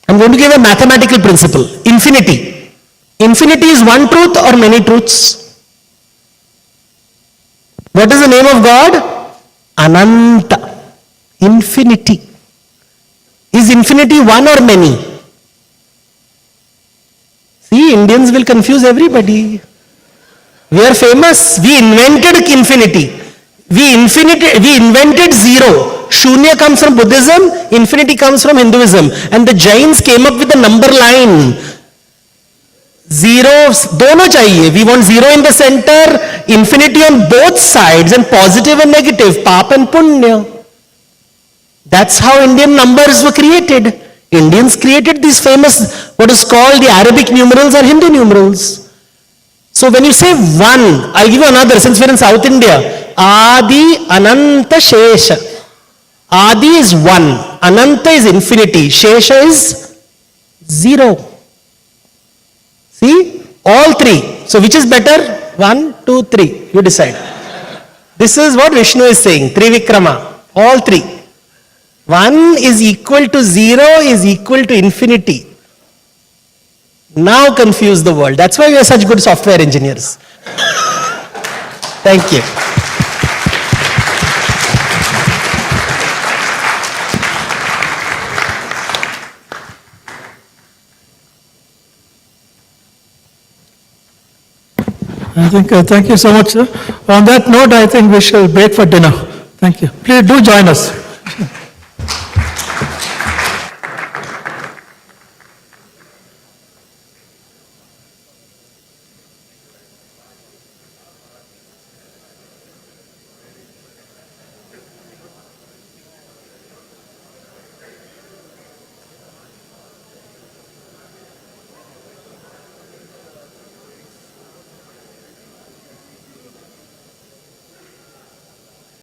I'm going to give a mathematical principle. Infinity. Infinity is one truth or many truths? What is the name of God? Ananta. Infinity. Is infinity one or many? See, Indians will confuse everybody. We are famous. We invented infinity. We invented zero. Shunya comes from Buddhism, infinity comes from Hinduism. And the Jains came up with a number line. Zero, dono chahiye. We want zero in the center, infinity on both sides, and positive and negative, pap and punya. That's how Indian numbers were created. Indians created these famous, what is called the Arabic numerals or Hindu numerals. So when you say one, I'll give you another, since we're in South India. Adi Ananta Shesha. Adi is one, Ananta is infinity, Shesha is zero. See, all three. So which is better? 1, 2, 3. You decide. This is what Vishnu is saying, Trivikrama, all three. 1 is equal to 0 is equal to infinity. Now confuse the world. That's why we are such good software engineers. Thank you. Thank you so much, sir. On that note, I think we shall break for dinner. Thank you. Please do join us.